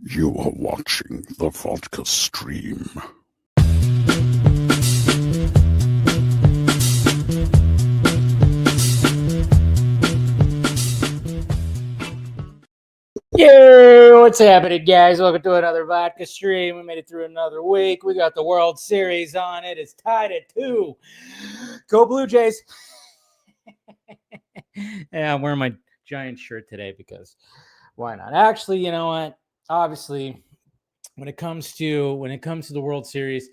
You are watching the Vodka stream. Yo, what's happening, guys? Welcome to another Vodka stream. We made it through another week. We got the World Series on it. It's tied at 2. Go Blue Jays. Yeah, I'm wearing my giant shirt today because why not? Actually, you know what? Obviously, when it comes to the World Series,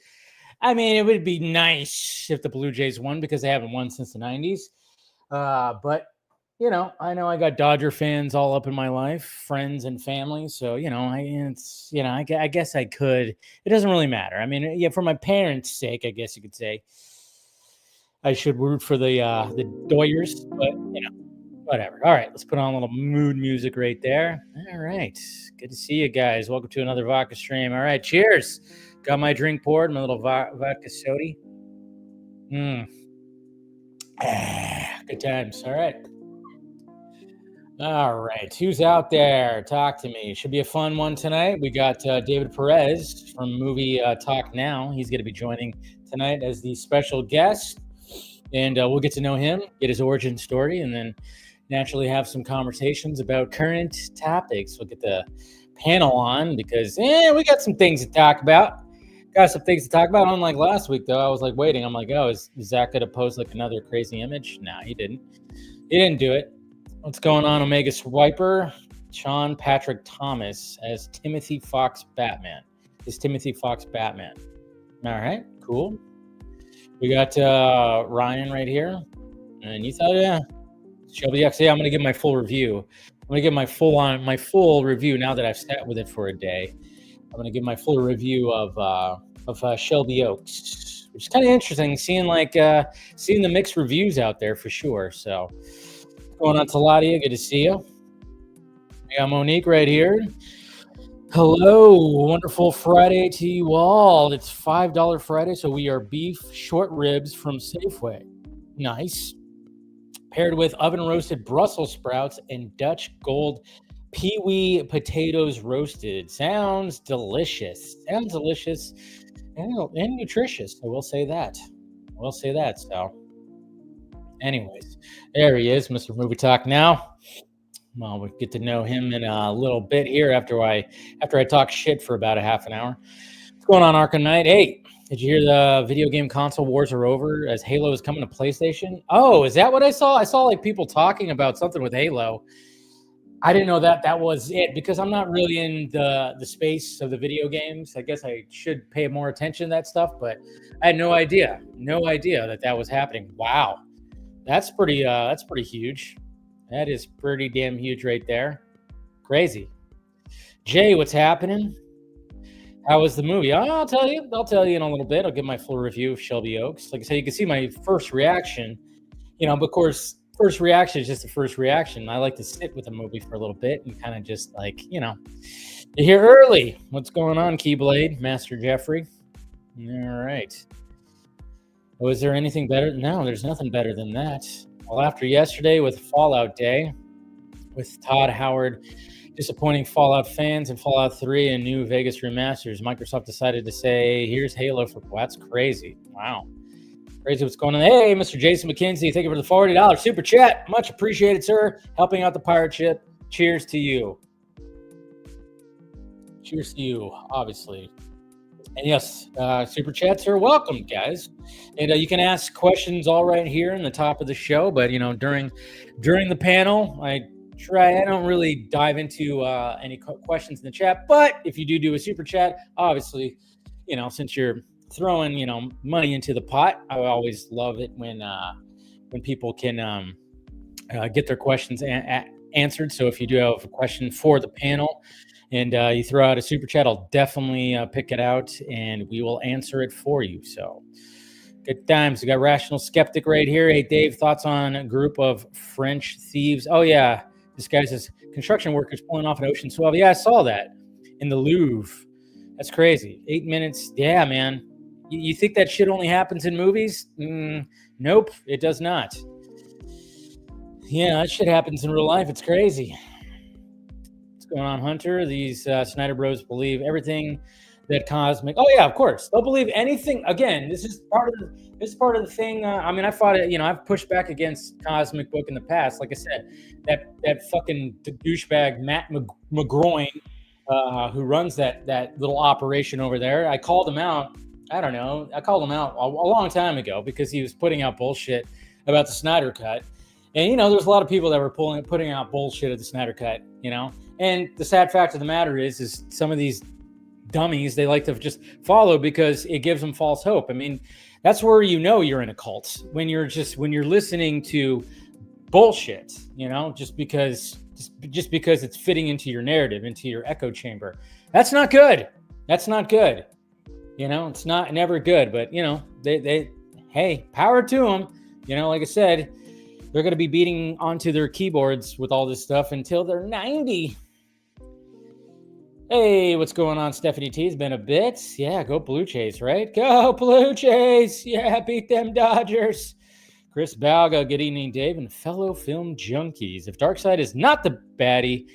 I mean, it would be nice if the Blue Jays won because they haven't won since the 90s. But you know I got Dodger fans all up in my life, friends and family. So, I guess I could. It doesn't really matter. I mean, yeah, for my parents' sake, I guess you could say I should root for the Doyers, but whatever. All right, let's put on a little mood music right there. All right, good to see you guys. Welcome to another Vodka stream. All right, cheers. Got my drink poured, my little vodka sody. Good times. All right, who's out there? Talk to me. Should be a fun one tonight. We got David Periz from MovieTalkNOW. He's going to be joining tonight as the special guest, and we'll get to know him, get his origin story, and then naturally have some conversations about current topics. We'll get the panel on because we got some things to talk about. Unlike last week, though, I was like waiting. I'm like, oh, is Zach going to post like another crazy image? No, he didn't. He didn't do it. What's going on, Omega Swiper? Sean Patrick Thomas as Timothy Fox Batman. All right, cool. We got Ryan right here. And you thought, yeah. Shelby X. Yeah, I'm going to give my full review. I'm going to give my full review now that I've sat with it for a day. I'm going to give my full review of Shelby Oaks, which is kind of interesting, seeing the mixed reviews out there for sure. So, what's going on, Taladia? Good to see you. We got Monique right here. Hello, wonderful Friday to you all. It's $5 Friday, so we are beef short ribs from Safeway. Nice. Paired with oven-roasted Brussels sprouts and Dutch Gold Pee-wee potatoes roasted. Sounds delicious. And nutritious. I will say that. So, anyways, there he is, Mr. Movie Talk Now. Well, we get to know him in a little bit here after I talk shit for about a half an hour. What's going on, Arkham Knight? Hey, did you hear the video game console wars are over as Halo is coming to PlayStation? Oh, is that what I saw? I saw like people talking about something with Halo. I didn't know that was it because I'm not really in the space of the video games. I guess I should pay more attention to that stuff, but I had no idea that was happening. Wow, that's pretty huge. That is pretty damn huge right there. Crazy. Jay, what's happening? How was the movie? I'll tell you. I'll tell you in a little bit. I'll give my full review of Shelby Oaks. Like I said, you can see my first reaction. But of course, first reaction is just the first reaction. I like to sit with a movie for a little bit and kind of just you hear early. What's going on, Keyblade, Master Jeffrey? All right. Was there anything better? No, there's nothing better than that. Well, after yesterday with Fallout Day, with Todd Howard disappointing Fallout fans and Fallout 3 and New Vegas remasters, Microsoft decided to say, here's Halo for... That's crazy. Wow. Crazy what's going on. Hey, Mr. Jason McKenzie, thank you for the $40 super chat. Much appreciated, sir. Helping out the pirate ship. Cheers to you. Cheers to you, obviously. And yes, super chats are welcome, guys. And you can ask questions all right here in the top of the show. But during the panel, I don't really dive into any questions in the chat. But if you do a super chat, obviously, since you're throwing money into the pot, I always love it when people can get their questions answered. So if you do have a question for the panel, and you throw out a super chat, I'll definitely pick it out and we will answer it for you. So good times. We got Rational Skeptic right here. Hey, Dave, thoughts on a group of French thieves? Oh, yeah. This guy says construction workers pulling off an Ocean 12. Yeah, I saw that in the Louvre. That's crazy. 8 minutes. Yeah, man. You think that shit only happens in movies? Nope, it does not. Yeah, that shit happens in real life. It's crazy. Going on, Hunter? These Snyder Bros believe everything that Cosmic. Oh yeah, of course they'll believe anything. Again, this is part of the thing. I fought it. I've pushed back against Cosmic Book in the past. Like I said, that fucking douchebag Matt McGroin, who runs that little operation over there. I called him out. I don't know. I called him out a long time ago because he was putting out bullshit about the Snyder Cut. And there's a lot of people that were putting out bullshit at the Snyder Cut. And the sad fact of the matter is some of these dummies, they like to just follow because it gives them false hope. I mean, that's where you're in a cult, when you're listening to bullshit, just because it's fitting into your narrative, into your echo chamber. That's not good. It's not never good. But they hey, power to them. Like I said, they're going to be beating onto their keyboards with all this stuff until they're 90. Hey, what's going on, Stephanie T? It's been a bit. Yeah, go Blue Jays, right? Go Blue Jays. Yeah, beat them Dodgers. Chris Balga, good evening, Dave, and fellow film junkies. If Darkseid is not the baddie,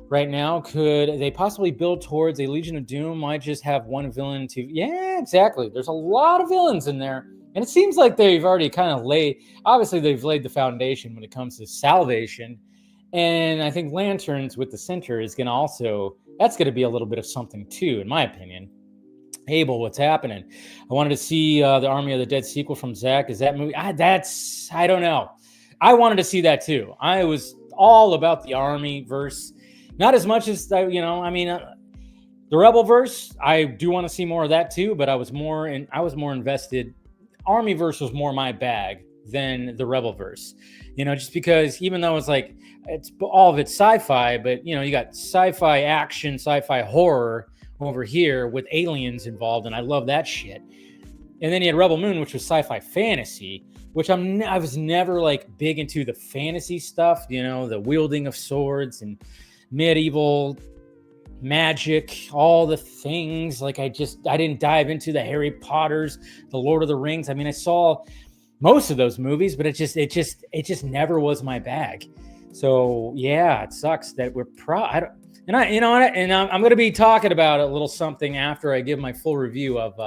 right now, could they possibly build towards a Legion of Doom? Might just have one villain to... Yeah, exactly. There's a lot of villains in there. And it seems like they've already kind of laid the foundation when it comes to Salvation. And I think Lanterns with the center is going to that's going to be a little bit of something too, in my opinion. Abel, what's happening? I wanted to see the Army of the Dead sequel from Zack. Is that movie? I don't know. I wanted to see that too. I was all about the Army verse. Not as much as, the Rebel verse. I do want to see more of that too, but I was more invested. Army verse was more my bag than the Rebel verse, just because even though it's all of it's sci-fi, but you got sci-fi action, sci-fi horror over here with aliens involved, and I love that shit. And then you had Rebel Moon, which was sci-fi fantasy, which I was never big into the fantasy stuff, the wielding of swords and medieval magic, all the things. I didn't dive into the Harry Potters, the Lord of the Rings. I saw most of those movies, but it just never was my bag. So yeah, it sucks that we're and I'm going to be talking about a little something after I give my full review of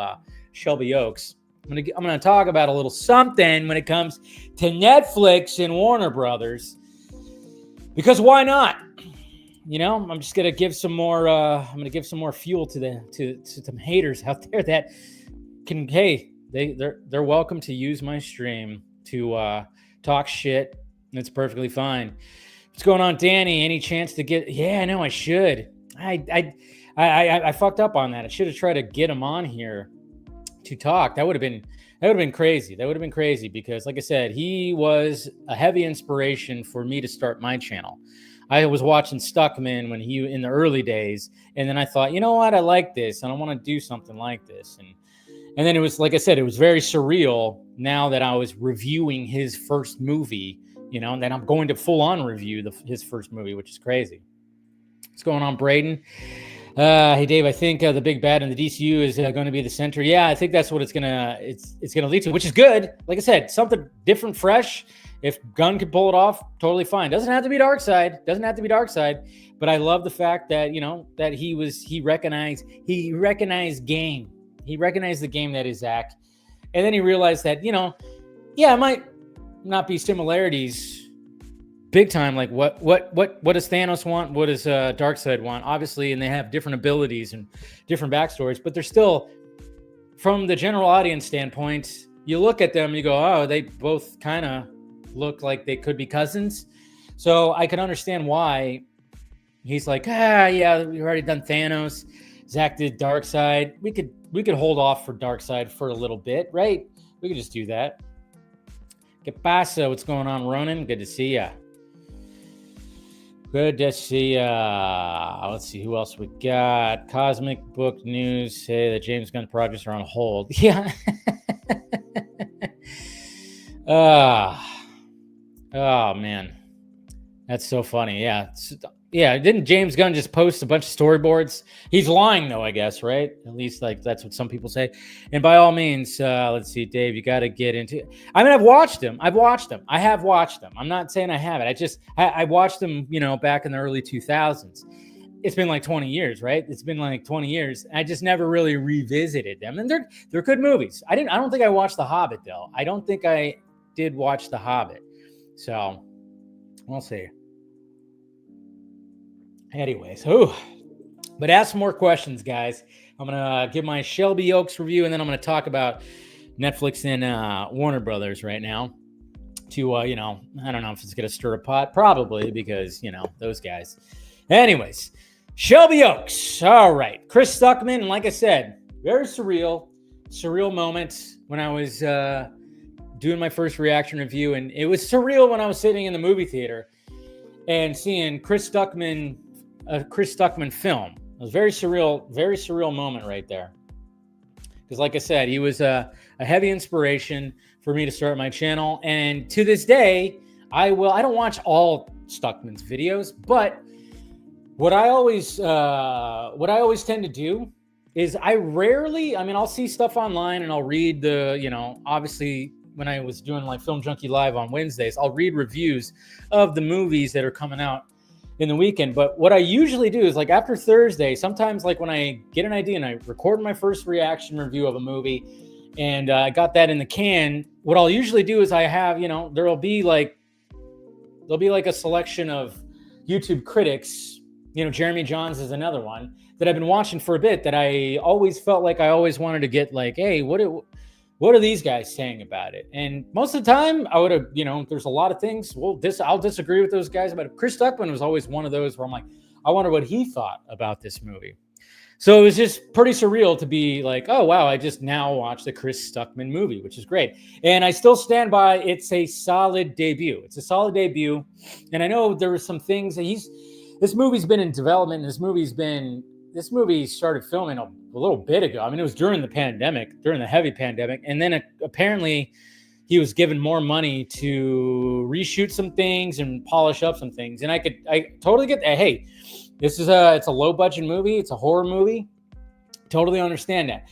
Shelby Oaks. I'm going to talk about a little something when it comes to Netflix and Warner Brothers, because why not? I'm just gonna give some more. I'm gonna give some more fuel to some haters out there that can. Hey, they're welcome to use my stream to talk shit. It's perfectly fine. What's going on, Danny? Any chance to get? Yeah, no, I should. I fucked up on that. I should have tried to get him on here to talk. That would have been crazy. That would have been crazy because, like I said, he was a heavy inspiration for me to start my channel. I was watching Stuckman when he in the early days, and then I thought, you know what, I like this, and I want to do something like this, and then it was, like I said, it was very surreal now that I was reviewing his first movie, and then I'm going to full on review his first movie, which is crazy. What's going on, Braden? Hey Dave, I think the big bad in the DCU is going to be the center. Yeah, I think that's what it's gonna lead to, which is good. Like I said, something different, fresh. If Gunn could pull it off, totally fine. Doesn't have to be Darkseid. But I love the fact that that he recognized game. He recognized the game that is Zack, and then he realized that it might not be similarities big time. Like what does Thanos want? What does Darkseid want? Obviously, and they have different abilities and different backstories, but they're still, from the general audience standpoint, you look at them, you go, oh, they both kind of look like they could be cousins. So I can understand why he's like, yeah, we've already done Thanos. Zack did Darkseid. We could hold off for Darkseid for a little bit, right? We could just do that. Que pasa? What's going on, Ronan? Good to see ya. Good to see ya. Let's see who else we got. Cosmic Book News say that James Gunn projects are on hold. Yeah. Oh man, that's so funny. Yeah. Didn't James Gunn just post a bunch of storyboards? He's lying though, I guess, right? At least that's what some people say. And by all means, let's see, Dave, you got to get into it. I mean, I've watched them. I have watched them. I'm not saying I haven't. I watched them, back in the early 2000s. It's been like 20 years, right? It's been like 20 years. I just never really revisited them. And they're good movies. I don't think I watched The Hobbit though. I don't think I did watch The Hobbit. So we'll see. Anyways, but ask more questions, guys. I'm gonna give my Shelby Oaks review, and then I'm gonna talk about Netflix and Warner Brothers right now. To I don't know if it's gonna stir a pot, probably, because those guys. Anyways, Shelby Oaks. All right, Chris Stuckman, and like I said, very surreal moment when I was doing my first reaction review, and it was surreal when I was sitting in the movie theater and seeing Chris Stuckman film. It was very surreal moment right there. Because like I said, he was a heavy inspiration for me to start my channel. And to this day, I don't watch all Stuckman's videos, but what I always tend to do is I'll see stuff online and I'll read obviously when I was doing like Film Junkie Live on Wednesdays, I'll read reviews of the movies that are coming out in the weekend. But what I usually do is like after Thursday, sometimes like when I get an idea and I record my first reaction review of a movie and I got that in the can, what I'll usually do is I have, there'll be like a selection of YouTube critics, Jeremy Johns is another one that I've been watching for a bit that I always felt like I always wanted to get like, hey, what are these guys saying about it? And most of the time I would have, there's a lot of things. I'll disagree with those guys about it. Chris Stuckman was always one of those where I'm like, I wonder what he thought about this movie. So it was just pretty surreal to be like, oh, wow, I just now watched the Chris Stuckman movie, which is great. And I still stand by it's a solid debut. And I know there were some things that this movie's been in development. And this movie started filming a little bit ago. I mean, it was during the heavy pandemic. And then apparently he was given more money to reshoot some things and polish up some things. And I totally get that. Hey, it's a low budget movie. It's a horror movie. Totally understand that.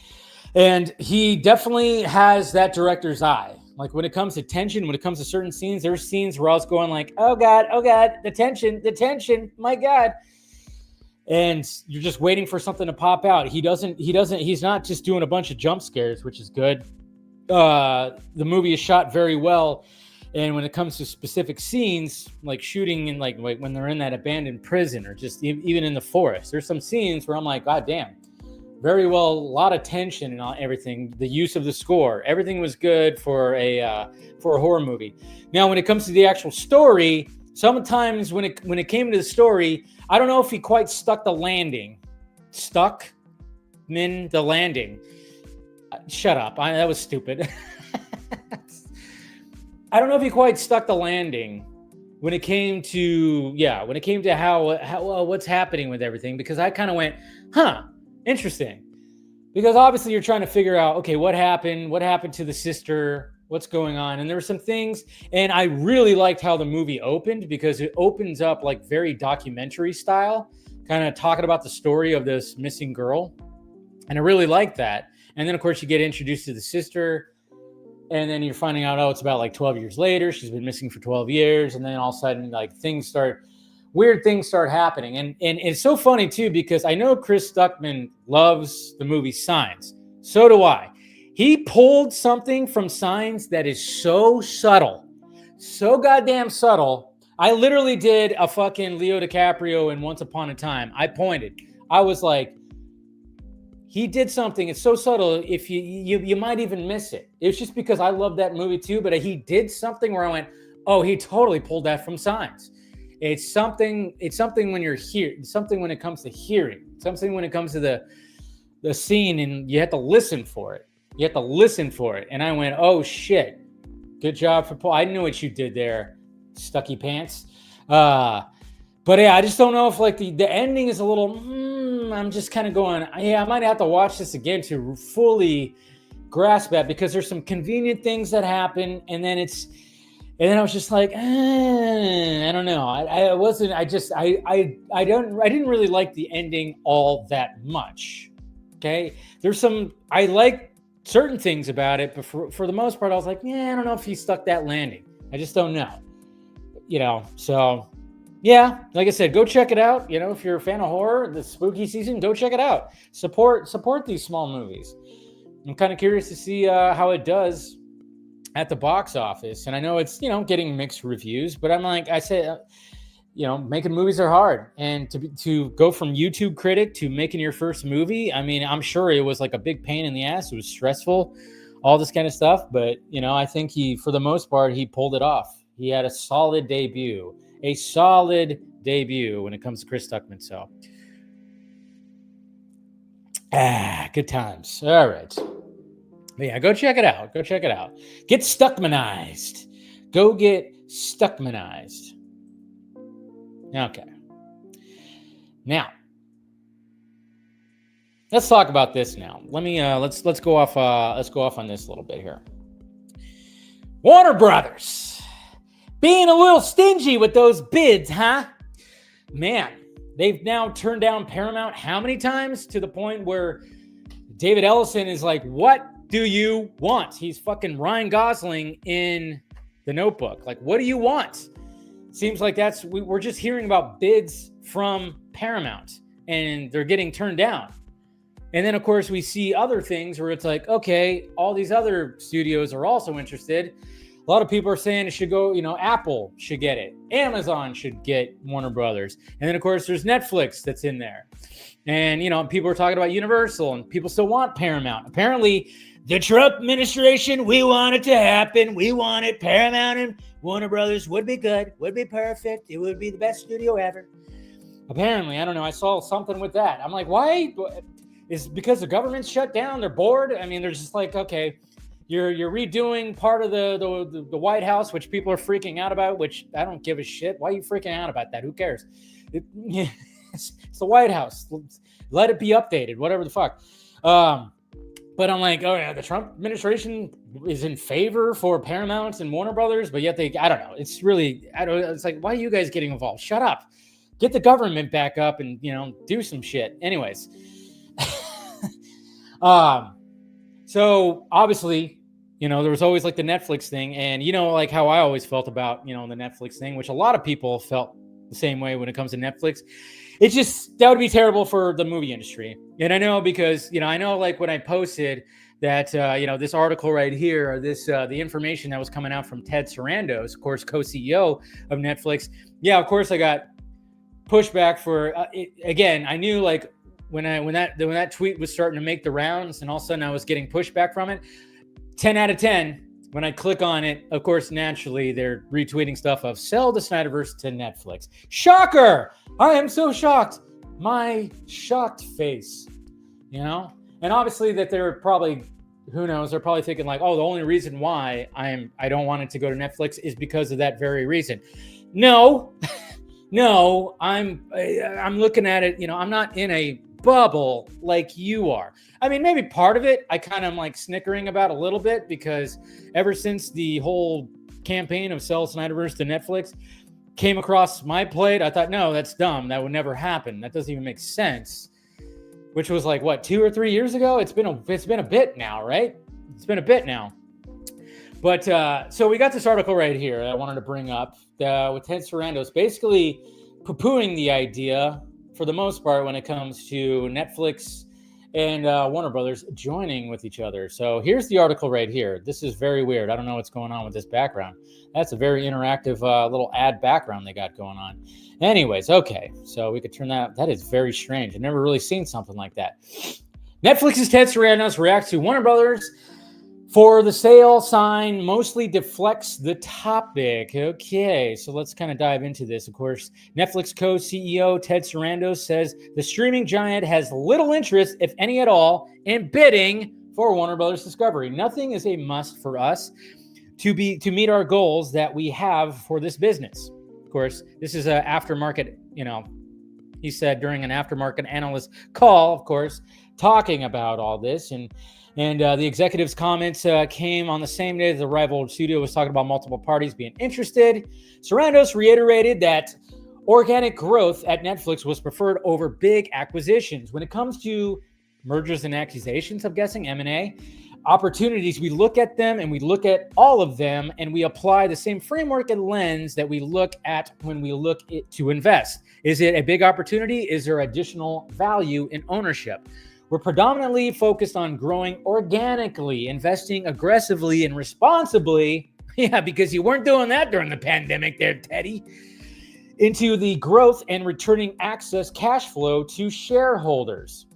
And he definitely has that director's eye. Like when it comes to tension, when it comes to certain scenes, there's scenes where I was going like, oh God, the tension, my God. And you're just waiting for something to pop out. He's not just doing a bunch of jump scares, which is good. The movie is shot very well. And when it comes to specific scenes, like shooting in like when they're in that abandoned prison or just even in the forest, there's some scenes where I'm like, God damn, very well, a lot of tension and everything. The use of the score, everything was good for a horror movie. Now, when it comes to the actual story, sometimes when it came to the story, I don't know if he quite stuck the landing. Shut up. That was stupid. I don't know if he quite stuck the landing when it came to how what's happening with everything, because I kind of went, interesting. Because obviously you're trying to figure out, okay, what happened to the sister, what's going on. And there were some things, and I really liked how the movie opened, because it opens up like very documentary style, kind of talking about the story of this missing girl. And I really liked that. And then of course you get introduced to the sister, and then you're finding out, it's about like 12 years later. She's been missing for 12 years. And then all of a sudden, like weird things start happening. And it's so funny too, because I know Chris Stuckman loves the movie Signs. So do I. He pulled something from Signs that is so subtle, so goddamn subtle. I literally did a fucking Leo DiCaprio in Once Upon a Time. I pointed. I was like, he did something. It's so subtle. If you might even miss it. It's just because I love that movie too. But he did something where I went, oh, he totally pulled that from Signs. It's something when you're here. It's something when it comes to hearing. Something when it comes to the scene, and you have to listen for it. You have to listen for it. And I went, oh shit, good job for Paul. I knew what you did there, Stucky Pants. But yeah, I just don't know if like the ending is a little. I'm just kind of going. Yeah, I might have to watch this again to fully grasp that, because there's some convenient things that happen, and then I was just like, I don't know. I didn't really like the ending all that much. Okay, I like certain things about it, but for the most part, I was like, I don't know if he stuck that landing. I just don't know. So. Yeah, like I said, go check it out. If you're a fan of horror, the spooky season, go check it out. Support these small movies. I'm kind of curious to see how it does at the box office. And I know it's, getting mixed reviews, but I'm like, I said, making movies are hard. And to go from YouTube critic to making your first movie, I mean, I'm sure it was like a big pain in the ass. It was stressful, all this kind of stuff. But, I think for the most part, he pulled it off. He had a solid debut. When it comes to Chris Stuckman. So, good times. All right. But yeah, go check it out. Get Stuckmanized. Go get Stuckmanized. Okay. Now, let's talk about this now. Let me let's go off on this a little bit here. Warner Brothers. Being a little stingy with those bids, huh? Man, they've now turned down Paramount how many times, to the point where David Ellison is like, what do you want? He's fucking Ryan Gosling in The Notebook. Like, what do you want? Seems like we're just hearing about bids from Paramount, and they're getting turned down. And then, of course, we see other things where it's like, okay, all these other studios are also interested. A lot of people are saying it should go, Apple should get it. Amazon should get Warner Brothers. And then, of course, there's Netflix that's in there. And, people are talking about Universal, and people still want Paramount. Apparently, the Trump administration, we want it to happen. We want it. Paramount and Warner Brothers would be good, would be perfect. It would be the best studio ever. Apparently, I don't know. I saw something with that. I'm like, why? Is it because the government's shut down? They're bored? I mean, they're just like, okay. You're redoing part of the White House, which people are freaking out about, which I don't give a shit. Why are you freaking out about that? Who cares? It's the White House. Let it be updated, whatever the fuck. But I'm like, oh yeah, the Trump administration is in favor for Paramount and Warner Brothers, but yet I don't know. It's really, it's like, why are you guys getting involved? Shut up. Get the government back up and, do some shit. Anyways. So obviously, there was always like the Netflix thing, and like how I always felt about, the Netflix thing, which a lot of people felt the same way when it comes to Netflix. It's just, that would be terrible for the movie industry. And I know because, I know like when I posted that, this article right here, or this, the information that was coming out from Ted Sarandos, of course, co-CEO of Netflix. Yeah, of course I got pushback for, again, I knew like, when that tweet was starting to make the rounds, and all of a sudden I was getting pushback from it, 10 out of 10, when I click on it, of course, naturally, they're retweeting stuff of sell the Snyderverse to Netflix. Shocker! I am so shocked. My shocked face, And obviously that they're probably, who knows, they're probably thinking like, oh, the only reason why I don't want it to go to Netflix is because of that very reason. No, no, I'm looking at it, I'm not in a bubble like you are. I mean, maybe part of it I kind of am like snickering about a little bit, because ever since the whole campaign of sell Snyderverse to Netflix came across my plate, I thought, no, that's dumb. That would never happen. That doesn't even make sense. Which was like, what, 2 or 3 years ago? It's been a bit now, right? It's been a bit now. But so we got this article right here that I wanted to bring up with Ted Sarandos basically poo-pooing the idea, for the most part, when it comes to Netflix and Warner Brothers joining with each other. So here's the article right here. This is very weird. I don't know what's going on with this background. That's a very interactive little ad background they got going on. Anyways, okay. So we could turn that. That is very strange. I've never really seen something like that. Netflix's Ted Sarandos reacts to Warner Brothers for the sale sign mostly deflects the topic. Okay, so let's kind of dive into this. Of course, Netflix co-CEO Ted Sarandos says the streaming giant has little interest, if any at all, in bidding for Warner Brothers Discovery. Nothing is a must for us to meet our goals that we have for this business. Of course, this is an aftermarket, he said during an aftermarket analyst call, of course, talking about all this. And the executive's comments came on the same day that the rival studio was talking about multiple parties being interested. Sarandos reiterated that organic growth at Netflix was preferred over big acquisitions. When it comes to mergers and acquisitions, I'm guessing, M&A, opportunities, we look at them and we look at all of them and we apply the same framework and lens that we look at when we look to invest. Is it a big opportunity? Is there additional value in ownership? We're predominantly focused on growing organically, investing aggressively and responsibly. Yeah, because you weren't doing that during the pandemic there, Teddy. Into the growth and returning excess cash flow to shareholders.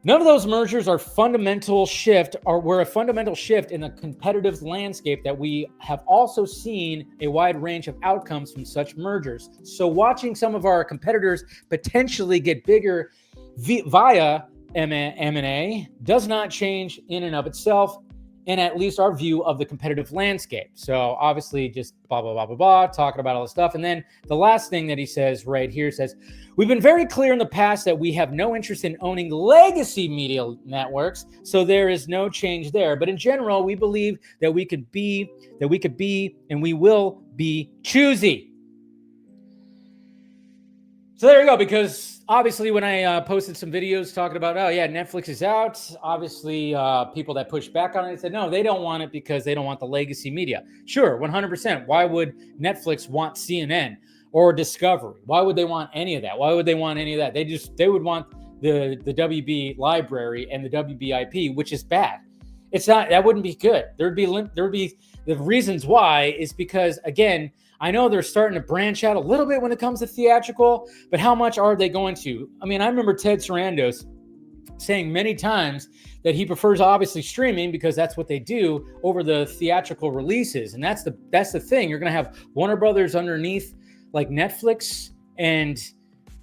None of those mergers are were a fundamental shift in the competitive landscape that we have also seen a wide range of outcomes from such mergers. So watching some of our competitors potentially get bigger via M&A does not change in and of itself, and at least our view of the competitive landscape. So obviously just blah, blah, blah, blah, blah, talking about all this stuff. And then the last thing that he says right here says, we've been very clear in the past that we have no interest in owning legacy media networks, so there is no change there. But in general, we believe that we could be, and we will be choosy. So there you go, because obviously when I posted some videos talking about, oh yeah, Netflix is out, obviously people that pushed back on it said, no, they don't want it because they don't want the legacy media. Sure, 100%. Why would Netflix want CNN or Discovery? Why would they want any of that? Why would they want any of that? They would want the WB library and the WB IP, which is bad. It's not, that wouldn't be good. There would be the reasons why is because, again, I know they're starting to branch out a little bit when it comes to theatrical, but how much are they going to? I mean, I remember Ted Sarandos saying many times that he prefers obviously streaming because that's what they do over the theatrical releases. And that's the thing. You're going to have Warner Brothers underneath like Netflix, and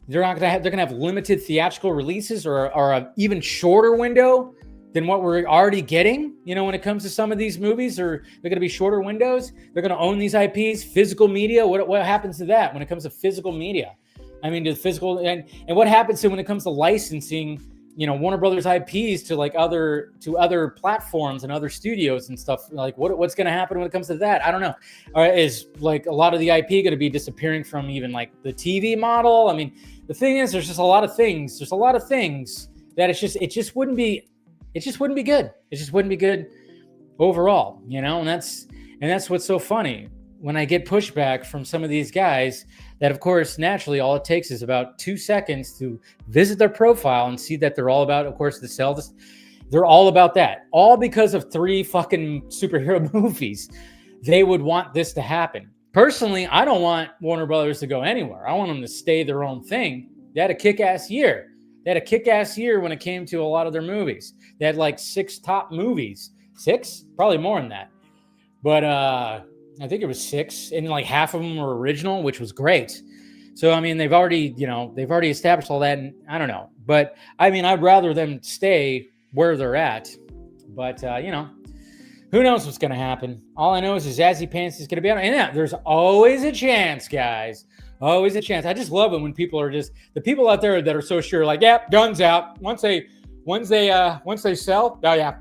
they're going to have limited theatrical releases or an even shorter window than what we're already getting, when it comes to some of these movies, or they're going to be shorter windows. They're going to own these IPs, physical media. What happens to that when it comes to physical media? I mean, to physical and what happens to when it comes to licensing, Warner Brothers IPs to other platforms and other studios and stuff. Like what's going to happen when it comes to that? I don't know. Is like a lot of the IP going to be disappearing from even like the TV model? I mean, the thing is, there's just a lot of things. There's a lot of things that it just wouldn't be good. It just wouldn't be good overall, and that's what's so funny when I get pushback from some of these guys that, of course, naturally, all it takes is about 2 seconds to visit their profile and see that they're all about, of course, the sell. They're all about that, all because of 3 fucking superhero movies. They would want this to happen. Personally, I don't want Warner Brothers to go anywhere. I want them to stay their own thing. They had a kick-ass year. They had a kick-ass year when it came to a lot of their movies. They had like 6 top movies. 6? Probably more than that. But I think it was 6. And like half of them were original, which was great. So, I mean, they've already established all that. And I don't know. But, I mean, I'd rather them stay where they're at. But, who Who knows what's going to happen? All I know is Zazie Pants is going to be on. And yeah, there's always a chance, guys. Always a chance. I just love it when people are just the people out there that are so sure, like, yeah, Gunn's out. Once they sell, oh yeah,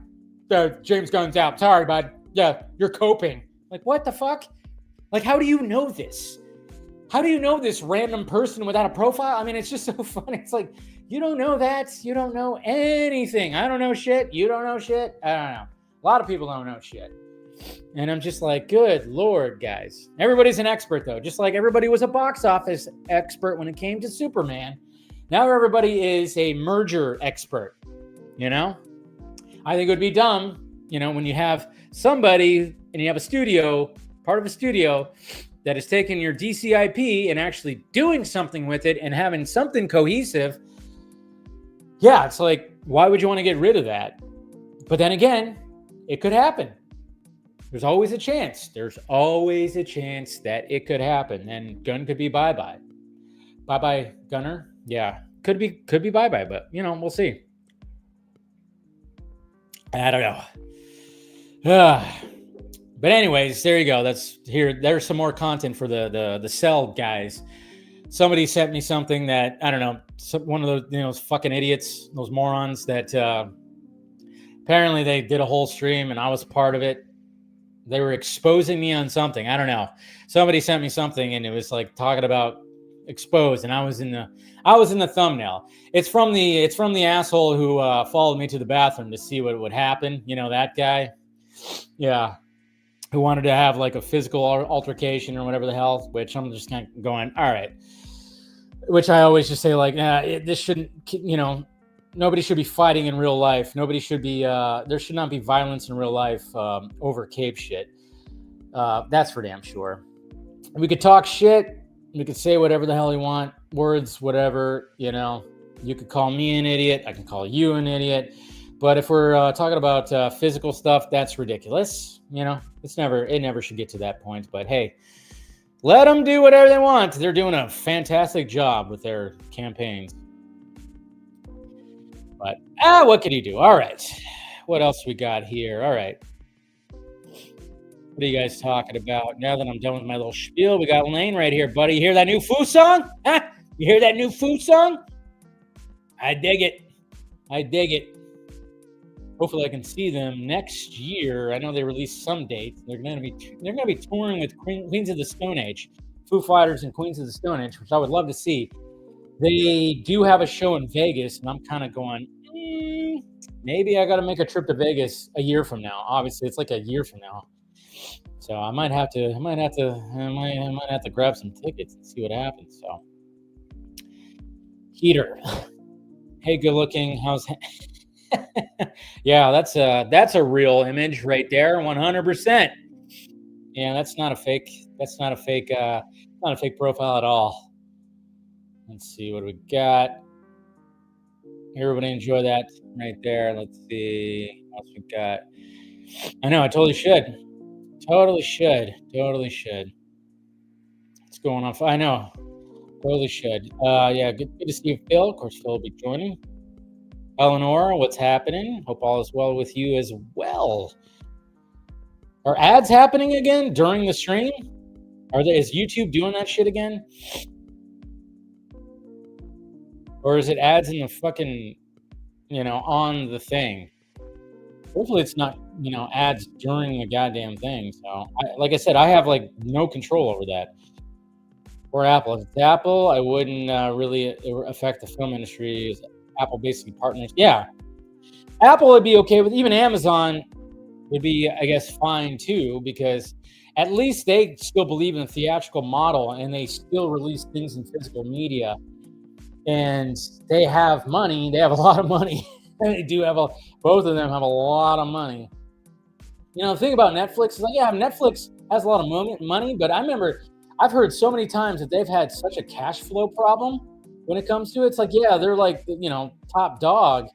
James Gunn's out. Sorry, bud. Yeah, you're coping. Like, what the fuck? Like, how do you know this? How do you know this random person without a profile? I mean, it's just so funny. It's like, you don't know that. You don't know anything. I don't know shit. You don't know shit. I don't know. A lot of people don't know shit. And I'm just like, good Lord, guys. Everybody's an expert, though. Just like everybody was a box office expert when it came to Superman. Now everybody is a merger expert, you know? I think it would be dumb, you know, when you have somebody and you have a studio, part of a studio, that is taking your DCIP and actually doing something with it and having something cohesive. Yeah, it's like, why would you want to get rid of that? But then again, it could happen. There's always a chance. There's always a chance that it could happen. And Gunn could be bye-bye. Bye-bye, Gunner. Yeah, could be bye-bye, but, you know, we'll see. I don't know. But anyways, there you go. There's some more content for the Cell guys. Somebody sent me something that, I don't know, one of those, you know, those fucking idiots, those morons that apparently they did a whole stream and I was part of it. They were exposing me on something. I don't know. Somebody sent me something and it was like talking about exposed, and I was in the thumbnail. It's from the asshole who followed me to the bathroom to see what would happen. You know, that guy. Yeah. Who wanted to have like a physical altercation or whatever the hell, which I'm just kind of going, all right. Which I always just say like, this shouldn't, you know, nobody should be fighting in real life. Nobody should be, there should not be violence in real life over cape shit. That's for damn sure. We could talk shit. We could say whatever the hell you want. Words, whatever, you know. You could call me an idiot. I can call you an idiot. But if we're talking about physical stuff, that's ridiculous. You know, it never should get to that point. But hey, let them do whatever they want. They're doing a fantastic job with their campaigns. But what could you do? All right, what else we got here? All right, what are you guys talking about? Now that I'm done with my little spiel, we got Lane right here, buddy. You hear that new Foo song? Huh? You hear that new Foo song? I dig it. Hopefully I can see them next year. I know they released some dates. They're gonna be touring with Queens of the Stone Age, Foo Fighters and Queens of the Stone Age, which I would love to see. They do have a show in Vegas, and I'm kind of going, maybe I got to make a trip to Vegas a year from now. Obviously, it's like a year from now, so I might have to grab some tickets and see what happens. So, Heater, hey, good looking, how's? Yeah, that's a real image right there, 100%. Yeah, that's not a fake profile at all. Let's see what we got. Everybody enjoy that right there. Let's see what else we got. I know, I totally should. What's going on? I know, totally should. Yeah, good to see you, Phil. Of course, Phil will be joining. Eleanor, what's happening? Hope all is well with you as well. Are ads happening again during the stream? Is YouTube doing that shit again? Or is it ads in the fucking, you know, on the thing? Hopefully it's not, you know, ads during the goddamn thing. So, like I said, I have like no control over that. Or Apple. If it's Apple, I wouldn't really affect the film industry. Apple basically partners. Yeah. Apple would be okay with, even Amazon would be, I guess, fine too, because at least they still believe in the theatrical model and they still release things in physical media. And they have money. They have a lot of money. They do have both of them have a lot of money. You know, the thing about Netflix is like, yeah, Netflix has a lot of money, but I remember I've heard so many times that they've had such a cash flow problem when it comes to it. It's like, yeah, they're like, you know, top dog,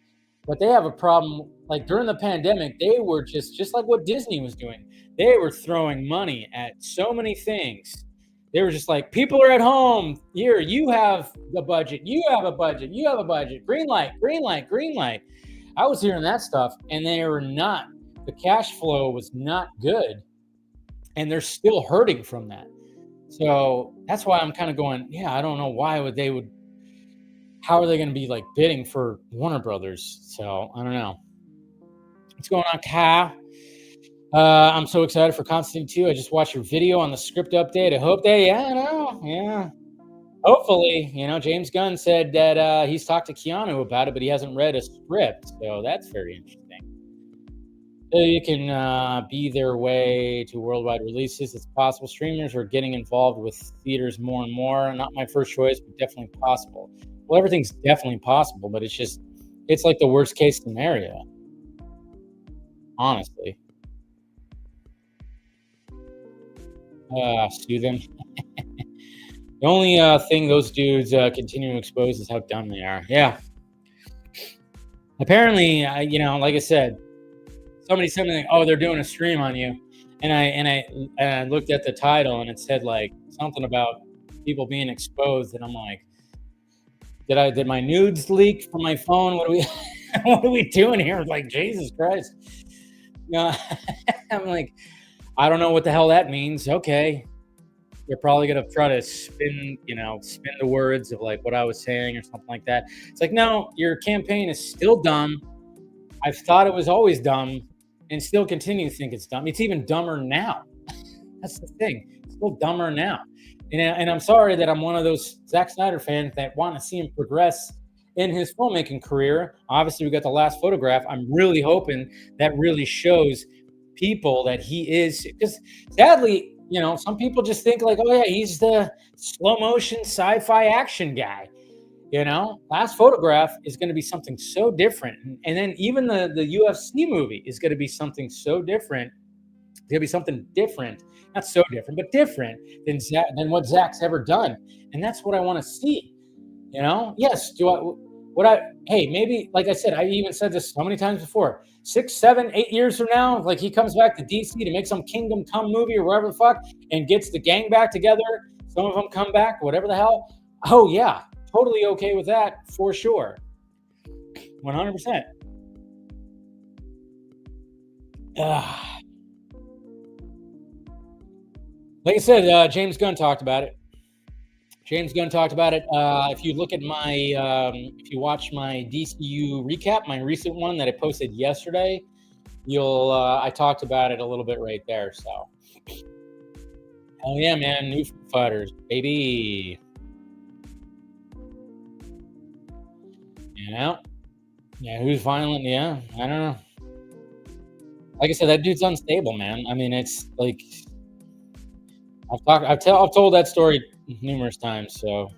but they have a problem. Like during the pandemic, they were just like what Disney was doing. They were throwing money at so many things. They were just like, people are at home. Here, you have the budget. You have a budget. You have a budget. Green light, green light, green light. I was hearing that stuff, and they were not the cash flow was not good, and they're still hurting from that. So that's why I'm kind of going, yeah, I don't know why how are they going to be like bidding for Warner Brothers? So I don't know. What's going on, Kyle? I'm so excited for Constantine 2. I just watched your video on the script update. I hope hopefully, James Gunn said that he's talked to Keanu about it, but he hasn't read a script. So that's very interesting. So you can be their way to worldwide releases. It's possible. Streamers are getting involved with theaters more and more. Not my first choice, but definitely possible. Well, everything's definitely possible, but it's like the worst case scenario. Honestly. Sue them. The only thing those dudes continue to expose is how dumb they are. Yeah. Apparently, like I said, somebody said something, oh, they're doing a stream on you. And I looked at the title and it said like something about people being exposed. And I'm like, did my nudes leak from my phone? What are we doing here? Like, Jesus Christ. I'm like, I don't know what the hell that means. Okay. They're probably going to try to spin the words of like what I was saying or something like that. It's like, no, your campaign is still dumb. I've thought it was always dumb and still continue to think it's dumb. It's even dumber now. That's the thing. It's still dumber now. And I'm sorry that I'm one of those Zack Snyder fans that want to see him progress in his filmmaking career. Obviously, we got the last photograph. I'm really hoping that really shows people that he is, because sadly, some people just think like, oh yeah, he's the slow motion sci-fi action guy. Last photograph is going to be something so different, and then even the UFC movie is going to be something so different. It's going to be something different, not so different, but different than what Zach's ever done, and that's what I want to see. Yes. Hey, maybe, like I said, I even said this so many times before, 6, 7, 8 years from now, like he comes back to DC to make some Kingdom Come movie or whatever the fuck and gets the gang back together. Some of them come back, whatever the hell. Oh yeah, totally okay with that for sure. 100%. Like I said, James Gunn talked about it. If you look at if you watch my DCU recap, my recent one that I posted yesterday, I talked about it a little bit right there. So, hell yeah, man, new Foo Fighters, baby. Yeah, who's violent? Yeah, I don't know. Like I said, that dude's unstable, man. I mean, it's like I've told that story numerous times, so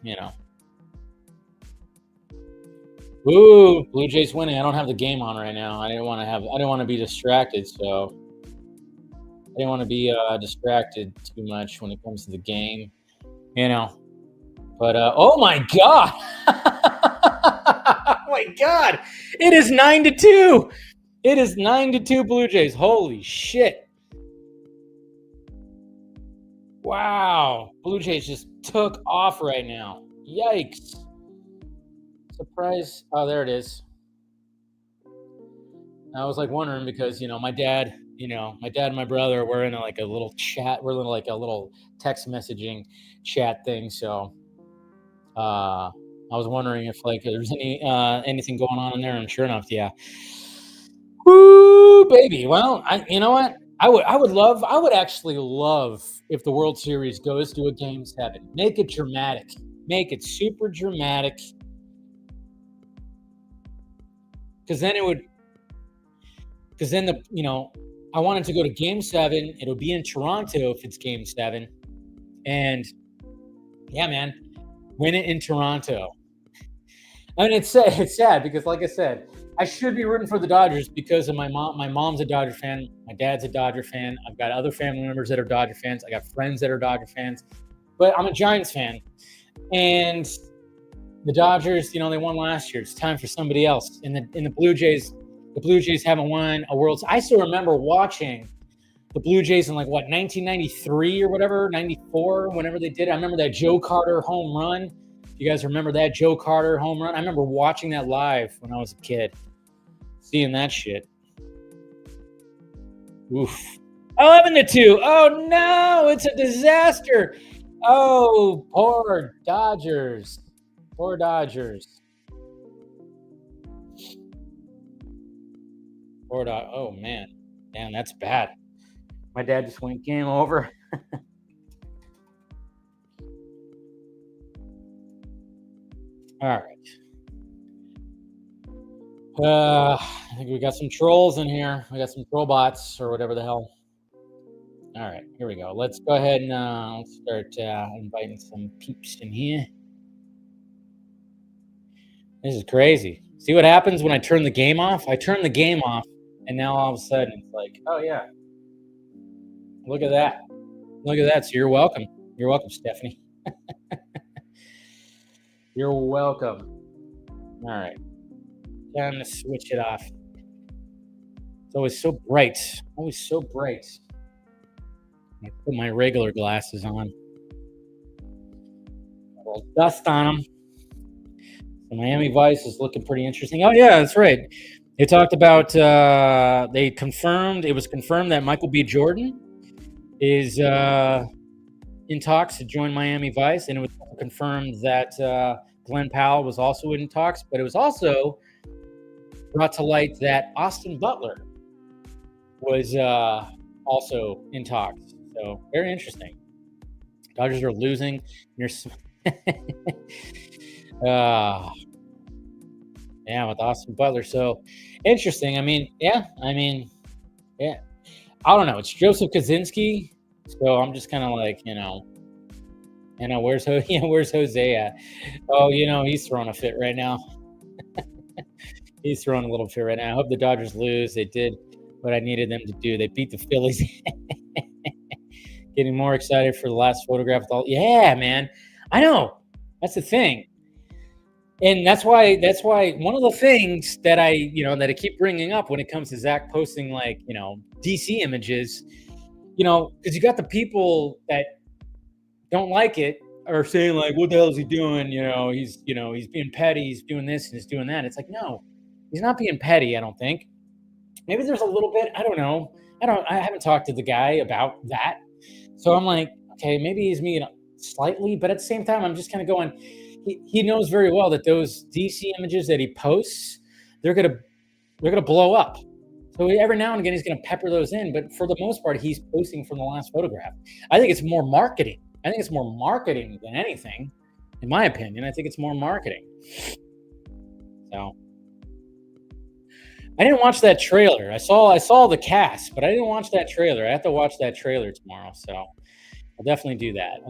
Ooh, Blue Jays winning. I don't have the game on right now. I didn't want to be distracted, so I didn't want to be distracted too much when it comes to the game, But oh my god, oh my god, it is 9-2. It is 9-2 Blue Jays. Holy shit! Wow, Blue Jays just took off right now. Yikes! Surprise! Oh, there it is. I was like wondering because my dad, and my brother were in like a little chat. We're in like a little text messaging chat thing. So I was wondering if like there's anything going on in there, and sure enough, yeah. Woo, baby. Well, you know what? I would actually love if the World Series goes to a Game 7. Make it dramatic. Make it super dramatic. Because then I wanted to go to Game 7. It'll be in Toronto if it's Game 7. And yeah, man, win it in Toronto. I mean, it's sad because, like I said, I should be rooting for the Dodgers because of my mom. My mom's a Dodger fan. My dad's a Dodger fan. I've got other family members that are Dodger fans. I got friends that are Dodger fans. But I'm a Giants fan. And the Dodgers, they won last year. It's time for somebody else. And the Blue Jays haven't won a World Series. I still remember watching the Blue Jays in 1993 or whatever, 94, whenever they did it. I remember that Joe Carter home run. You guys remember that Joe Carter home run? I remember watching that live when I was a kid, seeing that shit. Oof. 11-2. Oh no, it's a disaster. Oh, poor Dodgers. Poor Dodgers. Oh man. Damn, that's bad. My dad just went game over. All right. I think we got some trolls in here. We got some troll bots or whatever the hell. All right, here we go. Let's go ahead and let's start inviting some peeps in here. This is crazy. See what happens when I turn the game off? I turn the game off, and now all of a sudden it's like, oh yeah, look at that. Look at that. So you're welcome. You're welcome, Stephanie. You're welcome. All right. Time to switch it off. It's always so bright. Always so bright. I put my regular glasses on. A little dust on them. So Miami Vice is looking pretty interesting. Oh yeah, that's right. They talked about. It was confirmed that Michael B. Jordan is in talks to join Miami Vice, and it was confirmed that Glenn Powell was also in talks. But it was also brought to light that Austin Butler was also in talks. So very interesting. Dodgers are losing. Yeah, with Austin Butler. So interesting. I mean, yeah. I don't know. It's Joseph Kaczynski. So I'm just kind of like, where's Jose at? Oh, he's throwing a fit right now. He's throwing a little fit right now. I hope the Dodgers lose. They did what I needed them to do. They beat the Phillies. Getting more excited for the last photograph. Yeah, man. I know. That's the thing. And that's why one of the things that I keep bringing up when it comes to Zach posting DC images, because you got the people that don't like it are saying like, what the hell is he doing? He's being petty. He's doing this and he's doing that. It's like, no, he's not being petty. I don't think. Maybe there's a little bit. I don't know. I haven't talked to the guy about that. So I'm like, okay, maybe he's being slightly, but at the same time, I'm just kind of going, he knows very well that those DC images that he posts, they're gonna blow up. So every now and again, he's gonna pepper those in, but for the most part, he's posting from the last photograph. I think it's more marketing. I think it's more marketing than anything, in my opinion. I think it's more marketing. So I didn't watch that trailer. I saw the cast, but I didn't watch that trailer. I have to watch that trailer tomorrow, so I'll definitely do that.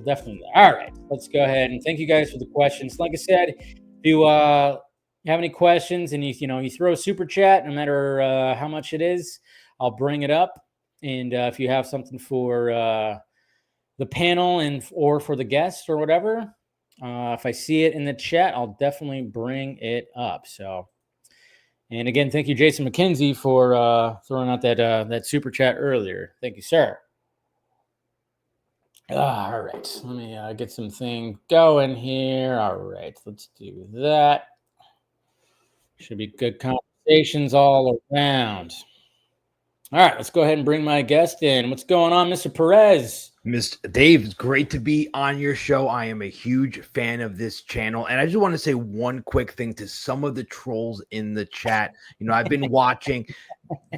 All right, let's go ahead and thank you guys for the questions. Like I said, if you have any questions and you throw a super chat, no matter how much it is, I'll bring it up. And if you have something for the panel or for the guests or whatever, if I see it in the chat, I'll definitely bring it up. So. And again, thank you, Jason McKenzie, for throwing out that super chat earlier. Thank you, sir. All right, let me get something going here. All right, let's do that. Should be good conversations all around. All right, let's go ahead and bring my guest in. What's going on, Mr. Periz? Mr. Dave, it's great to be on your show. I am a huge fan of this channel. And I just want to say one quick thing to some of the trolls in the chat. I've been watching.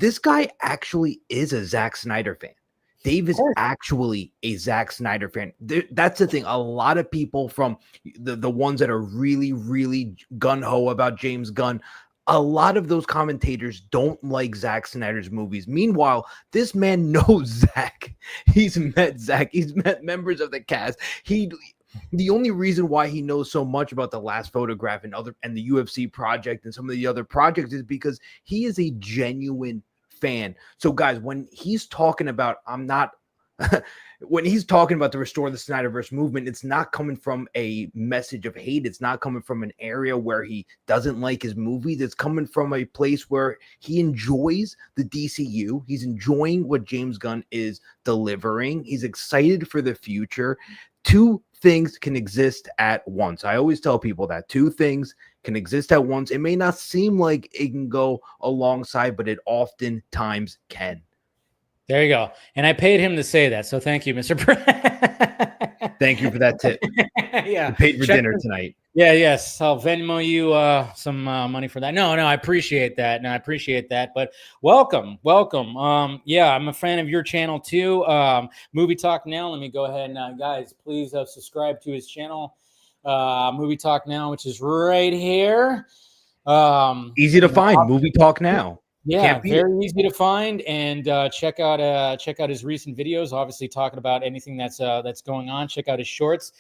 This guy actually is a Zack Snyder fan. Dave is actually a Zack Snyder fan. That's the thing. A lot of people from the ones that are really, really gung-ho about James Gunn, a lot of those commentators don't like Zack Snyder's movies. Meanwhile, this man knows Zack. He's met Zack. He's met members of the cast. The only reason why he knows so much about The Last Photograph and the UFC project and some of the other projects is because he is a genuine fan. So guys, when he's talking about when he's talking about the Restore the Snyderverse movement, it's not coming from a message of hate. It's not coming from an area where he doesn't like his movies. It's coming from a place where he enjoys the DCU. He's enjoying what James Gunn is delivering. He's excited for the future. Two things can exist at once. I always tell people that two things can exist at once. It may not seem like it can go alongside, but it oftentimes can. There you go. And I paid him to say that. So thank you, Mr. Thank you for that tip. Yeah. You paid for dinner tonight. Yeah, yes. I'll Venmo you some money for that. No, I appreciate that. No, I appreciate that. But welcome. Yeah, I'm a fan of your channel too. Movie Talk Now. Let me go ahead and guys, please subscribe to his channel. Movie Talk Now, which is right here. Easy to find. Movie Talk Now. Yeah, very easy to find, and check out his recent videos. Obviously, talking about anything that's going on. Check out his shorts.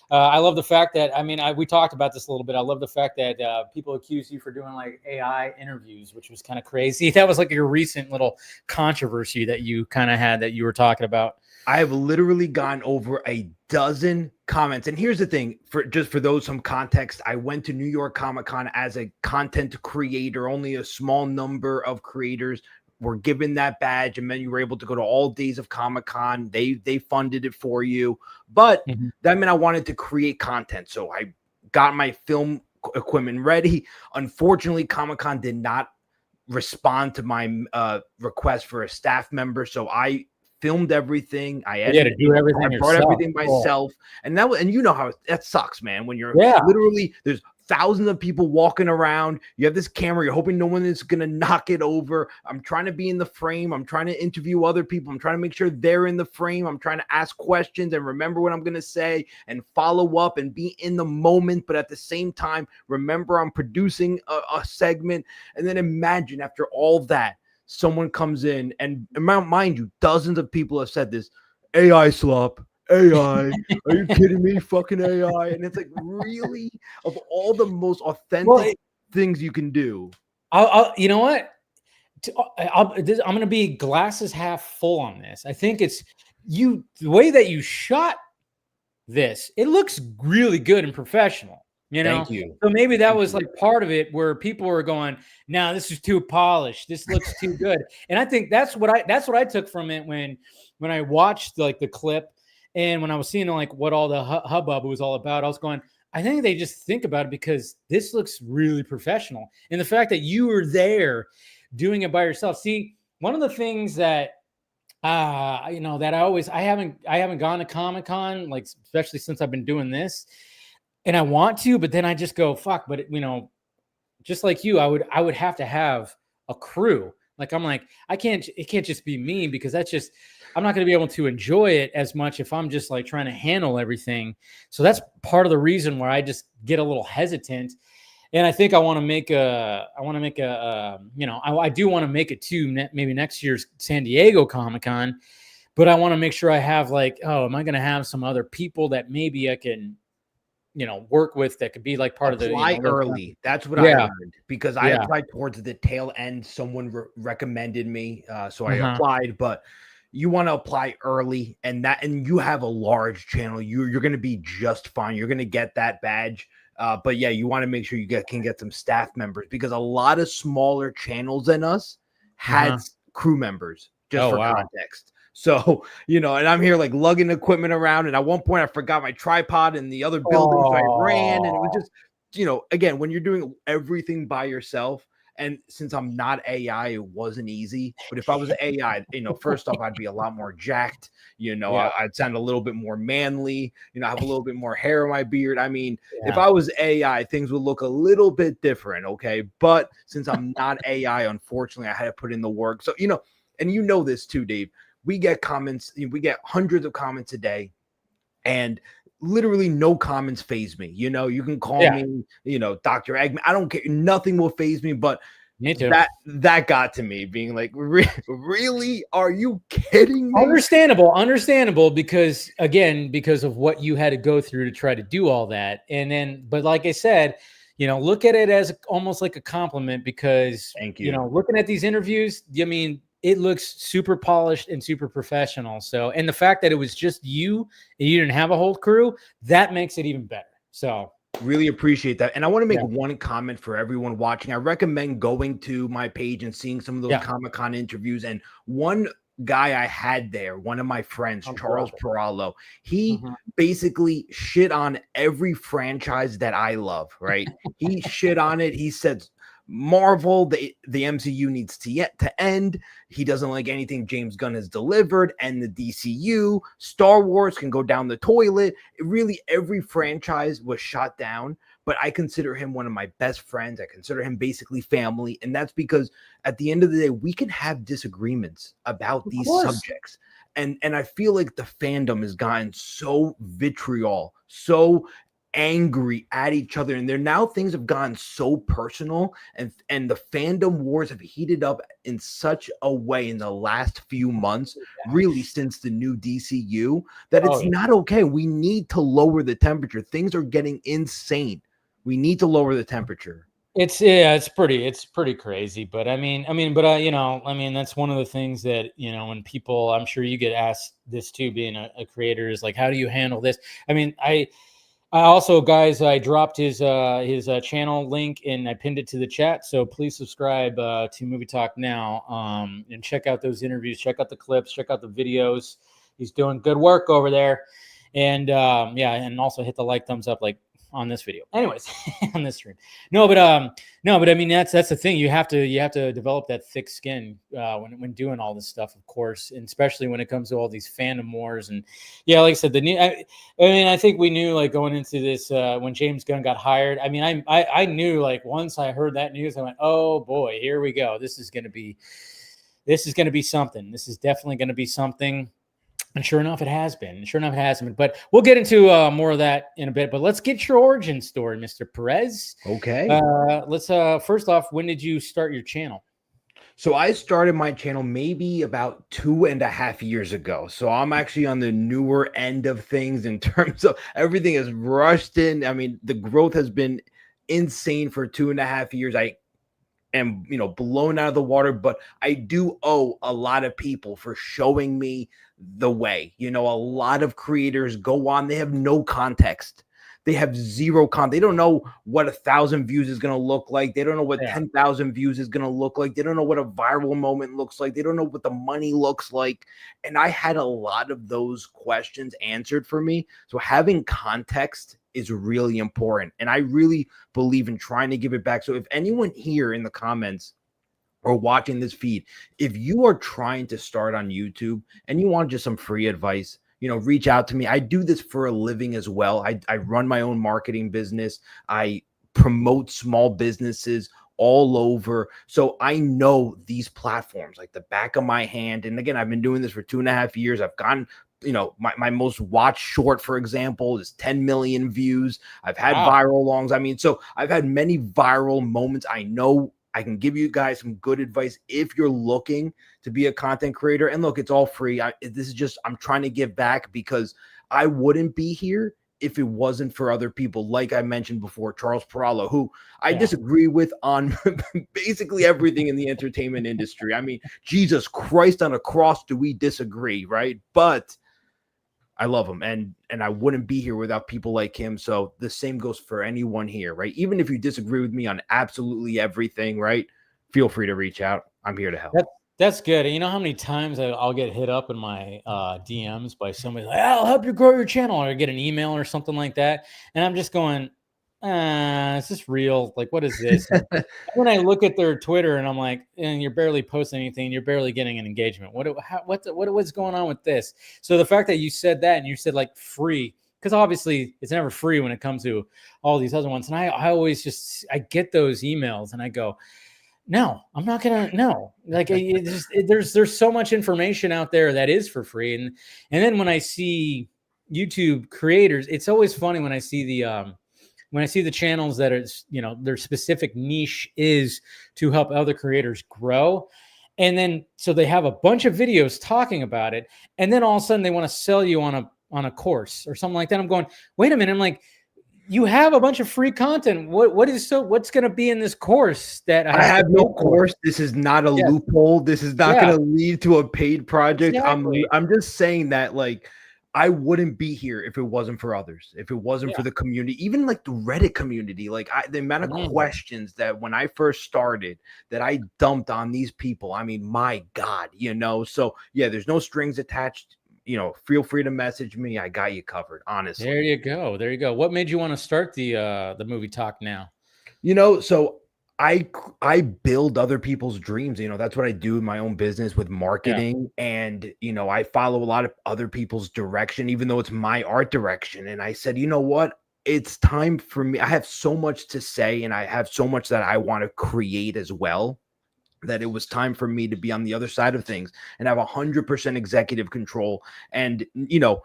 I love the fact that we talked about this a little bit. I love the fact that people accuse you for doing like AI interviews, which was kind of crazy. That was like your recent little controversy that you kind of had that you were talking about. I have literally gone over a dozen comments. And here's the thing, for those some context, I went to New York Comic-Con as a content creator. Only a small number of creators were given that badge, and then you were able to go to all days of Comic-Con. They funded it for you. But that meant I wanted to create content. So I got my film equipment ready. Unfortunately, Comic-Con did not respond to my request for a staff member. So I filmed everything. I edited, do everything. I brought everything myself, and you know how that sucks, man. When you're literally there's thousands of people walking around. You have this camera. You're hoping no one is gonna knock it over. I'm trying to be in the frame. I'm trying to interview other people. I'm trying to make sure they're in the frame. I'm trying to ask questions and remember what I'm gonna say and follow up and be in the moment. But at the same time, remember I'm producing a segment. And then imagine after all that, someone comes in, and mind you, dozens of people have said this: AI slop, AI. Are you kidding me? Fucking AI. And it's like, really, of all the most authentic things you can do. You know what? I'm going to be glasses half full on this. I think it's the way that you shot this. It looks really good and professional. You know, Thank you. So maybe that was like part of it where people were going, "No, this is too polished. This looks too good." And I think that's what I took from it when I watched like the clip and when I was seeing like what all the hubbub was all about. I was going, I think they just think about it because this looks really professional, and the fact that you were there doing it by yourself. See, one of the things that that I haven't gone to Comic-Con, like especially since I've been doing this. And I want to, but then I just go, fuck. But just like you, I would have to have a crew. Like I'm like, it can't just be me, because I'm not going to be able to enjoy it as much if I'm just like trying to handle everything. So that's part of the reason where I just get a little hesitant. And I think I do want to make it to maybe next year's San Diego Comic-Con, but I want to make sure I have like, am I going to have some other people that maybe I can work with that could be like part of the early. That's what I learned, because I applied towards the tail end. Someone recommended me, so I applied. But you want to apply early, and you have a large channel. You're going to be just fine. You're going to get that badge. But yeah, you want to make sure you can get some staff members, because a lot of smaller channels than us had crew members, just for context. So, and I'm here like lugging equipment around. And at one point I forgot my tripod in the other building. So I ran, and it was just, again, when you're doing everything by yourself, and since I'm not AI, it wasn't easy. But if I was AI, first off, I'd be a lot more jacked. I'd sound a little bit more manly. I have a little bit more hair in my beard. I mean, if I was AI, things would look a little bit different. Okay. But since I'm not AI, unfortunately, I had to put in the work. So, and this too, Dave. We get comments, we get hundreds of comments a day, and literally no comments faze me. You can call me, Dr. Eggman. I don't care. Nothing will faze me, but me too. That got to me, being like, really? Are you kidding me? Understandable, because of what you had to go through to try to do all that. And then, but like I said, look at it as almost like a compliment, because, thank you. Looking at these interviews, it looks super polished and super professional. So, and the fact that it was just you and you didn't have a whole crew, that makes it even better. So really appreciate that. And I want to make one comment for everyone watching. I recommend going to my page and seeing some of those Comic-Con interviews. And one guy I had there, one of my friends, Charles Perallo, he basically shit on every franchise that I love, right? He shit on it. He said Marvel, the MCU needs to end. He doesn't like anything James Gunn has delivered, and the DCU. Star Wars can go down the toilet. Really, every franchise was shot down. But I consider him one of my best friends. I consider him basically family, and that's because at the end of the day, we can have disagreements about these subjects. And I feel like the fandom has gotten so vitriol, so angry at each other, and things have gotten so personal, and the fandom wars have heated up in such a way in the last few months, really since the new DCU, that it's not okay. We need to lower the temperature. Things are getting insane. We need to lower the temperature. It's pretty crazy, but I mean, that's one of the things that, when people, I'm sure you get asked this too, being a creator, is like, how do you handle this? I mean, I also, guys, I dropped his channel link and I pinned it to the chat. So please subscribe to Movie Talk Now, and check out those interviews, check out the clips, check out the videos. He's doing good work over there. And and also hit the thumbs up, on this video. Anyways, on this stream. No, but I mean, that's the thing. You have to develop that thick skin when doing all this stuff, of course, and especially when it comes to all these fandom wars. And like I said, I think we knew, going into this, when James Gunn got hired. I mean, I knew, once I heard that news, I went, oh boy, here we go. This is going to be something. This is definitely going to be something. And sure enough, it has been. But we'll get into more of that in a bit. But let's get your origin story, Mr. Periz. Okay. Let's first off, when did you start your channel? So I started my channel maybe about 2.5 years ago. So I'm actually on the newer end of things in terms of everything is rushed in. I mean, the growth has been insane for 2.5 years. I am, blown out of the water, but I do owe a lot of people for showing me the way. A lot of creators go on, they have no context. They have zero context. They don't know what 1,000 views is going to look like. They don't know what 10,000 views is going to look like. They don't know what a viral moment looks like. They don't know what the money looks like. And I had a lot of those questions answered for me. So having context is really important. And I really believe in trying to give it back. So if anyone here in the comments or watching this feed, if you are trying to start on YouTube and you want just some free advice, reach out to me. I do this for a living as well. I run my own marketing business. I promote small businesses all over. So I know these platforms like the back of my hand. And again, I've been doing this for 2.5 years. I've gotten, my most watched short, for example, is 10 million views. I've had viral longs. I mean, so I've had many viral moments. I know I can give you guys some good advice if you're looking to be a content creator. And look, it's all free. I'm trying to give back because I wouldn't be here if it wasn't for other people. Like I mentioned before, Charles Perallo, who I disagree with on basically everything in the entertainment industry. I mean, Jesus Christ on a cross, do we disagree, right? But I love him, and I wouldn't be here without people like him. So the same goes for anyone here, right? Even if you disagree with me on absolutely everything, right? Feel free to reach out. I'm here to help. That's good. And you know how many times I'll get hit up in my DMs by somebody like, I'll help you grow your channel, or I get an email or something like that. And I'm just going, is this real? Like, what is this? When I look at their Twitter and I'm like, and you're barely posting anything, you're barely getting an engagement. What's going on with this? So the fact that you said that, and you said free, because obviously it's never free when it comes to all these other ones. And I always I get those emails and I go, no, I'm not gonna. No, there's so much information out there that is for free, and then when I see YouTube creators, it's always funny when I see the channels that is, their specific niche is to help other creators grow. And then, so they have a bunch of videos talking about it. And then all of a sudden they want to sell you on a course or something like that. I'm going, wait a minute. I'm like, you have a bunch of free content. What's going to be in this course that I have no course? This is not a loophole. This is not going to lead to a paid project. Exactly. I'm just saying that I wouldn't be here if it wasn't for others, if it wasn't for the community, even the Reddit community. The amount of questions that when I first started that I dumped on these people. I mean, my God, so there's no strings attached. Feel free to message me. I got you covered, honestly. There you go. What made you want to start the Movie Talk Now? So I build other people's dreams. You know, that's what I do in my own business with marketing. And, you know, I follow a lot of other people's direction, even though it's my art direction. And I said, you know what? It's time for me. I have so much to say, and I have so much that I want to create as well, that it was time for me to be on the other side of things and have 100% executive control. And, you know,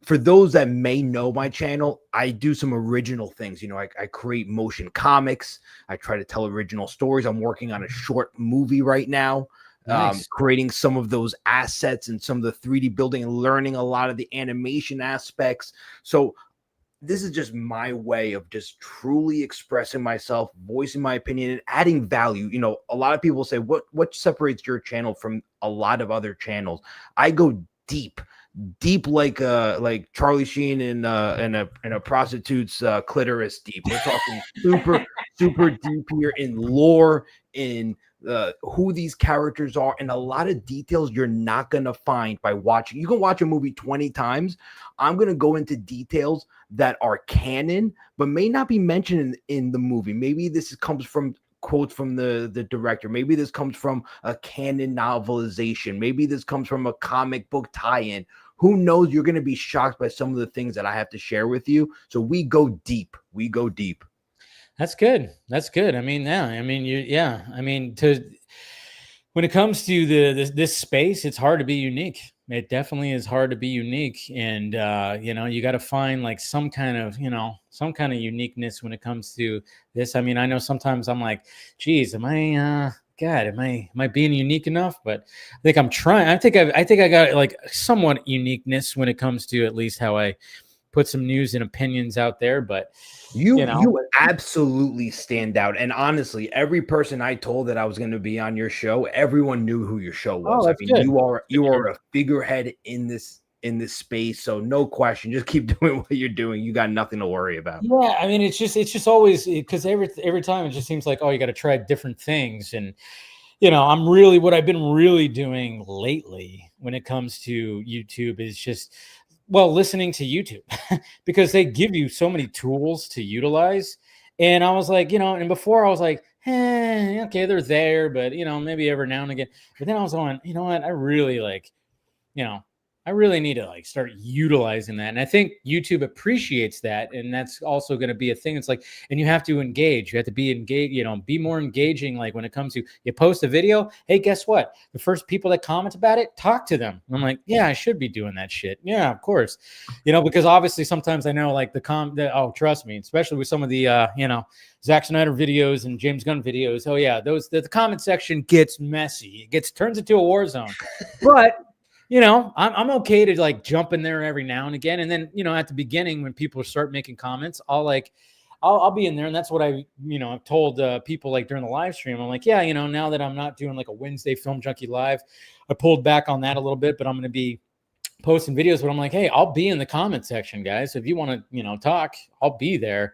for those that may know my channel, I do some original things. You know, I create motion comics. I try to tell original stories. I'm working on a short movie right now, Nice. creating some of those assets and some of the 3D building and learning a lot of the animation aspects. So this is just my way of just truly expressing myself, voicing my opinion, and adding value. You know, a lot of people say, what separates your channel from a lot of other channels? I go deep like Charlie Sheen in a prostitute's clitoris deep. We're talking super deep here in lore, in who these characters are, and a lot of details you're not gonna find by watching. You can watch a movie 20 times. I'm gonna go into details that are canon but may not be mentioned in the movie. Maybe this comes from quotes from the director. Maybe this comes from a canon novelization. Maybe this comes from a comic book tie-in. Who knows? You're going to be shocked by some of the things that I have to share with you. So we go deep. We go deep. That's good. That's good. I mean, yeah. I mean, I mean, when it comes to this space, it's hard to be unique. It definitely is hard to be unique, and you know, you got to find like some kind of uniqueness when it comes to this. I mean, I know sometimes I'm like, geez, am I being unique enough? But I think I'm trying. I think I got like somewhat uniqueness when it comes to at least how I put some news and opinions out there. But you absolutely stand out. And honestly, every person I told that I was going to be on your show, everyone knew who your show was. I mean, good. you are a figurehead in this space. So no question, just keep doing what you're doing. You got nothing to worry about. Yeah, I mean, it's just always, because every time it just seems like, oh, you got to try different things. And you know, what I've been really doing lately when it comes to YouTube is just, well, listening to YouTube because they give you so many tools to utilize. And I was like, you know, and before I was like, okay, they're there, but you know, maybe every now and again. But then I was going, you know what, I really like, you know, I really need to like start utilizing that. And I think YouTube appreciates that. And that's also going to be a thing. It's like, and you have to engage. You have to be engaged, you know, be more engaging. Like when it comes to, you post a video, hey, guess what? The first people that comment about it, talk to them. And I'm like, yeah, I should be doing that shit. Yeah, of course. You know, because obviously sometimes I know like oh, trust me, especially with some of the, you know, Zack Snyder videos and James Gunn videos. Oh yeah, the comment section gets messy. It turns into a war zone. But you know, I'm okay to like jump in there every now and again. And then, you know, at the beginning, when people start making comments, I'll be in there. And that's what I've told people like during the live stream. I'm like, yeah, you know, now that I'm not doing like a Wednesday Film Junkie live, I pulled back on that a little bit, but I'm going to be posting videos. But I'm like, hey, I'll be in the comment section, guys. If you want to, you know, talk, I'll be there.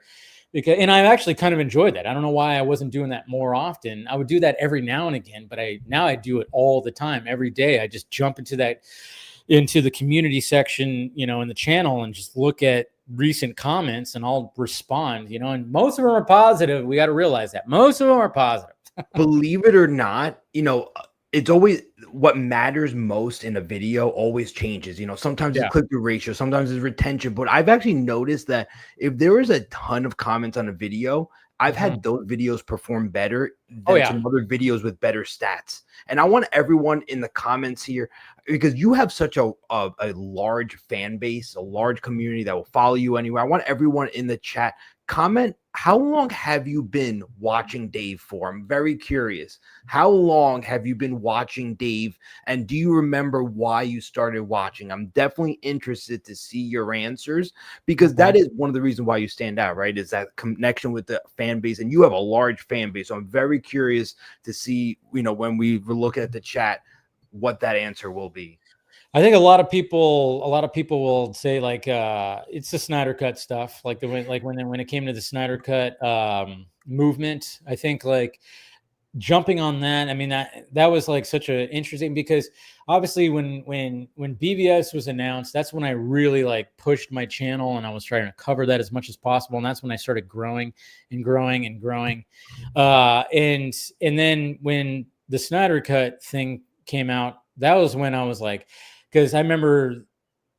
And I actually kind of enjoyed that. I don't know why I wasn't doing that more often. I would do that every now and again, but now I do it all the time, every day. I just jump into the community section, you know, in the channel and just look at recent comments and I'll respond, you know, and most of them are positive. We got to realize that most of them are positive. Believe it or not, you know, it's always what matters most in a video always changes. You know, sometimes it's click-through ratio, sometimes it's retention. But I've actually noticed that if there is a ton of comments on a video, I've had those videos perform better than some other videos with better stats. And I want everyone in the comments here, because you have such a large fan base, a large community that will follow you anywhere. I want everyone in the chat, comment, how long have you been watching Dave for? I'm very curious. How long have you been watching Dave? And do you remember why you started watching? I'm definitely interested to see your answers, because that is one of the reasons why you stand out, right? Is that connection with the fan base, and you have a large fan base. So I'm very curious to see, you know, when we look at the chat, what that answer will be. I think a lot of people will say like it's the Snyder Cut stuff, when it came to the Snyder Cut movement. I think like jumping on that, I mean, that was like such a interesting, because obviously when BVS was announced, that's when I really like pushed my channel and I was trying to cover that as much as possible. And that's when I started growing and growing and growing. And then when the Snyder Cut thing came out, that was when I was like, because I remember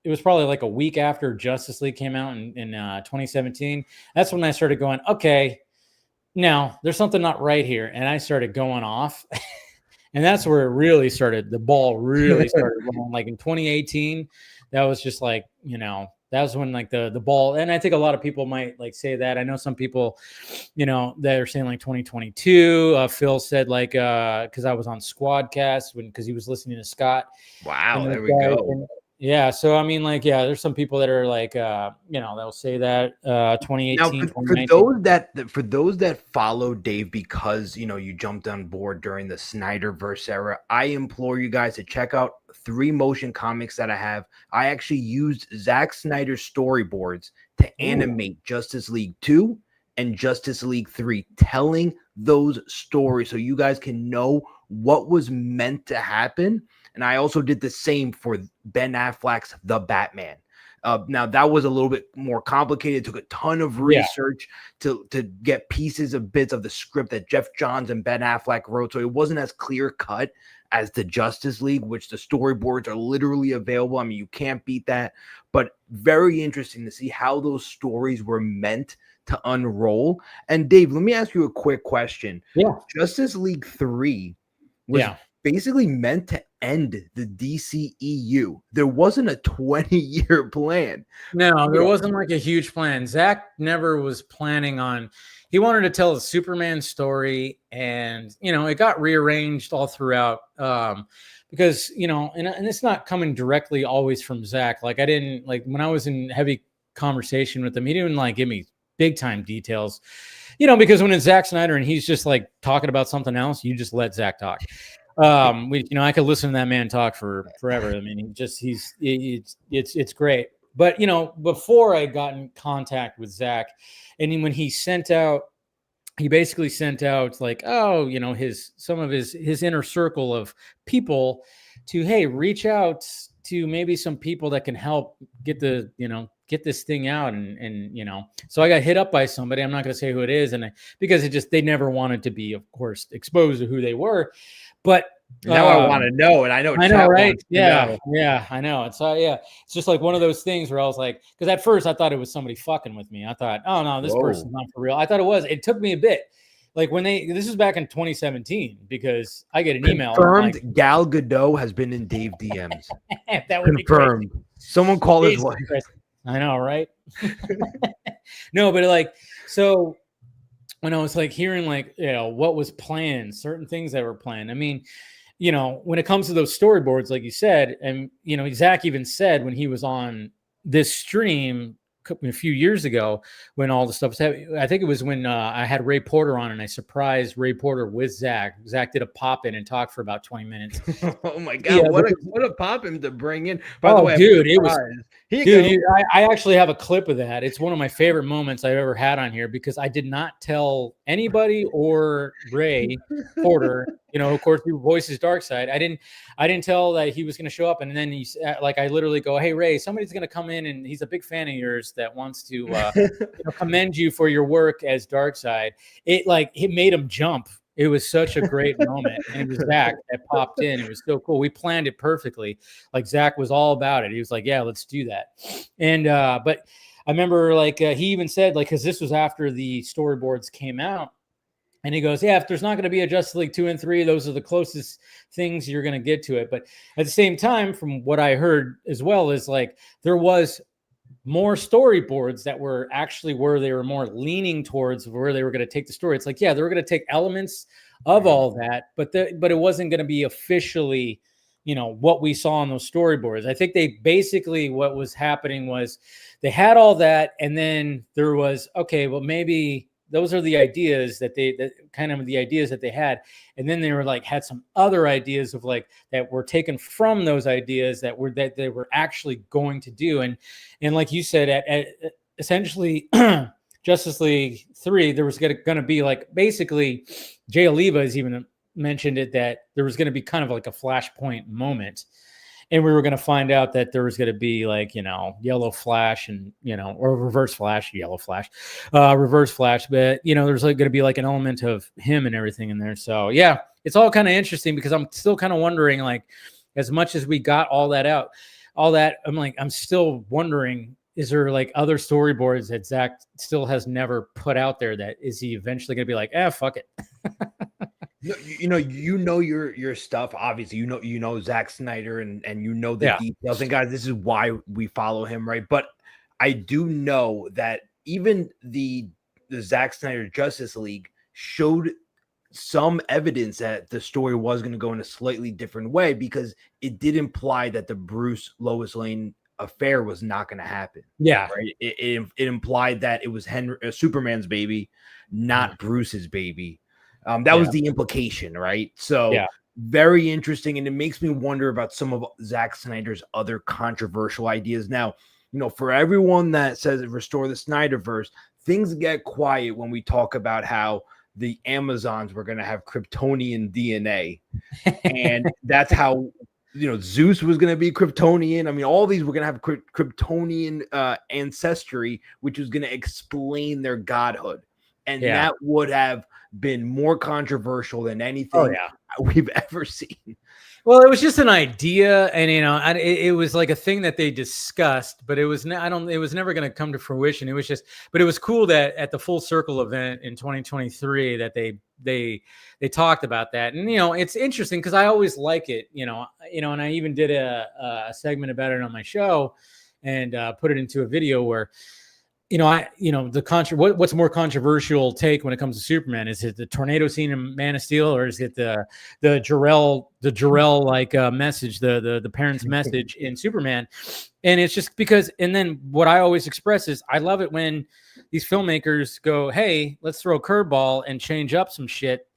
it was probably like a week after Justice League came out in 2017. That's when I started going, okay, now there's something not right here. And I started going off. And that's where it really started. The ball really started rolling. Like in 2018, that was just like, that was when like the ball. And I think a lot of people might like say that. I know some people, that are saying like 2022. Phil said like, because I was on Squadcast because he was listening to Scott. Wow, there we go. Yeah, so I mean, like, yeah, there's some people that are like, they'll say that 2018. Now, for those that follow Dave because you jumped on board during the Snyderverse era, I implore you guys to check out 3 motion comics that I have. I actually used Zack Snyder's storyboards to animate Justice League 2 and Justice League 3, telling those stories so you guys can know what was meant to happen. And I also did the same for Ben Affleck's The Batman. Now, that was a little bit more complicated. It took a ton of research to get pieces of bits of the script that Jeff Johns and Ben Affleck wrote. So it wasn't as clear cut as the Justice League, which the storyboards are literally available. I mean, you can't beat that. But very interesting to see how those stories were meant to unroll. And Dave, let me ask you a quick question. Yeah. Justice League 3 was basically meant to end the DCEU. There wasn't a 20-year plan. No, there wasn't like a huge plan. Zack never was planning on. He wanted to tell a Superman story, and it got rearranged all throughout. Because and it's not coming directly always from Zack. Like I didn't like when I was in heavy conversation with him, he didn't like give me big time details. Because when it's Zack Snyder and he's just like talking about something else, you just let Zack talk. I could listen to that man talk for forever. I mean, it's great. But before I got in contact with Zack, and when he basically sent out like, some of his inner circle of people to, hey, reach out to maybe some people that can help get get this thing out. And so I got hit up by somebody. I'm not going to say who it is. Because they never wanted to be, of course, exposed to who they were. But now I want to know, and I know, right? Yeah, I know. It's it's just like one of those things where I was like, because at first I thought it was somebody fucking with me. I thought, oh no, this person's not for real. I thought it was. It took me a bit. Like this was back in 2017, because I get an email. Confirmed, like, Gal Gadot has been in Dave DMs. That would confirmed. Be someone call his wife. I know, right? No, but like so. When I was like hearing like, what was planned, certain things that were planned. I mean, when it comes to those storyboards, like you said, and, Zack even said when he was on this stream a few years ago, when all the stuff was happening, I think it was when I had Ray Porter on and I surprised Ray Porter with Zack. Zack did a pop in and talk for about 20 minutes. Oh my God. Yeah, what a pop in to bring in. By the way, dude, I actually have a clip of that. It's one of my favorite moments I've ever had on here, because I did not tell anybody or Ray Porter, of course, who voices Darkseid. I didn't tell that he was going to show up. And then I literally go, hey, Ray, somebody's going to come in and he's a big fan of yours that wants to commend you for your work as Darkseid. It made him jump. It was such a great moment. And it was Zack that popped in. It was so cool. We planned it perfectly. Like Zack was all about it. He was like, yeah, let's do that. And, but I remember he even said, cause this was after the storyboards came out, and he goes, yeah, if there's not going to be a Justice League 2 and 3, those are the closest things you're going to get to it. But at the same time, from what I heard as well, is there was more storyboards that were actually where they were more leaning towards where they were going to take the story. It's like, yeah, they were going to take elements of all that, but it wasn't going to be officially, what we saw on those storyboards. I think they basically, what was happening was they had all that, and then there was, okay, well, maybe those are the ideas that they had. And then they were had some other ideas of that were taken from those ideas that they were actually going to do. And like you said, at essentially Justice League 3, there was going to be like basically Jay Oliva has even mentioned it, that there was going to be kind of like a flashpoint moment. And we were going to find out that there was going to be like, yellow flash and, or reverse flash, yellow flash, reverse flash. But, there's like going to be like an element of him and everything in there. So, yeah, it's all kind of interesting because I'm still kind of wondering, like, as much as we got all that out, I'm still wondering, is there like other storyboards that Zack still has never put out there that is he eventually going to be like, fuck it. Your stuff. Obviously, you know Zack Snyder and the details. And guys, this is why we follow him, right? But I do know that even the Zack Snyder Justice League showed some evidence that the story was going to go in a slightly different way, because it did imply that the Bruce Lois Lane affair was not going to happen. Yeah, right. It implied that it was Superman's baby, not Bruce's baby. That was the implication, right? So very interesting, and it makes me wonder about some of Zack Snyder's other controversial ideas. Now, for everyone that says restore the Snyderverse, things get quiet when we talk about how the Amazons were going to have Kryptonian DNA, and that's how Zeus was going to be Kryptonian. I mean, all these were going to have Kryptonian ancestry, which was going to explain their godhood, and that would have been more controversial than anything we've ever seen. Well, it was just an idea, and it was like a thing that they discussed, but it was it was never going to come to fruition. It was just, but it was cool that at the Full Circle event in 2023 that they talked about that, and it's interesting because I always like it, and I even did a segment about it on my show, and put it into a video where. What's more controversial take when it comes to Superman? Is it the tornado scene in Man of Steel, or is it the Jor-El like message, the parents' message in Superman? And it's just because, and then what I always express is I love it when these filmmakers go, hey, let's throw a curveball and change up some shit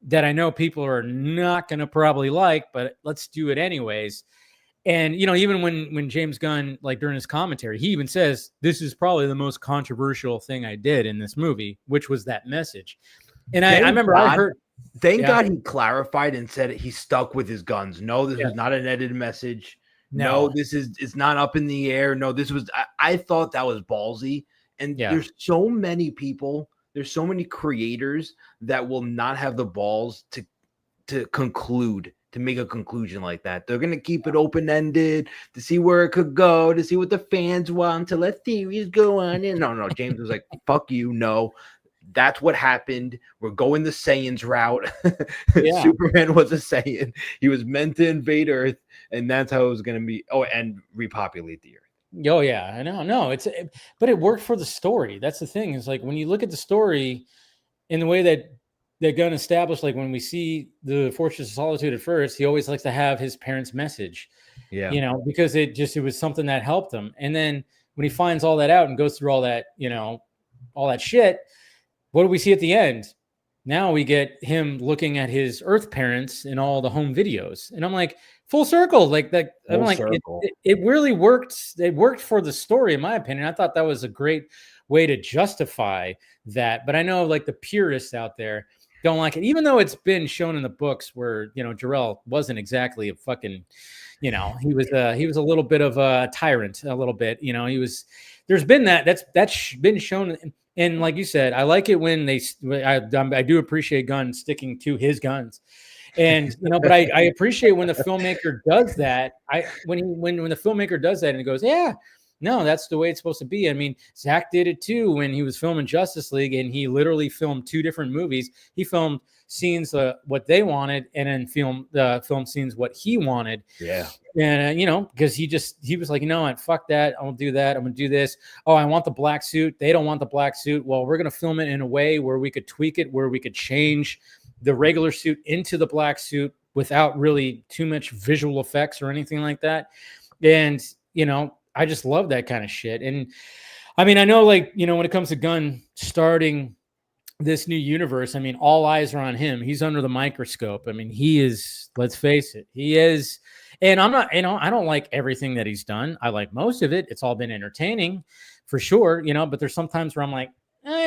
that I know people are not going to probably like, but let's do it anyways. And, even when James Gunn, like during his commentary, he even says, this is probably the most controversial thing I did in this movie, which was that message. And I remember I heard. Thank God he clarified and said he stuck with his guns. No, this was not an edited message. No, it's not up in the air. No, this was, I thought that was ballsy. And there's so many people, there's so many creators that will not have the balls to conclude. To make a conclusion like that. They're going to keep it open-ended to see where it could go, to see what the fans want, to let theories go on. And no, James was like, fuck you. No, that's what happened. We're going the Saiyans route. Superman was a Saiyan. He was meant to invade Earth, and that's how it was going to be. Oh, and repopulate the Earth. Oh, yeah, I know. No, but it worked for the story. That's the thing. It's like when you look at the story in the way that Gunn established, like when we see the Fortress of Solitude at first, he always likes to have his parents' message, because it was something that helped him. And then when he finds all that out and goes through all that, all that shit, what do we see at the end? Now we get him looking at his Earth parents in all the home videos. And I'm like, full circle. Like that. I'm like, it really worked. It worked for the story, in my opinion. I thought that was a great way to justify that. But I know like the purists out there don't like it, even though it's been shown in the books where Jor-El wasn't exactly a fucking, he was a little bit of a tyrant, a little bit. There's been that's been shown, and like you said, I like it when I do appreciate Gunn sticking to his guns, and but I appreciate when the filmmaker does that. When the filmmaker does that and he goes, yeah. No, that's the way it's supposed to be. I mean, Zack did it too when he was filming Justice League, and he literally filmed two different movies. He filmed scenes what they wanted, and then film scenes what he wanted. Yeah. And because he was like, fuck that. I won't do that. I'm gonna do this. Oh, I want the black suit. They don't want the black suit. Well, we're gonna film it in a way where we could tweak it, where we could change the regular suit into the black suit without really too much visual effects or anything like that. And I just love that kind of shit. And I mean, I know like, when it comes to Gunn starting this new universe, I mean, all eyes are on him. He's under the microscope. I mean, he is, let's face it, he is. And I'm not, I don't like everything that he's done. I like most of it. It's all been entertaining for sure, but there's sometimes where I'm like,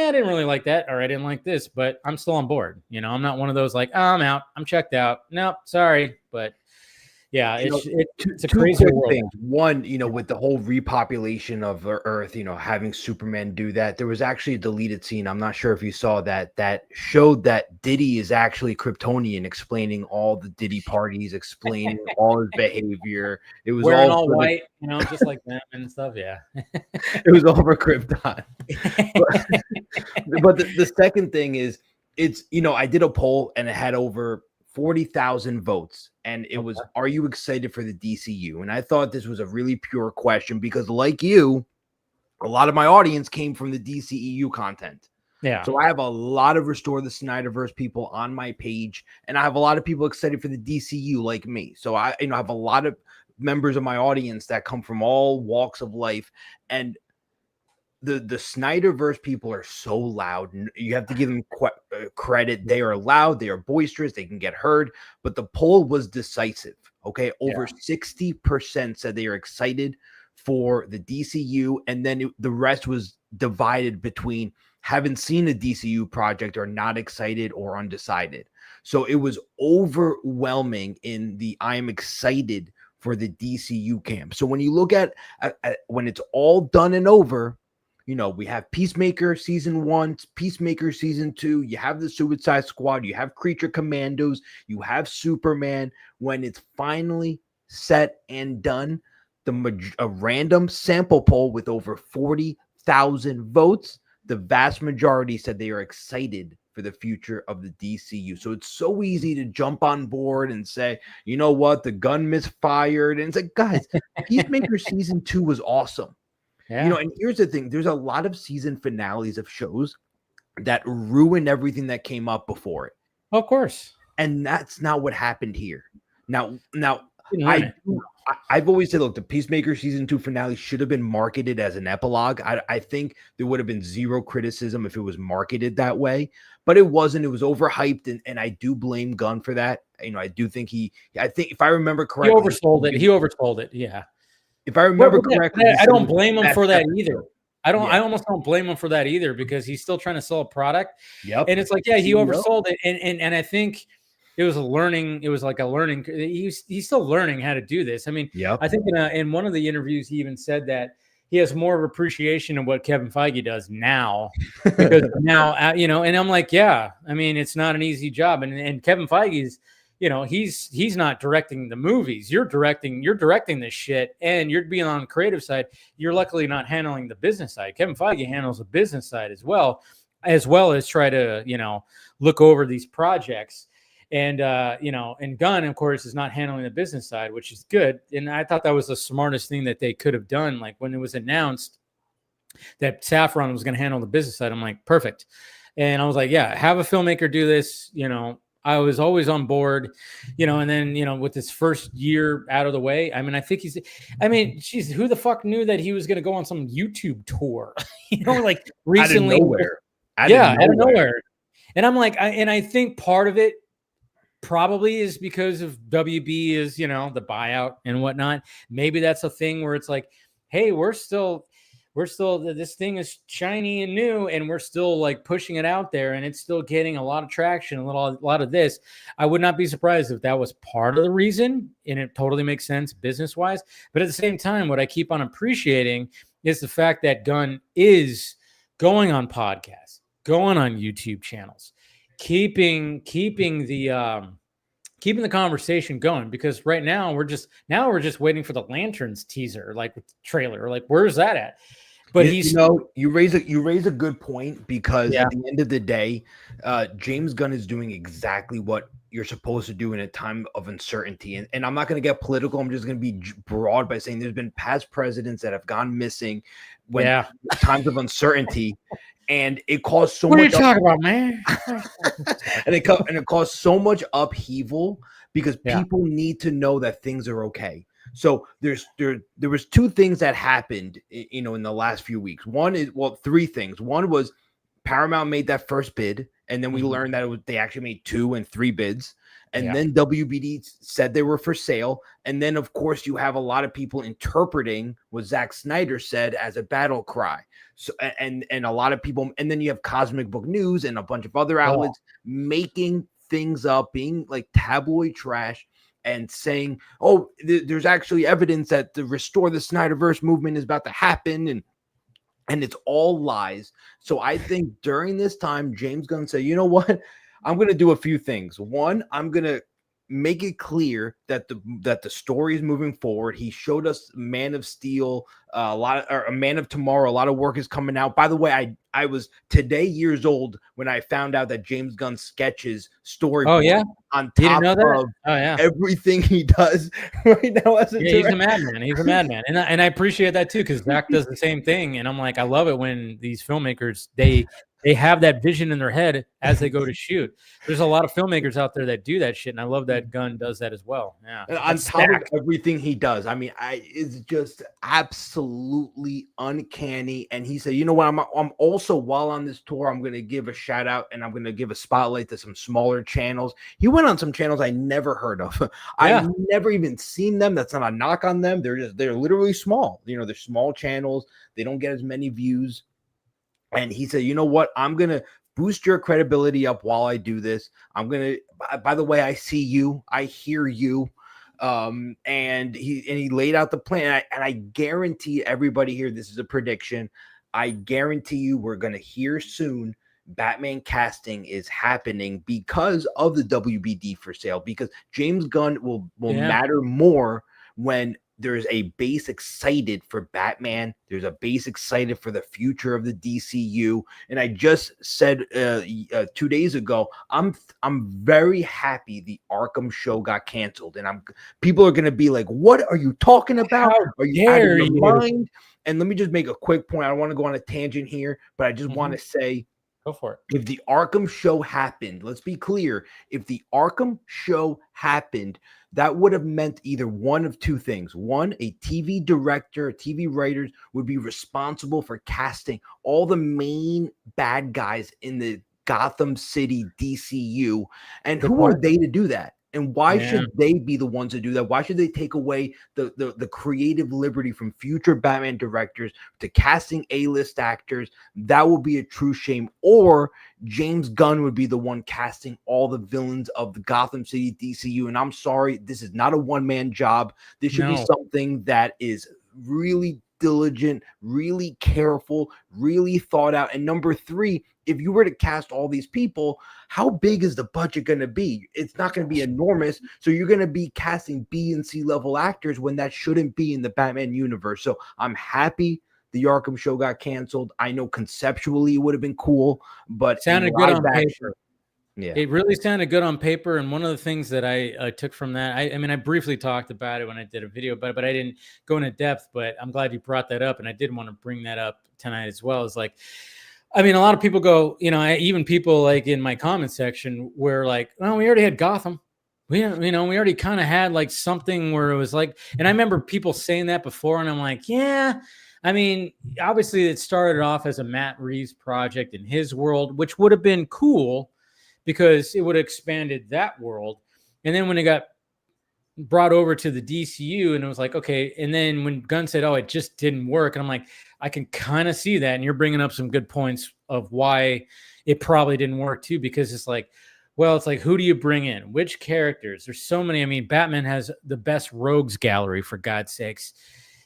I didn't really like that, or I didn't like this, but I'm still on board. You know, I'm not one of those like, oh, I'm out, I'm checked out. Nope, sorry, but yeah, it's a crazy world. Things. One, you know, with the whole repopulation of Earth, you know, having Superman do that, there was actually a deleted scene. I'm not sure if you saw that showed that Diddy is actually Kryptonian, explaining all the Diddy parties, explaining all his behavior. It was wearing all all white, you know, just like them and stuff. Yeah, it was all for Krypton. But the second thing is, it's, you know, I did a poll and it had over 40,000 votes, and it was, are you excited for the DCU? And I thought this was a really pure question because, like you, a lot of my audience came from the DCEU content. Yeah. So I have a lot of Restore the Snyderverse people on my page, and I have a lot of people excited for the DCU like me. So I, you know, have a lot of members of my audience that come from all walks of life, and the Snyderverse people are so loud. You have to give them credit. They are loud. They are boisterous. They can get heard. But the poll was decisive. Okay, over 60% said they are excited for the DCU, and then the rest was divided between haven't seen a DCU project or not excited or undecided. So it was overwhelming in the I am excited for the DCU camp. So when you look at when it's all done and over, you know, we have Peacemaker season 1, Peacemaker season 2, you have the Suicide Squad, you have Creature Commandos, you have Superman. When it's finally set and done, a random sample poll with over 40,000 votes, the vast majority said they are excited for the future of the DCU. So it's so easy to jump on board and say, you know what, the gun misfired. And it's like, guys, Peacemaker season 2 was awesome. Yeah. You know, and here's the thing, there's a lot of season finales of shows that ruin everything that came up before it. Of course. And that's not what happened here. Now I've always said, look, the Peacemaker season 2 finale should have been marketed as an epilogue. I think there would have been zero criticism if it was marketed that way, but it wasn't. It was overhyped, and I do blame Gunn for that. You know, I do think I think if I remember correctly, he oversold it. Yeah. If I remember correctly, I don't blame him for that either. I almost don't blame him for that either, because he's still trying to sell a product. Yep. And it's like, yeah, he oversold it. And I think it was like a learning. He's still learning how to do this. I mean, I think in one of the interviews, he even said that he has more of appreciation of what Kevin Feige does now, because now, you know, and I'm like, yeah, I mean, it's not an easy job. And Kevin Feige's, you know, he's not directing the movies. You're directing this shit, and you're being on the creative side. You're luckily not handling the business side. Kevin Feige handles the business side as well as try to, you know, look over these projects. And, you know, and Gunn, of course, is not handling the business side, which is good. And I thought that was the smartest thing that they could have done. Like when it was announced that Saffron was going to handle the business side, I'm like, perfect. And I was like, yeah, have a filmmaker do this, you know. I was always on board, you know, and then, you know, with this first year out of the way, I mean, geez, who the fuck knew that he was going to go on some YouTube tour, you know, like recently. Out of nowhere. And I'm like, I think part of it probably is because of WB is, you know, the buyout and whatnot. Maybe that's a thing where it's like, hey, we're still, this thing is shiny and new, and we're still like pushing it out there, and it's still getting a lot of traction, a lot of this. I would not be surprised if that was part of the reason, and it totally makes sense business wise. But at the same time, what I keep on appreciating is the fact that Gunn is going on podcasts, going on YouTube channels, keeping the conversation going, because right now we're just waiting for the Lanterns teaser, like trailer, like where's that at? But you raise a good point, because at the end of the day, James Gunn is doing exactly what you're supposed to do in a time of uncertainty. And I'm not going to get political. I'm just going to be broad by saying there's been past presidents that have gone missing when times of uncertainty. And it caused so much. What are you talking about, man? and it caused so much upheaval, because people need to know that things are okay. So there was two things that happened, you know, in the last few weeks. Three things. One was Paramount made that first bid, and then we learned that they actually made 2 and 3 bids. And then WBD said they were for sale. And then, of course, you have a lot of people interpreting what Zack Snyder said as a battle cry. So, and a lot of people, and then you have Cosmic Book News and a bunch of other outlets making things up, being like tabloid trash and saying, oh, there's actually evidence that the Restore the Snyderverse movement is about to happen. And it's all lies. So I think during this time, James Gunn said, you know what? I'm going to do a few things. One, I'm going to make it clear that the story is moving forward. He showed us Man of Steel, a Man of Tomorrow. A lot of work is coming out. By the way, I was today years old when I found out that James Gunn sketches storyboard on top of everything he does right now. He's a madman. He's a madman, and I appreciate that too, because Zach does the same thing. And I'm like, I love it when these filmmakers they have that vision in their head as they go to shoot. There's a lot of filmmakers out there that do that shit, and I love that Gunn does that as well. Yeah, and on top of everything he does, I mean, it's just absolutely uncanny. And he said, you know what? I'm also, while on this tour, I'm going to give a shout out and I'm going to give a spotlight to some smaller channels. He went on some channels I never heard of. I've never even seen them. That's not a knock on them. They're literally small. You know, they're small channels. They don't get as many views. And he said, you know what? I'm going to boost your credibility up while I do this. I'm going to, by the way, I see you. I hear you. And he laid out the plan. And I guarantee everybody here, this is a prediction. I guarantee you we're going to hear soon Batman casting is happening because of the WBD for sale, because James Gunn will matter more when there's a base excited for Batman. There's a base excited for the future of the DCU. And I just said 2 days ago, I'm very happy the Arkham show got canceled. And people are going to be like, what are you talking about? Are you out of your mind? And let me just make a quick point. I don't want to go on a tangent here, but I just want to say, go for it. If the Arkham show happened, let's be clear. If the Arkham show happened, that would have meant either one of two things. One, a TV director, TV writers would be responsible for casting all the main bad guys in the Gotham City DCU. And who are they to do that? And why should they be the ones to do that? Why should they take away the creative liberty from future Batman directors to casting A-list actors? That would be a true shame. Or James Gunn would be the one casting all the villains of the Gotham City DCU. And I'm sorry, this is not a one-man job. This should be something that is really diligent, really careful, really thought out. And number three, if you were to cast all these people, how big is the budget going to be? It's not going to be enormous. So you're going to be casting B and C level actors when that shouldn't be in the Batman universe. So I'm happy the Arkham show got canceled. I know conceptually it would have been cool, but it sounded good on paper. Yeah, it really sounded good on paper. And one of the things that I took from that, I mean, I briefly talked about it when I did a video, but I didn't go into depth. But I'm glad you brought that up, and I did want to bring that up tonight as well. Is like, I mean, a lot of people go, you know, even people like in my comment section were like, well, we already had Gotham. We already kind of had like something where it was like, and I remember people saying that before, and I'm like, yeah. I mean, obviously it started off as a Matt Reeves project in his world, which would have been cool because it would have expanded that world. And then when it got brought over to the DCU, and it was like, okay. And then when Gunn said, oh, it just didn't work. And I'm like, I can kind of see that. And you're bringing up some good points of why it probably didn't work too, because it's like, well, it's like, who do you bring in? Which characters? There's so many. I mean, Batman has the best rogues gallery, for God's sakes.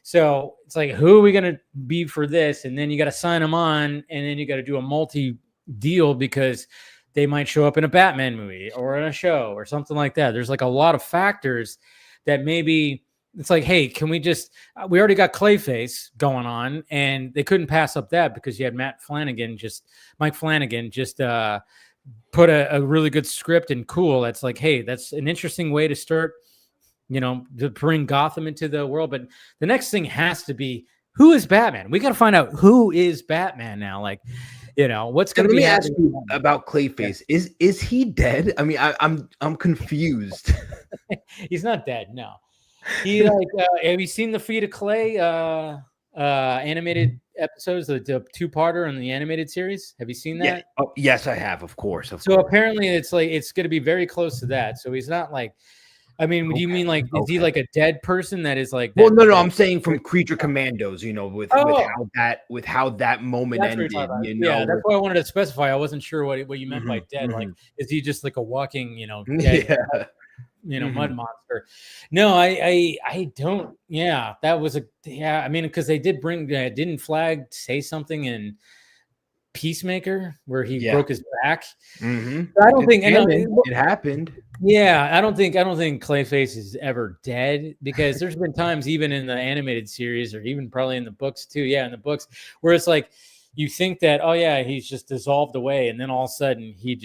So it's like, who are we going to be for this? And then you got to sign them on, and then you got to do a multi-deal because they might show up in a Batman movie or in a show or something like that. There's like a lot of factors that maybe it's like, hey, can we already got Clayface going on, and they couldn't pass up that because you had Mike Flanagan just put a really good script, and cool. That's like, hey, that's an interesting way to start, you know, to bring Gotham into the world. But the next thing has to be, who is Batman? We got to find out who is Batman now. Like, you know, what's going to be happening? Let me ask you about Clayface. Yeah. Is he dead? I mean, I'm confused. He's not dead. No. He like have you seen the Feet of Clay animated episodes, the two-parter in the animated series? Have you seen that? Yeah. Oh, yes, I have, of course. So apparently it's like it's going to be very close to that. So he's not like, I mean, do you mean like is he like a dead person that is like? Well, no, I'm saying from Creature Commandos, you know, with how that moment ended. You know, yeah, that's why I wanted to specify. I wasn't sure what you meant by dead. Like, is he just like a walking, dead, mud monster? No, I don't. Yeah, that was I mean, because they did didn't Flag say something in Peacemaker where he broke his back. I don't think it happened. Yeah, I don't think Clayface is ever dead, because there's been times even in the animated series or even probably in the books too. Yeah, in the books where it's like you think that, oh yeah, he's just dissolved away, and then all of a sudden he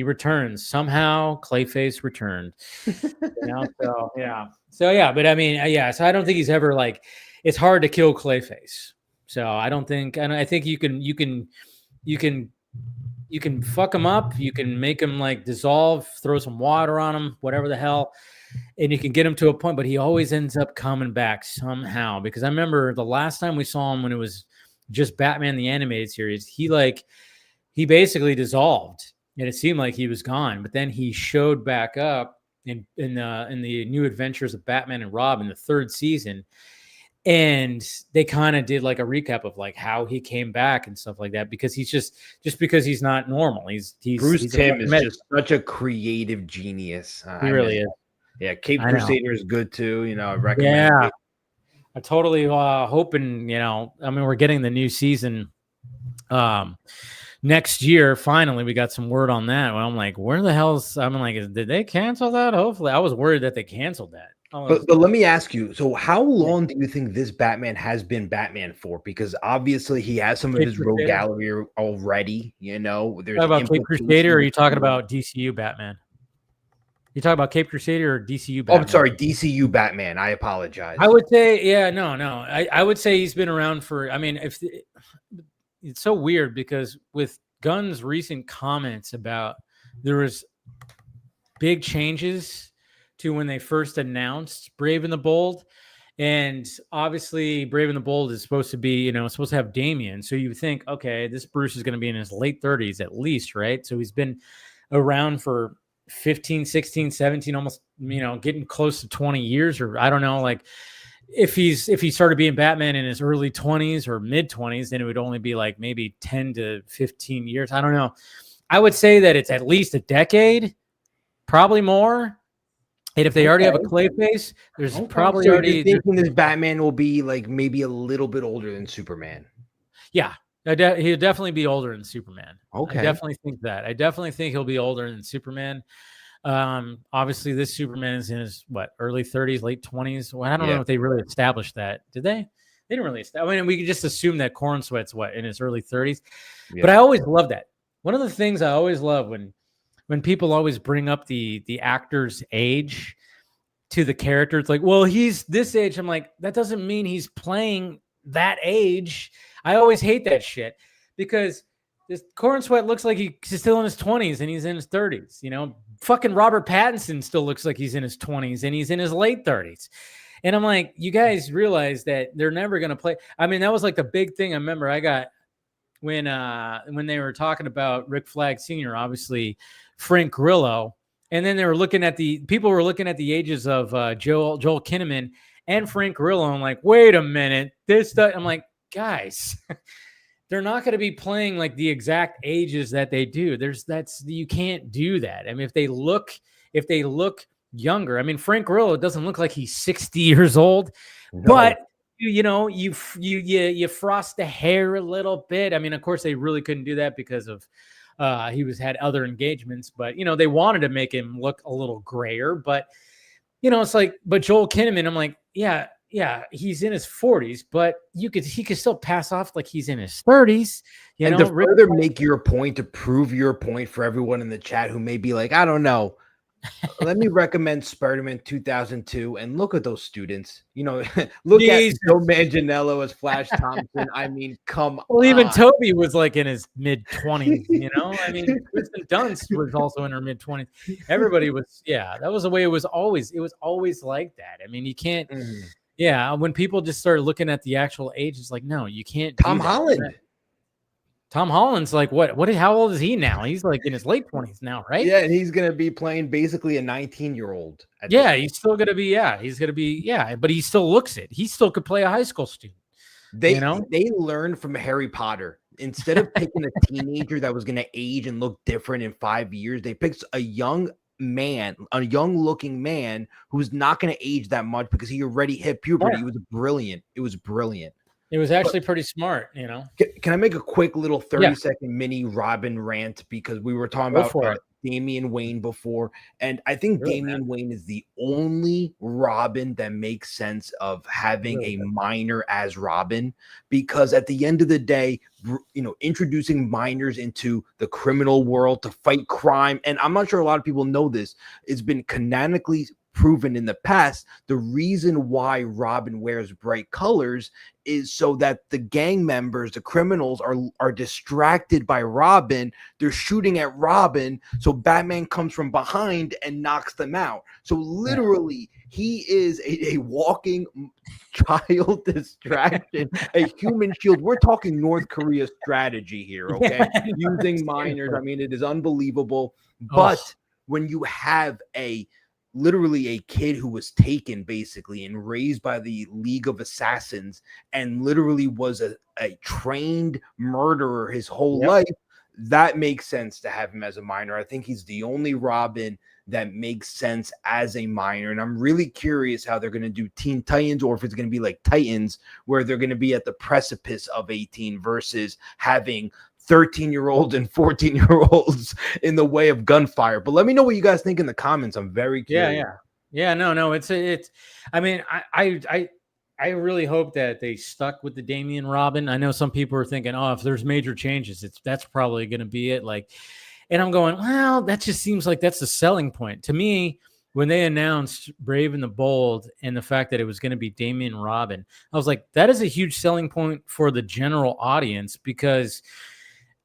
returns. Somehow Clayface returned. So yeah, but I mean, so I don't think he's ever like, it's hard to kill Clayface. So I think you can fuck him up. You can make him like dissolve, throw some water on him, whatever the hell, and you can get him to a point. But he always ends up coming back somehow. Because I remember the last time we saw him when it was just Batman the Animated Series, he basically dissolved, and it seemed like he was gone. But then he showed back up in the New Adventures of Batman and Robin, the third season. And they kind of did like a recap of like how he came back and stuff like that, because he's just because he's not normal. He's Tim is just such a creative genius. He really is. Yeah, Cape Crusader is good too. I recommend. Yeah, it. I totally hoping. I mean, we're getting the new season next year. Finally, we got some word on that. I'm like, where the hell's? I'm like, did they cancel that? Hopefully, I was worried that they canceled that. But let me ask you, so how long do you think this Batman has been Batman for? Because obviously he has some of his rogue gallery already, There's about Cape Crusader, or are you talking about DCU Batman? You talking about Cape Crusader or DCU Batman? Oh, I'm sorry, DCU Batman. I apologize. I would say, no. I would say he's been around for, I mean, it's so weird because with Gunn's recent comments about there was big changes to when they first announced Brave and the Bold. And obviously Brave and the Bold is supposed to be, supposed to have Damian. So you think, okay, this Bruce is going to be in his late 30s at least, right? So he's been around for 15, 16, 17, almost, getting close to 20 years, or I don't know, like if he started being Batman in his early 20s or mid 20s, then it would only be like maybe 10 to 15 years. I don't know. I would say that it's at least a decade, probably more. And if they already have a Clayface, there's probably already thinking this Batman will be like maybe a little bit older than Superman. Yeah, he'll definitely be older than Superman. Okay, I definitely think that. I definitely think he'll be older than Superman. Obviously, this Superman is in his early 30s, late 20s. Well, I don't know if they really established that. Did they? They didn't really establish. I mean, we could just assume that Corn Sweat's in his early 30s. Yeah. But I always love that. One of the things I always love when people always bring up the actor's age to the character, it's like, well, he's this age. I'm like, that doesn't mean he's playing that age. I always hate that shit because this Corn Sweat looks like he's still in his 20s and he's in his 30s. Fucking Robert Pattinson still looks like he's in his 20s and he's in his late 30s. And I'm like, you guys realize that they're never going to play. I mean, that was like the big thing I remember I got when they were talking about Rick Flag Sr., obviously Frank Grillo, and then they were looking at the ages of Joel Kinnaman and Frank Grillo. I'm like, wait a minute, I'm like, guys, they're not going to be playing like the exact ages that they do. You can't do that. I mean, if they look younger, I mean, Frank Grillo doesn't look like he's 60 years old, no. But you frost the hair a little bit. I mean, of course, they really couldn't do that because of he had other engagements, but they wanted to make him look a little grayer. But it's like, but Joel Kinnaman, I'm like, yeah, he's in his 40s, but he could still pass off like he's in his 30s. And to further make your point, to prove your point for everyone in the chat who may be like, I don't know. Let me recommend Spider-Man 2002 and look at those students. Look at Joe Manganiello as Flash Thompson. I mean, come on. Even Toby was like in his mid-20s, I mean, Kristen Dunst was also in her mid-20s. Everybody was, that was the way it was always. It was always like that. I mean, you can't, Yeah, when people just started looking at the actual age, it's like, no, you can't. Tom do that. Holland. Tom Holland's like what? How old is he now? He's like in his late 20s now, right? Yeah, and he's gonna be playing basically a 19-year-old. Yeah, he's still gonna be. Yeah, he's gonna be. Yeah, but he still looks it. He still could play a high school student. They learned from Harry Potter. Instead of picking a teenager that was gonna age and look different in 5 years, they picked a young looking man who's not gonna age that much because he already hit puberty. Yeah. It was brilliant. It was brilliant. It was actually pretty smart, you know. Can I make a quick little 30-second mini Robin rant? Because we were talking about Damian Wayne before, and I think Damian Wayne is the only Robin that makes sense of having a minor as Robin, because at the end of the day, you know, introducing minors into the criminal world to fight crime, and I'm not sure a lot of people know this, it's been canonically proven in the past, the reason why Robin wears bright colors is so that the gang members, the criminals are distracted by Robin. They're shooting at Robin, so Batman comes from behind and knocks them out. So literally, he is a walking child distraction, a human shield. We're talking North Korea strategy here, okay? Using minors. I mean, it is unbelievable. But when you have literally a kid who was taken basically and raised by the League of Assassins and literally was a trained murderer his whole life, that makes sense to have him as a minor. I think he's the only Robin that makes sense as a minor. And I'm really curious how they're going to do Teen Titans, or if it's going to be like Titans, where they're going to be at the precipice of 18 versus having 13-year-olds and 14-year-olds in the way of gunfire. But let me know what you guys think in the comments. I'm very curious. Yeah. No. It's. I mean, I really hope that they stuck with the Damian Robin. I know some people are thinking, oh, if there's major changes, that's probably going to be it. Like, and I'm going, well, that just seems like that's the selling point to me. When they announced Brave and the Bold and the fact that it was going to be Damian Robin, I was like, that is a huge selling point for the general audience, because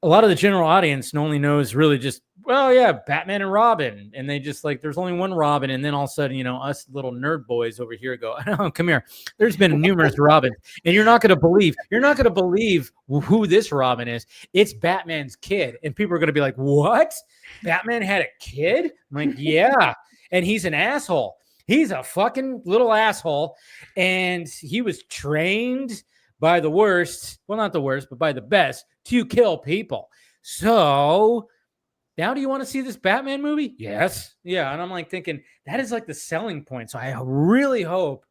a lot of the general audience only knows really just, well, yeah, Batman and Robin. And they just like, there's only one Robin. And then all of a sudden, you know, us little nerd boys over here go, oh, come here. There's been numerous Robins. And you're not going to believe who this Robin is. It's Batman's kid. And people are going to be like, what? Batman had a kid? I'm like, yeah. And he's an asshole. He's a fucking little asshole. And he was trained by the worst, well, not the worst, but by the best, to kill people. So now do you want to see this Batman movie? Yes. Yeah. And I'm like thinking that is like the selling point. So I really hope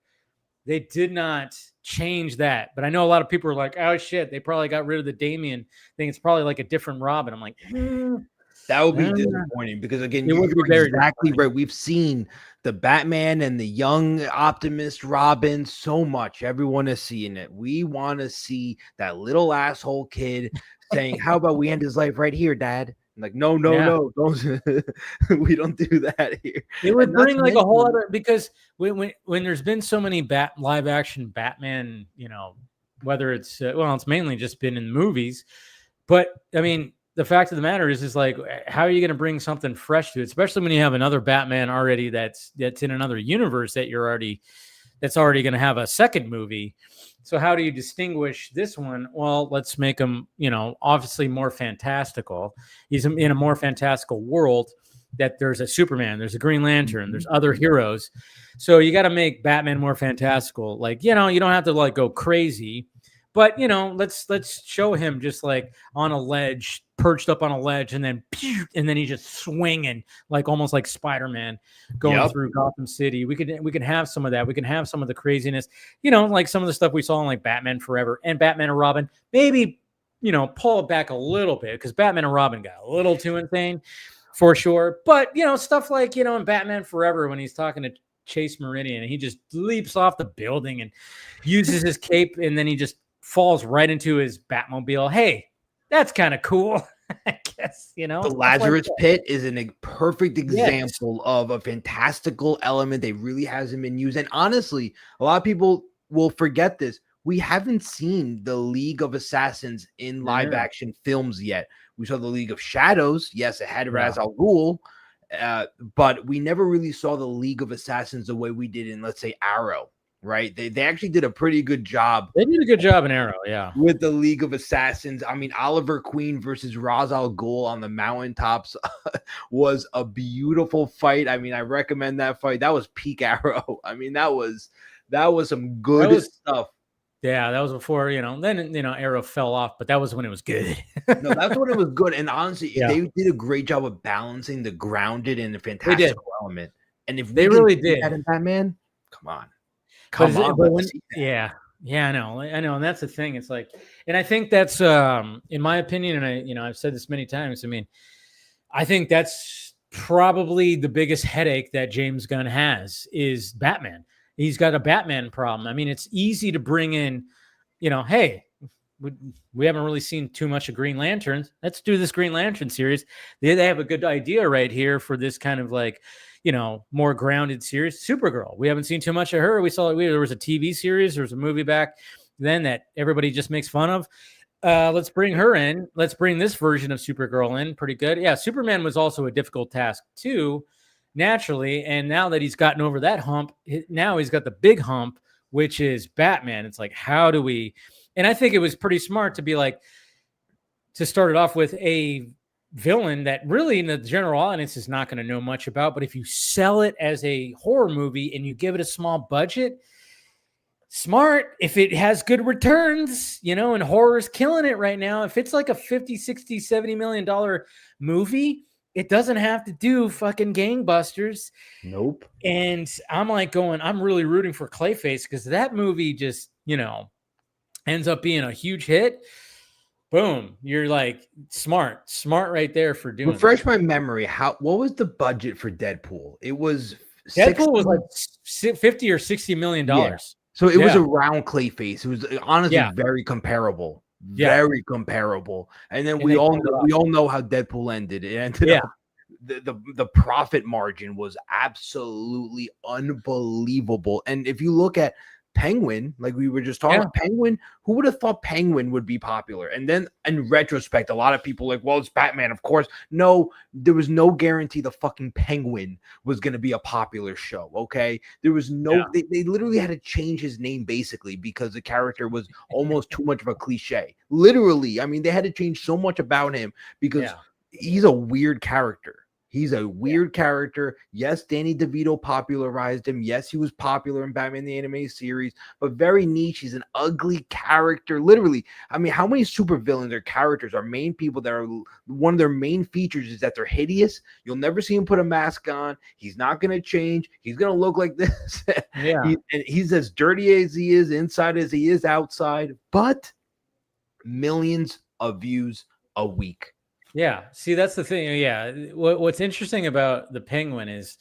they did not change that. But I know a lot of people are like, oh shit, they probably got rid of the Damian thing. It's probably like a different Robin. I'm like, that would be disappointing, because again, you're exactly right. We've seen the Batman and the young optimist Robin so much. Everyone is seeing it. We want to see that little asshole kid saying, how about we end his life right here, Dad? I'm like, no, don't. We don't do that here. It would bring like a whole other, because when there's been so many live action Batman, you know, whether it's it's mainly just been in movies, but I mean, the fact of the matter is like, how are you going to bring something fresh to it, especially when you have another Batman already that's in another universe that's already going to have a second movie. So how do you distinguish this one? Well, let's make him, you know, obviously more fantastical. He's in a more fantastical world, that there's a Superman, there's a Green Lantern, there's other heroes. So you got to make Batman more fantastical. Like, you know, you don't have to like go crazy, but you know, let's show him just like on a ledge, perched up on a ledge, and then he's just swinging like almost like Spider-Man going through Gotham City. We can have some of that. We can have some of the craziness, you know, like some of the stuff we saw in like Batman Forever and Batman and Robin. Maybe, you know, pull it back a little bit, because Batman and Robin got a little too insane for sure. But you know, stuff like, you know, in Batman Forever when he's talking to Chase Meridian and he just leaps off the building and uses his cape, and then he just falls right into his Batmobile. Hey, that's kind of cool. I guess, you know, the Lazarus Pit is a perfect example of a fantastical element that really hasn't been used. And honestly, a lot of people will forget this. We haven't seen the League of Assassins in live action films yet. We saw the League of Shadows. Yes, it had Ra's al Ghul, but we never really saw the League of Assassins the way we did in, let's say, Arrow. right? They actually did a pretty good job. They did a good job in Arrow, yeah. With the League of Assassins. I mean, Oliver Queen versus Ra's al Ghul on the mountaintops was a beautiful fight. I mean, I recommend that fight. That was peak Arrow. I mean, that was some good stuff. Yeah, that was before, then, Arrow fell off, but that was when it was good. No, that's when it was good. And honestly, they did a great job of balancing the grounded and the fantastical element. And if they really did that in Batman, come on. Yeah, I know. And that's the thing. It's like, and I think that's, in my opinion, and I've said this many times. I mean, I think that's probably the biggest headache that James Gunn has is Batman. He's got a Batman problem. I mean, it's easy to bring in, hey, we haven't really seen too much of Green Lantern. Let's do this Green Lantern series. They have a good idea right here for this kind of like, more grounded series. Supergirl. We haven't seen too much of her. There was a TV series. There was a movie back then that everybody just makes fun of. Let's bring her in. Let's bring this version of Supergirl in. Pretty good. Yeah, Superman was also a difficult task too, naturally. And now that he's gotten over that hump, now he's got the big hump, which is Batman. It's like, how do we... And I think it was pretty smart to be like, to start it off with a villain that really in the general audience is not going to know much about. But if you sell it as a horror movie and you give it a small budget, smart. If it has good returns, and horror's killing it right now. If it's like a 50, 60, $70 million movie, it doesn't have to do fucking gangbusters. Nope. And I'm like I'm really rooting for Clayface because that movie just, ends up being a huge hit. Boom. You're like smart right there for doing Refresh that. My memory. What was the budget for Deadpool? It was was like 50 or $60 million. Yeah. So it was around Clayface. It was honestly very comparable. Very comparable. And then we all know how Deadpool ended. It ended up the profit margin was absolutely unbelievable. And if you look at Penguin, like we were just talking about Penguin, who would have thought Penguin would be popular? And then in retrospect, a lot of people like, well, it's Batman, of course. No, there was no guarantee the fucking Penguin was going to be a popular show. Okay. There was no, they literally had to change his name basically because the character was almost too much of a cliche. Literally. I mean, they had to change so much about him because he's a weird character. He's a weird character. Yes, Danny DeVito popularized him. Yes, he was popular in Batman the Animated Series, but very niche. He's an ugly character. Literally, I mean, how many supervillains or characters are main people that are one of their main features is that they're hideous? You'll never see him put a mask on. He's not going to change. He's going to look like this. And he's as dirty as he is inside as he is outside, but millions of views a week. Yeah. See, that's the thing. Yeah. What's interesting about the Penguin is,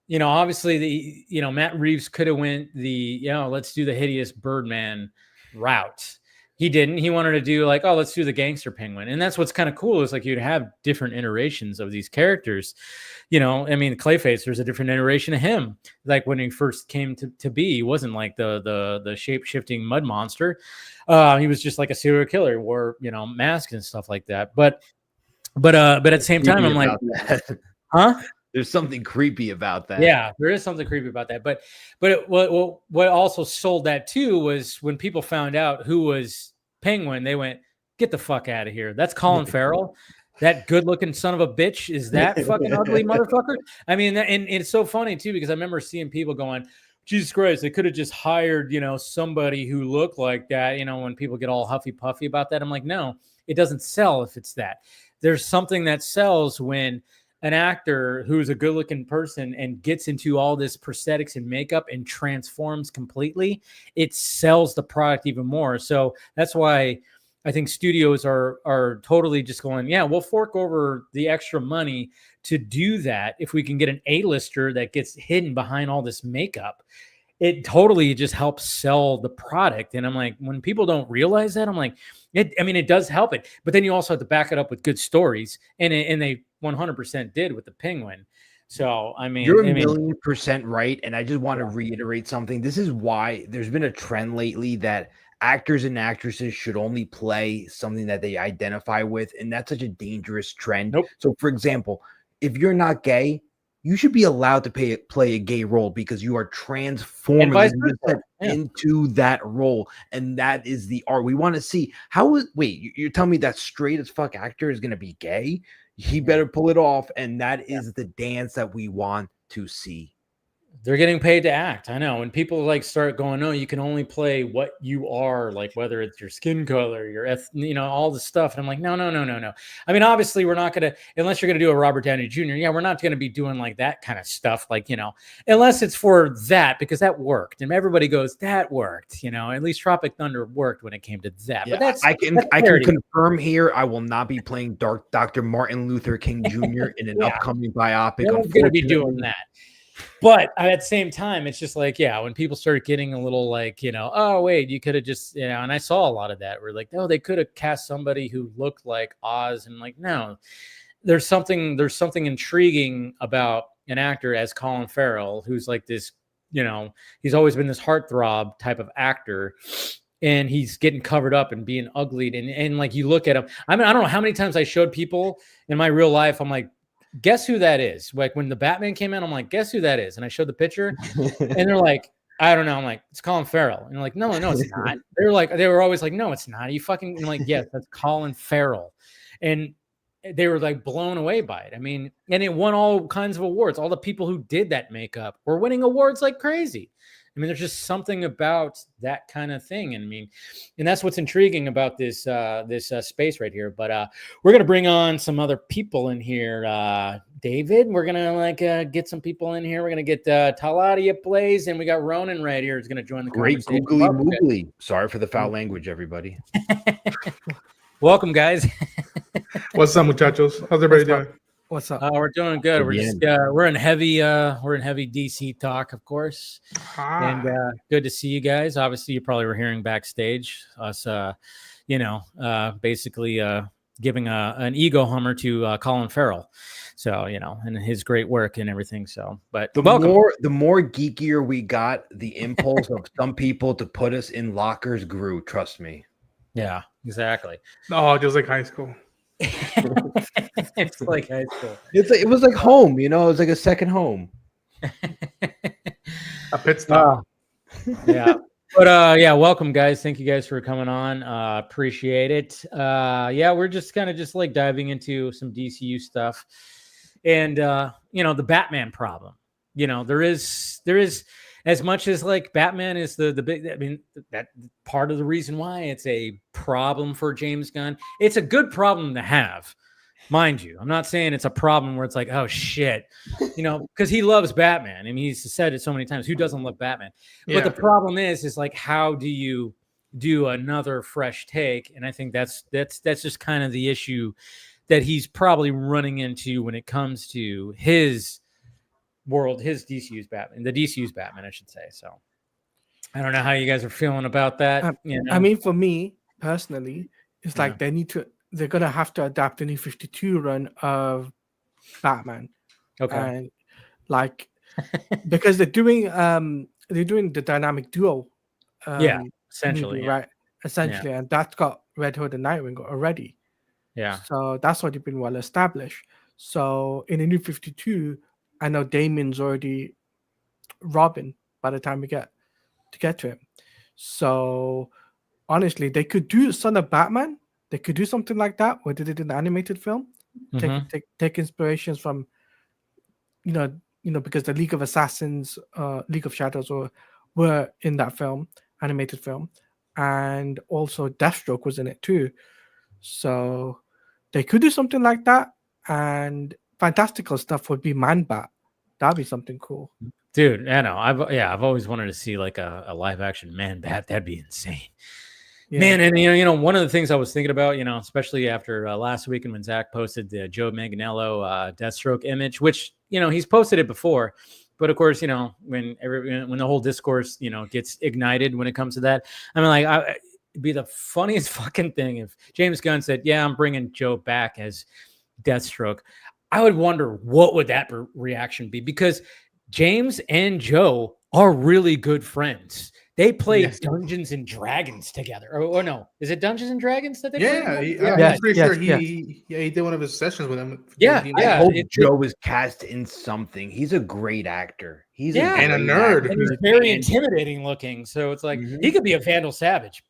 obviously Matt Reeves could have went let's do the hideous Birdman route. He didn't. He wanted to do like, let's do the gangster Penguin. And that's what's kind of cool is like you'd have different iterations of these characters. I mean, Clayface, there's a different iteration of him. Like when he first came to be, he wasn't like the shape-shifting mud monster. He was just like a serial killer, wore, masks and stuff like that. But at the same time, I'm like, huh? There's something creepy about that. Yeah, there is something creepy about that. But what also sold that too was when people found out who was Penguin, they went, get the fuck out of here. That's Colin Farrell. That good-looking son of a bitch is that fucking ugly motherfucker. I mean, and it's so funny too because I remember seeing people going, Jesus Christ, they could have just hired, somebody who looked like that. When people get all huffy puffy about that, I'm like, no, it doesn't sell if it's that. There's something that sells when an actor who's a good-looking person and gets into all this prosthetics and makeup and transforms completely. It sells the product even more. So that's why I think studios are totally just going, we'll fork over the extra money to do that. If we can get an A-lister that gets hidden behind all this makeup, it totally just helps sell the product. And I'm like, when people don't realize that, I'm like, it does help it. But then you also have to back it up with good stories. And they 100% did with the Penguin. So, you're a million% right. And I just want to reiterate something. This is why there's been a trend lately that actors and actresses should only play something that they identify with. And that's such a dangerous trend. Nope. So, for example, if you're not gay, you should be allowed to play a gay role because you are transforming into that role. And that is the art. We want to see you're telling me that straight as fuck actor is going to be gay? He better pull it off. And that is the dance that we want to see. They're getting paid to act. I know. When people like start going, no, you can only play what you are, like whether it's your skin color, your all the stuff. And I'm like, no. I mean, obviously, we're not gonna, unless you're gonna do a Robert Downey Jr. Yeah, we're not gonna be doing like that kind of stuff, like unless it's for that, because that worked, and everybody goes, that worked. At least Tropic Thunder worked when it came to that. Yeah, but I can confirm here, I will not be playing Dr. Martin Luther King Jr. in an upcoming biopic. No one's gonna be doing that. But at the same time, it's just like, when people start getting a little like, oh, wait, you could have just, and I saw a lot of that. We're like, no, they could have cast somebody who looked like Oz. And like, no, there's something intriguing about an actor as Colin Farrell, who's like this, he's always been this heartthrob type of actor. And he's getting covered up and being uglied. And like, you look at him. I mean, I don't know how many times I showed people in my real life. I'm like, guess who that is? Like when the Batman came in, I'm like, guess who that is? And I showed the picture and they're like, I don't know. I'm like, it's Colin Farrell. And they're like, no, it's not. They were always like, no, it's not. You fucking, I'm like, yes, that's Colin Farrell. And they were like blown away by it. I mean, and it won all kinds of awards. All the people who did that makeup were winning awards like crazy. I mean, there's just something about that kind of thing. And I mean, and that's what's intriguing about this space right here. But we're going to bring on some other people in here. David, we're going to get some people in here. We're going to get Taladia plays, and we got Ronan right here who's going to join the conversation. Great googly. Sorry for the foul language, everybody. Welcome, guys. What's up, muchachos? How's everybody doing? What's up? We're doing good. We're in heavy DC talk, of course, and good to see you guys. Obviously, you probably were hearing backstage us, basically giving an ego hummer to Colin Farrell, so and his great work and everything. So, but the more geekier we got, the impulse of some people to put us in lockers grew. Trust me. Yeah, exactly. Oh, just like high school. It's like high school. It was like home, it was like a second home. A pit stop. Yeah. But welcome guys. Thank you guys for coming on. Appreciate it. We're just kind of like diving into some DCU stuff. And the Batman problem. There is as much as like Batman is the big, I mean, that part of the reason why it's a problem for James Gunn. It's a good problem to have, mind you. I'm not saying it's a problem where it's like, oh shit, because he loves Batman. I mean, he's said it so many times. Who doesn't love Batman? Yeah. But the problem is like, how do you do another fresh take? And I think that's just kind of the issue that he's probably running into when it comes to his world, his DCU's Batman, the DCU's Batman, I should say. So I don't know how you guys are feeling about that. I mean, for me personally, it's like they're gonna have to adapt the New 52 run of Batman. Okay. And like because they're doing the dynamic duo. Essentially. Movie, right. Essentially, and that's got Red Hood and Nightwing already. Yeah. So that's already been well established. So in the New 52, I know Damien's already Robin by the time we get to him. So honestly, they could do Son of Batman. They could do something like that where they did an animated film. Take inspirations from, because the League of Assassins, League of Shadows were in that film, animated film, and also Deathstroke was in it too. So they could do something like that, and fantastical stuff would be Man-Bat. That'd be something cool. Dude, I know. I've always wanted to see like a live action Man-Bat. That'd be insane. Yeah. Man, and one of the things I was thinking about, especially after last weekend when Zach posted the Joe Manganiello Deathstroke image, which he's posted it before, but of course, when the whole discourse gets ignited when it comes to that, I mean, like it'd be the funniest fucking thing if James Gunn said, "Yeah, I'm bringing Joe back as Deathstroke." I would wonder what would that reaction be, because James and Joe are really good friends. They played Yes. Dungeons and Dragons together. Or no, is it Dungeons and Dragons that they Yeah, played? I'm pretty sure yes. he did one of his sessions with him. Yeah, I yeah. hope Joe is cast in something. He's a great actor. He's Yeah. And a great nerd. actor. And he's very intimidating looking. So it's like he could be a Vandal Savage,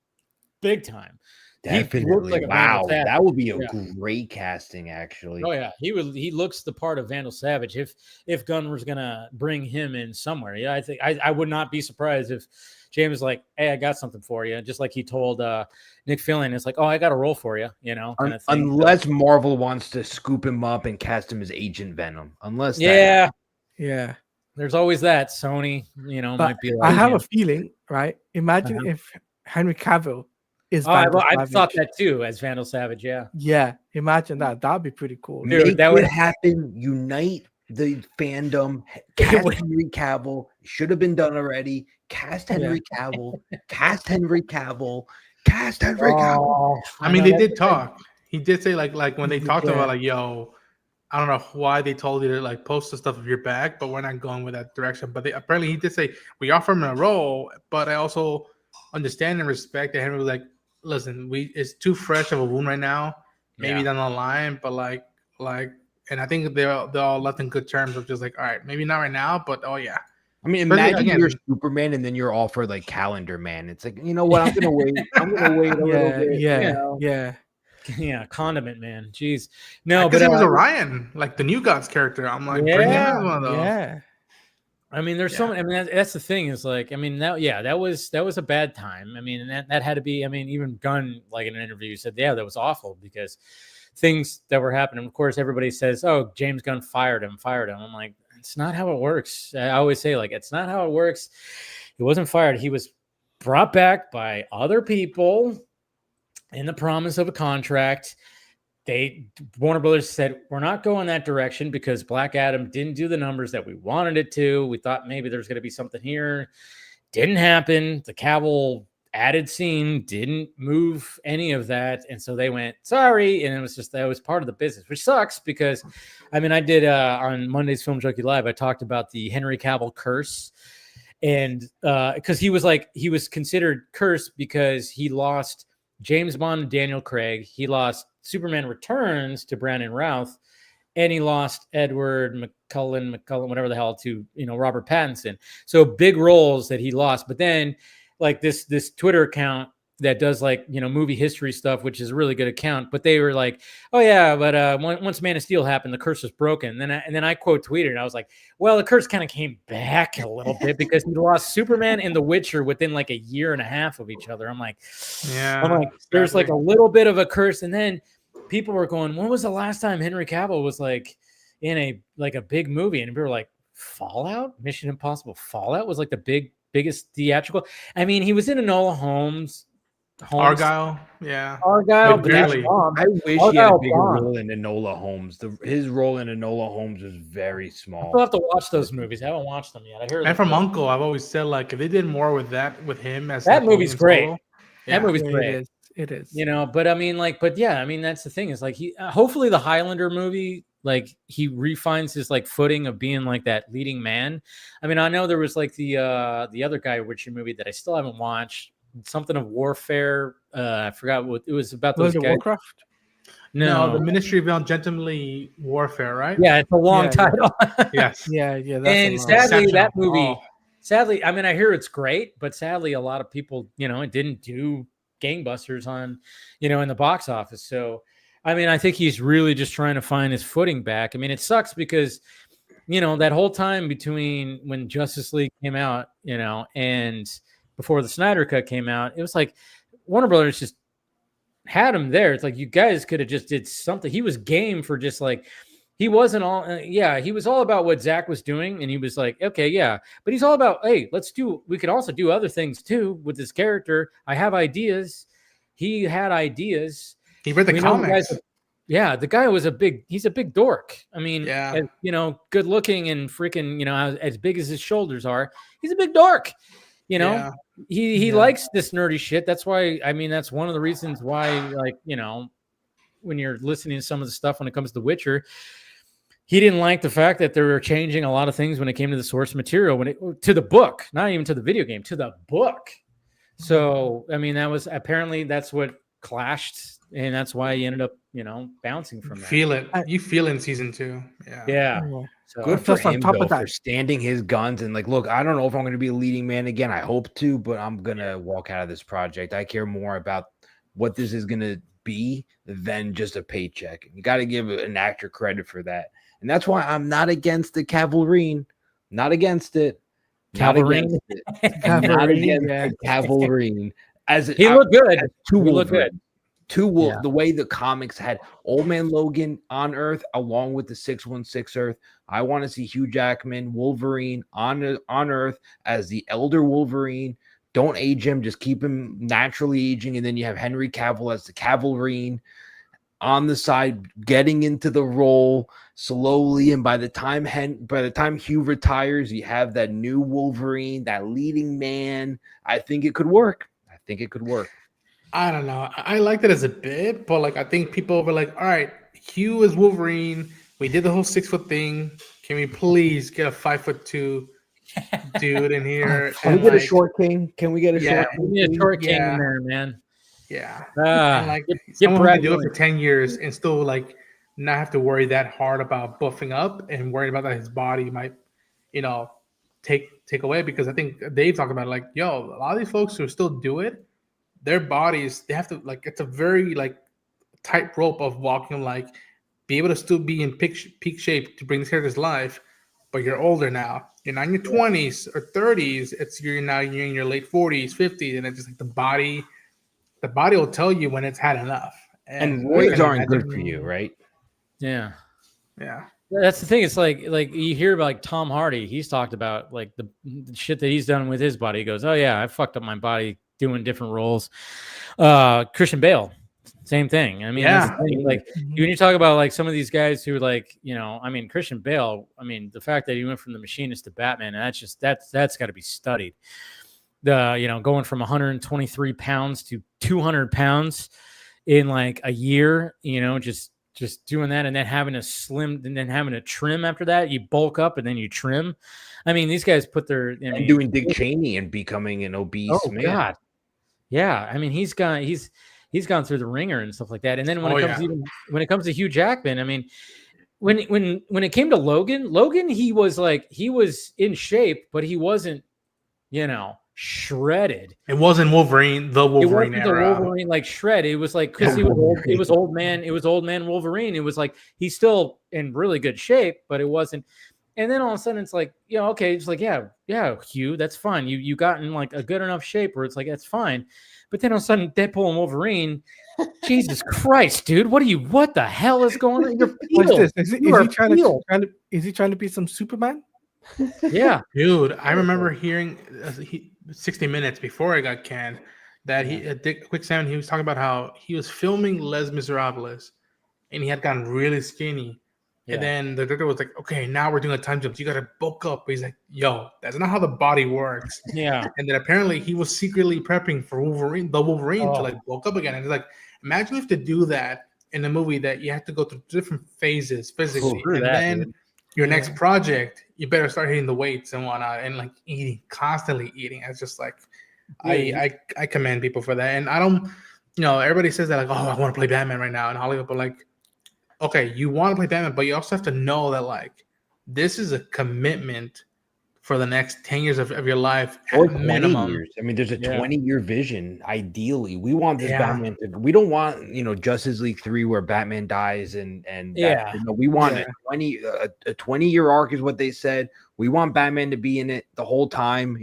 big time. He looks Definitely. like a Vandal Wow, Savage. that would be a Yeah. great casting, actually. Oh yeah, he looks the part of Vandal Savage. If Gunn was gonna bring him in somewhere, yeah, I think I would not be surprised if James was like, "Hey, I got something for you," just like he told Nick Fillion. It's like, "Oh, I got a role for you," kind of thing. Unless Marvel wants to scoop him up and cast him as Agent Venom. Unless that Yeah, Yeah. there's always that. Sony, But might be like. I have a feeling, right? Imagine Uh-huh. if Henry Cavill is Oh, I Savage. thought that too as Vandal Savage. Yeah, Yeah, imagine that. That'd be pretty cool. Dude, Make that it would- happen. Unite the fandom. Cast would- Henry Cavill. Should have been done already. Cast Henry Cavill. Cast Henry Cavill. Cast Henry Cavill. Oh, I mean, know, they that's did the talk. He did say like when they talked Yeah. about like, yo, I don't know why they told you to like post the stuff if you're back, but we're not going with that direction. But apparently he did say we offer him a role, but I also understand and respect that Henry was like, listen, it's too fresh of a wound right now. Maybe down the line, but like, and I think they're all left in good terms of just like, all right, maybe not right now, but oh yeah. I mean, Especially, imagine again- you're Superman and then you're all for like Calendar Man. It's like, you know what? I'm gonna wait. I'm gonna wait a little Yeah, bit. yeah, you know? yeah. Yeah, Condiment Man. Jeez, no, Because but it was Orion, like the New Gods character. I'm like, bring him Yeah, as one of those. Yeah. I mean, there's so many. I mean, that's the thing is like, I mean, that was a bad time. I mean, and that had to be. I mean, even Gunn, like in an interview, said, yeah, that was awful because things that were happening. Of course, everybody says, oh, James Gunn fired him. I'm like, it's not how it works. I always say, like, it's not how it works. He wasn't fired. He was brought back by other people in the promise of a contract. Warner Brothers said, we're not going that direction because Black Adam didn't do the numbers that we wanted it to. We thought maybe there's going to be something here. Didn't happen. The Cavill added scene didn't move any of that. And so they went, sorry. And it was just, that was part of the business, which sucks because, I mean, I did on Monday's Film Junkie Live, I talked about the Henry Cavill curse. And because he was considered cursed because he lost James Bond and Daniel Craig. He lost Superman Returns to Brandon Routh, and he lost Edward McCullen, whatever the hell, to Robert Pattinson. So big roles that he lost. But then, like this Twitter account that does movie history stuff, which is a really good account. But they were like, oh yeah, but once Man of Steel happened, the curse was broken. And then I quote tweeted, and I was like, well, the curse kind of came back a little bit because he lost Superman and The Witcher within like a year and a half of each other. I'm like, there's like a little bit of a curse. And then people were going, when was the last time Henry Cavill was like in a big movie? And people were like, Fallout, Mission Impossible Fallout was like the biggest theatrical. I mean, he was in Enola Holmes. Argyle, yeah. Argyle, But but that's barely. wrong. I wish he had a bigger Argyle role in Enola Holmes. His role in Enola Holmes was very small. I'll have to watch those movies. I haven't watched them yet. I heard. And from Uncle, I've always said like if they did more with him as That like, movie's Logan great. Solo, That movie's Yeah, great. It is. But I mean, that's the thing is like he hopefully the Highlander movie, like he refines his like footing of being like that leading man. I mean, I know there was like the other Guy Ritchie movie that I still haven't watched, something of warfare. I forgot what it was about. Was Those it guys. Warcraft? No, the Ministry of Ungentlemanly Warfare, right? Yeah, it's a long Yeah. title. Yes. Yeah, that's And a lot. sadly, Exceptional. that movie. Oh. Sadly, I mean, I hear it's great, but sadly, a lot of people, it didn't do gangbusters on, in the box office. So, I mean, I think he's really just trying to find his footing back. I mean, it sucks because, that whole time between when Justice League came out, and before the Snyder Cut came out, it was like Warner Brothers just had him there. It's like you guys could have just did something. He was game for just like. He wasn't all, he was all about what Zach was doing. And he was like, okay, yeah. But he's all about, hey, we could also do other things too with this character. I have ideas. He had ideas. He read the We know comics. the guy was he's a big dork. I mean, Yeah. good looking and freaking, as big as his shoulders are. He's a big dork. Yeah. He likes this nerdy shit. That's why, I mean, that's one of the reasons why, like, when you're listening to some of the stuff when it comes to The Witcher, he didn't like the fact that they were changing a lot of things when it came to the source material, to the book, not even to the video game, to the book. So, I mean, that's what clashed, and that's why he ended up, bouncing from that. You feel it in season 2. Yeah. Yeah. So, good for him, though, for standing his guns and look, I don't know if I'm going to be a leading man again. I hope to, but I'm going to walk out of this project. I care more about what this is going to be than just a paycheck. You got to give an actor credit for that. And that's why I'm not against the Cavalrine. Not against it. Cavalrine. Cavalrine. He looked good. He looked good. The way the comics had Old Man Logan on Earth along with the 616 Earth. I want to see Hugh Jackman, Wolverine on Earth as the elder Wolverine. Don't age him, just keep him naturally aging. And then you have Henry Cavill as the Cavalrine on the side, getting into the role slowly. And by the time Hugh retires, you have that new Wolverine, that leading man. I think it could work. I don't know. I liked it as a bit, but I think people were like, all right, Hugh is Wolverine. We did the whole 6-foot thing. Can we please get a 5'2" dude in here? Can we get a short king? Can we get a short king? We need a short king in there, man. Yeah. Someone who can do it for 10 years and still not have to worry that hard about buffing up and worrying about that his body might, take away. Because I think Dave talked about a lot of these folks who still do it, their bodies, they have to it's a very tight rope of walking, be able to still be in peak shape to bring this character's life, but you're older now. You're not in your 20s or 30s. You're in your late 40s, 50s, and it's just the body will tell you when it's had enough. And roids aren't good for you, right? Yeah. Yeah. That's the thing. It's like you hear about Tom Hardy. He's talked about the shit that he's done with his body. He goes, "Oh yeah, I fucked up my body doing different roles." Christian Bale, same thing. I mean, that's the thing. When you talk about some of these guys who Christian Bale. I mean, the fact that he went from the Machinist to Batman, and that's got to be studied. Going from 123 pounds to 200 pounds in a year, just doing that, and then having a slim, and then having a trim after that. You bulk up and then you trim. I mean, these guys put their doing Dick Cheney and becoming an obese man. God. Yeah, I mean, he's gone through the ringer and stuff like that. And then when it comes to Hugh Jackman, I mean, when it came to Logan, he was in shape, but he wasn't, shredded. It wasn't Wolverine, the Wolverine era. The Wolverine shredded. It was because he was old. It was old man. It was old man Wolverine. It was he's still in really good shape, but it wasn't. And then all of a sudden it's okay, it's yeah, Hugh, that's fine. You got in a good enough shape where it's that's fine. But then all of a sudden Deadpool and Wolverine, Jesus Christ, dude, what the hell is going on? You're What's this? Is he trying to be some Superman? Yeah, dude, I remember hearing 60 Minutes before I got canned that Dick Quicksand, he was talking about how he was filming Les Miserables and he had gotten really skinny. Yeah. And then the director was like, okay, now we're doing a time jump. You got to bulk up. But he's like, yo, that's not how the body works. Yeah. And then apparently he was secretly prepping for the Wolverine to bulk up again. And it's imagine if to do that in a movie that you have to go through different phases physically. Then your next project, you better start hitting the weights and whatnot and constantly eating. It's just I commend people for that. And I don't, everybody says that I want to play Batman right now in Hollywood, but okay, you want to play Batman, but you also have to know that this is a commitment for the next 10 years of your life or 20 minimum. Years. I mean, there's a 20-year vision. Ideally, we want this Batman we don't want Justice League 3 where Batman dies and we want a 20-year arc is what they said. We want Batman to be in it the whole time.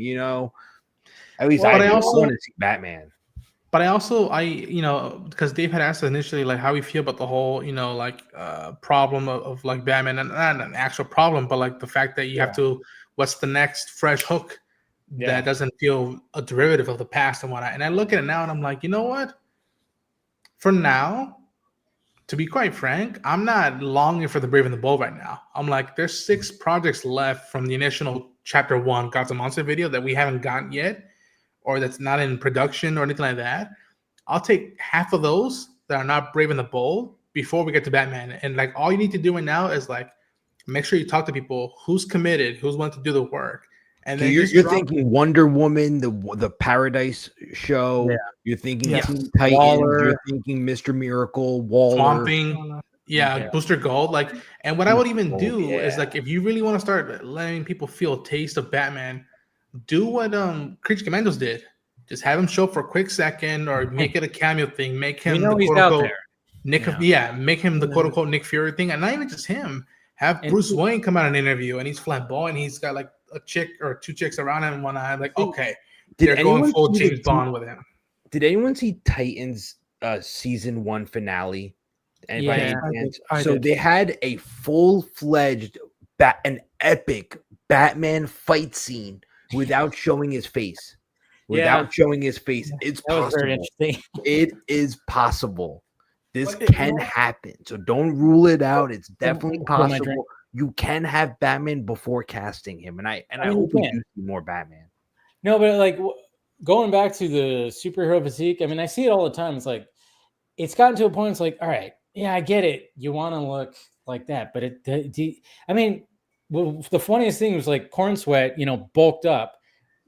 At least I also want to see Batman. But I because Dave had asked us initially how we feel about the whole problem of Batman, and not an actual problem, but the fact that you have to, what's the next fresh hook that doesn't feel a derivative of the past and whatnot. And I look at it now and I'm like, you know what? For now, to be quite frank, I'm not longing for the Brave and the Bold right now. I'm there's 6 projects left from the initial Chapter 1 Gods and Monsters video that we haven't gotten yet, or that's not in production or anything like that. I'll take half of those that are not Brave and the Bold before we get to Batman. And all you need to do right now is make sure you talk to people who's committed, who's willing to do the work. And then you're thinking Wonder Woman, the Paradise Show. Yeah. You're thinking Yeah. Teen Titans. Waller. You're thinking Mr. Miracle, Waller. Swamp Thing. Yeah, Booster Gold. Like, and what I would even do is like, if you really want to start letting people feel a taste of Batman, do what Creature Commandos did. Just have him show up for a quick second, or make it a cameo thing. Make him the he's quote out unquote there. make him the quote unquote Nick Fury thing, and not even just him. Have Bruce Wayne come out in an interview, and he's flamboyant. He's got like a chick or two chicks around him, and one eye. Like, okay, they're going full James Bond with him. Did anyone see Titans season 1 finale? And so they had a full-fledged an epic Batman fight scene without showing his face. It's possible. Very interesting. It is possible. This can happen. So don't rule it out. It's definitely possible. You can have Batman before casting him, and I hope we do see more Batman. No, but like going back to the superhero physique, I mean, I see it all the time. It's like it's gotten to a point. It's like, all right, yeah, I get it. You want to look like that, but I mean, the funniest thing was like Corn Sweat, bulked up.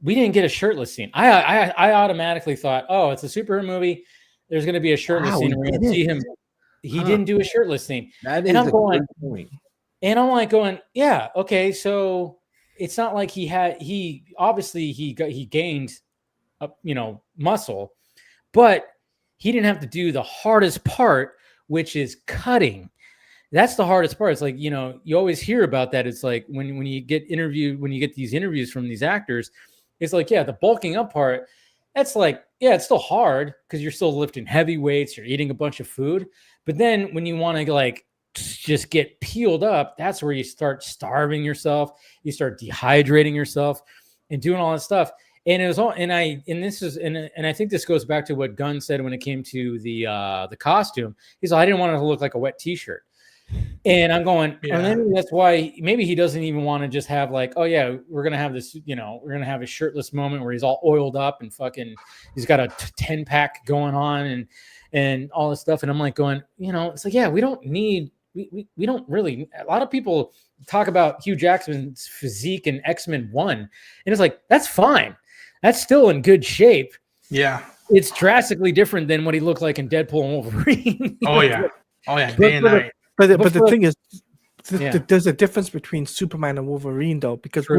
We didn't get a shirtless scene. I automatically thought, oh, it's a superhero movie. There's going to be a shirtless scene. We're going to see him. He didn't do a shirtless scene. That is a good point. And I'm like going, yeah, okay. So it's not like he obviously gained, muscle, but he didn't have to do the hardest part, which is cutting. That's the hardest part. It's like, you always hear about that. It's like when you get these interviews from these actors, it's like, yeah, the bulking up part, that's like, yeah, it's still hard because you're still lifting heavy weights, you're eating a bunch of food. But then when you want to like just get peeled up, that's where you start starving yourself, you start dehydrating yourself and doing all that stuff. And it was all, and I think this goes back to what Gunn said when it came to the costume. He's like, I didn't want it to look like a wet t-shirt. And I'm going, and then that's why maybe he doesn't even want to just have like, oh yeah, we're gonna have this, we're gonna have a shirtless moment where he's all oiled up and fucking, he's got a 10-pack going on and all this stuff. And I'm like going, it's like, yeah, we don't really. A lot of people talk about Hugh Jackman's physique in X-Men 1, and it's like, that's fine, that's still in good shape. Yeah, it's drastically different than what he looked like in Deadpool and Wolverine. Oh yeah, day and night. But the thing is, there's a difference between Superman and Wolverine, though, because True.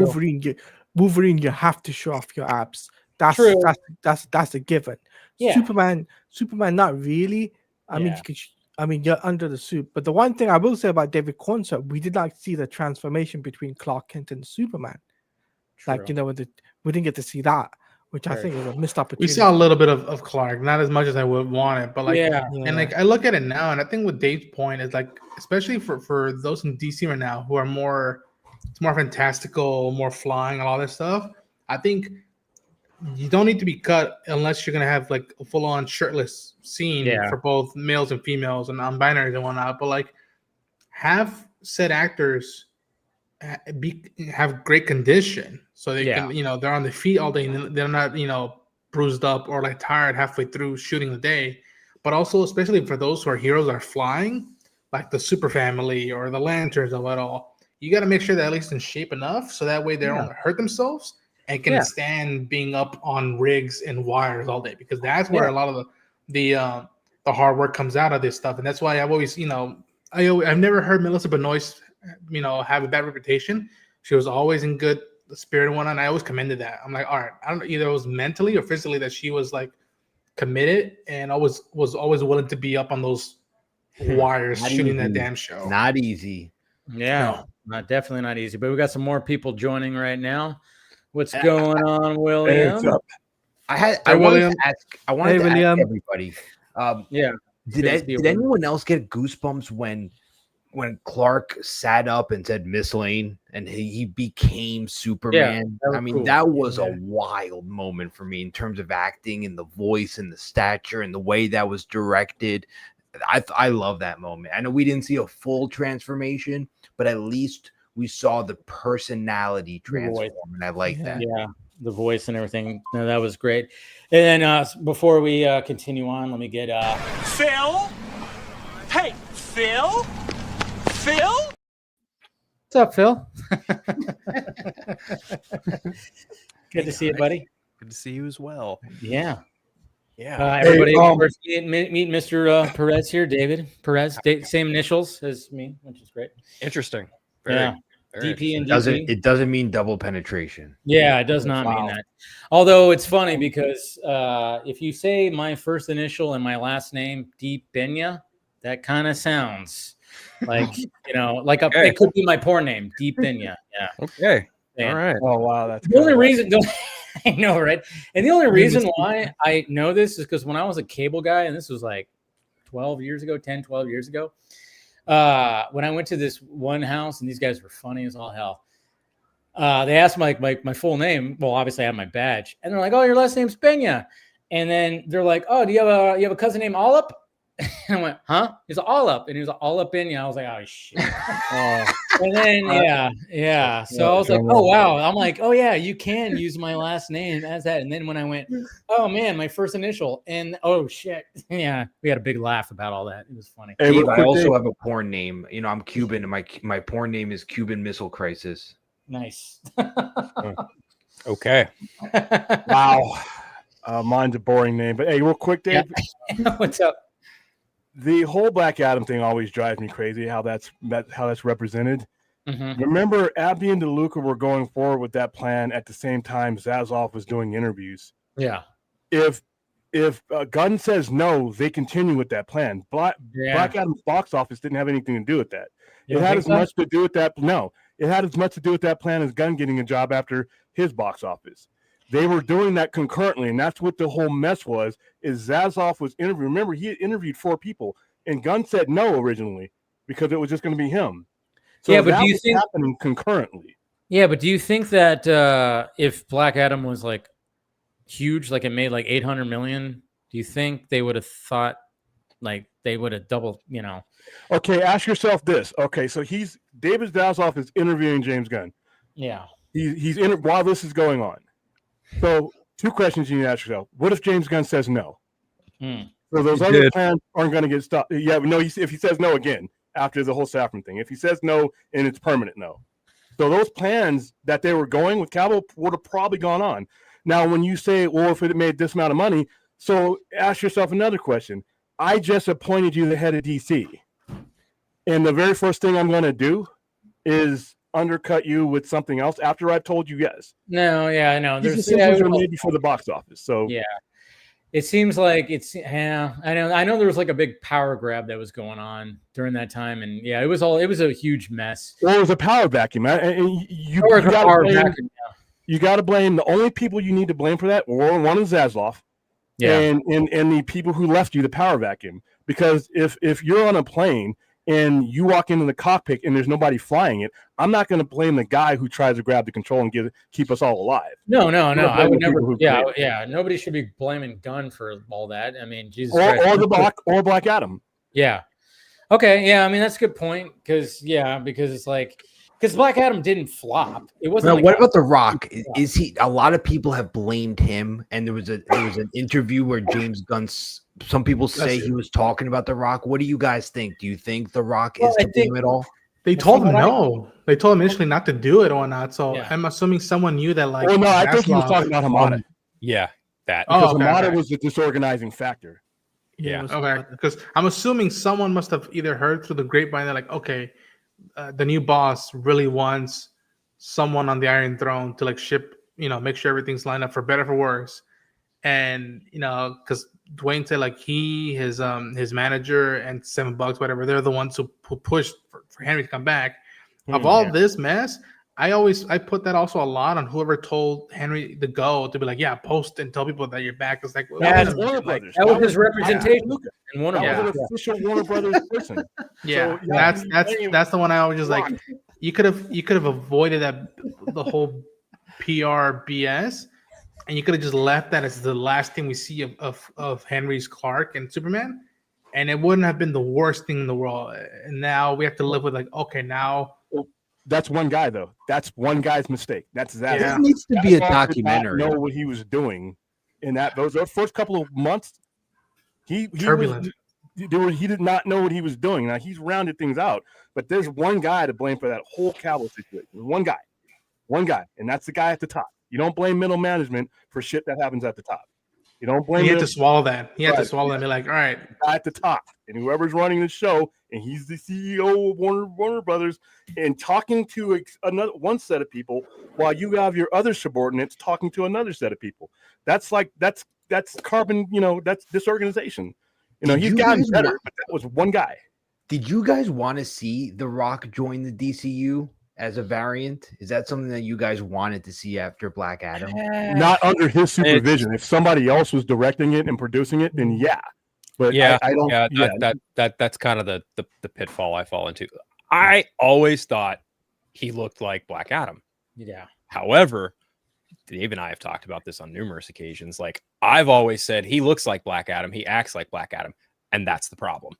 Wolverine, you have to show off your abs. That's a given. Yeah. Superman, not really. I mean, you're under the suit. But the one thing I will say about David Cornswell, we did not see the transformation between Clark Kent and Superman. True. Like, we didn't get to see that, which I think is a missed opportunity. We saw a little bit of Clark, not as much as I would want it, but like, and like I look at it now, and I think what Dave's point is like, especially for those in DC right now who are it's more fantastical, more flying, and all this stuff. I think you don't need to be cut unless you're gonna have like a full-on shirtless scene for both males and females and non-binaries and whatnot. But like, have said actors have great condition so they can, they're on their feet all day and they're not, bruised up or like tired halfway through shooting the day. But also, especially for those who are heroes that are flying, like the Super Family or the Lanterns of it all, you got to make sure they're at least in shape enough so that way they don't hurt themselves and can stand being up on rigs and wires all day, because that's where a lot of the hard work comes out of this stuff. And that's why I've always, I've never heard Melissa Benoist, have a bad reputation. She was always in good spirit and whatnot. And I always commended that. I'm like, all right, I don't know, either it was mentally or physically that she was like committed and was always willing to be up on those wires shooting that damn show. Not easy. Yeah, definitely not easy. But we got some more people joining right now. What's going on, William? I wanted to ask everybody. Did anyone else get goosebumps when Clark sat up and said Miss Lane and he became Superman? That was a wild moment for me in terms of acting and the voice and the stature and the way that was directed. I love that moment. I know we didn't see a full transformation, but at least we saw the personality transform, and I like that. Yeah, the voice and everything. No, that was great. And then before we continue on, let me get Phil. Hey, Phil. What's up, Phil? Good to see you, buddy. Good to see you as well. Yeah. Yeah. Everybody, first meet Mr. Periz here, David Periz. Same initials as me, which is great. Interesting. Yeah. Very DP and interesting. DP. It doesn't mean double penetration. Yeah, it does not mean that. Although it's funny because if you say my first initial and my last name, Deep Benya, that kind of sounds like, like it could be my porn name, Deep Benya. Yeah. Okay. Yeah. All right. Oh wow, that's The only reason I know, right? And the only reason why I know this is because when I was a cable guy, and this was like 12 years ago, when I went to this one house, and these guys were funny as all hell. They asked my full name. Well, obviously I have my badge, and they're like, "Oh, your last name's Benya," and then they're like, "Oh, do you have a cousin named Allup?" And I went, "Huh?" He's Allup, and he was Allup Benya. I was like, "Oh shit!" And then yeah. So I was like, "Oh wow!" I'm like, "Oh yeah, you can use my last name as that." And then when I went, "Oh man, my first initial," and oh shit, yeah, we had a big laugh about all that. It was funny. Hey, Dave, I also have a porn name. I'm Cuban, and my porn name is Cuban Missile Crisis. Nice. Okay. Wow. Mine's a boring name, but hey, real quick, Dave. Yeah. What's up? The whole Black Adam thing always drives me crazy. How that's represented. Mm-hmm. Remember, Abby and DeLuca were going forward with that plan at the same time Zazoff was doing interviews. Yeah. If Gunn says no, they continue with that plan. Black Adam's box office didn't have anything to do with that. It had as much to do with that. No, it had as much to do with that plan as Gunn getting a job after his box office. They were doing that concurrently, and that's what the whole mess was. Is Zazoff was interviewed? Remember, he had interviewed 4 people, and Gunn said no originally because it was just going to be him. So yeah, but do you think happening concurrently? Yeah, but do you think that if Black Adam was like huge, like it made like 800 million, do you think they would have thought like they would have doubled? Okay, ask yourself this. Okay, so David Zazoff is interviewing James Gunn. Yeah, he's in while this is going on. So 2 questions you need to ask yourself. What if James Gunn says no? So those other plans aren't going to get stopped. Yeah, no, if he says no again after the whole Saffron thing. If he says no and it's permanent no. So those plans that they were going with Cavill would have probably gone on. Now, when you say, well, if it made this amount of money, so ask yourself another question. I just appointed you the head of DC. And the very first thing I'm going to do is undercut you with something else after I've told you yes. No, yeah, I know. These decisions are made before the box office. So yeah, it seems like it's I know there was like a big power grab that was going on during that time, and yeah, it was a huge mess. Well, it was a power vacuum. You got to blame the only people you need to blame for that. One is Zazoff, and the people who left you the power vacuum. Because if you're on a plane and you walk into the cockpit and there's nobody flying it, I'm not going to blame the guy who tries to grab the control and keep us all alive. No. I would never. Yeah. Nobody should be blaming Gunn for all that. I mean, Jesus Christ. Or Black Adam. Yeah. Okay. Yeah. I mean, that's a good point. Because it's like, because Black Adam didn't flop. It wasn't. Now, what about The Rock? Is he? A lot of people have blamed him, and there was an interview where James Gunn. Some people say he was talking about The Rock. What do you guys think? Do you think The Rock is to blame at all? They told him no. They told him initially not to do it or not. So I'm assuming someone knew that. Like, no, I think he was talking about Hamada. Yeah, that because Hamada was the disorganizing factor. Yeah. Okay. Because I'm assuming someone must have either heard through the grapevine. They're like, okay, the new boss really wants someone on the Iron Throne to like ship, make sure everything's lined up for better for worse. And because Dwayne said like his manager and $7, whatever, they're the ones who pushed for Henry to come back. Of all this mess, I put that also a lot on whoever told Henry to go, to be like, yeah, post and tell people that you're back. It's like, that was his representation. And one of them was an official Warner Brothers person. Yeah, so, that's the one I always just like. You could have avoided the whole PR BS, and you could have just left that as the last thing we see of Henry's Clark and Superman, and it wouldn't have been the worst thing in the world. And now we have to live with like, okay, now. That's one guy though. That's one guy's mistake. That's that. This needs to be a documentary. Know what he was doing in those first couple of months. He turbulent. he did not know what he was doing. Now he's rounded things out, but there's one guy to blame for that whole Cavill situation. One guy, and that's the guy at the top. You don't blame middle management for shit that happens at the top. You don't blame. He had to swallow that. He had to swallow that and be like, all right, guy at the top, and whoever's running the show, and he's the CEO of Warner Brothers, and talking to one set of people while you have your other subordinates talking to another set of people. That's carbon. That's disorganization. He's gotten better, but that was one guy. Did you guys want to see The Rock join the DCU as a variant? Is that something that you guys wanted to see after Black Adam? Not under his supervision. If somebody else was directing it and producing it, then yeah. But yeah, I don't. That's kind of the pitfall I fall into. I always thought he looked like Black Adam. Yeah. However, Dave and I have talked about this on numerous occasions. Like, I've always said he looks like Black Adam, he acts like Black Adam, and that's the problem.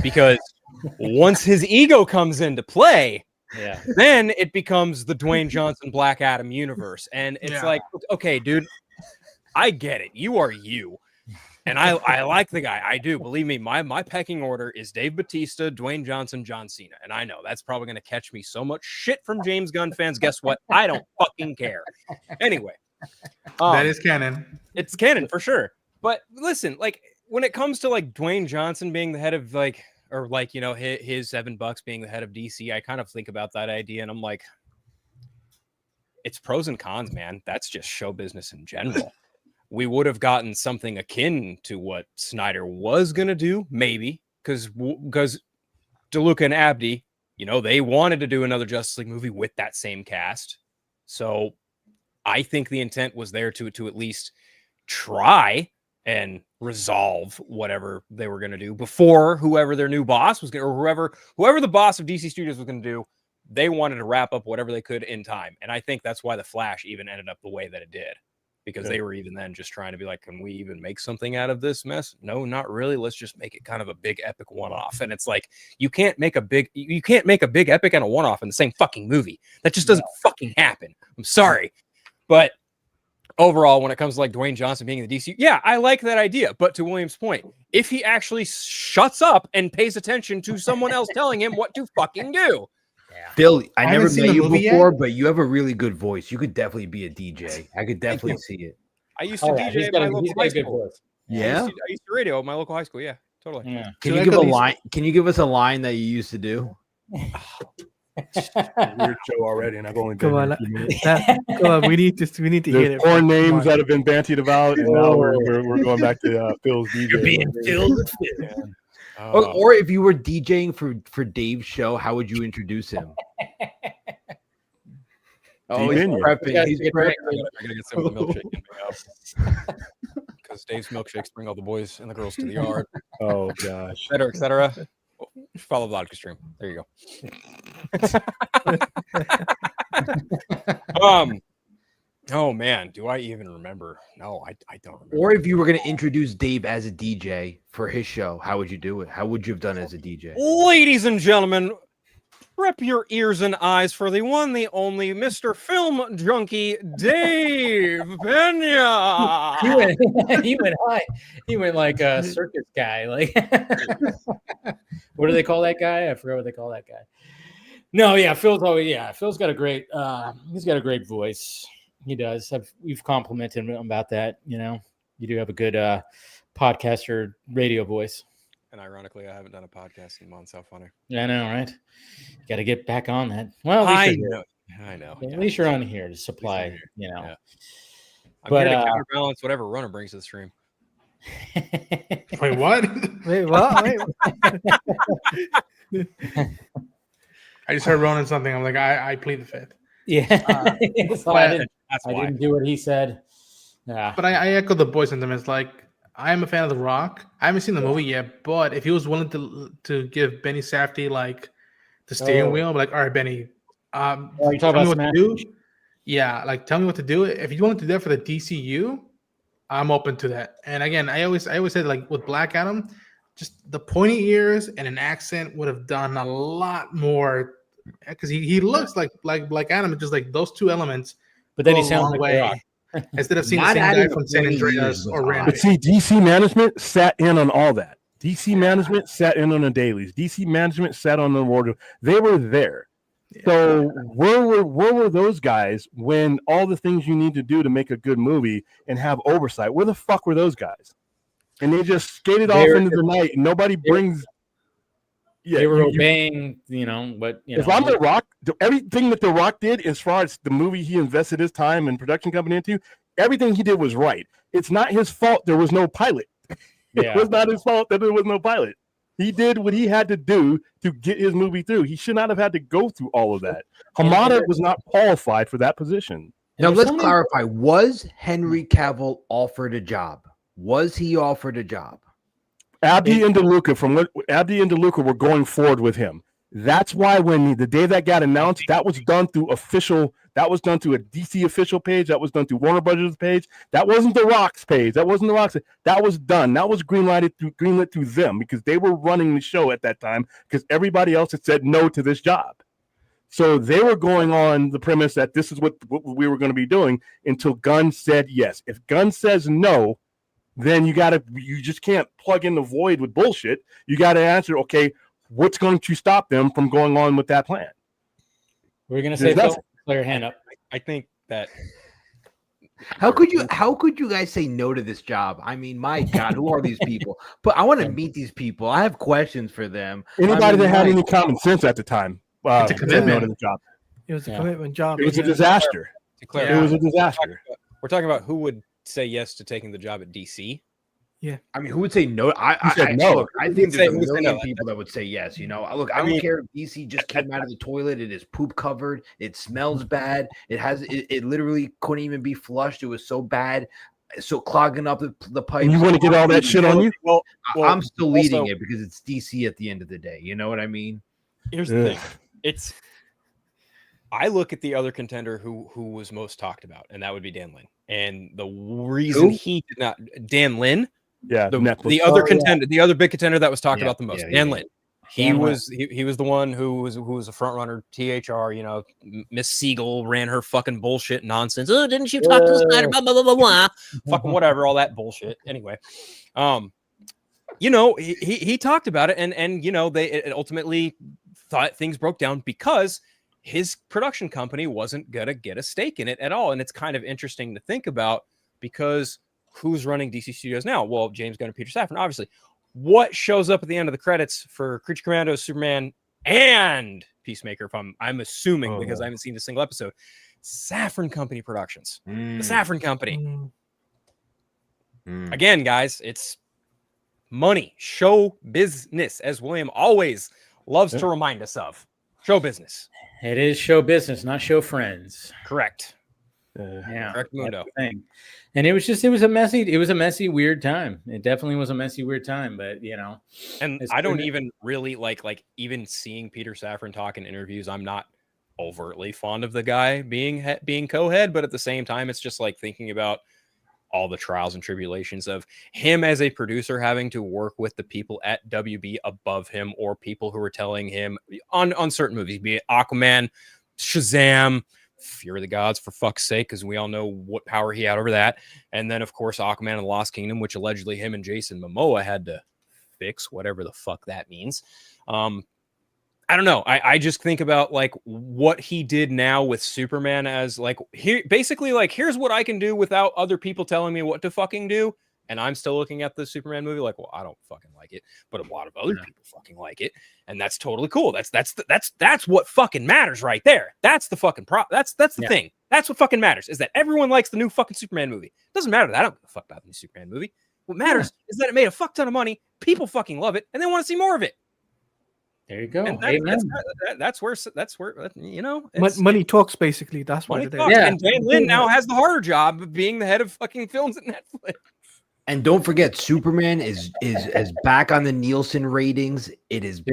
Because once his ego comes into play, then it becomes the Dwayne Johnson Black Adam universe. And it's like, okay, dude, I get it. You are you. And I like the guy. I do. Believe me, my pecking order is Dave Bautista, Dwayne Johnson, John Cena. And I know that's probably going to catch me so much shit from James Gunn fans. Guess what? I don't fucking care. Anyway. That is canon. It's canon for sure. But listen, like, when it comes to like Dwayne Johnson being the head of his $7 being the head of DC, I kind of think about that idea and I'm like, it's pros and cons, man. That's just show business in general. We would have gotten something akin to what Snyder was going to do, maybe, because DeLuca and Abdi, they wanted to do another Justice League movie with that same cast. So I think the intent was there to at least try and resolve whatever they were going to do before whoever their new boss was going to, or whoever the boss of DC Studios was going to do. They wanted to wrap up whatever they could in time. And I think that's why The Flash even ended up the way that it did. Because they were even then just trying to be like, can we even make something out of this mess? No, not really. Let's just make it kind of a big epic one-off. And it's like, you can't make a big epic and a one-off in the same fucking movie. That just doesn't fucking happen. I'm sorry. But overall, when it comes to like Dwayne Johnson being in the DC, yeah, I like that idea. But to William's point, if he actually shuts up and pays attention to someone else telling him what to fucking do. Phil, I never met you before, but you have a really good voice. You could definitely be a DJ. I could definitely see it. I used to DJ at my local high school. Yeah, I used to radio at my local high school. Yeah, totally. Yeah. Can you give a line? Can you give us a line that you used to do? Weird show already, and I've only been. Come on, we need to hear it. Four names that have been bantied about, and now we're going back to Phil's DJ. You're being filled. Or if you were DJing for Dave's show, how would you introduce him? Oh, he's prepping. He's prepping. I gotta get some of the milkshake in my house. Because Dave's milkshakes bring all the boys and the girls to the yard. Oh gosh. Et cetera. Follow the Vodka stream. There you go. Oh man, do I even remember? No, I don't remember. Or if you were going to introduce Dave as a DJ for his show, how would you do it? How would you have done as a DJ? Ladies and gentlemen, prep your ears and eyes for the one, the only Mr. Film Junkie, Dave Pena. He went high. He went like a circus guy. Like, what do they call that guy? I forgot what they call that guy. No, yeah, Phil's got a great. He's got a great voice. He does. We've complimented him about that. You do have a good podcaster radio voice. And ironically, I haven't done a podcast in months. How funny. Yeah, I know, right? You got to get back on that. Well, I know. At least you're on here to supply, Yeah. I'm here to counterbalance whatever runner brings to the stream. Wait, what? Wait, what? I just heard Ronan something. I'm like, I plead the fifth. Yeah. So I why. didn't do what he said. Yeah. But I echo the boys' sentiments. Like, I'm a fan of The Rock. I haven't seen the movie yet, but if he was willing to give Benny Safdie like the steering wheel, I'm like, all right, Benny, you talking tell me about what to do. Yeah, like tell me what to do. If you want to do that for the DCU, I'm open to that. And again, I always said, like, with Black Adam, just the pointy ears and an accent would have done a lot more, because he looks like Black Adam, just like those two elements. But then he sounds like The Rock. Instead of seeing the same guy from San Andreas or Rampage. See, DC management sat in on all that. DC management sat in on the dailies. DC management sat on the wardrobe. They were there. So where were those guys when all the things you need to do to make a good movie and have oversight? Where the fuck were those guys? And they just skated off into the night. And nobody brings. Yeah, they were obeying, but if I'm The Rock, everything that The Rock did, as far as the movie he invested his time and production company into, everything he did was right. It's not his fault there was no pilot. It was not his fault that there was no pilot. He did what he had to do to get his movie through. He should not have had to go through all of that. Hamada was not qualified for that position. Now, let's clarify. Was Henry Cavill offered a job? Was he offered a job? Abdi and DeLuca were going forward with him. That's why when the day that got announced, that was done through a DC official page. That was done through Warner Brothers page. That wasn't The Rock's page. That wasn't The Rock's. That was done. That was greenlit through them because they were running the show at that time because everybody else had said no to this job. So they were going on the premise that this is what we were going to be doing until Gunn said yes. If Gunn says no, then you just can't plug in the void with bullshit. You got to answer, okay, what's going to stop them from going on with that plan? We're going to say, Phil, clear your hand up. I think that. How could you guys say no to this job? I mean, my God, who are these people? But I want to meet these people. I have questions for them. Anybody that had any common sense at the time. It's a commitment. To the job. It was a commitment job. It was a disaster. It was a disaster. We're talking about who would say yes to taking the job at DC. Yeah, I mean, who would say no? I think there's a million people that would say yes. Look, I don't care if DC just came out of the toilet. It is poop covered. It smells bad. It literally couldn't even be flushed. It was so bad. So clogging up the pipe. You want to get all that shit on you? Well, I'm still leading it because it's DC at the end of the day. You know what I mean? Here's the thing. I look at the other contender who was most talked about, and that would be Dan Lin. And the reason he did not, Dan Lin, the other contender, the other big contender that was talked about the most, Dan Lin. He was the one who was a front runner. THR, Miss Siegel ran her fucking bullshit nonsense. Oh, didn't you talk to Snyder? Blah blah blah blah blah. Fucking whatever, all that bullshit. Anyway, he talked about it, and it ultimately thought things broke down because his production company wasn't gonna get a stake in it at all. And it's kind of interesting to think about because who's running DC Studios now? Well, James Gunn and Peter Safran, obviously. What shows up at the end of the credits for Creature Commandos, Superman, and Peacemaker? I'm assuming because I haven't seen a single episode. Safran Company Productions, the Safran Company. Again, guys, it's money, show business, as William always loves to remind us of. Show business. It is show business, not show friends. Correct. Correct, Mundo. And it was a messy, weird time. It definitely was a messy, weird time. But and I don't even really like even seeing Peter Safran talk in interviews. I'm not overtly fond of the guy being co-head, but at the same time, it's just like thinking about all the trials and tribulations of him as a producer having to work with the people at WB above him or people who were telling him on certain movies, be it Aquaman, Shazam, Fear of the Gods, for fuck's sake, because we all know what power he had over that. And then, of course, Aquaman and the Lost Kingdom, which allegedly him and Jason Momoa had to fix, whatever the fuck that means. I don't know. I just think about like what he did now with Superman as like here, basically like here's what I can do without other people telling me what to fucking do. And I'm still looking at the Superman movie like, well, I don't fucking like it, but a lot of other people fucking like it, and that's totally cool. That's what fucking matters right there. That's the fucking that's the thing. That's what fucking matters is that everyone likes the new fucking Superman movie. Doesn't matter that I don't give a fuck about the new Superman movie. What matters is that it made a fuck ton of money. People fucking love it, and they want to see more of it. There you go. And that's where money talks. Basically, that's what it is. Yeah. And Dan Lin now has the harder job of being the head of fucking films at Netflix. And don't forget, Superman is back on the Nielsen ratings. It is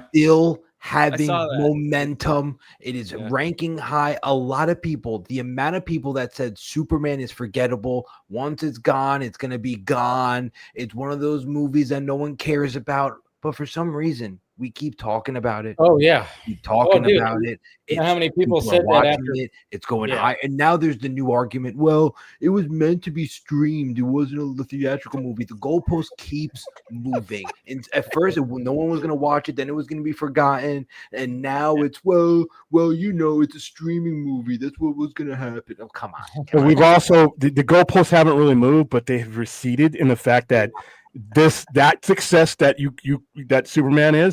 still having momentum. It is ranking high. A lot of people, the amount of people that said Superman is forgettable. Once it's gone, it's going to be gone. It's one of those movies that no one cares about. But for some reason, We keep talking about it. Oh yeah, Keep talking dude, about it. you know how many people are said that watching after it. It's going Yeah. high, and now there's the new argument. Well, it was meant to be streamed. It wasn't a theatrical movie. The goalpost keeps moving. And at first, no one was going to watch it. Then it was going to be forgotten, and now it's well, you know, it's a streaming movie. That's what was going to happen. Oh, come on. But we've also the goalposts haven't really moved, but they have receded in the fact that that success that that Superman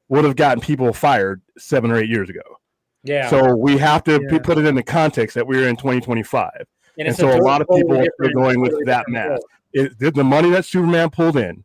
would have gotten people fired 7 or 8 years ago. Yeah. So we have to put it in the context that we're in 2025, and so a lot of people are going with that math. The money that Superman pulled in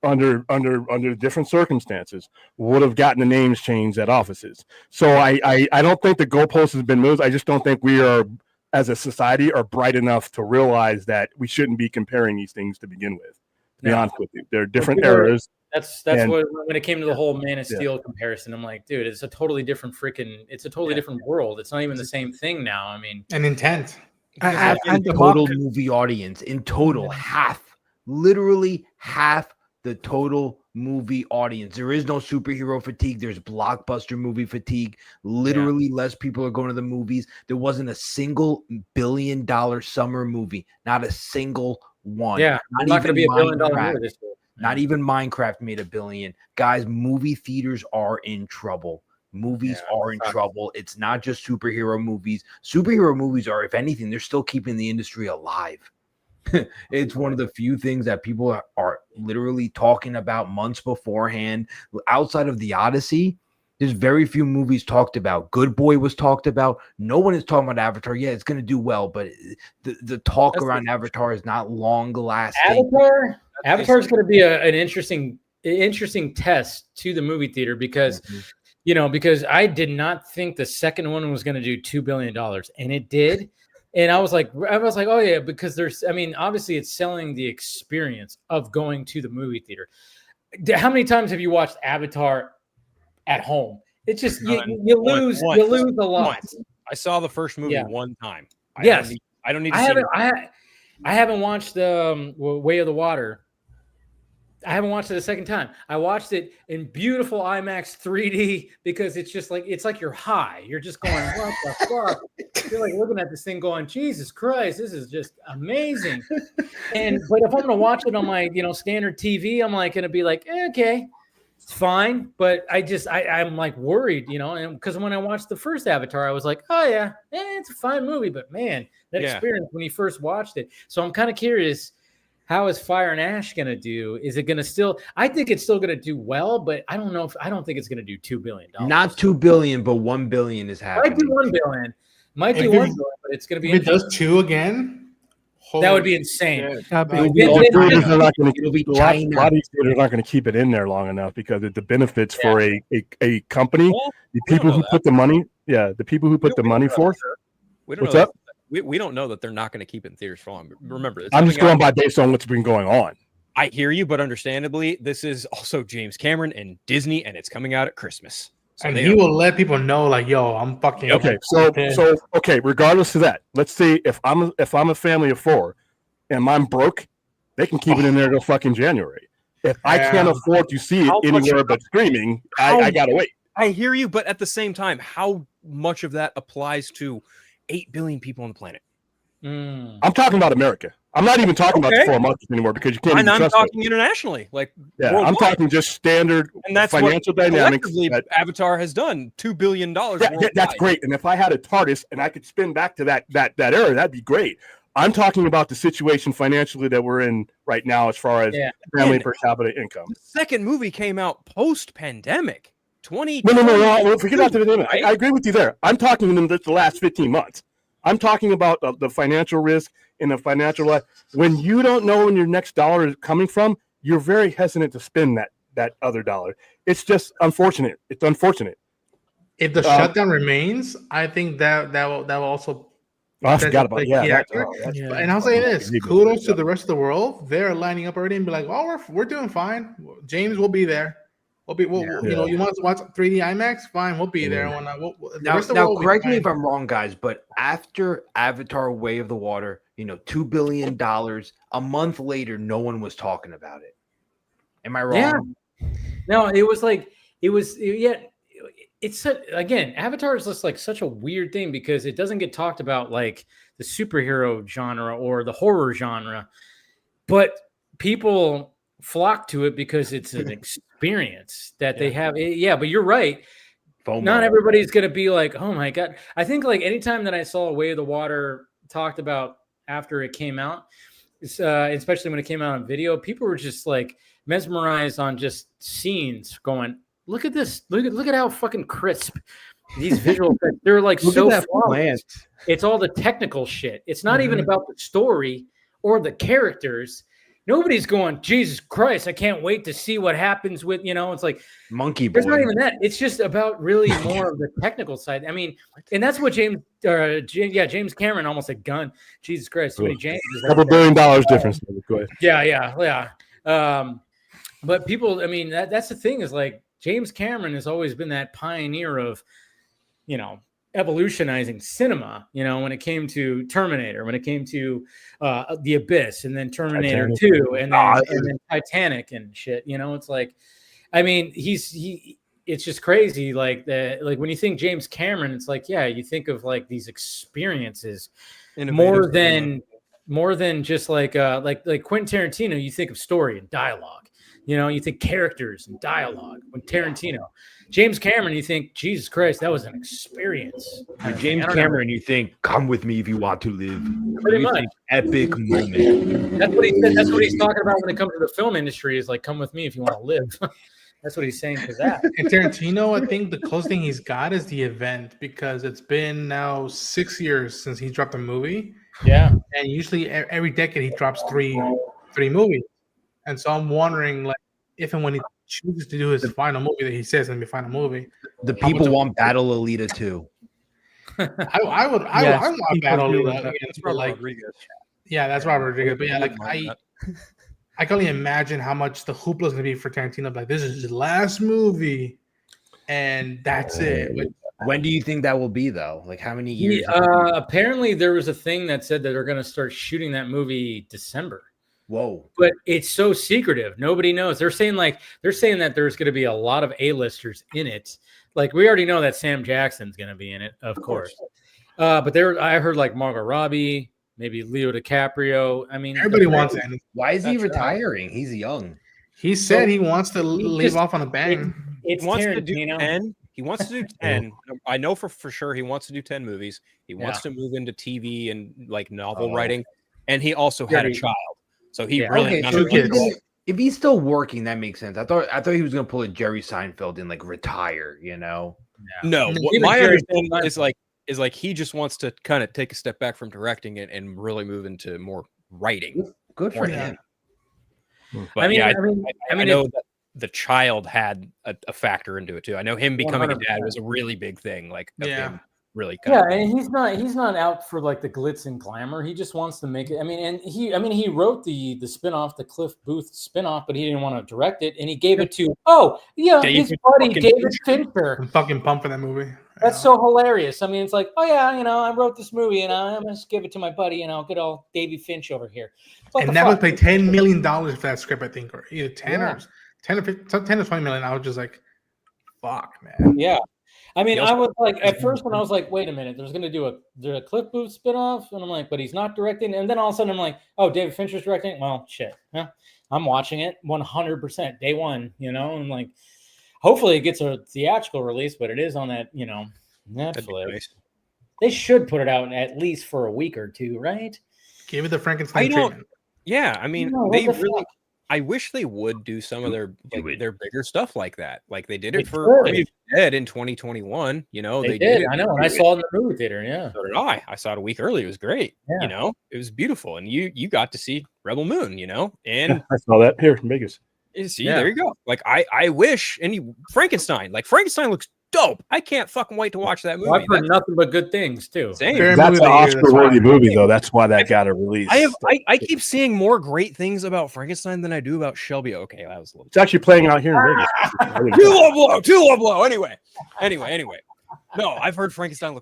under different circumstances would have gotten the names changed at offices. So I don't think the goalpost has been moved. I just don't think we are, as a society, are bright enough to realize that we shouldn't be comparing these things to begin with. To be honest with you, they're different eras. That's what, when it came to the whole Man of Steel comparison, I'm like, dude, it's a totally different different world. It's not even the same thing now. I mean, an intent. And the total movie audience, in total, literally half the total movie audience. There is no superhero fatigue. There's blockbuster movie fatigue. Literally, less people are going to the movies. There wasn't a single $1 billion summer movie. Not a single one. Yeah, not going to be $1 billion movie this year. Not even Minecraft made $1 billion. Guys, movie theaters are in trouble. Movies are in trouble. It's not just superhero movies. Superhero movies are, if anything, they're still keeping the industry alive. It's one of the few things that people are literally talking about months beforehand. Outside of the Odyssey, there's very few movies talked about. Good Boy was talked about. No one is talking about Avatar. Yeah, it's going to do well, but the talk around Avatar is not long lasting. Avatar is going to be an interesting test to the movie theater because because I did not think the second one was going to do $2 billion, and it did. And I was like, oh yeah, because obviously it's selling the experience of going to the movie theater. How many times have you watched Avatar at home? It's just you lose a lot. I saw the first movie one time. I don't need to see it. I haven't watched the Way of the Water. I haven't watched it a second time. I watched it in beautiful IMAX 3D because it's like you're high. You're just going, what the fuck? You're like looking at this thing going, Jesus Christ, this is just amazing. But if I'm gonna watch it on my standard TV, I'm like gonna be like, okay, it's fine. But I'm like worried, and because when I watched the first Avatar, I was like, oh yeah, it's a fine movie, but man, that experience when you first watched it. So I'm kind of curious. How is Fire and Ash going to do? Is it going to still? I think it's still going to do well, but I don't know I don't think it's going to do $2 billion. Not $2 billion, but $1 billion is happening. Might do $1 billion. Might do $1 billion, but it's going to be. If it does 2 again, that would be insane. A lot of these theaters aren't going to keep it in there long enough because the benefits for a company, the people who put the money, the people who put the money forth. What's up? We don't know that they're not going to keep it in theaters for long. Remember, I'm just going based on what's been going on. I hear you, but understandably, this is also James Cameron and Disney, and it's coming out at Christmas. So and he will let people know, like, "Yo, I'm fucking." Okay, so regardless of that, let's say if I'm a family of 4, and I'm broke, they can keep it in there till fucking January. If I can't afford to see it anywhere but streaming, I gotta wait. I hear you, but at the same time, how much of that applies to 8 billion people on the planet? I'm talking about America. I'm not even talking about the 4 markets anymore because you can't. I'm talking internationally, worldwide. I'm talking just standard and that's financial dynamics. That Avatar has done $2 billion. That's great. And if I had a TARDIS and I could spin back to that era, that'd be great. I'm talking about the situation financially that we're in right now as far as family per capita income. The second movie came out post-pandemic. 20. No. Forget about the pandemic. I agree with you there. I'm talking in the last 15 months. I'm talking about the financial risk in the financial life. When you don't know when your next dollar is coming from, you're very hesitant to spend that other dollar. It's just unfortunate. It's unfortunate. If the shutdown remains, I think that will also. I forgot about And I'll say this: kudos to the rest of the world. They're lining up already and be like, "Oh, we're doing fine. James will be there. You want to watch 3D IMAX? Fine, we'll be there." Now, correct me if I'm wrong, guys, but after Avatar: Way of the Water, $2 billion, a month later, no one was talking about it. Am I wrong? Yeah. No, it It's again, Avatar is just like such a weird thing because it doesn't get talked about like the superhero genre or the horror genre, but people flock to it because it's an experience that they have. Yeah, but you're right. FOMO. Not everybody's gonna be like, oh my god. I think like anytime that I saw Way of the Water talked about after it came out, especially when it came out on video, people were just like mesmerized on just scenes going, look at this, look at how fucking crisp these visual effects. They're like so flawless. It's all the technical shit. It's not even about the story or the characters. Nobody's going, Jesus Christ, I can't wait to see what happens with, it's like Monkey Boy. There's not even that. It's just about really more of the technical side. I mean, and that's what James Cameron, almost a gun. Jesus Christ, too many James. $2 billion difference. Go ahead. Yeah. But people, I mean, that's the thing is like James Cameron has always been that pioneer of, evolutionizing cinema, when it came to Terminator, when it came to The Abyss, and then Terminator 2, and then Titanic and shit. It's like, I mean, it's just crazy. Like when you think James Cameron, it's like, yeah, you think of like these experiences more than just like Quentin Tarantino. You think of story and dialogue. You think characters and dialogue. When Tarantino, James Cameron, you think, Jesus Christ, that was an experience. James Cameron, you think, come with me if you want to live. Pretty much. Epic moment. That's what he said. That's what he's talking about when it comes to the film industry is like, come with me if you want to live. That's what he's saying for that. And Tarantino, I think the closest thing he's got is The Event, because it's been now 6 years since he dropped a movie. Yeah. And usually every decade he drops three movies. And so I'm wondering, like, if and when he chooses to do his final movie that he says is going to be final movie. The people want Battle Alita too. I want Battle Alita. That's Rodriguez. Yeah, that's Robert Rodriguez. But yeah, like I can only imagine how much the hoopla is going to be for Tarantino. Like, this is his last movie, and that's it. When do you think that will be, though? Like, how many years? Apparently, there was a thing that said that they're going to start shooting that movie December. Whoa! But it's so secretive. Nobody knows. They're saying that there's going to be a lot of A-listers in it. Like, we already know that Sam Jackson's going to be in it, of course. But I heard like Margot Robbie, maybe Leo DiCaprio. I mean, everybody wants it. Why is he retiring? He's young. He said he wants to leave off on a bang. He wants to do 10. He wants to do 10. I know for sure he wants to do 10 movies. He wants to move into TV and like novel writing. And he also had a child. So he really if he's still working, that makes sense. I thought he was gonna pull a Jerry Seinfeld and like retire, No, what my understanding is like he just wants to kind of take a step back from directing it and really move into more writing. Good for him. But I know that the child had a factor into it too. I know him becoming 100%. A dad was a really big thing. Like him really and he's not out for like the glitz and glamour. He just wants to make it. He wrote the spinoff, the Cliff Booth spinoff, but he didn't want to direct it, and he gave it to his buddy David Fincher. I'm fucking pumped for that movie. That's so hilarious. I mean, it's like, I wrote this movie, and I'm gonna give it to my buddy, good old Davey Finch over here. And that would pay $10 million for that script, I think, or either 10 or 10 or 20 million. I was just like, fuck, man. Yeah. I mean, I was like, at first when I was like, wait a minute, there's going to do a Cliff Booth spinoff. And I'm like, but he's not directing. And then all of a sudden I'm like, oh, David Fincher's directing. Well, shit. Huh? I'm watching it 100% day one, and like, hopefully it gets a theatrical release, but it is on that, Netflix. Nice. They should put it out at least for a week or two, right? Give it the Frankenstein treatment. Yeah. I mean, they really, I wish they would do some of their bigger stuff like that. Like they did it for Dead in 2021. They did. I know. And I saw it in the movie theater. Yeah. So did I. I saw it a week early. It was great. Yeah. It was beautiful. And you got to see Rebel Moon, and I saw that here in Vegas. See, there you go. Like I wish Frankenstein looks dope. I can't fucking wait to watch that movie. I've heard nothing but good things too. Same. That's an Oscar-worthy movie, though. That's why that got a release. I keep seeing more great things about Frankenstein than I do about Shelby. Okay, that was a little. It's actually playing out here in Vegas. Too low blow. Anyway. No, I've heard Frankenstein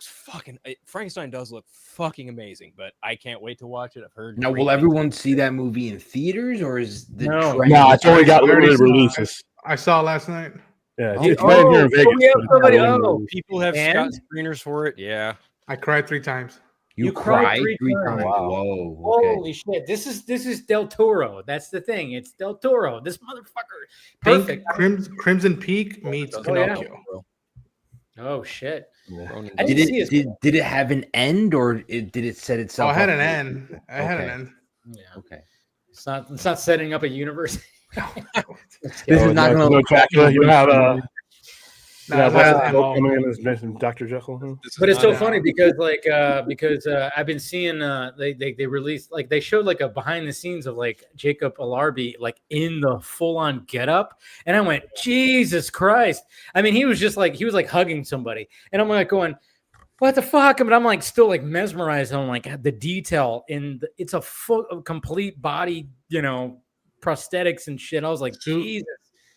does look fucking amazing, but I can't wait to watch it. I've heard. Now, will everyone see that movie in theaters, or is the no? It's only got limited releases. I saw last night. Yeah, it's playing here in Vegas. we have but it's not somebody. in the Oh, movie. People have And? shot screeners for it. Yeah. I cried 3 times. You cried cried three three times. times. Wow. Whoa. Okay. Holy shit! This is Del Toro. That's the thing. It's Del Toro. This motherfucker. Pink Perfect. Crimson Peak meets Oh, yeah. Pinocchio. Oh shit! Ronan I Did didn't see his- it have an end or did it set Oh, itself? I had up? an end. I had an Okay. end. Yeah, Okay. it's not setting up a universe. This is not no gonna Dracula. You don't have No, yeah, that's what's his his MO. coming in as Dr. Jekyll. Huh? But it's so not- funny because I've been seeing they released like they showed like a behind the scenes of like Jacob Elordi like in the full on getup, and I went, Jesus Christ! I mean, he was like hugging somebody, and I'm like going, what the fuck? But I'm like still like mesmerized on like the detail it's a full complete body, prosthetics and shit. I was like, Dude. Jesus,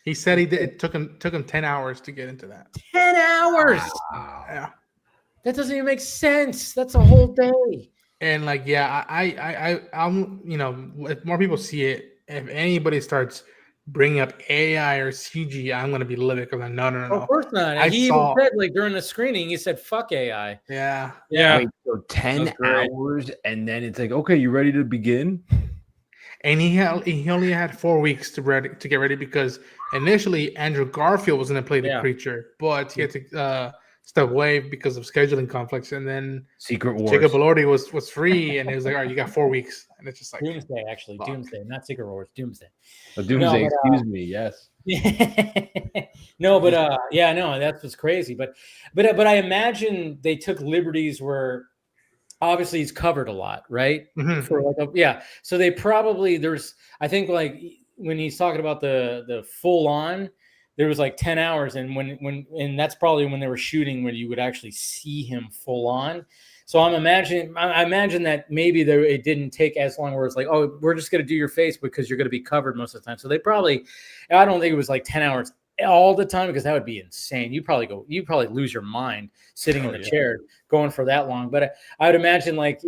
He said it took him 10 hours to get into that. 10 hours. Yeah. That doesn't even make sense. That's a whole day. And like, yeah, I'm, if more people see it, if anybody starts bringing up AI or CG, I'm gonna be livid because no. Of course not. I He saw- even said like during the screening, he said, "Fuck AI." Yeah. Yeah. Wait, so 10 That's great. hours and then it's like, okay, you ready to begin? And he only had 4 weeks to get ready because initially Andrew Garfield was going to play the creature, but he had to step away because of scheduling conflicts. And then Secret Wars. Jacob Elordi was free, and he was like, "All right, you got 4 weeks," and it's just like Doomsday, actually, fuck. Doomsday, not Secret Wars, Doomsday. Doomsday, No, but, excuse me. Yes. No, but no, that's what's crazy. But I imagine they took liberties where obviously he's covered a lot, right? Mhm. For like so they probably I think like when he's talking about the full on, there was like 10 hours, and and that's probably when they were shooting when you would actually see him full on. So I imagine that maybe it didn't take as long where it's like, oh, we're just going to do your face because you're going to be covered most of the time. So they probably, I don't think it was like 10 hours all the time because that would be insane. You'd probably lose your mind sitting in the chair going for that long. But I would imagine like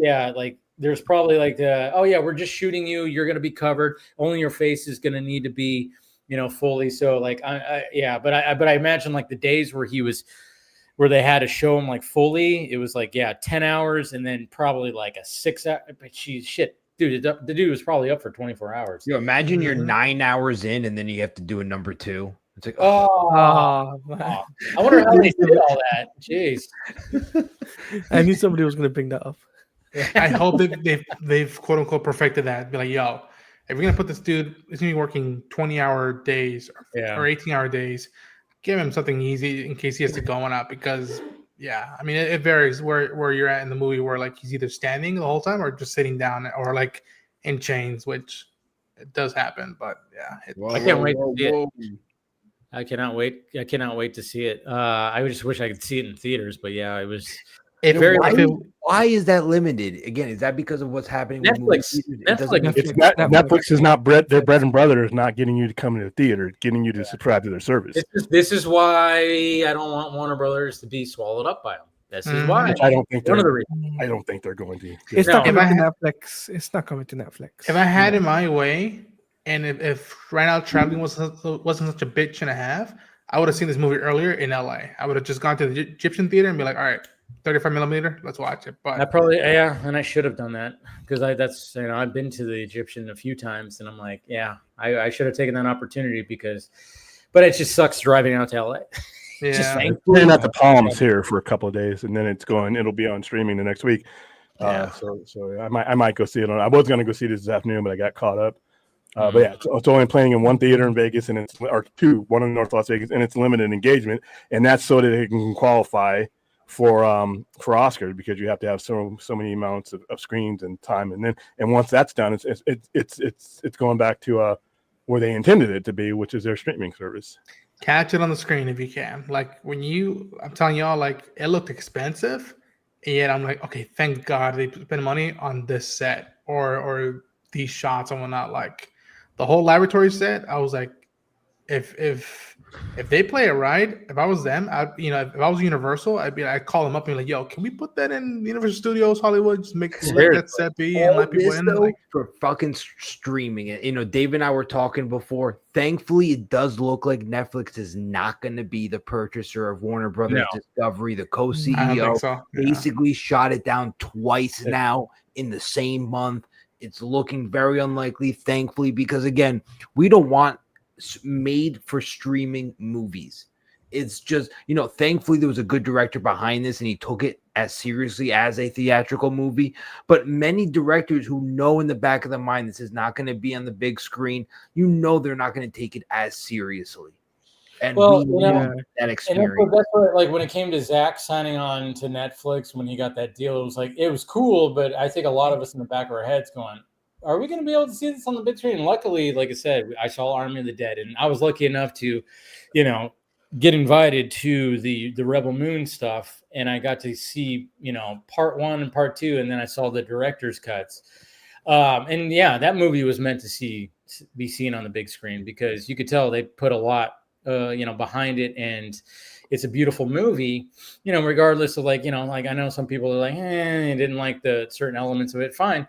there's probably like we're just shooting you. You're going to be covered. Only your face is going to need to be, fully. So like, but I imagine like the days where they had to show him like fully, it was like 10 hours and then probably like a 6 hour. But shit, dude, the dude was probably up for 24 hours. You imagine you're 9 hours in and then you have to do a number 2. It's like, I wonder how they did all that. Jeez. I knew somebody was going to bring that up. I hope they've quote unquote perfected that. Be like, yo, if we're gonna put this dude, he's gonna be working 20-hour days or 18-hour days. Give him something easy in case he has to go on out because I mean it varies where you're at in the movie where like he's either standing the whole time or just sitting down or like in chains, which it does happen. But I can't wait to see it. I cannot wait to see it. I just wish I could see it in theaters, but it was why is that limited? Again, is that because of what's happening Netflix? with Netflix is not their bread and butter is not getting you to come to the theater, it's getting you to subscribe to their service. This is why I don't want Warner Brothers to be swallowed up by them. This is why. I don't think one of the reasons. I don't think they're going to. It's not coming to Netflix. It's not coming to Netflix. If I had it my way, and if right now traveling wasn't such a bitch and a half, I would have seen this movie earlier in LA. I would have just gone to the Egyptian theater and be like, all right, 35 millimeter, let's watch it. But I probably and I should have done that because I've been to the Egyptian a few times and I'm like, I should have taken that opportunity but it just sucks driving out to LA. Yeah, playing at the Palms here for a couple of days and then it'll be on streaming the next week. So I might go see it. I was going to go see this afternoon, but I got caught up. But it's only playing in one theater in Vegas and one in North Las Vegas, and it's limited engagement, and that's so that it can qualify for Oscars because you have to have so many amounts of screens and time, and once that's done, it's going back to where they intended it to be, which is their streaming service. Catch it on the screen if you can. Like I'm telling y'all, like it looked expensive, and yet I'm like, okay, thank God they spent money on this set or these shots and whatnot. Like the whole laboratory set, I was like, if they play it right, if I was them, if I was Universal, I'd call them up and be like, yo, can we put that in Universal Studios Hollywood? Just let that set be and let people in. Though, for fucking streaming it. Dave and I were talking before. Thankfully, it does look like Netflix is not going to be the purchaser of Warner Brothers Discovery. The co-CEO basically shot it down twice now in the same month. It's looking very unlikely, thankfully, because again, we don't want made for streaming movies. It's just, thankfully there was a good director behind this and he took it as seriously as a theatrical movie. But many directors who know in the back of their mind this is not going to be on the big screen, they're not going to take it as seriously. And that experience. And that's what, like when it came to Zack signing on to Netflix when he got that deal, it was cool, but I think a lot of us in the back of our heads going, are we going to be able to see this on the big screen? And luckily, like I said, I saw Army of the Dead, and I was lucky enough to, get invited to the Rebel Moon stuff, and I got to see, part 1 and part 2, and then I saw the director's cuts. And that movie was meant to be seen on the big screen because you could tell they put a lot, behind it, and it's a beautiful movie, regardless of I know some people are like, they didn't like the certain elements of it. Fine.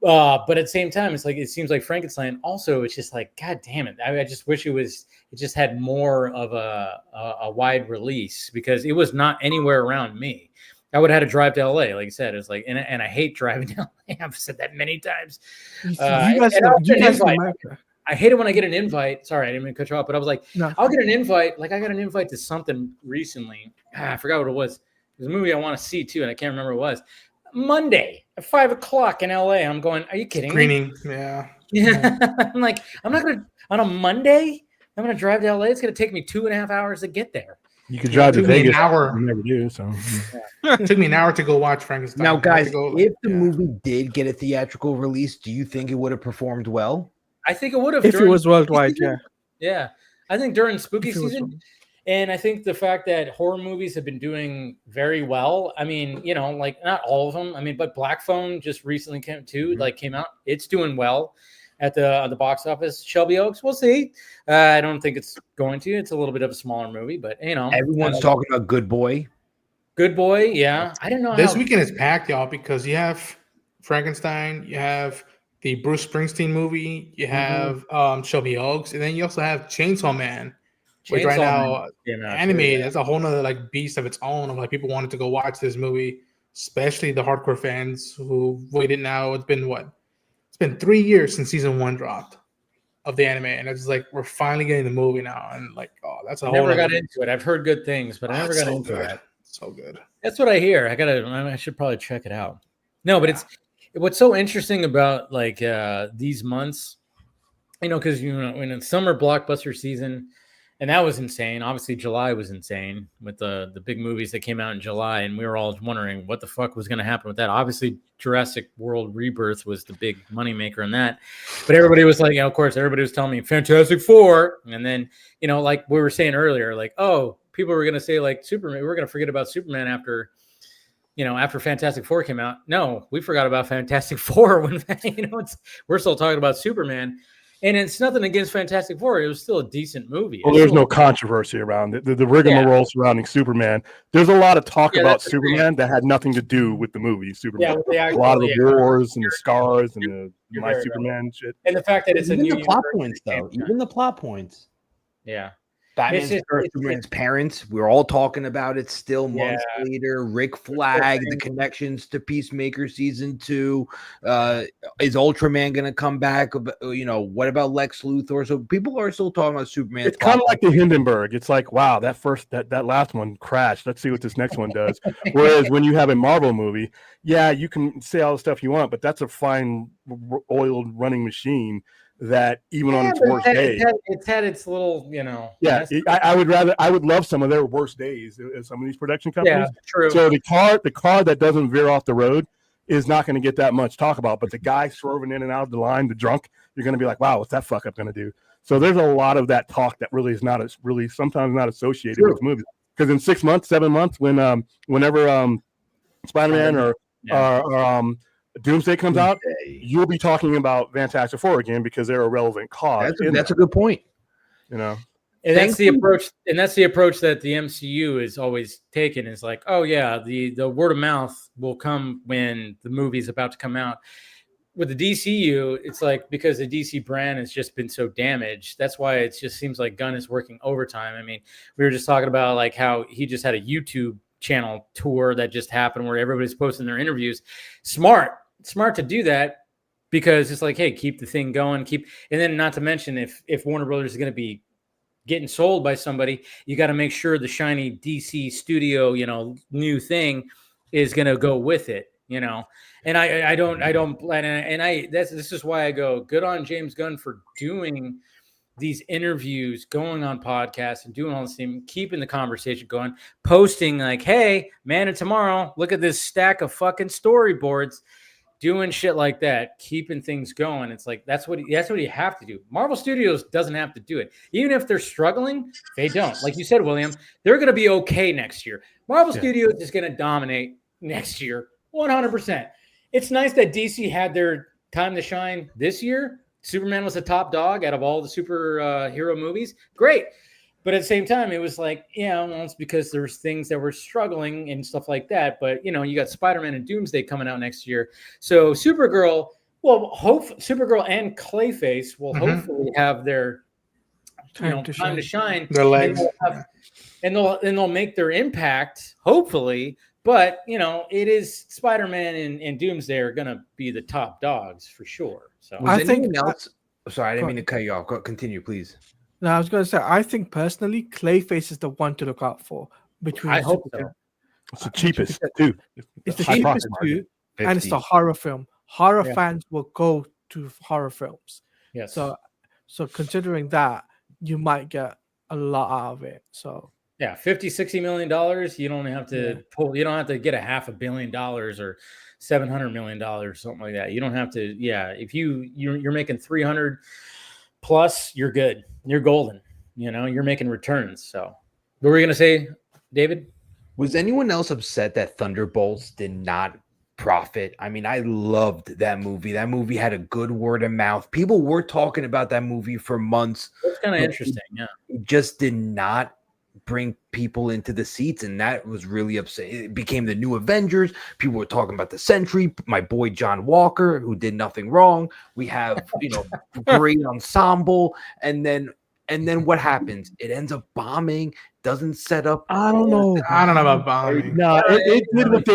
But at the same time, it's it seems like Frankenstein also, it's just God damn it. I just wish it just had more of a wide release because it was not anywhere around me. I would have had to drive to LA. Like I said, it's and I hate driving to LA. I've said that many times. I hate it when I get an invite. Sorry, I didn't mean to cut you off, but I was like, no. I'll get an invite. I got an invite to something recently. I forgot what it was. It was a movie I want to see too, and I can't remember what it was. Monday at 5:00 in LA. I'm going, are you kidding me? Yeah. I'm like, I'm not going to, on a Monday, I'm going to drive to LA. It's going to take me 2.5 hours to get there. You could drive to Vegas. An hour. You never do, so. It took me an hour to go watch Frankenstein. Now, guys, if the movie did get a theatrical release, do you think it would have performed well? I think it would have. If it was worldwide, Yeah. I think during spooky season. And I think the fact that horror movies have been doing very well. I mean, not all of them. I mean, but Black Phone just recently came out. It's doing well at the box office. Shelby Oaks, we'll see. I don't think it's going to. It's a little bit of a smaller movie, but everyone's talking about Good Boy. Good Boy, yeah. I don't know. This weekend is packed, y'all, because you have Frankenstein, you have the Bruce Springsteen movie, you have Shelby Oaks, and then you also have Chainsaw Man. Which right now, animated, that's a whole nother beast of its own. Of people wanted to go watch this movie, especially the hardcore fans who waited. Now it's been 3 years since season 1 dropped of the anime, and it's we're finally getting the movie now, and that's a whole. Never got into it. I've heard good things, but I never got into it. So good. That's what I hear. I should probably check it out. No, but it's what's so interesting about these months, because in summer blockbuster season. And that was insane. Obviously, July was insane with the big movies that came out in July. And we were all wondering what the fuck was going to happen with that. Obviously, Jurassic World Rebirth was the big moneymaker in that. But everybody was of course, everybody was telling me Fantastic Four. And then, like we were saying earlier, people were going to say Superman. We're going to forget about Superman after Fantastic Four came out. No, we forgot about Fantastic Four when, we're still talking about Superman. And it's nothing against Fantastic Four. It was still a decent movie. Well, there's no controversy around it. The rigmarole surrounding Superman. There's a lot of talk about Superman that had nothing to do with the movie Superman. A lot of the wars and the scars and the My Superman shit. And the fact that it's even the plot points, though. Even the plot points. Yeah. Batman's Superman's parents. We're all talking about it still months later. Rick Flag, the connections to Peacemaker season 2. Is Ultraman going to come back? What about Lex Luthor? So people are still talking about Superman. It's kind of like the Hindenburg. It's wow, that last one crashed. Let's see what this next one does. Whereas when you have a Marvel movie, you can say all the stuff you want, but that's a fine oiled running machine. That even on its worst day, it's had its little, I would love some of their worst days. Some of these production companies, true. So the car that doesn't veer off the road is not going to get that much talk about. But the guy swerving in and out of the line, the drunk, you're going to be like, wow, what's that fuck up going to do? So there's a lot of that talk that really is sometimes not associated with movies. Because in 6 months, 7 months, whenever Spider-Man or Doomsday comes out, you'll be talking about Fantastic Four again because they're a relevant cause. That's a good point. And that's the approach. And that's the approach that the MCU is always taken. Is like, oh yeah, the word of mouth will come when the movie's about to come out. With the DCU, it's like because the DC brand has just been so damaged. That's why it just seems like Gunn is working overtime. I mean, we were just talking about like how he just had a YouTube channel tour that just happened where everybody's posting their interviews. Smart to do that because it's like, hey, keep the thing going, and then not to mention if Warner Brothers is going to be getting sold by somebody, you got to make sure the shiny DC studio, new thing is going to go with it. And this is why I go good on James Gunn for doing these interviews, going on podcasts and doing all this thing, keeping the conversation going, posting like, hey, Man of Tomorrow, look at this stack of fucking storyboards, doing shit like that, keeping things going. It's like, that's what you have to do. Marvel Studios doesn't have to do it. Even if they're struggling, they don't. Like you said, William, they're going to be okay next year. Marvel Studios is going to dominate next year. 100%. It's nice that DC had their time to shine this year. Superman was the top dog out of all the superhero movies. Great. But at the same time, it was like, it's because there's things that were struggling and stuff like that. But, you got Spider-Man and Doomsday coming out next year. So Supergirl and Clayface will hopefully have their time to shine. Their legs. And they'll make their impact, hopefully. But, it is Spider-Man and Doomsday are going to be the top dogs for sure. So I think else. Sorry, I didn't mean to cut you off. Continue, please. No, I was going to say, I think personally, Clayface is the one to look out for. I hope so. It's the cheapest, too. It's the cheapest, too. And it's a horror film. Horror fans will go to horror films. Yes. So considering that, you might get a lot out of it. So. Yeah, $50-60 million. You don't have to pull. You don't have to get $500 million or $700 million, something like that. You don't have to. Yeah, if you're making 300 plus, you're good. You're golden. You're making returns. So, what were you gonna say, David? Was anyone else upset that Thunderbolts did not profit? I mean, I loved that movie. That movie had a good word of mouth. People were talking about that movie for months. It's kind of interesting. Yeah, it just did not bring people into the seats, and that was really upsetting. It became the new Avengers. People were talking about the Sentry, my boy John Walker, who did nothing wrong. We have great ensemble, and then what happens? It ends up bombing, doesn't set up. I don't know about bombing. No, it did what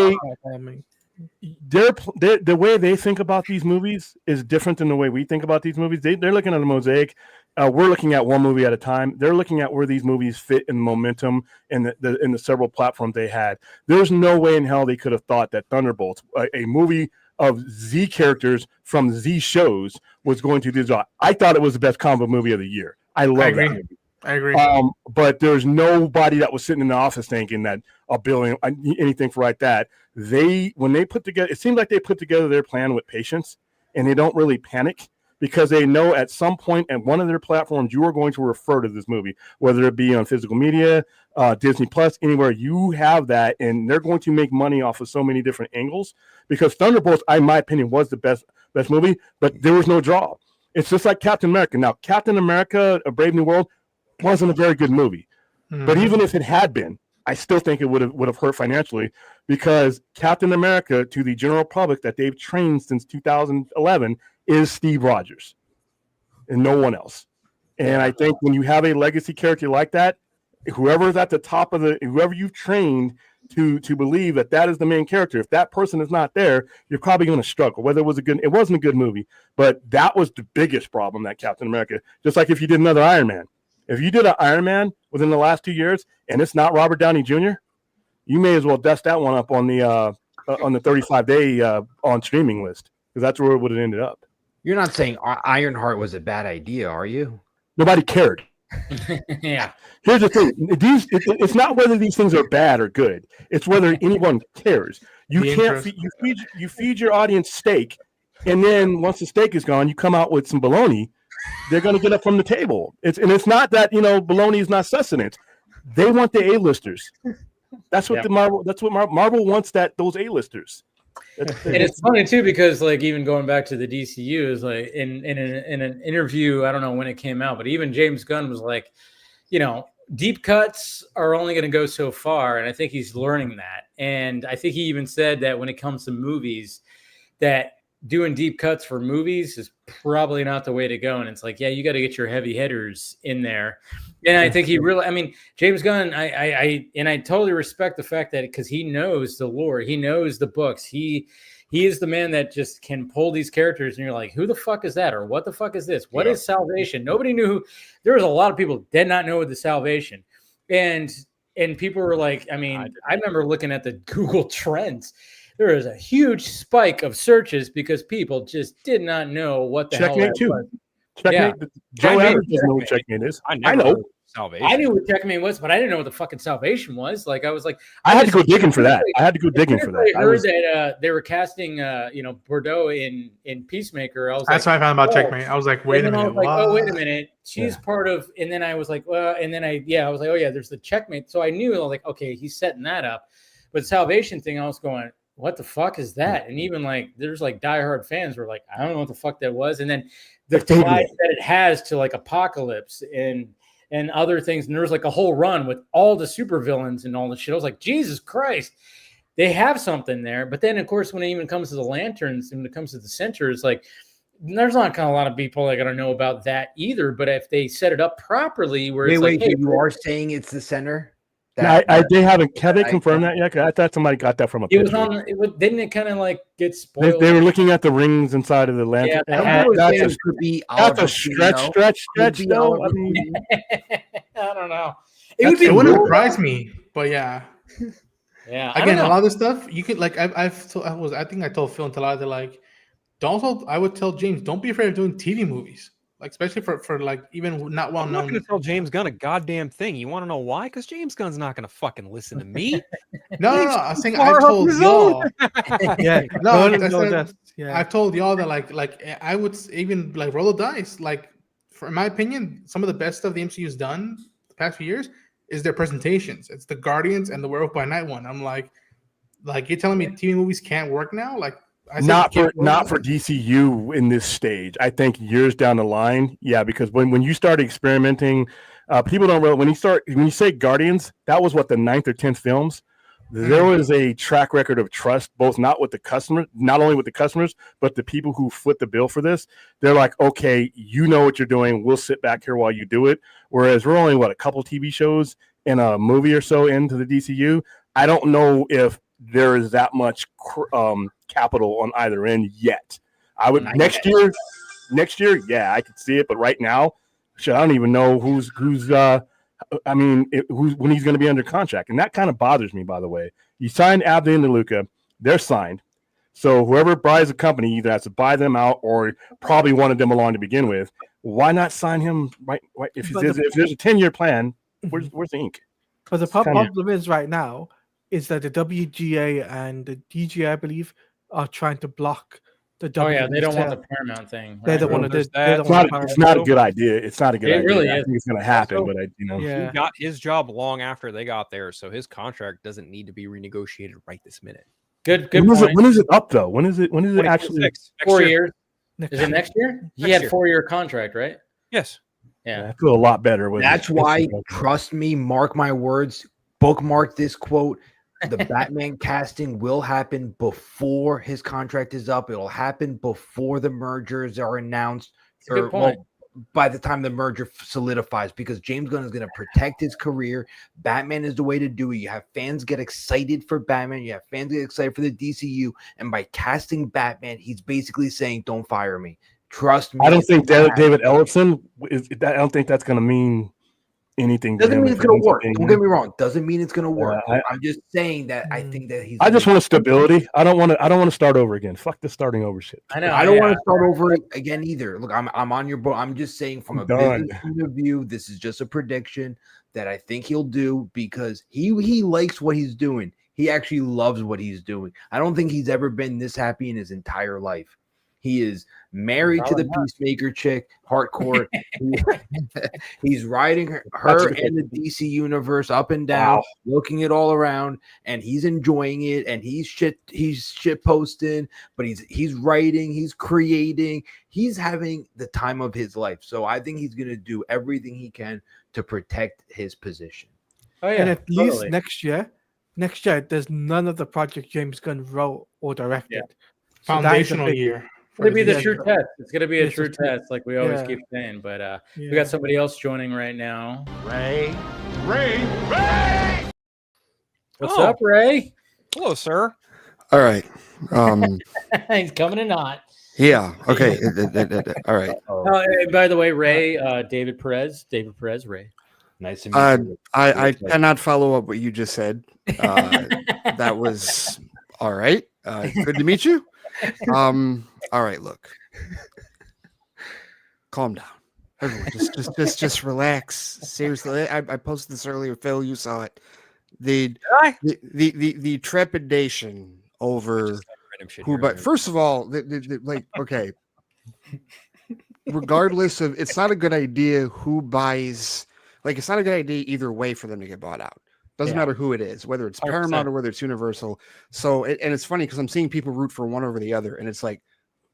the way they think about these movies is different than the way we think about these movies. They're looking at a mosaic. We're looking at one movie at a time. They're looking at where these movies fit in momentum and in the several platforms they had. There's no way in hell they could have thought that Thunderbolts, a movie of Z characters from Z shows, was going to do the job. I thought it was the best comic movie of the year. I love that movie. I agree. But there's nobody that was sitting in the office thinking that $1 billion, anything for like that. When they put together, it seems like they put together their plan with patience, and they don't really panic because they know at some point at one of their platforms you are going to refer to this movie, whether it be on physical media, Disney Plus, anywhere. You have that, and they're going to make money off of so many different angles. Because Thunderbolts, in my opinion, was the best movie, but there was no draw. It's just like Captain America. Now, Captain America: A Brave New World wasn't a very good movie, but even if it had been, I still think it would have hurt financially, because Captain America, to the general public that they've trained since 2011, is Steve Rogers and no one else. And I think when you have a legacy character like that, whoever's at the top of whoever you've trained to believe that is the main character, if that person is not there, you're probably going to struggle. Whether it wasn't a good movie, but that was the biggest problem, that Captain America. Just like if you did another Iron Man. If you did an Iron Man within the last 2 years and it's not Robert Downey Jr., you may as well dust that one up on the 35-day on streaming list, because that's where it would have ended up. You're not saying Ironheart was a bad idea, are you? Nobody cared. Yeah. Here's the thing: it's not whether these things are bad or good. It's whether anyone cares. You feed your audience steak, and then once the steak is gone, you come out with some bologna. They're going to get up from the table. It's not that bologna is not sustenance. They want the A-listers. That's what Marvel wants. Those A-listers. And it's funny too, because like even going back to the DCU is like in an interview, I don't know when it came out, but even James Gunn was like, deep cuts are only going to go so far. And I think he's learning that. And I think he even said that when it comes to movies, that doing deep cuts for movies is probably not the way to go. And it's like, yeah, you got to get your heavy hitters in there. And I think he really, James Gunn, I totally respect the fact that because he knows the lore, he knows the books, he is the man that just can pull these characters and you're like, who the fuck is that? Or what the fuck is this? What is Salvation? Nobody knew there was a lot of people did not know the Salvation. And people were like, I remember looking at the Google Trends. There was a huge spike of searches because people just did not know what the hell that was. Checkmate. Joe Adams doesn't know what Checkmate is. I know. Salvation. I knew what Checkmate was, but I didn't know what the fucking Salvation was. Like I was like, I had to go digging for that. I heard that they were casting, Bordeaux in Peacemaker. I was that's like, what I found about Checkmate. I was like, wait a minute. I was like, oh, wait a minute. She's part of, and then I was like, well, and then I was like, oh yeah, there's the Checkmate. So I knew, I was like, okay, he's setting that up. But Salvation thing, I was going, what the fuck is that? And even like there's like diehard fans were like, I don't know what the fuck that was. And then the ties that it has to like Apocalypse and other things. And there was like a whole run with all the supervillains and all the shit. I was like, Jesus Christ, they have something there. But then of course, when it even comes to the lanterns and when it comes to the center, it's like there's not kind of a lot of people that are going to know about that either. But if they set it up properly, where it's like, hey, you are saying it's the center. They haven't confirmed that yet. I thought somebody got that from a picture. Didn't it kind of like get spoiled? They were looking at the rings inside of the lantern. Yeah, that's a stretch though. I mean, I don't know. It wouldn't surprise me, but yeah. Yeah. Again, a lot of this stuff you could like. I think I told Phil and Talal that like, I would tell James, don't be afraid of doing TV movies. Like especially for like even not well known. I'm not going to tell James Gunn a goddamn thing. You want to know why? Because James Gunn's not going to fucking listen to me. No. I was saying I told y'all. Yeah, I told y'all that like I would even like roll the dice. Like in my opinion, some of the best stuff the MCU's done the past few years is their presentations. It's the Guardians and the Werewolf by Night one. I'm like you're telling me TV movies can't work now? Like. Not for DCU in this stage. I think years down the line, yeah, because when you start experimenting, people don't really when you say Guardians, that was what the 9th or 10th films. There was a track record of trust, both not only with the customers, but the people who foot the bill for this. They're like, okay, you know what you're doing. We'll sit back here while you do it. Whereas we're only a couple TV shows and a movie or so into the DCU. I don't know if there is that much capital on either end yet. I would next year, yeah, I could see it, but right now, shit, I don't even know who's when he's going to be under contract, and that kind of bothers me. By the way, you signed Abdi and DeLuca, they're signed, so whoever buys a company either has to buy them out or probably wanted them along to begin with. Why not sign him right? If there's a 10-year plan, where's the ink? But the problem is right now is that the WGA and the DGA, I believe, are trying to block the WGA. Oh yeah, they don't want the Paramount thing. Right? They don't want to. It's not a good idea. It's not a good idea. Really I think it's going to happen, but he got his job long after they got there, so his contract doesn't need to be renegotiated right this minute. Good. When is it up though? When is it actually? 4 years. Is it next year? He had a 4-year contract, right? Yes. Yeah. I feel a lot better with. That's why. Trust me. Mark my words. Bookmark this quote. The Batman casting will happen before his contract is up. It'll happen before the mergers are announced, by the time the merger solidifies, because James Gunn is going to protect his career. Batman is the way to do it. You have fans get excited for Batman. You have fans get excited for the DCU. And by casting Batman, he's basically saying, don't fire me. Trust me. I don't think David Ellison I don't think that's going to mean anything. Doesn't mean it's going to work. Don't get me wrong. Doesn't mean it's going to work. I'm just saying that I think that I just want stability. I don't want to start over again. Fuck the starting over shit. I know. I don't want to start over again either. Look, I'm on your boat. I'm just saying from a business point of view, this is just a prediction that I think he'll do because he likes what he's doing. He actually loves what he's doing. I don't think he's ever been this happy in his entire life. He is married to the Peacemaker chick, hardcore. He's riding her in the DC universe up and down, looking it all around, and he's enjoying it. And he's shit posting, but he's writing, he's creating, he's having the time of his life. So I think he's gonna do everything he can to protect his position. Oh yeah, and at least next year, there's none of the project James Gunn wrote or directed. Yeah. So foundational year. It's going to be the true test. It's going to be a true test, like we always keep saying. But we got somebody else joining right now. Ray. What's up, Ray? Hello, sir. All right. He's coming in hot. Yeah. Okay. All right. Hey, by the way, Ray, David Periz, Ray. Nice to meet you. I cannot follow up what you just said. That was all right. Good to meet you. All right, look. Calm down. Everyone, just relax. Seriously. I posted this earlier, Phil. You saw it. The trepidation over who, but first of all, okay. Regardless of, it's not a good idea who buys. Like, it's not a good idea either way for them to get bought out. Doesn't matter who it is, whether it's 100%. Paramount or whether it's Universal. So, and it's funny because I'm seeing people root for one over the other, and it's like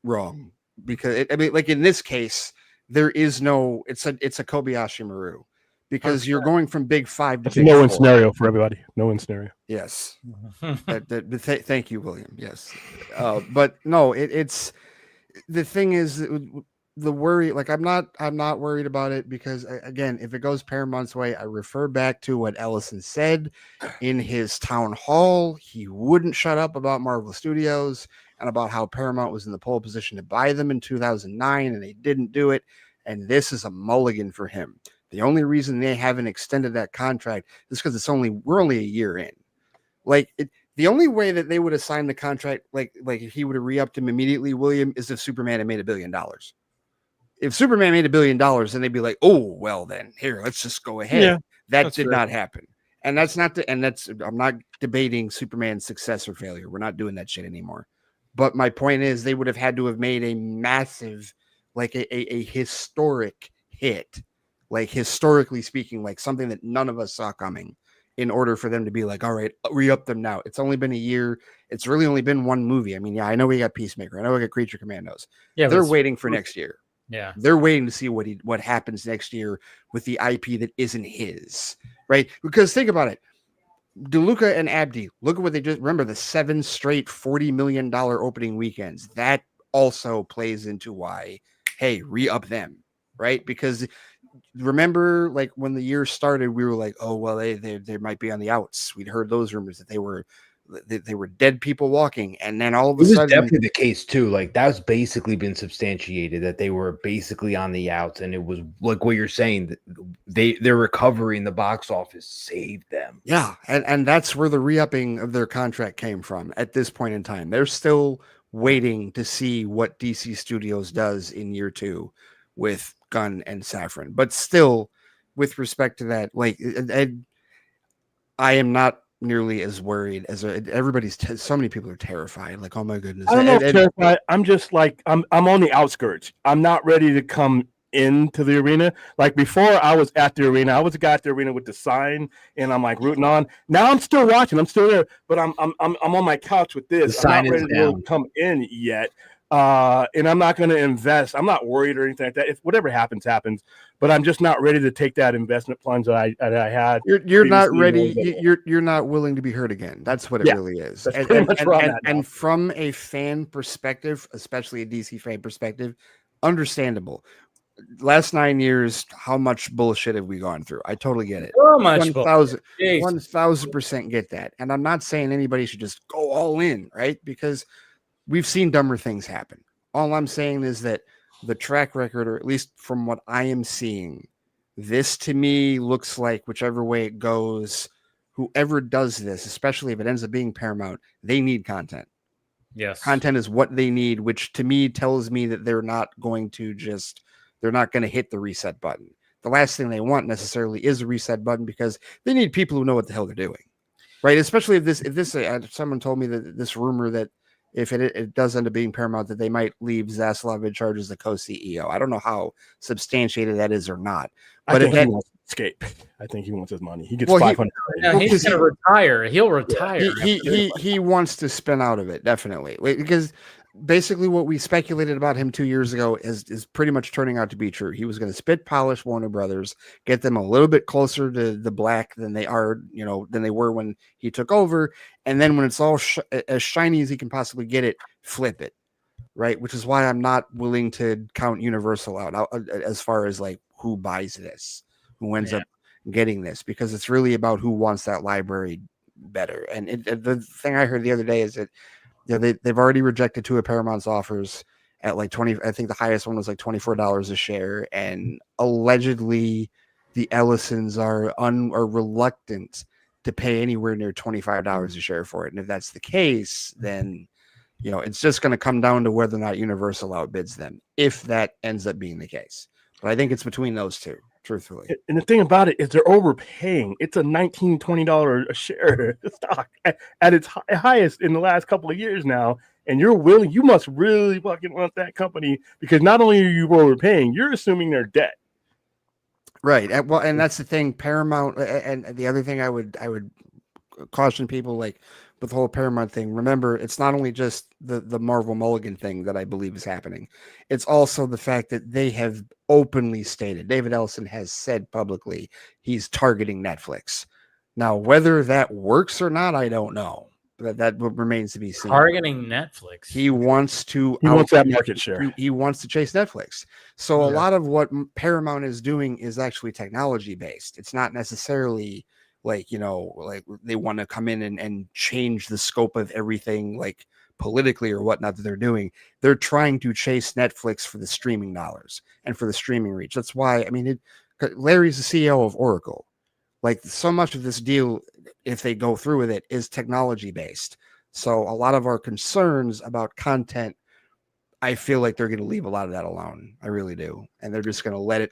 wrong because like in this case, there is no. It's a Kobayashi Maru because you're going from big five to big no-win scenario for everybody. No-win scenario. Yes. Thank you, William. Yes, but no, it's the thing is. The worry, like I'm not worried about it because again, if it goes Paramount's way, I refer back to what Ellison said in his town hall. He wouldn't shut up about Marvel Studios and about how Paramount was in the pole position to buy them in 2009 and they didn't do it. And this is a mulligan for him. The only reason they haven't extended that contract is because we're only a year in. The only way that they would have signed the contract, like if he would have re-upped him immediately, William, is if Superman had made $1 billion. If Superman made $1 billion, then they'd be like, oh, well, then here, let's just go ahead. Yeah, that did not happen. And I'm not debating Superman's success or failure. We're not doing that shit anymore. But my point is they would have had to have made a massive, like a historic hit, like historically speaking, like something that none of us saw coming in order for them to be like, all right, re-up them now. It's only been a year. It's really only been one movie. I mean, yeah, I know we got Peacemaker. I know we got Creature Commandos. Yeah, they're waiting for next year. Yeah, they're waiting to see what happens next year with the IP that isn't his, right? Because think about it, DeLuca and Abdi. Look at what they just remember the 7 straight $40 million opening weekends. That also plays into why, hey, re-up them, right? Because remember, like when the year started, we were like, oh well, they might be on the outs. We'd heard those rumors that they were dead people walking, and then all of a sudden, definitely the case too. Like that's basically been substantiated that they were basically on the outs, and it was like what you're saying. Their recovery in the box office saved them. Yeah, and that's where the re-upping of their contract came from. At this point in time, they're still waiting to see what DC Studios does in year 2 with Gunn and Safran. But still, with respect to that, like I am not nearly as worried as everybody's. So many people are terrified. Like, oh my goodness! I don't know. Terrified. I'm just like I'm on the outskirts. I'm not ready to come into the arena. Like before, I was at the arena. I was the guy at the arena with the sign, and I'm like rooting on. Now I'm still watching. I'm still there, but I'm on my couch with this. The I'm sign not ready to really come in yet. And I'm not going to invest. I'm not worried or anything like that. If whatever happens, happens. But I'm just not ready to take that investment plunge that I had. You're not ready. You're not willing to be hurt again. That's what it really is. And from a fan perspective, especially a DC fan perspective, understandable. Last 9 years, how much bullshit have we gone through? I totally get it. So much 1,000% get that. And I'm not saying anybody should just go all in, right? Because we've seen dumber things happen. All I'm saying is that the track record, or at least from what I am seeing, this to me looks like whichever way it goes, whoever does this, especially if it ends up being Paramount, they need content. Yes. Content is what they need, which to me tells me that they're not going to hit the reset button. The last thing they want necessarily is a reset button because they need people who know what the hell they're doing. Right. Especially if someone told me that this rumor that if it does end up being Paramount, that they might leave Zaslav in charge as the co-CEO. I don't know how substantiated that is or not. But I think he wants to escape. I think he wants his money. He gets 500. No, he's going to retire. He'll retire. He wants to spin out of it, definitely, because basically what we speculated about him 2 years ago is pretty much turning out to be true. He was going to spit polish Warner Brothers, get them a little bit closer to the black than they are, than they were when he took over, and then when it's all as shiny as he can possibly get it, flip it, right? Which is why I'm not willing to count Universal out as far as like who buys this, who ends up getting this, because it's really about who wants that library better. And the thing I heard the other day is that they've already rejected 2 of Paramount's offers at like 20. I think the highest one was like $24 a share, and allegedly the Ellisons are reluctant to pay anywhere near $25 a share for it. And if that's the case, then it's just going to come down to whether or not Universal outbids them, if that ends up being the case. But I think it's between those two, truthfully. And the thing about it is they're overpaying. It's a $19, $20 a share stock at its highest in the last couple of years now. And you must really fucking want that company, because not only are you overpaying, you're assuming their debt. Right. And that's the thing, Paramount. And the other thing I would caution people, like with the whole Paramount thing, remember, it's not only just the Marvel Mulligan thing that I believe is happening. It's also the fact that they have openly stated, David Ellison has said publicly, he's targeting Netflix. Now, whether that works or not, I don't know. That remains to be seen. Targeting Netflix. He wants that market share. He wants to chase Netflix. So a lot of what Paramount is doing is actually technology based. It's not necessarily like they want to come in and change the scope of everything, like politically or whatnot that they're doing. They're trying to chase Netflix for the streaming dollars and for the streaming reach. That's why, Larry's the CEO of Oracle. Like, so much of this deal, if they go through with it, is technology based. So a lot of our concerns about content, I feel like they're going to leave a lot of that alone. I really do. And they're just going to let it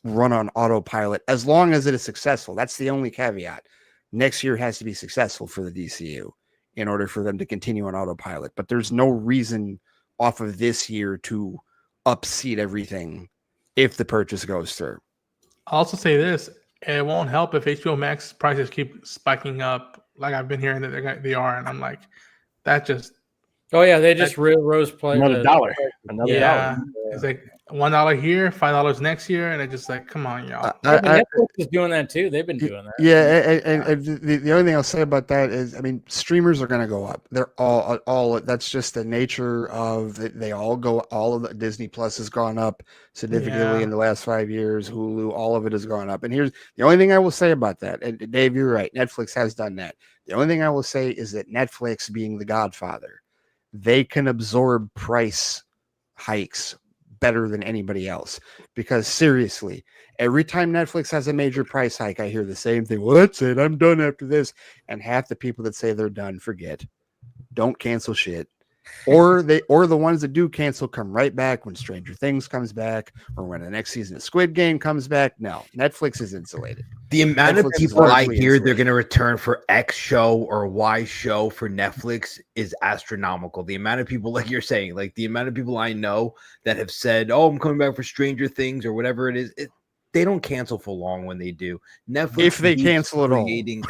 run on autopilot as long as it is successful. That's the only caveat. Next year has to be successful for the DCU in order for them to continue on autopilot. But there's no reason off of this year to upseat everything if the purchase goes through. I'll also say this. It won't help if HBO Max prices keep spiking up, like I've been hearing that they are, and I'm like, that just. Oh yeah, they just rose another dollar. Another dollar. It's like $1 here, $5 next year, and it's just like, come on, y'all. Netflix is doing that too. They've been doing that. Yeah, and the only thing I'll say about that is, streamers are going to go up. They're all. That's just the nature of it. They all go. All of the Disney Plus has gone up significantly in the last 5 years. Hulu, all of it has gone up. And here's the only thing I will say about that. And Dave, you're right. Netflix has done that. The only thing I will say is that Netflix, being the godfather, they can absorb price hikes better than anybody else, because seriously, every time Netflix has a major price hike, I hear the same thing. Well, that's it. I'm done after this. And half the people that say they're done forget. Don't cancel shit. Or the ones that do cancel come right back when Stranger Things comes back or when the next season of Squid Game comes back. No, Netflix is insulated. The amount of people I hear they're going to return for X show or Y show for Netflix is astronomical. The amount of people, like you're saying, like the amount of people I know that have said, "Oh, I'm coming back for Stranger Things" or whatever it is, they don't cancel for long when they do. Netflix, if they cancel at all,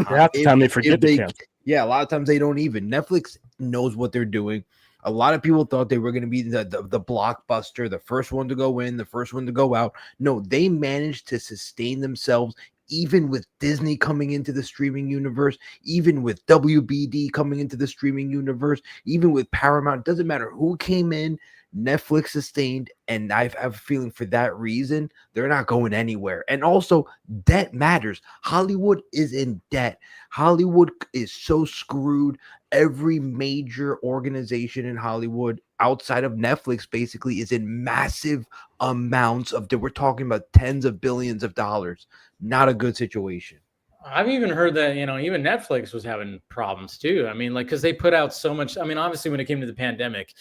half the time they forget to cancel. Yeah, a lot of times they don't even. Netflix knows what they're doing. A lot of people thought they were going to be the blockbuster, the first one to go in, the first one to go out. No, they managed to sustain themselves, even with Disney coming into the streaming universe, even with WBD coming into the streaming universe, even with Paramount. It doesn't matter who came in, Netflix sustained, and I have a feeling for that reason, they're not going anywhere. And also, debt matters. Hollywood is in debt. Hollywood is so screwed. Every major organization in Hollywood outside of Netflix basically is in massive amounts of debt. We're talking about tens of billions of dollars. Not a good situation. I've even heard that, even Netflix was having problems too. Because they put out so much. Obviously, when it came to the pandemic,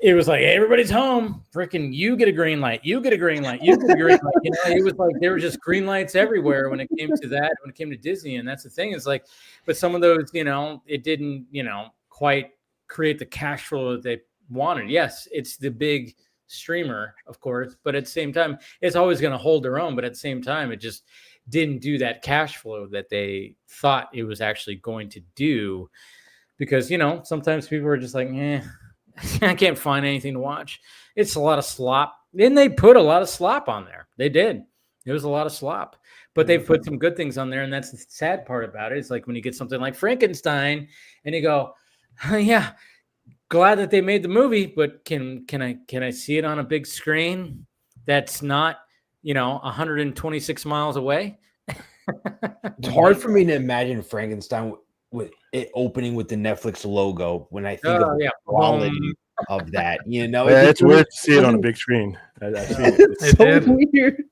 it was like, hey, everybody's home. Freaking, you get a green light. You get a green light. You get a green light. It was like there were just green lights everywhere when it came to that. When it came to Disney, and that's the thing is like, but some of those, it didn't, quite create the cash flow that they wanted. Yes, it's the big streamer, of course, but at the same time, it's always going to hold their own. But at the same time, it just didn't do that cash flow that they thought it was actually going to do. Because, you know, sometimes people are just like, I can't find anything to watch. It's a lot of slop. Then they put a lot of slop on there. They did. It was a lot of slop. But they've put some good things on there, and that's the sad part about it. It's like when you get something like Frankenstein, and you go, yeah, glad that they made the movie, but can I see it on a big screen that's not, 126 miles away? It's hard for me to imagine Frankenstein with it opening with the Netflix logo when I think of the quality of that. It's weird to see it on a big screen. I've seen it. It's so weird.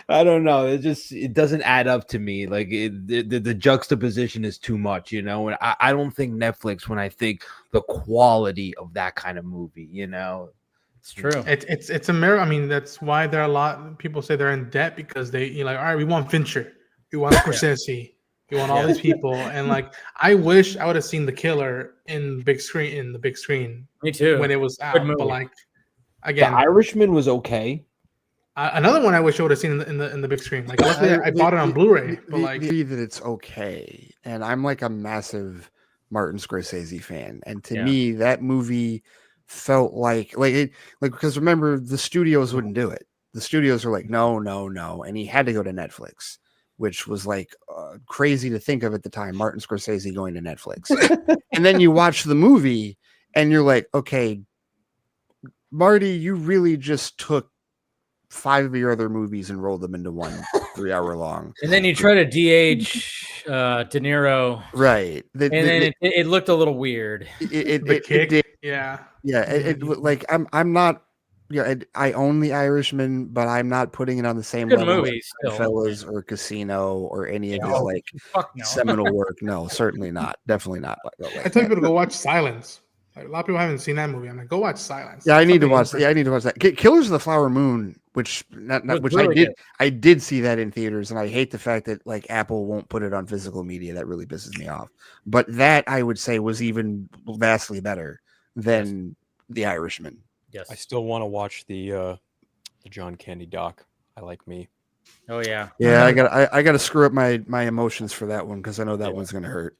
I don't know. It doesn't add up to me. Like the juxtaposition is too much, and I don't think Netflix when I think the quality of that kind of movie. It's true. It's a mirror. I mean, that's why there are a lot. People say they're in debt because all right, we want Fincher, we want Scorsese. You want all these people, and I wish I would have seen The Killer in the big screen. Me too. When it was out, but again, The Irishman was okay. Another one I wish I would have seen in the big screen. I bought it on Blu-ray, but that it's okay. And I'm like a massive Martin Scorsese fan, and to me, that movie felt like because remember the studios wouldn't do it. The studios were like, no, and he had to go to Netflix, which was crazy to think of at the time. Martin Scorsese going to Netflix. And then you watch the movie and you're like, okay, Marty, you really just took 5 of your other movies and rolled them into one 3-hour long. And then you try to DH De Niro. Right. It looked a little weird. The kick. Yeah. I'm not, I own The Irishman, but I'm not putting it on the same Good level movie, as Fellas or Casino or any of his seminal work. No, certainly not. Definitely not. I tell people to go watch Silence. A lot of people haven't seen that movie. I'm like, go watch Silence. Yeah, I need to watch that. Killers of the Flower Moon, which I did see that in theaters, and I hate the fact that Apple won't put it on physical media. That really pisses me off. But that I would say was even vastly better than The Irishman. Yes. I still want to watch the John Candy doc. I Like Me. Oh yeah. Yeah, I got to screw up my emotions for that one because I know that one's gonna hurt.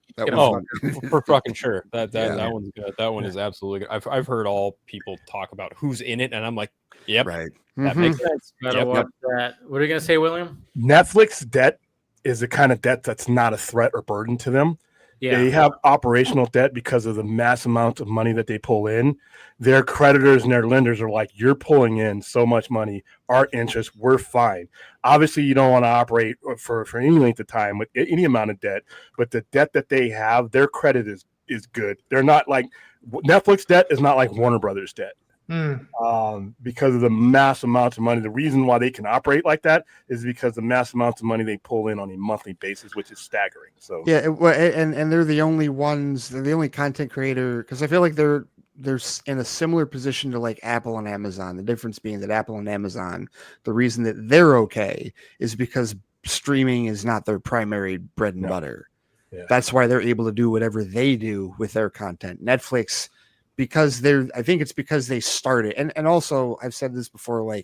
For fucking sure. That one's good. That one is absolutely good. I've heard all people talk about who's in it, and I'm like, yep, right. That makes sense. Watch that. What are you gonna say, William? Netflix debt is the kind of debt that's not a threat or burden to them. Yeah. They have operational debt because of the mass amount of money that they pull in. Their creditors and their lenders are like, you're pulling in so much money, our interest, we're fine. Obviously, you don't want to operate for any length of time with any amount of debt, but the debt that they have, their credit is good. They're not like Netflix debt is not like Warner Brothers debt. Because of the mass amounts of money. The reason why they can operate like that is because the mass amounts of money they pull in on a monthly basis, which is staggering. So yeah, and they're the only ones. They're the only content creator because I feel like they're in a similar position to Apple and Amazon. The difference being that Apple and Amazon, the reason that they're okay is because streaming is not their primary bread and butter. Yeah. That's why they're able to do whatever they do with their content. Netflix. Because I think it's because they started, and also I've said this before,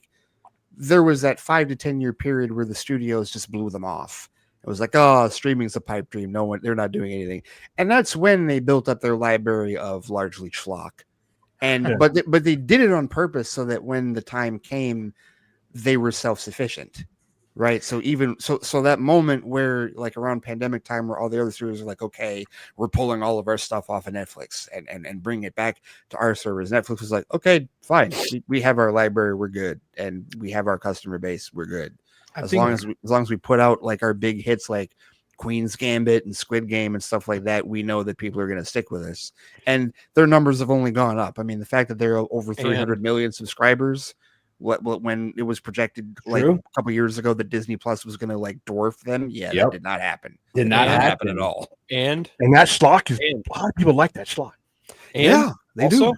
there was that 5 to 10 year period where the studios just blew them off. It was like, oh, streaming's a pipe dream. They're not doing anything, and that's when they built up their library of largely schlock, but they did it on purpose so that when the time came, they were self-sufficient. Right. So so that moment where around pandemic time where all the other studios are like, okay, we're pulling all of our stuff off of Netflix and bringing it back to our servers. Netflix was like, okay, fine. We have our library. We're good. And we have our customer base. We're good. As long as we put out our big hits like Queen's Gambit and Squid Game and stuff like that, we know that people are going to stick with us. And their numbers have only gone up. I mean, the fact that they're over 300 million subscribers. When it was projected a couple years ago that Disney Plus was going to dwarf them, that did not happen. Did not happen at all. And that schlock is a lot of people like that schlock. And they do.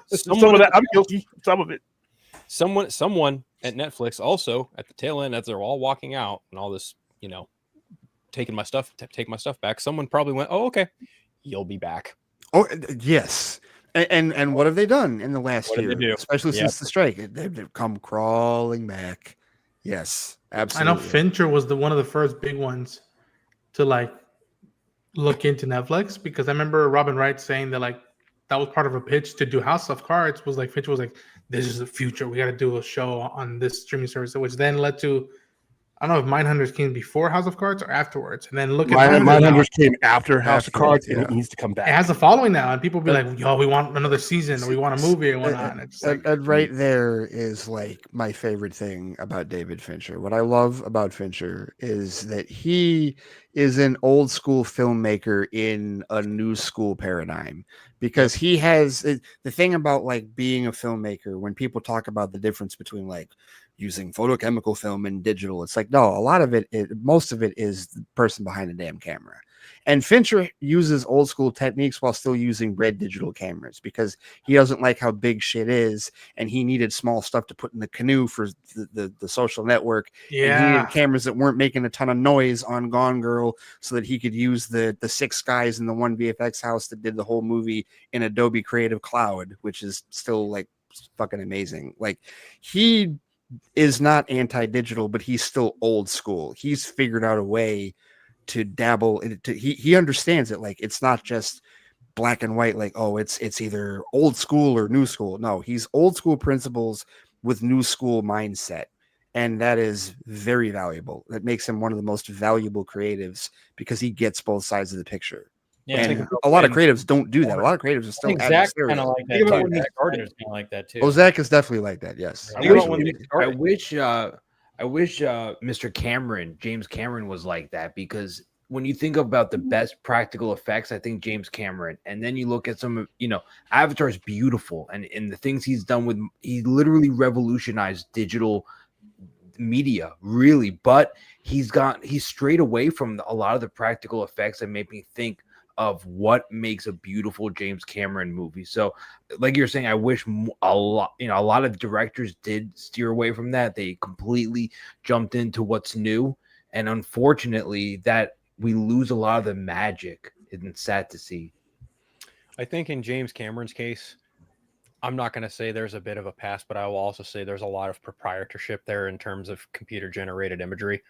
Some of that I'm guilty. Some of it. Someone at Netflix also at the tail end as they're all walking out and all this, taking my stuff back. Someone probably went, "Oh, okay, you'll be back." Oh, yes. And what have they done in the last What did year, they do? especially Yep. since the strike? They've come crawling back. Yes, absolutely. I know Fincher was one of the first big ones to like look into Netflix, because I remember Robin Wright saying that like that was part of a pitch to do House of Cards. Was like Fincher was like, "This is the future. We got to do a show on this streaming service," which then led to, I don't know if Mindhunters came before House of Cards or afterwards. And then look at Mindhunters came after House of Cards, and yeah. it needs to come back. It has a following now, and people be like, "Yo, we want another season, or we want a movie, and whatnot." And it's like, and right there is like my favorite thing about David Fincher. What I love about Fincher is that he is an old school filmmaker in a new school paradigm, because he has the thing about like being a filmmaker. When people talk about the difference between like using photochemical film and digital, it's like, no, a lot of it, most of it is the person behind the damn camera. And Fincher uses old school techniques while still using red digital cameras, because he doesn't like how big shit is, and he needed small stuff to put in the canoe for the social network. And he needed cameras that weren't making a ton of noise on Gone Girl, so that he could use the 6 guys in the one VFX house that did the whole movie in Adobe Creative Cloud, which is still like fucking amazing. Like, he is not anti-digital, but he's still old school. He's figured out a way to dabble into, he understands it. Like, it's not just black and white, like, oh, it's either old school or new school. No, he's old school principles with new school mindset, and that is very valuable. That makes him one of the most valuable creatives, because he gets both sides of the picture. Yeah, and a lot of creatives don't do that. A lot of creatives are still Zach kind of like that. Zach Gardner's kind of like that too. Oh, Zach is definitely like that. Yes. I wish Mr. Cameron, James Cameron, was like that, because when you think about the best practical effects, I think James Cameron, and then you look at some of, Avatar is beautiful, and the things he's done with, he literally revolutionized digital media, really, but he's strayed away from a lot of the practical effects that make me think of what makes a beautiful James Cameron movie. So like you're saying, I wish a lot of directors did steer away from that. They completely jumped into what's new, and unfortunately that we lose a lot of the magic. It's sad to see. I think in James Cameron's case, I'm not going to say there's a bit of a pass, but I will also say there's a lot of proprietorship there in terms of computer generated imagery.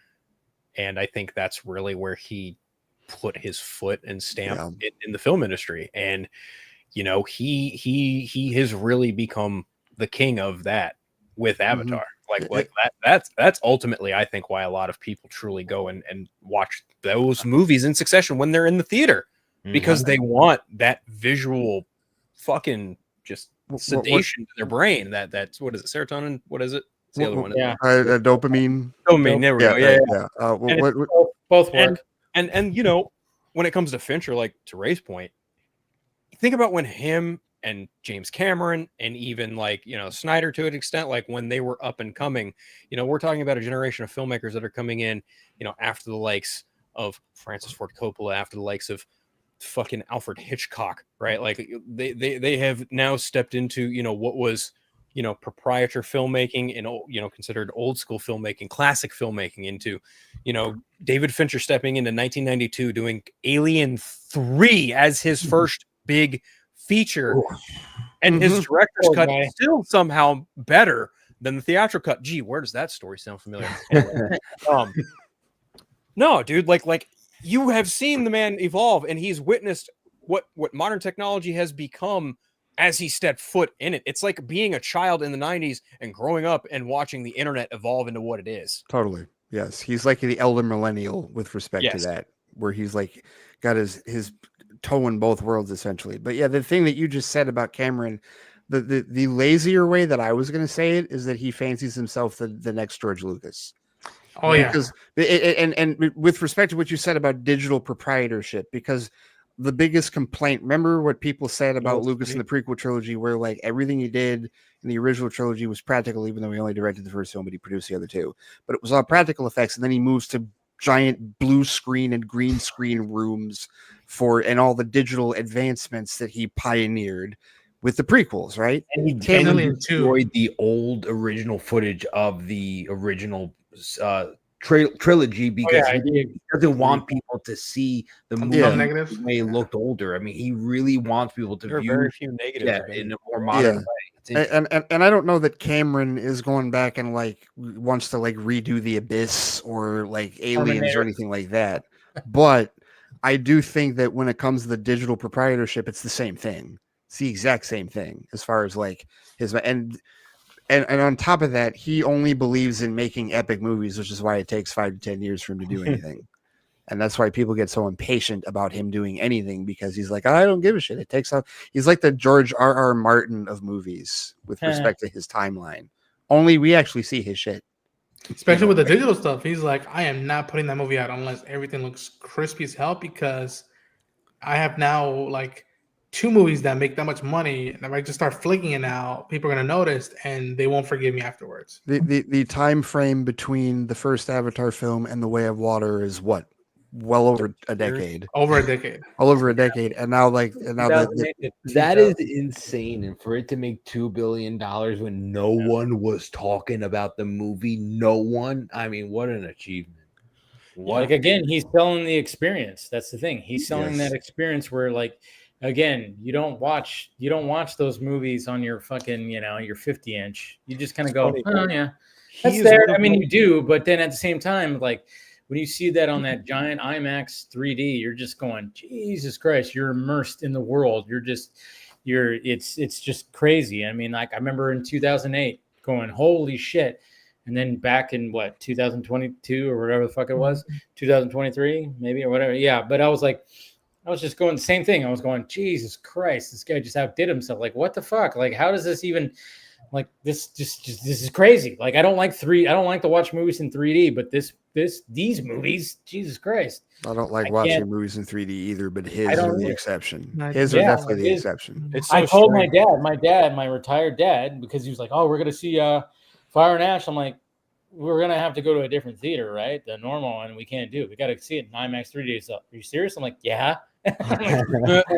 And I think that's really where he put his foot and stamp in the film industry. And, he has really become the king of that with Avatar. That's ultimately, I think, why a lot of people truly go and watch those movies in succession when they're in the theater, because they want that visual fucking just sedation to their brain. That's what is it? Serotonin? What is it? It's the other one. Yeah. Dopamine. Dopamine. There we go. Yeah. Both work. And when it comes to Fincher, like to Ray's point, think about when him and James Cameron and even like, Snyder to an extent, like when they were up and coming, we're talking about a generation of filmmakers that are coming in, after the likes of Francis Ford Coppola, after the likes of fucking Alfred Hitchcock, right? Like they have now stepped into, what was, proprietor filmmaking and, considered old school filmmaking, classic filmmaking, into, David Fincher stepping into 1992 doing Alien 3 as his first big feature. And his director's cut is still somehow better than the theatrical cut. Gee, where does that story sound familiar? No, dude, like you have seen the man evolve, and he's witnessed what modern technology has become as he stepped foot in it. It's like being a child in the 90s and growing up and watching the internet evolve into what it is. Totally. Yes. He's like the elder millennial with respect to that, where he's like got his toe in both worlds essentially. But yeah, the thing that you just said about Cameron, the lazier way that I was going to say it is that he fancies himself the next George Lucas. Oh yeah. Because and with respect to what you said about digital proprietorship, because the biggest complaint, remember what people said about Lucas in the prequel trilogy, where like everything he did in the original trilogy was practical, even though he only directed the first film, but he produced the other two. But it was all practical effects, and then he moves to giant blue screen and green screen rooms and all the digital advancements that he pioneered with the prequels, right? And he generally enjoyed the old original footage of the original trilogy because yeah, he doesn't want people to see the movie negatives. the way it looked older. I mean, he really wants people to There are view very few negatives. in a more modern way. It's And I don't know that Cameron is going back and like wants to like redo the Abyss or like Aliens or anything like that. But I do think that when it comes to the digital proprietorship, it's the same thing. It's the exact same thing as far as like his and on top of that, he only believes in making epic movies, which is why it takes 5 to 10 years for him to do anything. And that's why people get so impatient about him doing anything, because he's like, I don't give a shit. It takes out. He's like the George R.R. Martin of movies with respect to his timeline. Only we actually see his shit. Especially with the digital stuff. He's like, I am not putting that movie out unless everything looks crispy as hell, because I have now like 2 movies that make that much money. And if I just start flicking it out, people are going to notice and they won't forgive me afterwards. The time frame between the first Avatar film and The Way of Water is what? Well over a decade. Over a decade. All over a decade. And now like that is insane. And for it to make $2 billion when no one was talking about the movie, no one. I mean, what an achievement. Like again, he's selling the experience. That's the thing. He's selling that experience where like again, you don't watch those movies on your fucking, your 50-inch. You just kind of go, oh yeah. That's there. I mean, you do, but then at the same time, like when you see that on that giant IMAX 3D, you're just going, Jesus Christ, you're immersed in the world. It's just crazy. I mean, like I remember in 2008 going, holy shit. And then back in 2022 or whatever the fuck it was, 2023 maybe or whatever. Yeah. But I was just going the same thing. I was going, Jesus Christ, this guy just outdid himself. Like, what the fuck? Like, how does this even like this is crazy. Like I don't like to watch movies in 3D, but these movies, Jesus Christ. I don't like watching movies in 3D either, but his are the exception. His are definitely the exception. I told my retired dad, because he was like, oh, we're gonna see Fire and Ash. I'm like, we're gonna have to go to a different theater, right? The normal one we can't do. We got to see it in IMAX 3D. So, are you serious? I'm like, yeah.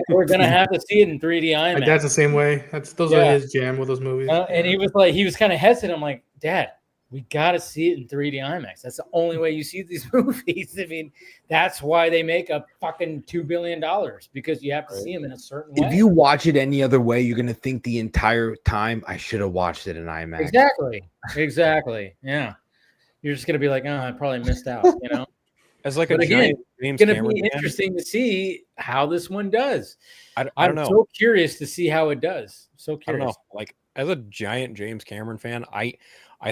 We're gonna have to see it in 3D IMAX. My dad's the same way. Those are his jam with those movies. And he was kind of hesitant. I'm like, Dad, we got to see it in 3D IMAX. That's the only way you see these movies. I mean, that's why they make a fucking $2 billion, because you have to see them in a certain way. If you watch it any other way, you're gonna think the entire time, I should have watched it in IMAX. Exactly. Yeah. You're just gonna be like, oh, I probably missed out, As like again, it's going to be interesting to see how this one does. I don't I'm know. so curious to see how it does. So curious. I don't know. Like as a giant James Cameron fan, I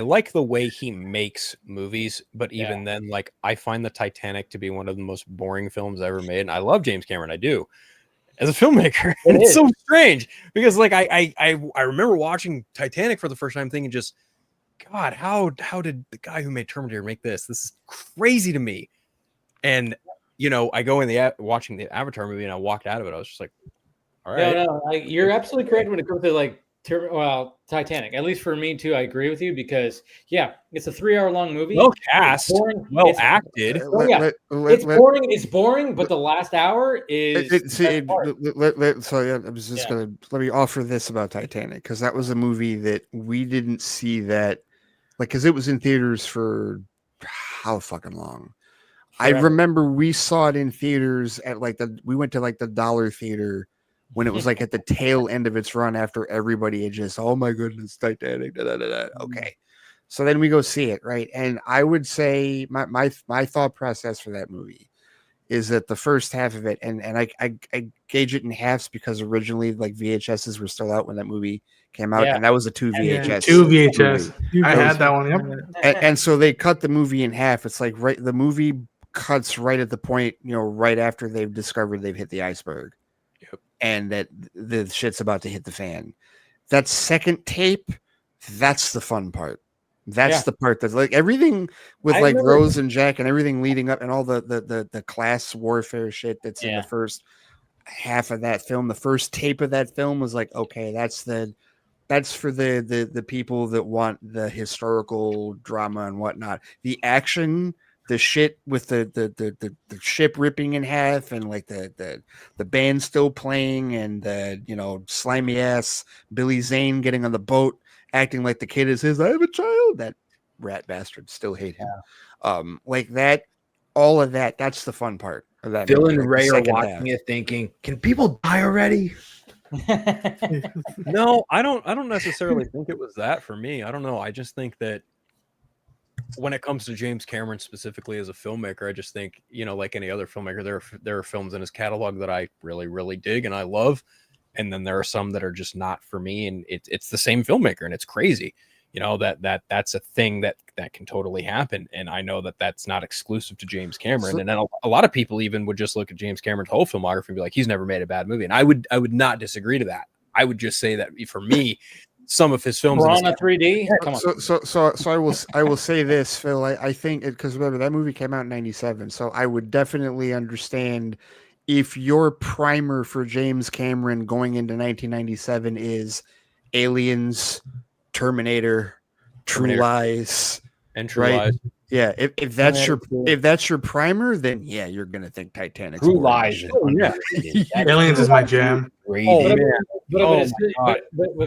like the way he makes movies, but even then, like I find the Titanic to be one of the most boring films ever made. And I love James Cameron. I do. As a filmmaker, and it's so strange because like I remember watching Titanic for the first time, thinking just, God, how did the guy who made Terminator make this? This is crazy to me. And I go in watching the Avatar movie, and I walked out of it. I was just like, all right. No, you're absolutely correct when it comes to like Titanic. At least for me too, I agree with you, because it's a 3-hour long movie. Well cast, well acted. It's boring. It's boring, but the last hour is. I'm just gonna let me offer this about Titanic, because that was a movie that we didn't see that, like, because it was in theaters for how fucking long. I remember we saw it in theaters at we went to like the Dollar Theater when it was like at the tail end of its run, after everybody had just, oh my goodness, Titanic. Okay. So then we go see it. Right. And I would say my thought process for that movie is that the first half of it, and I gauge it in halves, because originally like VHSs were still out when that movie came out, and that was a 2 VHS. 2 VHS. I had that one. Yep. And so they cut the movie in half. It's like the movie cuts right at the point, right after they've discovered they've hit the iceberg, and that the shit's about to hit the fan. That second tape, that's the fun part. That's the part that's like everything with Rose and Jack and everything leading up, and all the class warfare shit that's in the first half of that film. The first tape of that film was like, okay, that's for the people that want the historical drama and whatnot. The action, the shit with the ship ripping in half, and like the band still playing, and the slimy ass Billy Zane getting on the boat acting like the kid is his, I have a child. rat bastard. Still hate him. Like that, all of that. That's the fun part of that. Phil movie, and like the Ray are second watching half. it thinking, can people die already? No, I don't necessarily think it was that for me. I don't know. I just think that when it comes to James Cameron specifically as a filmmaker, I just think, you know, like any other filmmaker, there are films in his catalog that I really, really dig and I love. And then there are some that are just not for me. And it's the same filmmaker, and it's crazy, you know, that's a thing that can totally happen. And I know that that's not exclusive to James Cameron. And then a lot of people even would just look at James Cameron's whole filmography and be like, he's never made a bad movie. And I would not disagree to that. I would just say that for me, some of his films. Piranha 3D. Come on. So I will say this, Phil. I think because remember that movie came out in '97, so I would definitely understand if your primer for James Cameron going into 1997 is Aliens, Terminator, True Lies, and True Lies. Yeah, if that's your primer, then yeah, you're gonna think Titanic. True Lies. Aliens is my jam. But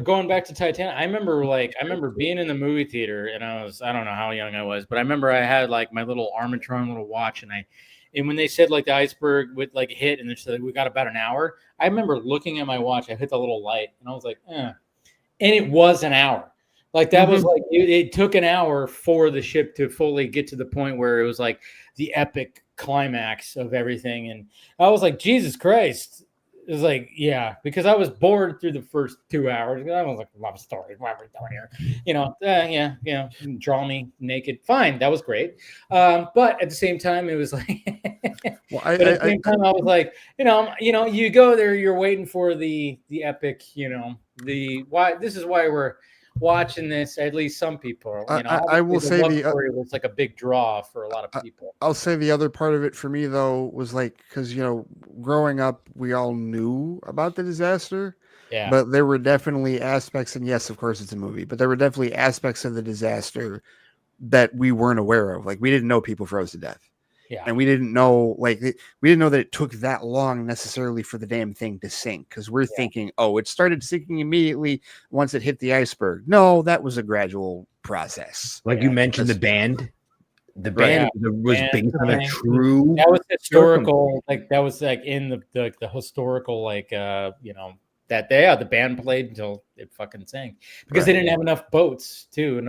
going back to Titanic, I remember being in the movie theater, and I don't know how young I was, but I remember I had like my little Armatron little watch, and when they said like the iceberg would like hit, and they said we got about an hour, I remember looking at my watch, I hit the little light, and I was like, and it was an hour. Like that was like it took an hour for the ship to fully get to the point where it was like the epic climax of everything, and I was like, Jesus Christ. It was like, yeah, because I was bored through the first 2 hours. I was like, love story. What are we doing here? You know, yeah, draw me naked. Fine, that was great. But at the same time, it was like, at the same time, I was like, you know, you go there, you're waiting for the epic, you know, this is why we're watching this. At least some people, you know, I will say story was like a big draw for a lot of people. I'll say the other part of it for me though was like, because you know, growing up, we all knew about the disaster, but there were definitely aspects, and yes, of course, it's a movie, but there were definitely aspects of the disaster that we weren't aware of. Like we didn't know people froze to death. And we didn't know, that it took that long necessarily for the damn thing to sink, because we're thinking, oh, it started sinking immediately once it hit the iceberg. No, that was a gradual process. Like you mentioned, the band was based on a true. That was historical. Like that was like in the historical, like you know, that the band played until it fucking sank because they didn't have enough boats too,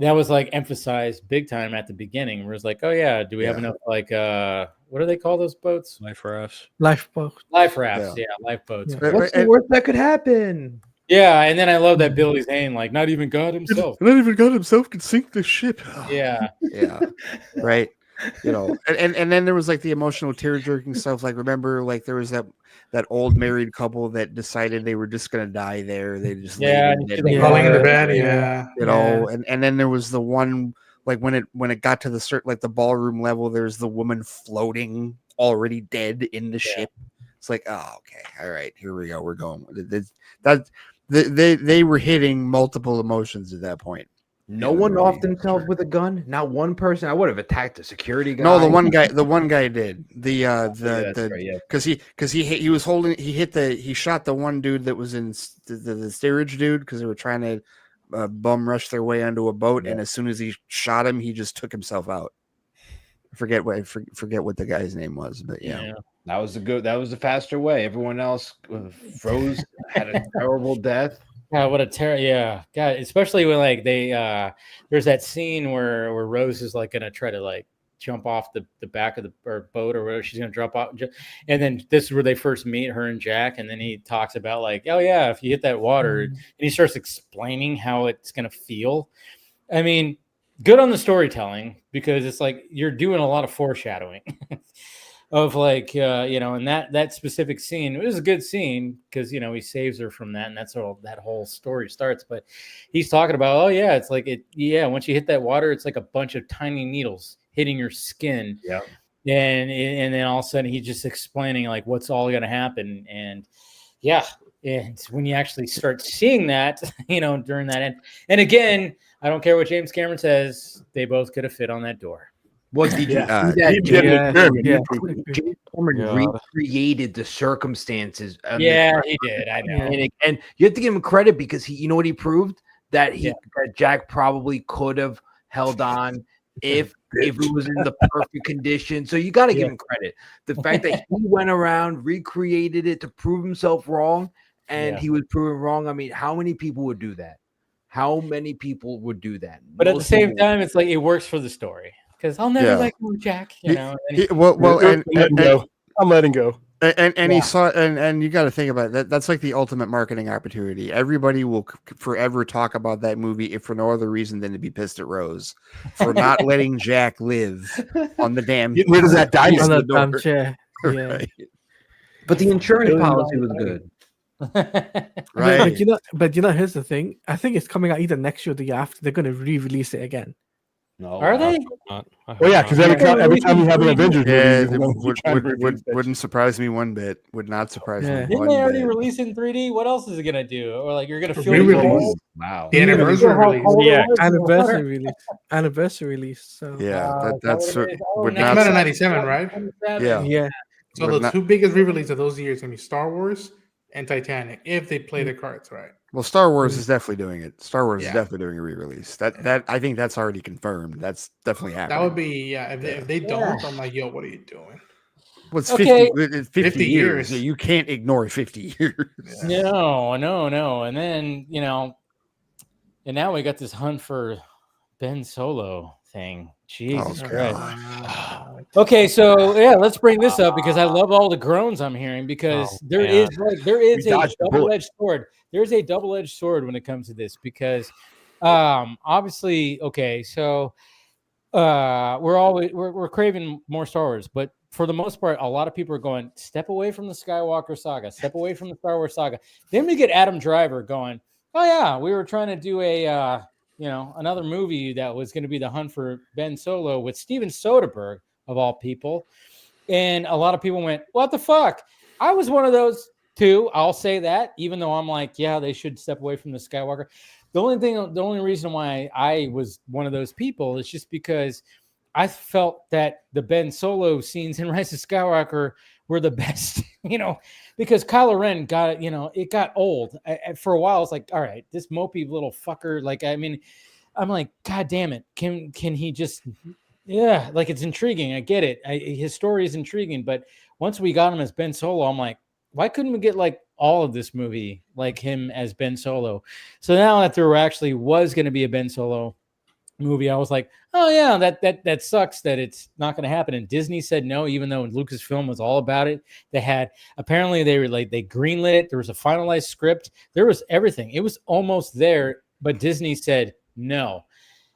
that was like emphasized big time at the beginning. Where it's like, oh yeah, do we have enough like what do they call those boats? Life rafts. Lifeboats, lifeboats. Yeah. What's the worst that could happen? Yeah, and then I love that Billy Zane, like not even God himself. Not even God himself could sink the ship. Yeah. Right. You know, and then there was like the emotional tear jerking stuff. Like remember, like there was that old married couple that decided they were just gonna die there. They just falling in the bed, you know, and then there was the one like when it got to the like the ballroom level, there's the woman floating already dead in the ship. It's like, oh, okay, all right, here we go, we're going. They were hitting multiple emotions at that point. No one offed themselves with a gun. Not one person. I would have attacked the security guy. No, the one guy did. Because he shot the one dude that was in the steerage dude because they were trying to bum rush their way onto a boat, and as soon as he shot him, he just took himself out. I forget what the guy's name was, but yeah. That was the faster way. Everyone else froze, had a terrible death. Yeah, what a terror! Yeah, God, especially when like they there's that scene where Rose is like gonna try to like jump off the back of the boat or whatever. She's gonna drop off, and then this is where they first meet her and Jack, and then he talks about like, oh yeah, if you hit that water, and he starts explaining how it's gonna feel. I mean, good on the storytelling because it's like you're doing a lot of foreshadowing. Of like you know, and that specific scene, it was a good scene because you know he saves her from that, and that's all that whole story starts. But he's talking about, oh yeah, it's like once you hit that water, it's like a bunch of tiny needles hitting your skin. Yeah, and then all of a sudden he's just explaining like what's all going to happen, and and when you actually start seeing that, you know, during that end, and again, I don't care what James Cameron says, they both could have fit on that door. What did you recreated the circumstances. He did. I know. And you have to give him credit because you know what he proved? that that Jack probably could have held on if it was in the perfect condition. So you got to give him credit. The fact that he went around, recreated it to prove himself wrong, and he was proven wrong. I mean, how many people would do that? How many people would do that? But at the same time, it's like it works for the story because I'll never let go, Jack. You know. I'm letting go. And he saw, and you got to think about that. That's like the ultimate marketing opportunity. Everybody will forever talk about that movie if for no other reason than to be pissed at Rose for not letting Jack live on the damn. Get rid of that dinosaur. On the damn chair. Yeah. Right. But the insurance policy was good. Right. But here's the thing. I think it's coming out either next year or the year after. They're going to re-release it again. No, are they? Well, yeah, because every time you have an Avengers movie, wouldn't surprise me one bit. Would not surprise me. Didn't they already release in 3D? What else is it gonna do? Or like you're gonna film re-release? Wow. The anniversary release. Yeah. Anniversary release. So Yeah, that's would It came out in not. 97, right? yeah. So the two biggest re-releases of those years are gonna be Star Wars and Titanic, if they play the cards right. Well, Star Wars is definitely doing it. Star Wars is definitely doing a re-release. That I think that's already confirmed. That's definitely happening. That would be if they don't, I'm like, yo, what are you doing? Well, it's Okay. 50 years. You can't ignore 50 years. No. And then and now we got this hunt for Ben Solo thing. Jesus Christ. Okay, so let's bring this up because I love all the groans I'm hearing because there is a double-edged sword. There's a double-edged sword when it comes to this because obviously, okay, so we're craving more Star Wars, but for the most part, a lot of people are going, step away from the Skywalker saga, step away from the Star Wars saga. Then we get Adam Driver going, oh yeah, we were trying to do a another movie that was going to be the hunt for Ben Solo with Steven Soderbergh of all people. And a lot of people went, what the fuck? I was one of those too. I'll say that, even though I'm like, yeah, they should step away from the Skywalker. The only reason why I was one of those people is just because I felt that the Ben Solo scenes in Rise of Skywalker were the best, because Kylo Ren got it, it got old. For a while, I was like, all right, this mopey little fucker. Like, I mean, I'm like, God damn it. Can he just, like it's intriguing. I get it. His story is intriguing. But once we got him as Ben Solo, I'm like, why couldn't we get like all of this movie like him as Ben Solo? So now that there actually was going to be a Ben Solo movie, I was like, oh yeah, that sucks that it's not going to happen. And Disney said no, even though Lucasfilm was all about it. They greenlit it. There was a finalized script. There was everything. It was almost there, but Disney said no.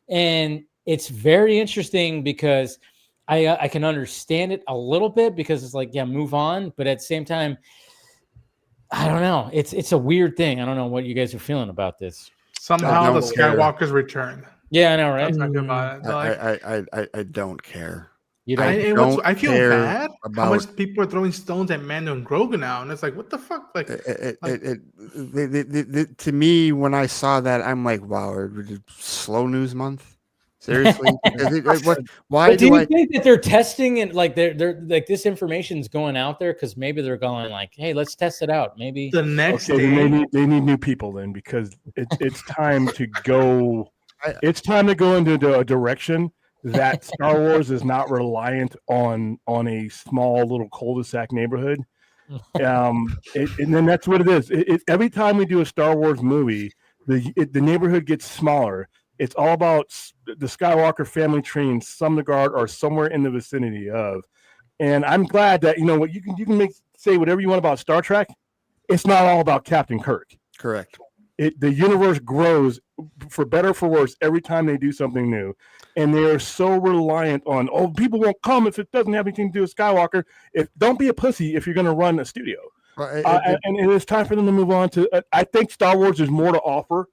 And it's very interesting because I can understand it a little bit because it's like, yeah, move on. But at the same time, I don't know. It's a weird thing. I don't know what you guys are feeling about this. Somehow the Skywalker's return. Yeah, I know, right? I'm talking about it. I don't care. You don't? I feel bad how much people are throwing stones at Mando and Grogu now, and it's like, what the fuck? Like, to me, when I saw that, I'm like, wow, slow news month. Seriously, why do you think that they're testing and like they're like this information's going out there because maybe they're going like, hey, let's test it out. Maybe the next day they need new people then because it's time to go. It's time to go into a direction that Star Wars is not reliant on a small little cul-de-sac neighborhood. And then that's what it is. Every time we do a Star Wars movie, the neighborhood gets smaller. It's all about the Skywalker family tree in some regard or somewhere in the vicinity of. And I'm glad that what you can say whatever you want about Star Trek. It's not all about Captain Kirk. Correct. The universe grows for better or for worse every time they do something new, and they are so reliant on people won't come if it doesn't have anything to do with Skywalker. Don't be a pussy if you're going to run a studio. And it is time for them to move on to. I think Star Wars is more to offer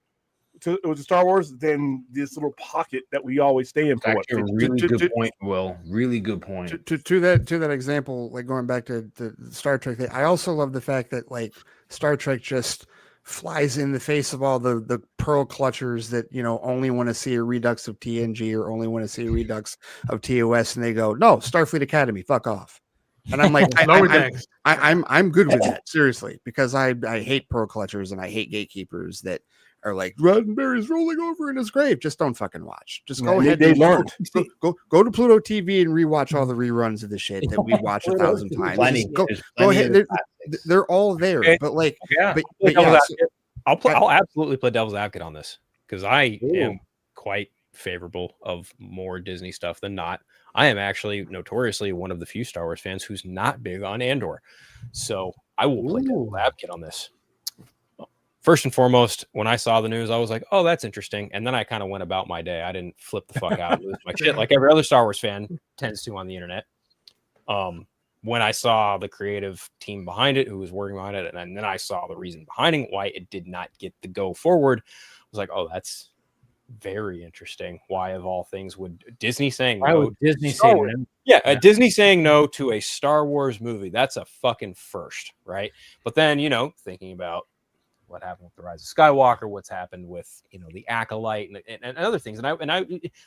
to Star Wars than this little pocket that we always stay in for. That's a really good point, Will. Really good point. To that example, like going back to the Star Trek thing, I also love the fact that like Star Trek just flies in the face of all the pearl clutchers that only want to see a redux of TNG or only want to see a redux of TOS, and they go, no, Starfleet Academy, fuck off. And I'm like, I'm good with that, seriously, because I hate pearl clutchers and I hate gatekeepers that are like Roddenberry's rolling over in his grave. Just don't fucking watch. Just go Yeah, ahead. they and learned. Go to Pluto TV and rewatch all the reruns of the shit that we watch 1,000 times. Plenty. Just go There's go plenty ahead. of classics. They're all there. Okay. But like, Yeah, but devil's yeah, advocate. I'll absolutely play devil's advocate on this because I am quite favorable of more Disney stuff than not. I am actually notoriously one of the few Star Wars fans who's not big on Andor. So I will play devil's advocate on this. First and foremost, when I saw the news, I was like, oh, that's interesting. And then I kind of went about my day. I didn't flip the fuck out and lose my shit like every other Star Wars fan tends to on the internet. When I saw the creative team behind it, who was working on it, and then I saw the reason behind it, why it did not get the go forward, I was like, oh, that's very interesting. Why of all things would Disney saying Why no? would Disney Star say Wars? no? Yeah, Disney saying no to a Star Wars movie. That's a fucking first, right? But then, thinking about what happened with the Rise of Skywalker, what's happened with, the Acolyte and other things. And I,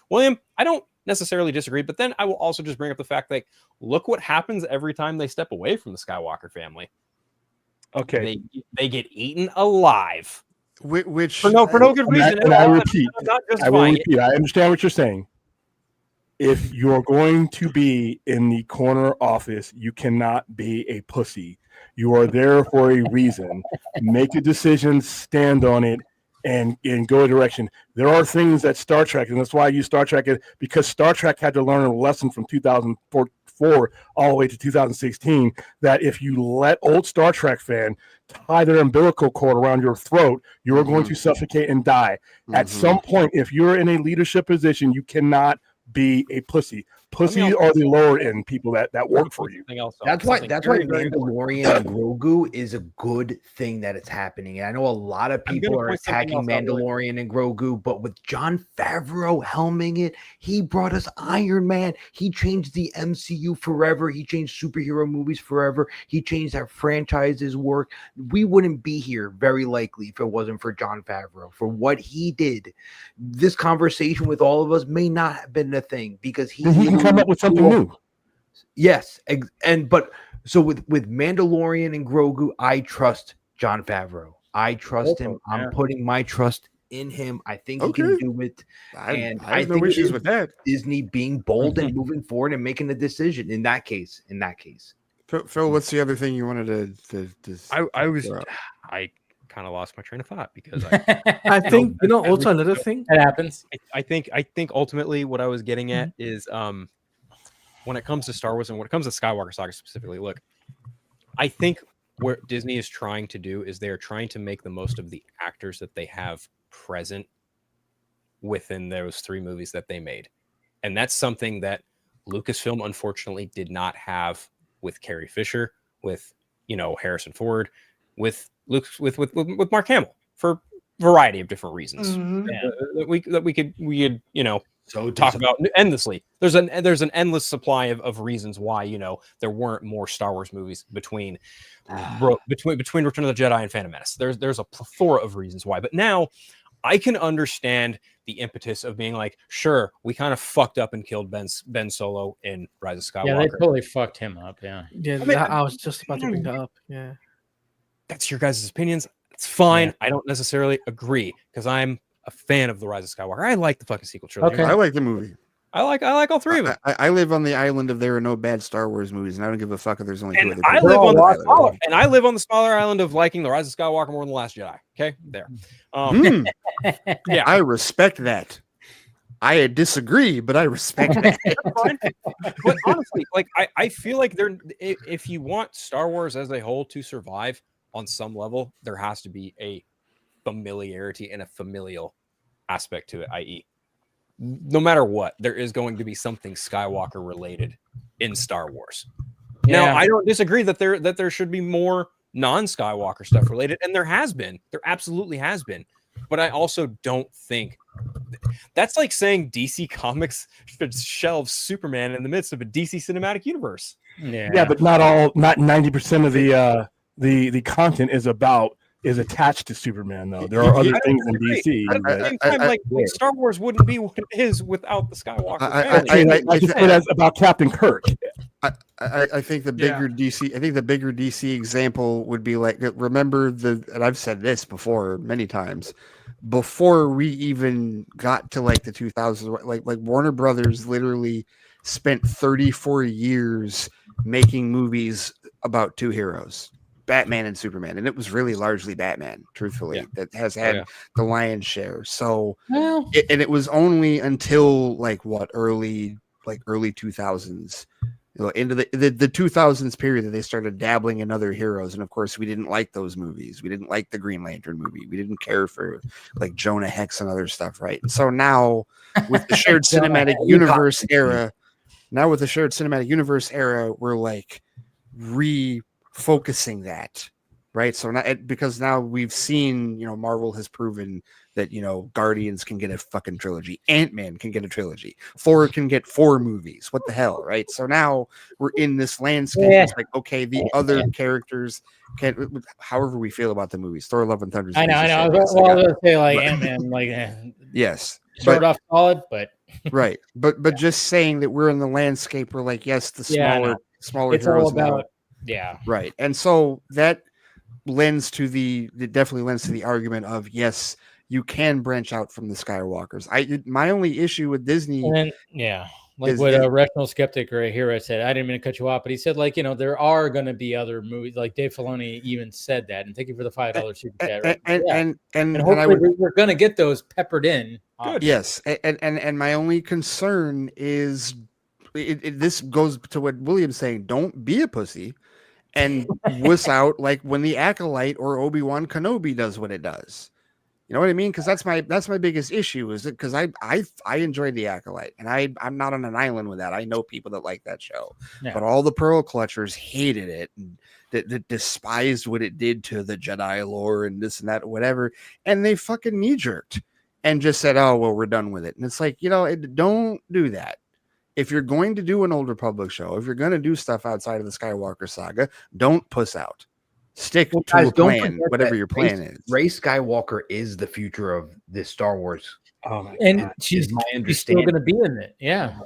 William, I don't necessarily disagree, but then I will also just bring up the fact that look what happens every time they step away from the Skywalker family. Okay. They get eaten alive. which For no good reason. And I repeat, I will repeat, I understand what you're saying. If you're going to be in the corner office, you cannot be a pussy. You are there for a reason. Make a decision, stand on it, and go a direction. There are things that Star Trek, and that's why I use Star Trek, because Star Trek had to learn a lesson from 2004 all the way to 2016, that if you let old Star Trek fan tie their umbilical cord around your throat, you are going to suffocate and die. At some point, if you're in a leadership position, you cannot be a pussy. Pussies are the lower end people that work for you. That's why Mandalorian and Grogu is a good thing that it's happening. And I know a lot of people are attacking Mandalorian and Grogu, but with Jon Favreau helming it, he brought us Iron Man. He changed the MCU forever. He changed superhero movies forever. He changed how franchises work. We wouldn't be here very likely if it wasn't for Jon Favreau. For what he did, this conversation with all of us may not have been a thing because he can come up with something new. Yes, but so with Mandalorian and Grogu, I trust Jon Favreau. I trust him. I'm putting my trust in him. I think he can do it. I have no issues with that. Disney being bold and moving forward and making a decision in that case. Phil, what's the other thing you wanted to I kind of lost my train of thought because I think also another thing that happens. I think ultimately what I was getting at is when it comes to Star Wars and when it comes to Skywalker Saga specifically, look, I think what Disney is trying to do is they are trying to make the most of the actors that they have present within those 3 movies that they made. And that's something that Lucasfilm unfortunately did not have with Carrie Fisher, with Harrison Ford, with Mark Hamill for a variety of different reasons that we could talk about endlessly. There's an endless supply of reasons why there weren't more Star Wars movies between Return of the Jedi and Phantom Menace. There's a plethora of reasons why, but now I can understand the impetus of being like, sure, we kind of fucked up and killed Ben Solo in Rise of Skywalker. Yeah, they totally fucked him up. Yeah, I was just about to bring that up. Yeah. That's your guys' opinions. It's fine. Yeah. I don't necessarily agree because I'm a fan of the Rise of Skywalker. I like the fucking sequel trilogy. Okay. I like the movie. I like all 3 of them. I live on the island of there are no bad Star Wars movies, and I don't give a fuck if there's only 2 other people. I live on the smaller island of liking the Rise of Skywalker more than the Last Jedi. Okay, there. Yeah, I respect that. I disagree, but I respect that. But honestly, I feel like if you want Star Wars as a whole to survive on some level, there has to be a familiarity and a familial aspect to it, i.e., no matter what, there is going to be something Skywalker related in Star Wars. Yeah. Now, I don't disagree that there should be more non-Skywalker stuff related, and there absolutely has been. But I also don't think that's like saying DC Comics should shelve Superman in the midst of a DC cinematic universe. Yeah, but not 90% of the content is attached to Superman, though. There are other things in DC. At the same time, Star Wars wouldn't be what it is without the Skywalker. I just said that's about Captain Kirk. I think the bigger DC. I think the bigger DC example would be like, remember and I've said this before many times, before we even got to like the 2000s. Like Warner Brothers literally spent 34 years making movies about two heroes, Batman and Superman, and it was really largely Batman, truthfully, that has had the lion's share. So, and it was only until like early 2000s, into the 2000s period that they started dabbling in other heroes. And of course, we didn't like those movies. We didn't like the Green Lantern movie. We didn't care for like Jonah Hex and other stuff, right? And so now with the shared cinematic universe era. Now with the shared cinematic universe era, we're like refocusing that, right? So now, because now we've seen, Marvel has proven that, Guardians can get a fucking trilogy. Ant-Man can get a trilogy. Thor can get 4 movies. What the hell, right? So now we're in this landscape. Yeah. It's like, okay, the other characters can, however we feel about the movies. Thor: Love and Thunder. I know. I was going to say like Ant-Man, yes. Start off solid, but right. But just saying that we're in the landscape where like, yes, the smaller it's heroes all about now. Right. And so that definitely lends to the argument of, yes, you can branch out from the Skywalkers. My only issue with Disney, like what a rational skeptic right here I said, I didn't mean to cut you off, but he said like, there are going to be other movies. Like Dave Filoni even said that, and thank you for the $5 super chat. Right? And hopefully we're going to get those peppered in. Good. Yes, and my only concern is this goes to what William's saying. Don't be a pussy and wuss out like when the Acolyte or Obi-Wan Kenobi does what it does. You know what I mean? Because that's my biggest issue, is it because I enjoyed the Acolyte, and I'm not on an island with that. I know people that like that show, but all the Pearl Clutchers hated it and that despised what it did to the Jedi lore and this and that, whatever, and they fucking knee-jerked and just said, "Oh well, we're done with it." And it's like, don't do that. If you're going to do an Old Republic show, if you're going to do stuff outside of the Skywalker saga, don't puss out. Stick to a plan, whatever your plan is. Rey Skywalker is the future of this Star Wars. And she's still going to be in it. Yeah.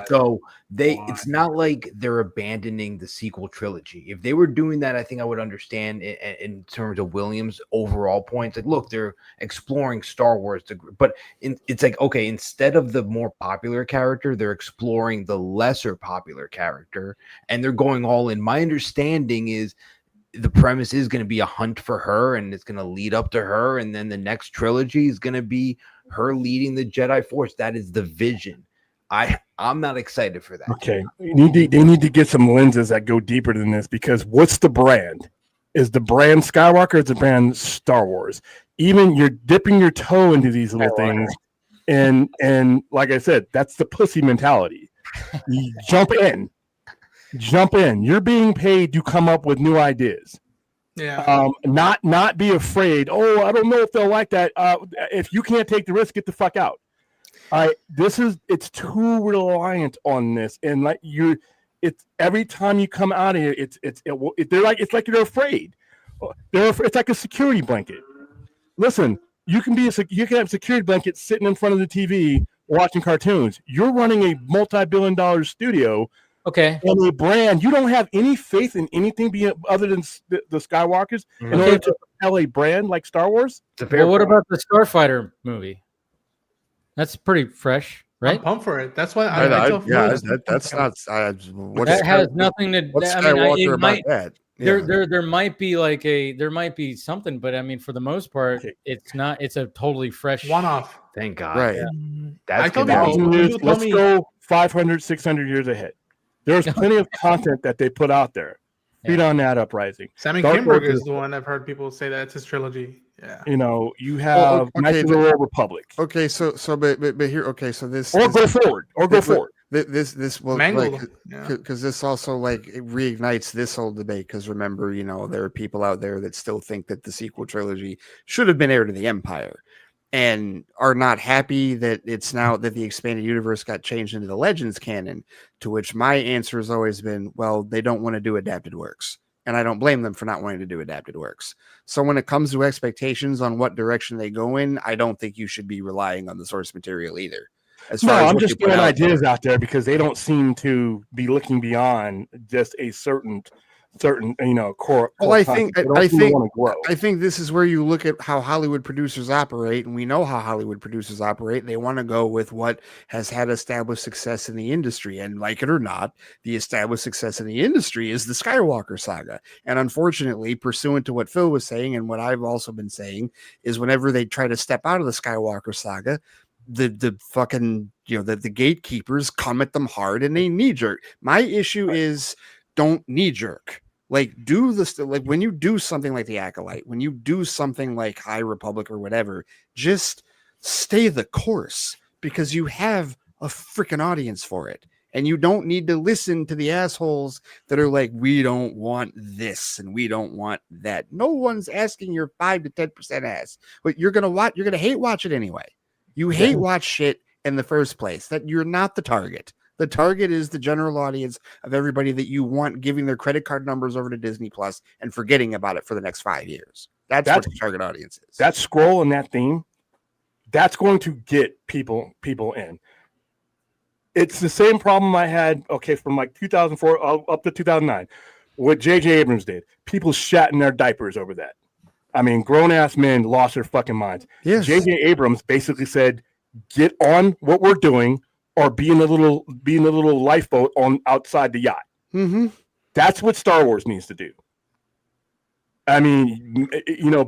So it's not like they're abandoning the sequel trilogy. If they were doing that, I think I would understand in terms of Williams' overall points. Like, look, they're exploring Star Wars, but it's like, okay, instead of the more popular character, they're exploring the lesser popular character, and they're going all in. My understanding is the premise is going to be a hunt for her, and it's going to lead up to her, and then the next trilogy is going to be her leading the Jedi Force. That is the vision. I'm not excited for that. Okay, they need to get some lenses that go deeper than this, because what's the brand? Is the brand Skywalker? Is the brand Star Wars? Even you're dipping your toe into these little things, and like I said, that's the pussy mentality. You jump in. You're being paid to come up with new ideas. Yeah. Not be afraid. Oh, I don't know if they'll like that. If you can't take the risk, get the fuck out. All right. It's too reliant on this, and like it's every time you come out of here, it's like you're afraid. It's like a security blanket. Listen, you can have a security blanket sitting in front of the TV watching cartoons. You're running a multi-billion-dollar studio. Okay. And a brand, you don't have any faith in anything other than the Skywalkers in order to propel a brand like Star Wars. Well, what about the Starfighter movie? That's pretty fresh, right? I'm pumped for it. That's why that's not. That has nothing to. What's Skywalker about that? Yeah. There might be something, but I mean, for the most part, it's not. It's a totally fresh one-off. Thank God. Right. That's let's go 500, 600 years ahead. There's plenty of content that they put out there. Feed on that uprising. Sammy Kinberg is the one I've heard people say that it's his trilogy. Yeah. You have Knights of the Old Republic. Okay, but here, okay, so this go forward. This will because this also like it reignites this whole debate. Because remember, there are people out there that still think that the sequel trilogy should have been Heir to the Empire, and are not happy that it's now that the expanded universe got changed into the Legends canon, to which my answer has always been, well, they don't want to do adapted works. And I don't blame them for not wanting to do adapted works. So when it comes to expectations on what direction they go in, I don't think you should be relying on the source material either. I'm just throwing ideas out there because they don't seem to be looking beyond just a certain certain, core. Well, I think grow. I think this is where you look at how Hollywood producers operate, and we know how Hollywood producers operate. They want to go with what has had established success in the industry, and like it or not, the established success in the industry is the Skywalker saga. And unfortunately, pursuant to what Phil was saying and what I've also been saying, is whenever they try to step out of the Skywalker saga, the fucking the gatekeepers come at them hard and they knee jerk. My issue is don't knee jerk. Like, do this, like when you do something like The Acolyte, when you do something like High Republic or whatever, just stay the course, because you have a freaking audience for it. And you don't need to listen to the assholes that are like, we don't want this and we don't want that. No one's asking your 5 to 10% ass, but you're going to hate watch it anyway. You hate watch shit in the first place. That you're not the target. The target is the general audience of everybody that you want giving their credit card numbers over to Disney Plus and forgetting about it for the next 5 years. That's what the target audience is. That scroll and that theme, that's going to get people in. It's the same problem I had, from like 2004 up to 2009, what J.J. Abrams did. People shat in their diapers over that. I mean, grown-ass men lost their fucking minds. Yes. J.J. Abrams basically said, get on what we're doing, or be in a little lifeboat on outside the yacht. Mm-hmm. That's what Star Wars needs to do. I mean,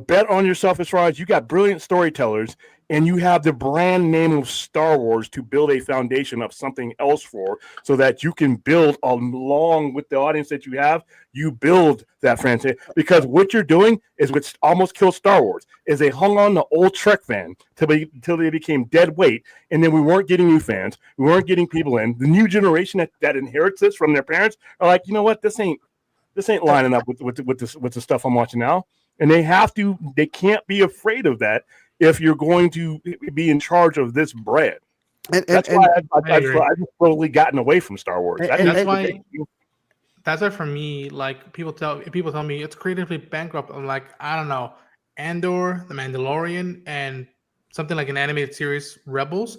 bet on yourself as far as you got brilliant storytellers, and you have the brand name of Star Wars to build a foundation of something else for, so that you can build along with the audience that you have. You build that franchise, because what you're doing is what almost killed Star Wars. Is they hung on the old Trek fan till they became dead weight, and then we weren't getting new fans. We weren't getting people in. The new generation that inherits this from their parents are like, you know what, this ain't lining up with the stuff I'm watching now. And they can't be afraid of that if you're going to be in charge of this bread. That's why I've slowly gotten away from Star Wars. That's why for me, like people tell me it's creatively bankrupt. I'm like, I don't know, Andor, The Mandalorian, and something like an animated series, Rebels,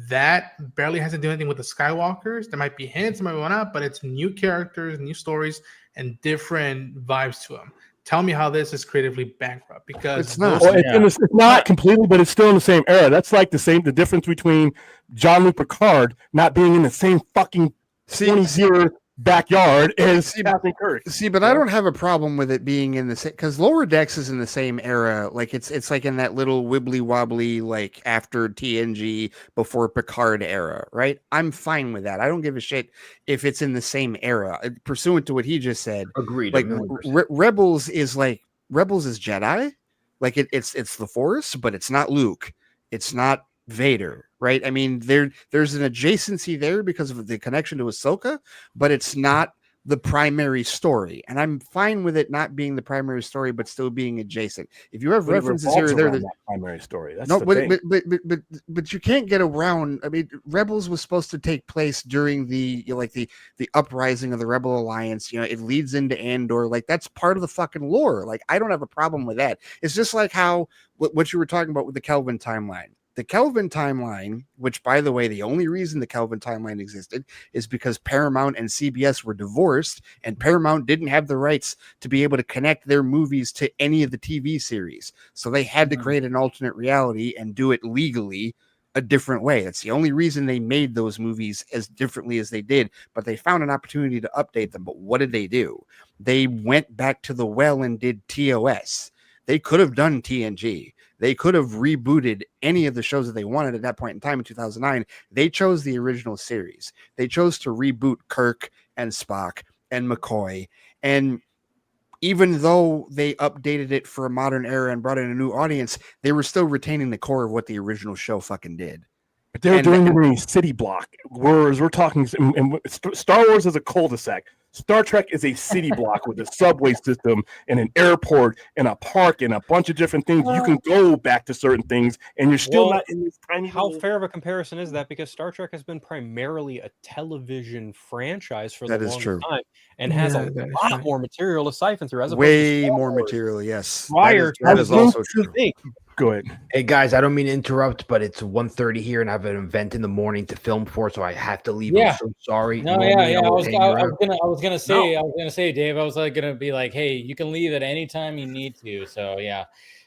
that barely has to do anything with the Skywalkers. There might be hints, there might be not, but it's new characters, new stories, and different vibes to them. Tell me how this is creatively bankrupt, because it's not. It's not completely, but it's still in the same era. That's like the difference between Jean-Luc Picard not being in the same fucking 20-year backyard as Captain Kirk. See, but I don't have a problem with it being in the same, because Lower Decks is in the same era. Like it's like in that little wibbly wobbly, like after TNG, before Picard era, right? I'm fine with that. I don't give a shit if it's in the same era. Pursuant to what he just said, Agreed. Like Rebels is Jedi. Like it's the Force, but it's not Luke. It's not Vader, right? I mean, there's an adjacency there because of the connection to Ahsoka, but it's not the primary story. And I'm fine with it not being the primary story, but still being adjacent. If you have references here or there, the primary story. That's but you can't get around. I mean, Rebels was supposed to take place during the uprising of the Rebel Alliance. It leads into Andor. Like, that's part of the fucking lore. Like, I don't have a problem with that. It's just like how what you were talking about with the Kelvin timeline. The Kelvin timeline, which, by the way, the only reason the Kelvin timeline existed is because Paramount and CBS were divorced, and Paramount didn't have the rights to be able to connect their movies to any of the TV series. So they had to create an alternate reality and do it legally a different way. That's the only reason they made those movies as differently as they did, but they found an opportunity to update them. But what did they do? They went back to the well and did TOS. They could have done TNG. They could have rebooted any of the shows that they wanted at that point in time in 2009. They chose the original series. They chose to reboot Kirk and Spock and McCoy. And even though they updated it for a modern era and brought in a new audience, they were still retaining the core of what the original show fucking did. But they were doing it in a city block, whereas we're talking, and Star Wars is a cul-de-sac. Star Trek is a city block with a subway system and an airport and a park and a bunch of different things. You can go back to certain things, and you're still not in this tiny. How fair of a comparison is that? Because Star Trek has been primarily a television franchise for the longest time, and has a lot more material to siphon through. As way more material, yes. Prior, that is also true. Go ahead. Hey guys, I don't mean to interrupt, but it's 1:30 here, and I have an event in the morning to film for, so I have to leave. Yeah. I'm so sorry. No, Normally yeah. I was hang around. gonna say, Dave. I was like gonna be like, hey, you can leave at any time you need to. So yeah,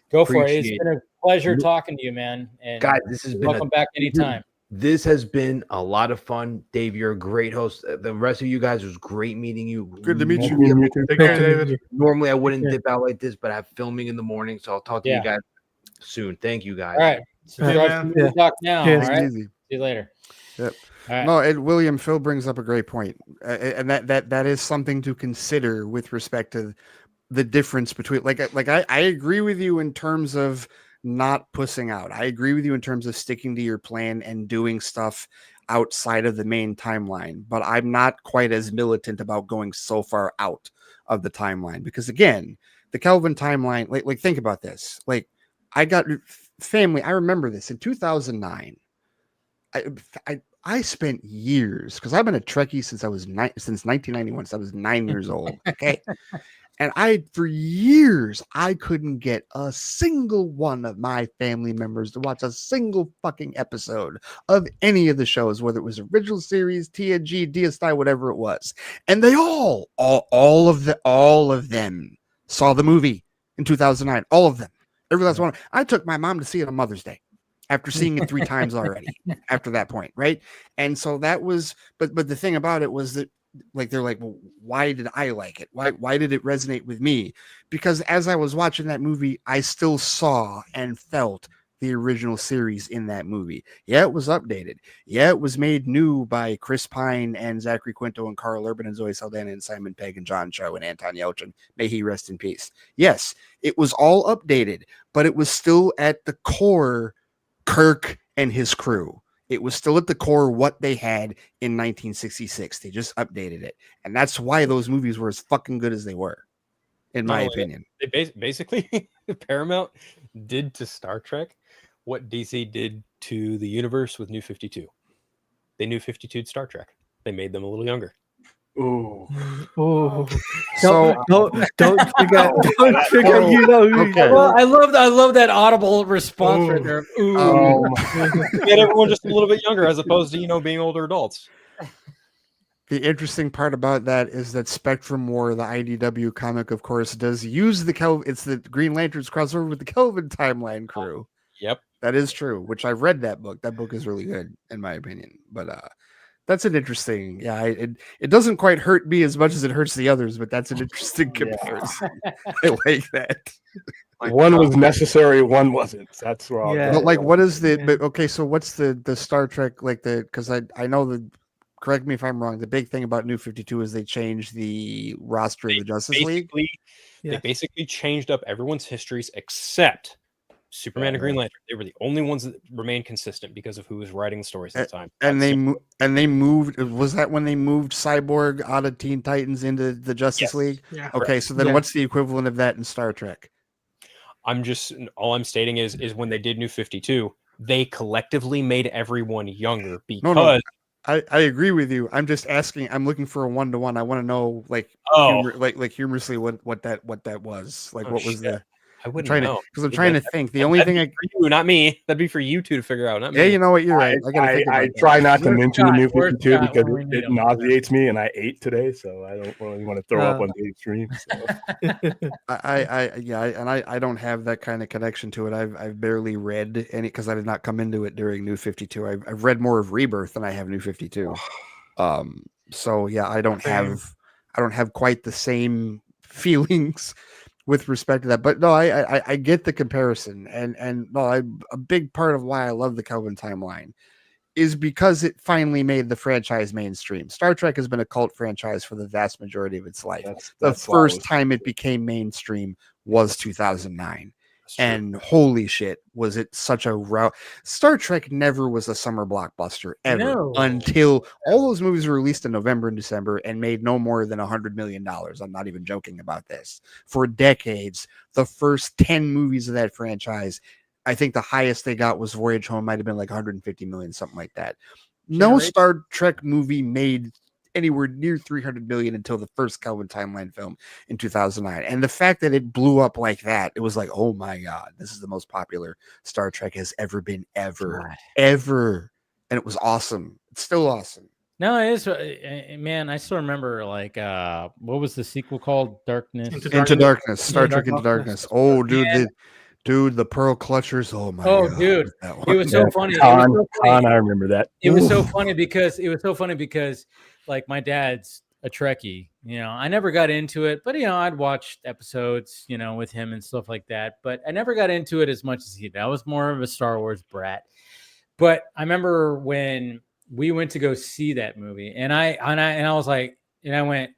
go for it. It's been a pleasure talking to you, man. And Guys, this has been welcome back anytime. This has been a lot of fun. Dave, you're a great host. The rest of you guys, was great meeting you. Good to meet you. Take care, David. Normally I wouldn't dip out like this, but I have filming in the morning, so I'll talk to you guys soon. Thank you guys. All right. Subscribe to Talk Now. Cheers. All right. Easy. See you later. Yep. All right. No, and William, Phil brings up a great point, and that is something to consider with respect to the difference between I agree with you in terms of not pussing out. I agree with you in terms of sticking to your plan and doing stuff outside of the main timeline, but I'm not quite as militant about going so far out of the timeline, because again, the Kelvin timeline, like think about this. Like, I got family. I remember this in 2009. I spent years, because I've been a Trekkie since 1991. So I was 9 years old. Okay. And for years, I couldn't get a single one of my family members to watch a single fucking episode of any of the shows, whether it was original series, TNG, DS9, whatever it was. And they all of them saw the movie in 2009. All of them. Every last one. I took my mom to see it on Mother's Day after seeing it 3 times already after that point. Right. And so that was, but the thing about it was that, like, they're like, well, why did I like it? Why did it resonate with me? Because as I was watching that movie, I still saw and felt the original series in that movie. Yeah, it was updated. Yeah, it was made new by Chris Pine and Zachary Quinto and Carl Urban and Zoe Saldana and Simon Pegg and John Cho and Anton Yelchin. May he rest in peace. Yes, it was all updated, but it was still at the core Kirk and his crew. It was still at the core what they had in 1966. They just updated it. And that's why those movies were as fucking good as they were, in my opinion. They basically, Paramount did to Star Trek what DC did to the universe with New 52. They knew 52'd Star Trek. They made them a little younger. Ooh. Oh, So don't forget. Don't forget. You know who. Okay. Well, I love that audible response right there. Ooh. Get everyone just a little bit younger, as opposed to being older adults. The interesting part about that is that Spectrum War, the IDW comic, of course, does use the Kelvin. It's the Green Lanterns crossover with the Kelvin Timeline crew. Yep, that is true. Which I've read that book. That book is really good, in my opinion. But that's an interesting. Yeah, it doesn't quite hurt me as much as it hurts the others, but that's an interesting comparison. I like that. One was necessary, one wasn't. That's wrong. Yeah. But like, what is the? But okay, so what's the Star Trek like the? Because I know the. Correct me if I'm wrong. The big thing about New 52 is they changed the roster of the Justice League. They basically changed up everyone's histories except Superman and Green Lantern. They were the only ones that remained consistent because of who was writing the stories at the time. And they moved. Was that when they moved Cyborg out of Teen Titans into the Justice League? Yeah. Okay, so then what's the equivalent of that in Star Trek? All I'm stating is when they did New 52, they collectively made everyone younger because. No. I agree with you. I'm just asking. I'm looking for a 1-to-1. I want to know, humorously, what that was. Like, what was the? I wouldn't know because I'm trying to think. The only thing for you, not me. That'd be for you two to figure out. Not me. Yeah, you know what? You're right. I try not to mention the New 52 because it nauseates me, and I ate today, so I don't really want to throw up on the stream. So. I don't have that kind of connection to it. I've barely read any because I did not come into it during New 52. I've read more of Rebirth than I have New 52. So yeah, I don't have quite the same feelings with respect to that, but no, I get the comparison, and no, a big part of why I love the Kelvin timeline is because it finally made the franchise mainstream. Star Trek has been a cult franchise for the vast majority of its life. The first time it became mainstream was 2009. And holy shit, was it such a route. Star Trek never was a summer blockbuster ever until all those movies were released in November and December and made no more than $100 million. I'm not even joking about this. For decades, the first 10 movies of that franchise, I think the highest they got was Voyage Home, might have been like 150 million, something like that. No Star Trek movie made anywhere near 300 million until the first Kelvin Timeline film in 2009. And the fact that it blew up like that, it was like, oh my God, this is the most popular Star Trek has ever been, ever. And it was awesome. It's still awesome. No, it is, man. I still remember, like, what was the sequel called? Darkness. Into Darkness. Star Trek Into Darkness. Oh, dude, the Pearl Clutchers. Oh my God. Oh, dude, it was so funny. Khan, I remember that. It was so funny because like my dad's a Trekkie. You know, I never got into it, but you know, I'd watched episodes, you know, with him and stuff like that. But I never got into it as much as he did. I was more of a Star Wars brat. But I remember when we went to go see that movie, and I was like, and I went,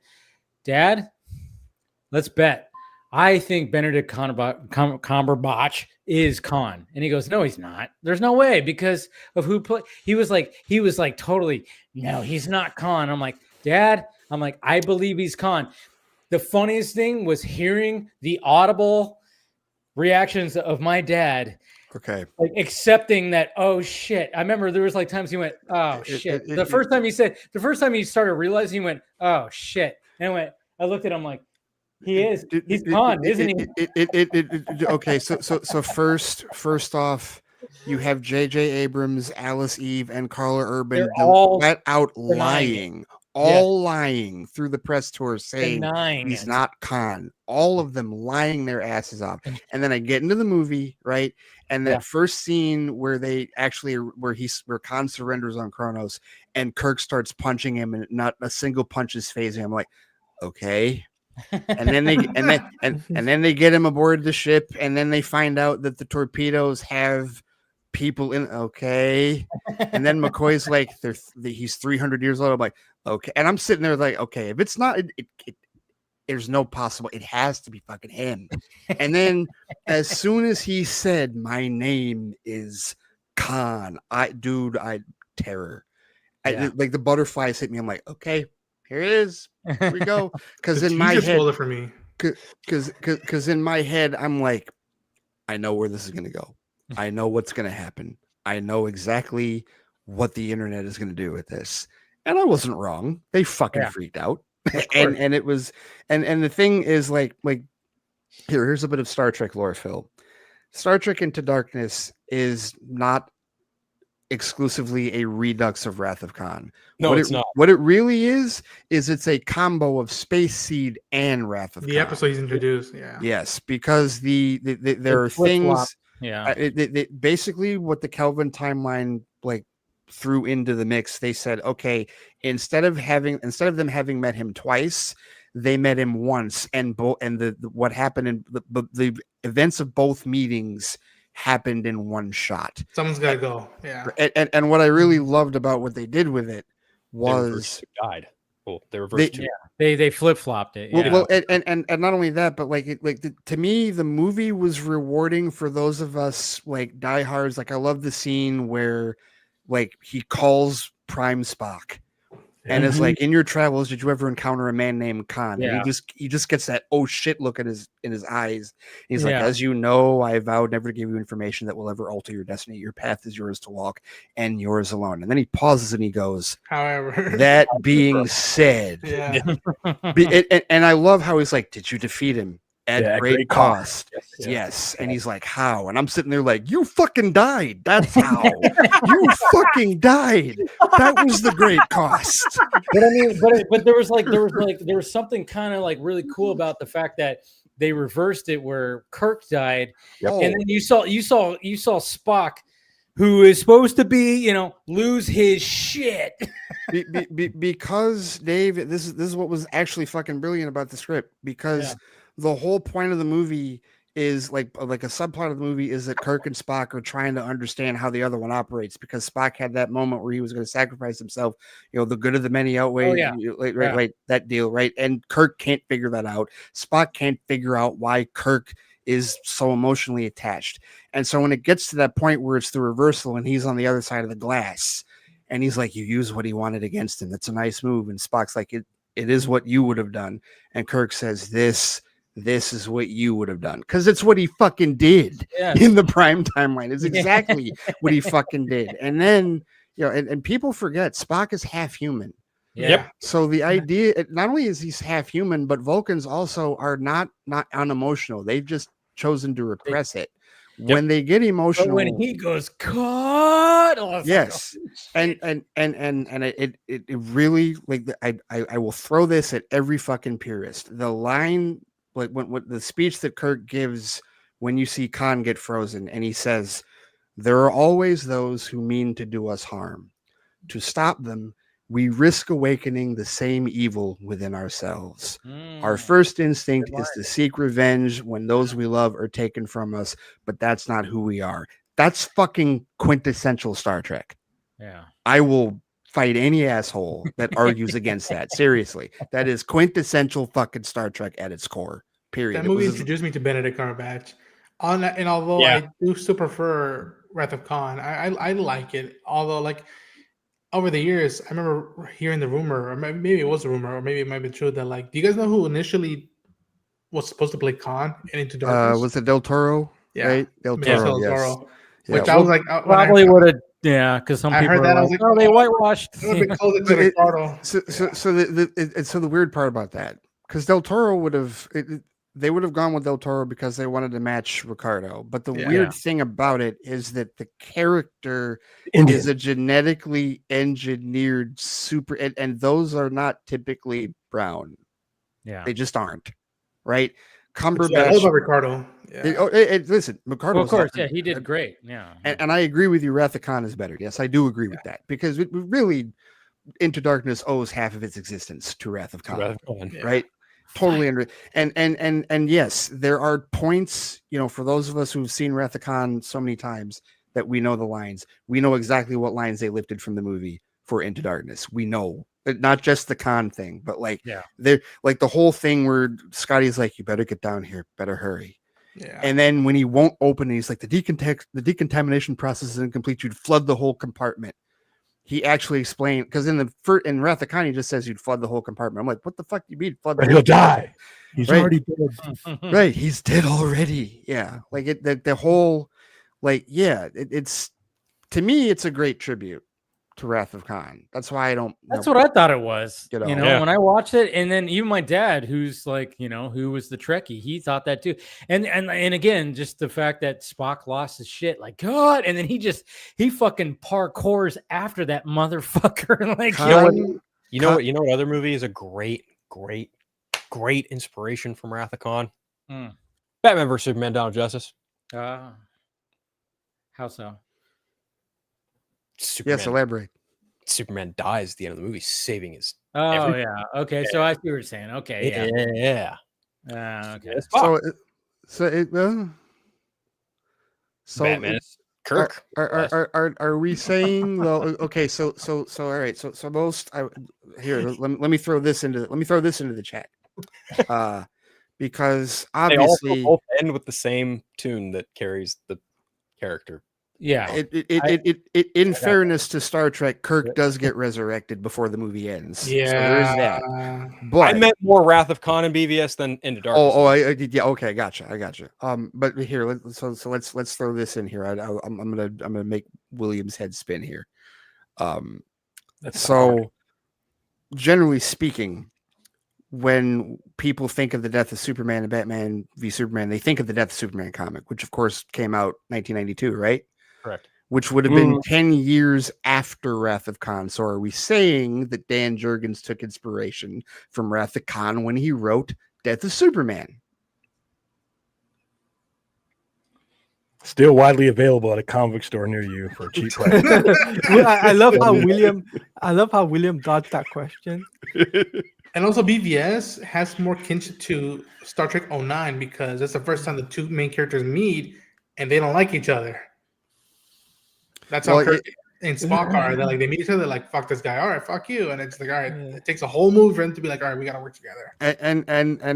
Dad, let's bet. I think Benedict Cumberbatch is Khan. And he goes, no, he's not. There's no way, because of who played. He was like totally, no, he's not Khan. I'm like, Dad, I believe he's Khan. The funniest thing was hearing the audible reactions of my dad. Okay. Like accepting that, oh shit. I remember there was like times he went, oh shit. The first time he started realizing, he went, oh shit. And I looked at him like, he's Khan, isn't he? Okay, so first off, you have J.J. Abrams, Alice Eve, and Carla Urban all flat out lying. Lying through the press tour saying he's not Khan. All of them lying their asses off. And then I get into the movie, right? And that first scene where where Khan surrenders on Kronos and Kirk starts punching him and not a single punch is phasing him. I'm like, okay. And then they get him aboard the ship, and then they find out that the torpedoes have people in. Okay. And then McCoy's like, he's 300 years old. I'm like, okay. And I'm sitting there like, okay, if it's not, there's no possible. It has to be fucking him. And then as soon as he said, my name is Khan, terror. Like the butterflies hit me. I'm like, okay, here it is. Here we go. Because in my head, for me. Because in my head, I'm like, I know where this is going to go. I know what's going to happen. I know exactly what the internet is going to do with this. And I wasn't wrong. They fucking freaked out. and it was, and the thing is like here's a bit of Star Trek lore, Phil. Star Trek Into Darkness is not exclusively a redux of Wrath of Khan. No, it's not. What it really is it's a combo of Space Seed and Wrath of Khan. The episode he's introduced, Yes, because there are things. Basically what the Kelvin timeline like threw into the mix. They said, okay, instead of them having met him twice, they met him once, and what happened in the events of both meetings happened in one shot. Someone's got to go. Yeah. And what I really loved about what they did with it was they reversed. They flip-flopped it. Yeah. Well, and not only that, but to me, the movie was rewarding for those of us like diehards. Like I love the scene where like he calls Prime Spock. And it's like, in your travels, did you ever encounter a man named Khan? Yeah. And he just gets that oh shit look in his eyes. He's like, as you know, I vowed never to give you information that will ever alter your destiny. Your path is yours to walk, and yours alone. And then he pauses and he goes, however, that being said, and I love how he's like, did you defeat him? At great cost. Yes. And he's like, how? And I'm sitting there like, you fucking died. That's how. You fucking died. That was the great cost. But I mean, but there was something kind of like really cool about the fact that they reversed it where Kirk died. And then you saw Spock, who is supposed to be, lose his shit. Because Dave, this is what was actually fucking brilliant about the script, because the whole point of the movie is like a subplot of the movie is that Kirk and Spock are trying to understand how the other one operates, because Spock had that moment where he was going to sacrifice himself. The good of the many outweigh right, that deal, right? And Kirk can't figure that out. Spock can't figure out why Kirk is so emotionally attached. And so when it gets to that point where it's the reversal and he's on the other side of the glass and he's like, you use what he wanted against him. That's a nice move. And Spock's like, it is what you would have done. And Kirk says, this is what you would have done, because it's what he fucking did in the Prime timeline. It's exactly what he fucking did. And then and people forget Spock is half human. Yep. So the idea, not only is he half human, but Vulcans also are not unemotional. They've just chosen to repress it. When they get emotional, But when he goes cut, yes, and it really, like, I will throw this at every fucking purist. The line, like when the speech that Kirk gives when you see Khan get frozen, and he says, "There are always those who mean to do us harm. To stop them, we risk awakening the same evil within ourselves. Our first instinct is to seek revenge when those we love are taken from us, but that's not who we are." That's fucking quintessential Star Trek. Yeah. I will fight any asshole that argues against that. Seriously. That is quintessential fucking Star Trek at its core. Period. That movie introduced me to Benedict Cumberbatch. And although I do still prefer Wrath of Khan, I like it. Although, like, over the years, I remember hearing the rumor, or maybe it was a rumor, or maybe it might be true, that, like, do you guys know who initially was supposed to play Khan in Into Darkness? Was it Del Toro? Yeah, Right? Del Toro, yes. Which I was like, probably would have, because some people heard that, are I was like, like, oh, they whitewashed. It would have been closer to Ricardo. So the weird part about that, because Del Toro would have, they would have gone with Del Toro because they wanted to match Ricardo. But the weird thing about it is that the character is a genetically engineered super, and those are not typically brown. Yeah, they just aren't. Right? Cumberbatch. I love Ricardo. Listen, Ricardo. Well, of course, he did great. Yeah, and I agree with you. Wrath of Khan is better. Yes, I do agree with that, because it really, Into Darkness owes half of its existence to Wrath of Khan. Right? Totally under. And yes, there are points, for those of us who've seen Wrath of Khan so many times, that we know the lines. We know exactly what lines they lifted from the movie for Into Darkness. We know. Not just the Khan thing, but they're like the whole thing where Scotty's like, "You better get down here, better hurry." Yeah. And then when he won't open, he's like, the decontamination process is incomplete. You'd flood the whole compartment. He actually explained, because in Wrath of Khan, he just says you'd flood the whole compartment. I'm like, what the fuck do you mean flood? He'll die. He's already dead. Right, he's dead already. Yeah, like the whole, it's, to me, it's a great tribute to Wrath of Khan. That's why I don't. That's what I thought it was. When I watched it, and then even my dad, who's like, who was the Trekkie, he thought that too. And again, just the fact that Spock lost his shit, like, God, and then he fucking parkours after that motherfucker. Like, you know what other movie is a great inspiration from Wrath of Khan? Batman vs Superman: Dawn of Justice. How so? Superman, yes, elaborate. Superman dies at the end of the movie, saving his. Yeah. Okay, so I see what you're saying. Okay, yeah. Okay. So Batman is Kirk. Are we saying though? Okay, so all right. So most here. Let me throw this into the chat. Because obviously they all both end with the same tune that carries the character. Yeah. In fairness to Star Trek, Kirk does get resurrected before the movie ends. Yeah, so there is that. But I meant more Wrath of Khan and BVS than Into Darkness. Yeah, okay, I gotcha. But here, let's throw this in here. I'm gonna make William's head spin here. So, generally speaking, when people think of the death of Superman and Batman v Superman, they think of the death of Superman comic, which of course came out 1992, right? Correct. Which would have been 10 years after Wrath of Khan. So are we saying that Dan Jurgens took inspiration from Wrath of Khan when he wrote Death of Superman? Still widely available at a comic store near you for a cheap price. I love how William dodged that question. And also, BVS has more kinship to Star Trek 09 because that's the first time the two main characters meet and they don't like each other. That's how Kirk and Spock are. They're like, they meet each other, like, fuck this guy. All right, fuck you. And it's like, all right, it takes a whole move for them to be like, all right, we got to work together. And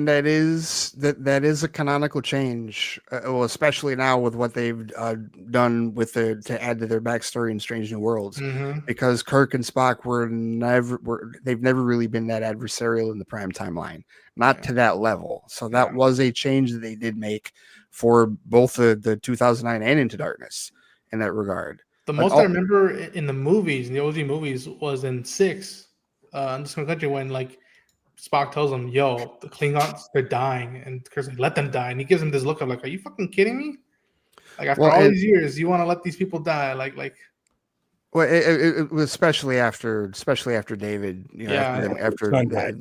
that is a canonical change. Well, especially now with what they've done with to add to their backstory in Strange New Worlds, because Kirk and Spock they've never really been that adversarial in the Prime timeline, not to that level. So that was a change that they did make for both the 2009 and Into Darkness in that regard. The most I remember in the movies, in the OG movies, was in 6. Undiscovered Country when like Spock tells him, "Yo, the Klingons, they're dying," and Kirk's like, "Let them die," and he gives him this look of like, "Are you fucking kidding me? Like after all these years, you want to let these people die?" Like. Well, it was especially after David, you know, after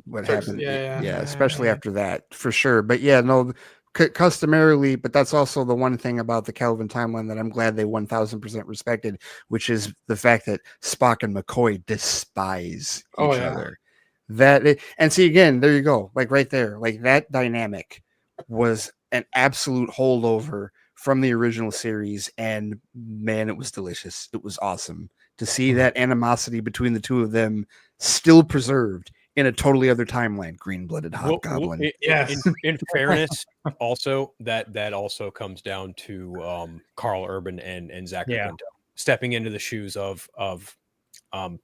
what happened. Especially after that, for sure. But yeah, no, customarily, but that's also the one thing about the Kelvin timeline that I'm glad they 1000% respected, which is the fact that Spock and McCoy despise each other. And see, again, there you go, like right there, like that dynamic was an absolute holdover from the original series, and man, it was delicious. It was awesome to see that animosity between the two of them still preserved in a totally other timeline. Green-blooded hobgoblin. In fairness, also that also comes down to Carl Urban and Zach Snyder stepping into the shoes of Kelly and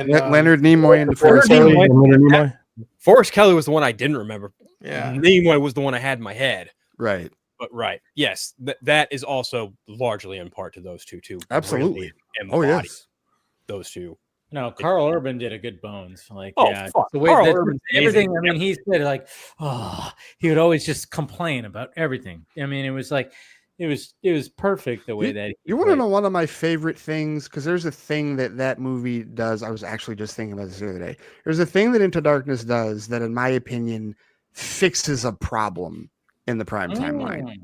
Leonard Nimoy and Forrest Kelly. Forrest Kelly was the one I didn't remember. Yeah, Nimoy was the one I had in my head. Right. But yes, that is also largely in part to those two too. Absolutely. Really yes, those two. No, Carl Urban did a good Bones. Like, the way Carl that, Urban's everything. amazing. I mean, he said like, he would always just complain about everything. I mean, it was like, it was perfect the way that you want to know one of my favorite things, because there's a thing that movie does. I was actually just thinking about this the other day. There's a thing that Into Darkness does that, in my opinion, fixes a problem in the Prime timeline.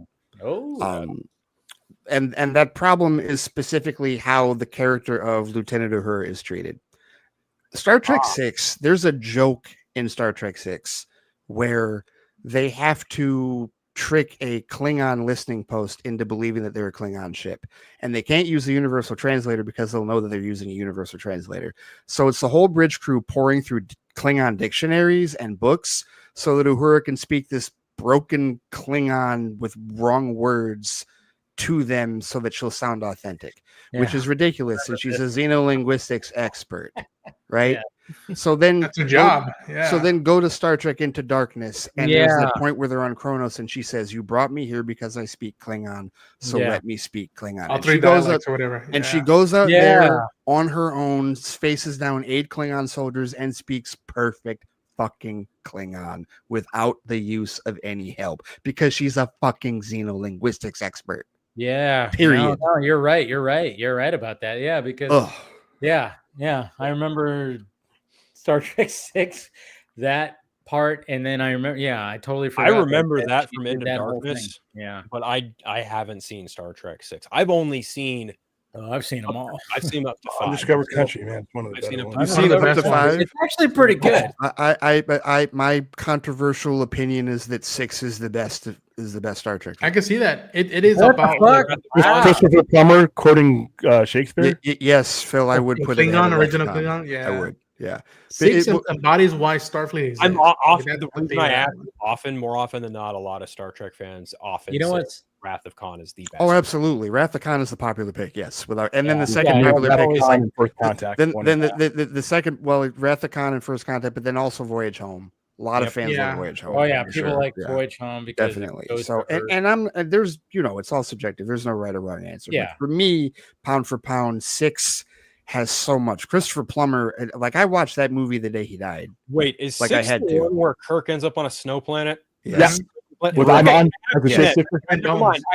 And that problem is specifically how the character of Lieutenant Uhura is treated. Star Trek 6, there's a joke in Star Trek 6 where they have to trick a Klingon listening post into believing that they're a Klingon ship, and they can't use the universal translator because they'll know that they're using a universal translator. So it's the whole bridge crew pouring through Klingon dictionaries and books so that Uhura can speak this broken Klingon with wrong words to them so that she'll sound authentic, which is ridiculous. And she's a xenolinguistics expert, right? So then that's her job. So then go to Star Trek Into Darkness, and there's that point where they're on Kronos, and she says, "You brought me here because I speak Klingon, so let me speak Klingon." All and three she goes dialects out, or whatever. and she goes out there on her own, faces down 8 Klingon soldiers, and speaks perfect fucking Klingon without the use of any help because she's a fucking xenolinguistics expert. Yeah. Period. No, you're right. You're right about that. Yeah, because I remember Star Trek 6, that part, and then I remember I totally forgot. I remember that from Into Darkness. Yeah. But I haven't seen Star Trek 6. I've only seen I've seen them all. I've seen up to 5. Undiscovered Country, man. It's one of the better ones. You've seen up to 5? It's actually pretty good. My controversial opinion is that 6 is the best Star Trek. I can see that. It is about Christopher Plummer quoting Shakespeare. Yes, Phil, I would put Klingon, it original Klingon. Yeah, I would. Yeah, 6 embodies why Starfleet exists. I'm often the reason I ask more often than not, a lot of Star Trek fans often. You know what's Wrath of Khan is the best. Oh, absolutely. Wrath of Khan is the popular pick. Yes, then the second popular pick is like First Contact. Then the second, Wrath of Khan and First Contact, but then also Voyage Home. A lot of fans like Voyage Home. Oh yeah, people like Voyage Home because definitely. So and there's it's all subjective. There's no right or wrong answer. Yeah. But for me, pound for pound, 6 has so much. Christopher Plummer, like I watched that movie the day he died. Wait, is like 6 I had the to. one where Kirk ends up on a snow planet? Yes. With I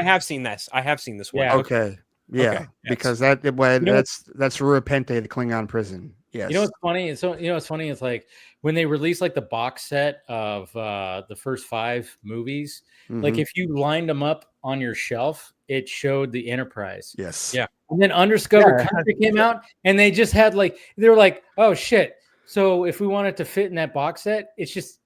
have seen this. I have seen this one. Yeah. Okay. Yeah. Okay. Because that's Ruapente, the Klingon prison. Yes. You know what's funny? It's funny. It's like when they released like the box set of the first 5 movies. Like if you lined them up on your shelf, it showed the Enterprise. Yes. Yeah. And then Undiscovered Country came out, and they just had they were like, oh shit. So if we wanted to fit in that box set, it's just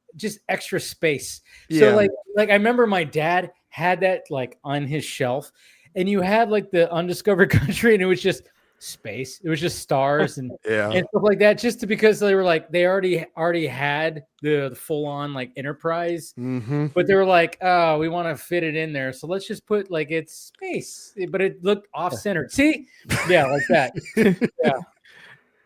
extra space. So like I remember my dad had that like on his shelf, and you had like the Undiscovered Country, and it was just space. It was just stars and stuff like that, just because they were like they already had the full on like Enterprise, but they were like, oh, we want to fit it in there, so let's just put like it's space, but it looked off centered. See, like that. Yeah.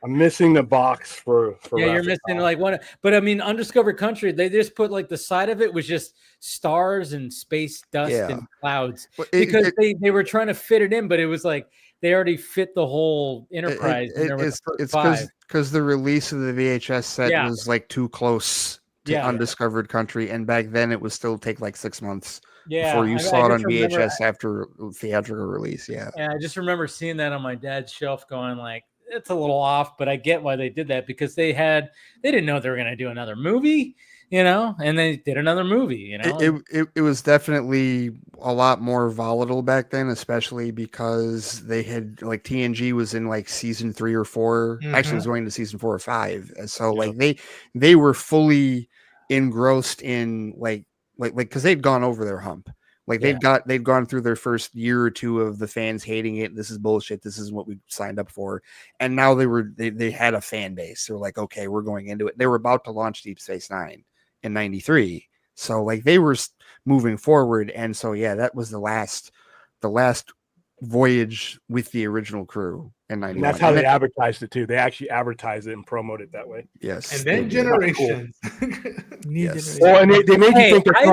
I'm missing the box for you're missing like one, but I mean, Undiscovered Country, they just put like the side of it was just stars and space dust and clouds because they were trying to fit it in, but it was like they already fit the whole Enterprise. It's because the release of the VHS set was like too close to Undiscovered Country, and back then it would still take like 6 months before you saw it on VHS after theatrical release. Yeah, I just remember seeing that on my dad's shelf, going like, it's a little off, but I get why they did that, because they didn't know they were going to do another movie, and they did another movie, It was definitely a lot more volatile back then, especially because they had like TNG was in like season 3 or 4. Actually, it was going to season 4 or 5. And so like they were fully engrossed in like because they'd gone over their hump. Like they'd gone through their first year or two of the fans hating it. This is bullshit. This is what we signed up for. And now they had a fan base. They're like, okay, we're going into it. They were about to launch Deep Space Nine in '93. So like they were moving forward. And so, that was the last voyage with the original crew in '91. And that's how they advertised it too. They actually advertised it and promoted it that way. Yes. And then Generations. Yes. Well, and they made you think I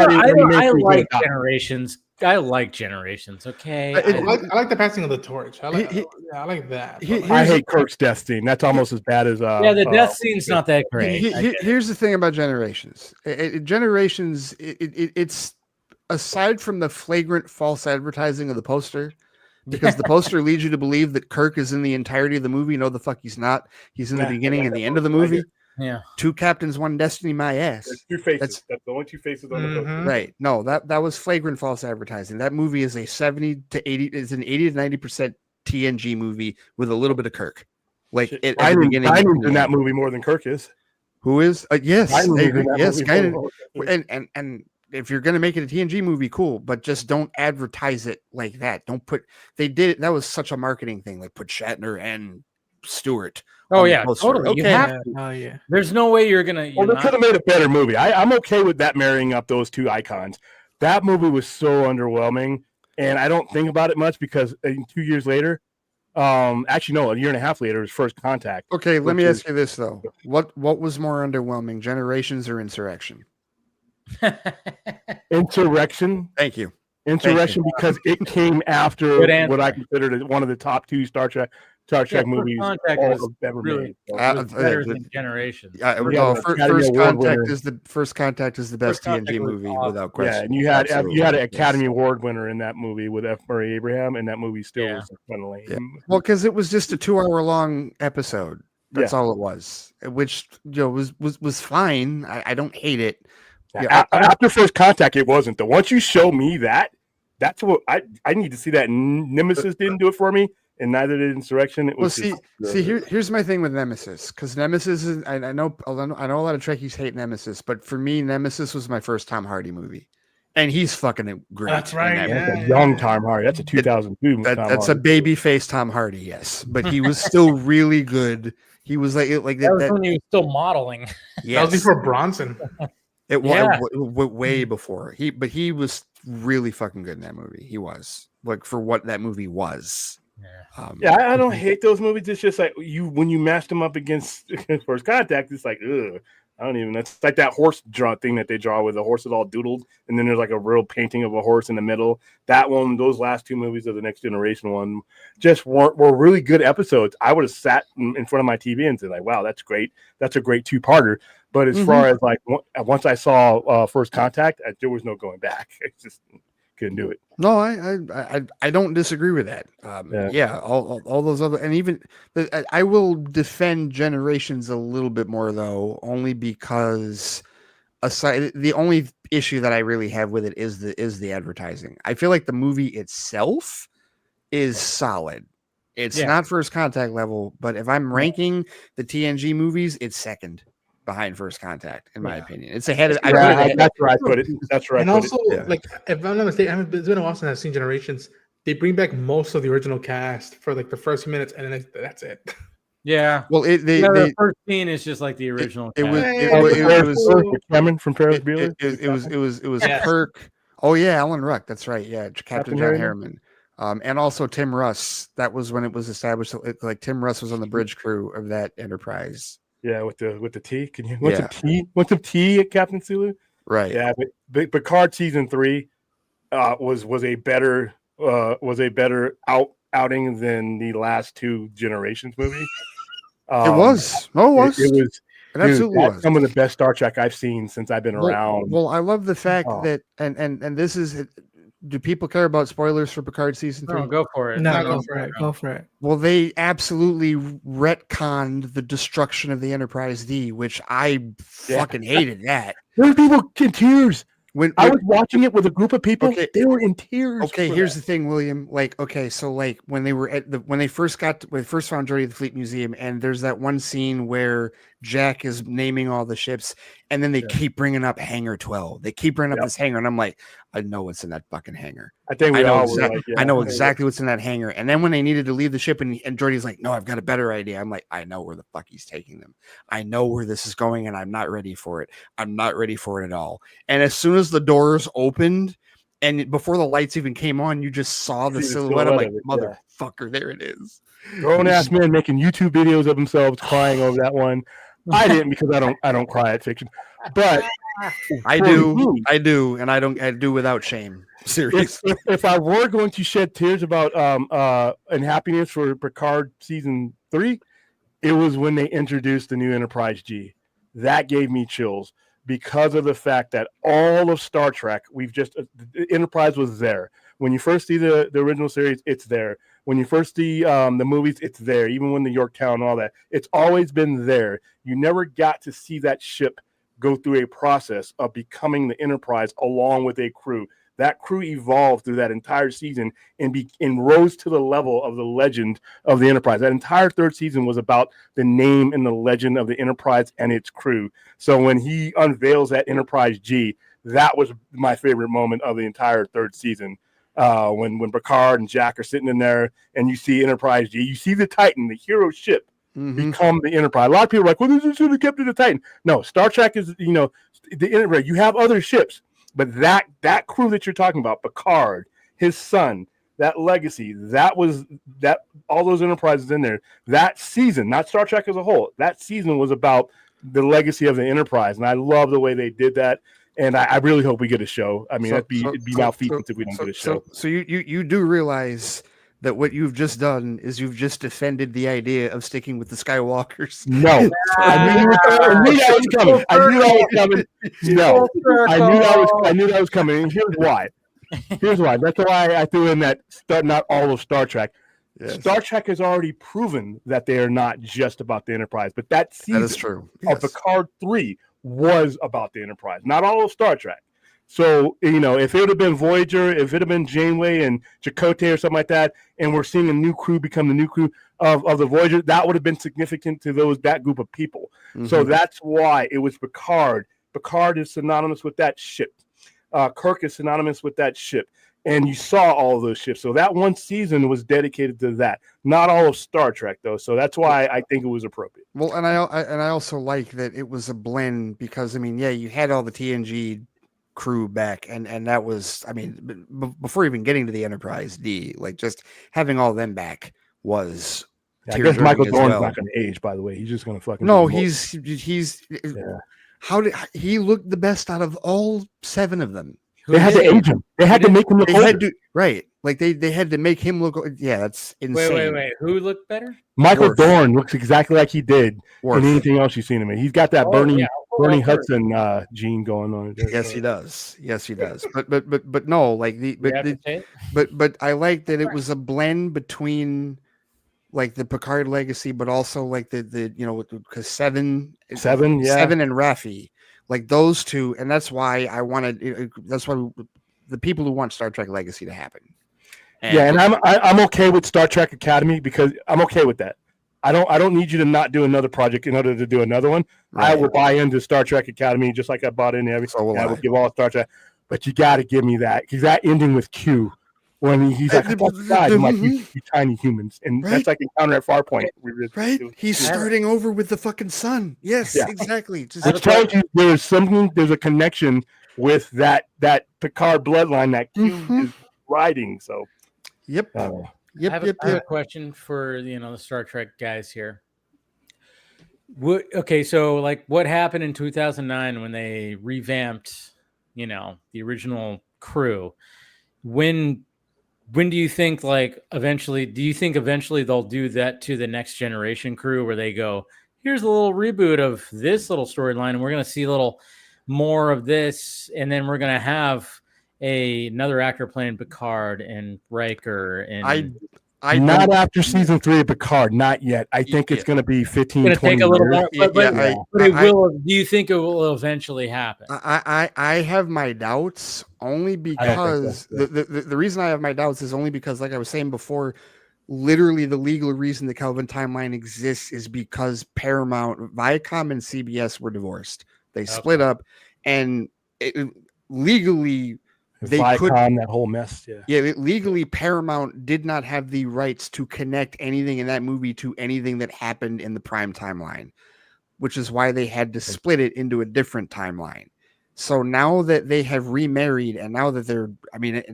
like Generations. I like Generations. Okay. I like the passing of the torch. I like that. I hate Kirk's death scene. That's almost as bad as the death scene's not that great. Here's the thing about Generations. Generations, it's aside from the flagrant false advertising of the poster, because the poster leads you to believe that Kirk is in the entirety of the movie. No, the fuck he's not. He's in the beginning and the end of the movie. Yeah. 2 captains, 1 destiny, my ass. There's 2 faces. That's the only 2 faces on the poster. Right. No, that was flagrant false advertising. That movie is a 70 to 80, is an 80 to 90% TNG movie with a little bit of Kirk. Like at the beginning. Guinan's in that movie more than Kirk is. Who is? Yes. Yes, Guinan. And if you're going to make it a TNG movie, cool, but just don't advertise it like that. Don't put, that was such a marketing thing. Like put Shatner and Stewart. Oh yeah, totally. Okay. You have to. Oh yeah. There's no way you're gonna. Well, they could have made a better movie. I'm okay with that marrying up those 2 icons. That movie was so underwhelming, and I don't think about it much because 2 years later, actually no, a year and a half later, was First Contact. Okay, let me ask you this though: what was more underwhelming, Generations or Insurrection? Insurrection. Thank you. Insurrection, because it came after what I considered one of the top 2 Star Trek movies ever made. Better than Generations. First Contact is the best TNG movie without question. Yeah, and you had an Academy Award winner in that movie with F. Murray Abraham, and that movie still was kind of lame. Yeah. Well, because it was just a 2-hour long episode. That's all it was, which was fine. I don't hate it. Yeah, after First Contact, it wasn't. Though once you show me that's what I need to see. That Nemesis didn't do it for me, and neither did Insurrection. It was here's my thing with Nemesis, because Nemesis is I know a lot of Trekkies hate Nemesis, but for me, Nemesis was my first Tom Hardy movie, and he's fucking great. That's right. That's a young Tom Hardy. That's a 2002. That's a baby face Tom Hardy, yes, but he was still really good. He was like that was when he was still modeling. Yes. That was before Bronson. It was way before but he was really fucking good in that movie. He was like for what that movie was. I don't hate those movies. It's just like when you match them up against First Contact, it's like, ugh. I don't even. That's like that horse draw thing that they draw with the horse is all doodled, and then there's like a real painting of a horse in the middle. That one, those last 2 movies of the Next Generation one, just were really good episodes. I would have sat in front of my TV and said, like, "Wow, that's great. That's a great 2-parter." But as far as like once I saw First Contact, there was no going back. I just couldn't do it. No, I don't disagree with that. All those other, and even I will defend Generations a little bit more though, only because the only issue that I really have with it is the advertising. I feel like the movie itself is solid. It's not First Contact level, but if I'm ranking the TNG movies, it's second behind First Contact, in my opinion. It's ahead of. That's where I put it. That's right. And also, like, if I'm not mistaken, it's been a while since I've seen Generations. They bring back most of the original cast for like the first few minutes, and then that's it. Yeah. Well, the first scene is just like the original. It was Cameron from Ferris Bueller. It was Kirk. Oh yeah, Alan Ruck. That's right. Yeah, Captain John Harriman. And also Tim Russ. That was when it was established. Like Tim Russ was on the bridge crew of that Enterprise. Yeah, with the T. Can you what's the T at Captain Sulu? Right. Yeah, but Picard season 3 was a better outing than the last two Generations movies. It was. No, it was. It was. It absolutely was. Some of the best Star Trek I've seen since I've been around. Well, I love the fact that, and this is, do people care about spoilers for Picard season 3? No, go for it. No, go for it. Well, they absolutely retconned the destruction of the Enterprise D, which I fucking hated that. There were people in tears. When I was watching it with a group of people, they were in tears. Okay, here's the thing, William. Like, okay, so like when they were when they first found Journey to the Fleet Museum, and there's that one scene where Jack is naming all the ships, and then they keep bringing up Hangar 12. They keep bringing up this hangar, and I'm like, I know what's in that fucking hangar. I think I know exactly what's in that hangar. And then when they needed to leave the ship, and Geordi's like, no, I've got a better idea. I'm like, I know where the fuck he's taking them. I know where this is going, and I'm not ready for it. I'm not ready for it at all. And as soon as the doors opened, and before the lights even came on, you just saw the silhouette. I'm like, motherfucker, there it is. Grown ass men making YouTube videos of themselves crying over that one. I didn't, because I don't cry at fiction, but I do, and I do without shame. Seriously, if I were going to shed tears about and happiness for Picard season 3, it was when they introduced the new Enterprise G. That gave me chills, because of the fact that all of Star Trek, the Enterprise was there. When you first see the original series, it's there. When you first see the movies, it's there. Even when the Yorktown and all that, it's always been there. You never got to see that ship go through a process of becoming the Enterprise along with a crew. That crew evolved through that entire season and rose to the level of the legend of the Enterprise. That entire third season was about the name and the legend of the Enterprise and its crew. So when he unveils that Enterprise G, that was my favorite moment of the entire third season. When Picard and Jack are sitting in there, and you see Enterprise G, you see the Titan, the hero ship, become the Enterprise. A lot of people are like, well, this should have kept it the Titan. No, Star Trek is, the Enterprise. You have other ships, but that crew that you're talking about, Picard, his son, that legacy, that all those Enterprises in there. That season, not Star Trek as a whole, that season was about the legacy of the Enterprise, and I love the way they did that. And I really hope we get a show. I mean, it'd be malfeasance if we don't get a show. So you do realize that what you've just done is you've just defended the idea of sticking with the Skywalkers. No, I knew that was coming. I knew that was coming. No, I knew that was coming. And here's why. That's why I threw in that not all of Star Trek. Yes. Star Trek has already proven that they are not just about the Enterprise, but that season is true. Of Picard 3 was about the Enterprise, not all of Star Trek. So, if it would have been Voyager, if it had been Janeway and Chakotay or something like that, and we're seeing a new crew become the new crew of the Voyager, that would have been significant to that group of people. Mm-hmm. So that's why it was Picard. Picard is synonymous with that ship. Kirk is synonymous with that ship. And you saw all of those ships. So that one season was dedicated to that. Not all of Star Trek, though. So that's why I think it was appropriate. Well, and I also like that it was a blend, because, you had all the TNG crew back, and that was, before even getting to the Enterprise D, like just having all them back was. I guess Michael Dorn's not going to age, by the way. He's just going to fucking. No, he's. Yeah. How did he look the best out of all 7 of them? They had to age him. They had to make him look older. Right. Like they had to make him look. Yeah, that's insane. Wait. Who looked better? Michael Dorn looks exactly like he did in anything else you've seen him in. He's got that Bernie Hudson gene going on. Yes, he does. But no, but I like that it was a blend between like the Picard legacy, but also like the because Seven and Raffi. Like those two, and that's why I wanted. That's why the people who want Star Trek Legacy to happen. And I'm okay with Star Trek Academy, because I'm okay with that. I don't need you to not do another project in order to do another one. Right. I will buy into Star Trek Academy just like I bought in every. So I will give all Star Trek, but you got to give me that, because that ending with Q. When he's like, I'm like, you tiny humans. And that's like Encounter at Farpoint. Right? He's starting over with the fucking sun. Yes, exactly. Which tells you there's a connection with that Picard bloodline that Q is riding. So, yep. I have a question for the Star Trek guys here. So like, what happened in 2009 when they revamped, the original crew? When when do you think, like, eventually, do you think eventually they'll do that to the Next Generation crew where they go, here's a little reboot of this little storyline, and we're going to see a little more of this, and then we're going to have another actor playing Picard and Riker, and not after season 3 of Picard, not yet. I think it's going to be 15, it's going to 20 take a little years. more, but it will. Do you think it will eventually happen? I have my doubts only because the reason I have my doubts is only because, like I was saying before, literally the legal reason the Kelvin Timeline exists is because Paramount, Viacom, and CBS were divorced. They split up, and legally. That whole mess. Legally, Paramount did not have the rights to connect anything in that movie to anything that happened in the Prime timeline, which is why they had to split it into a different timeline. So now that they have remarried, and now that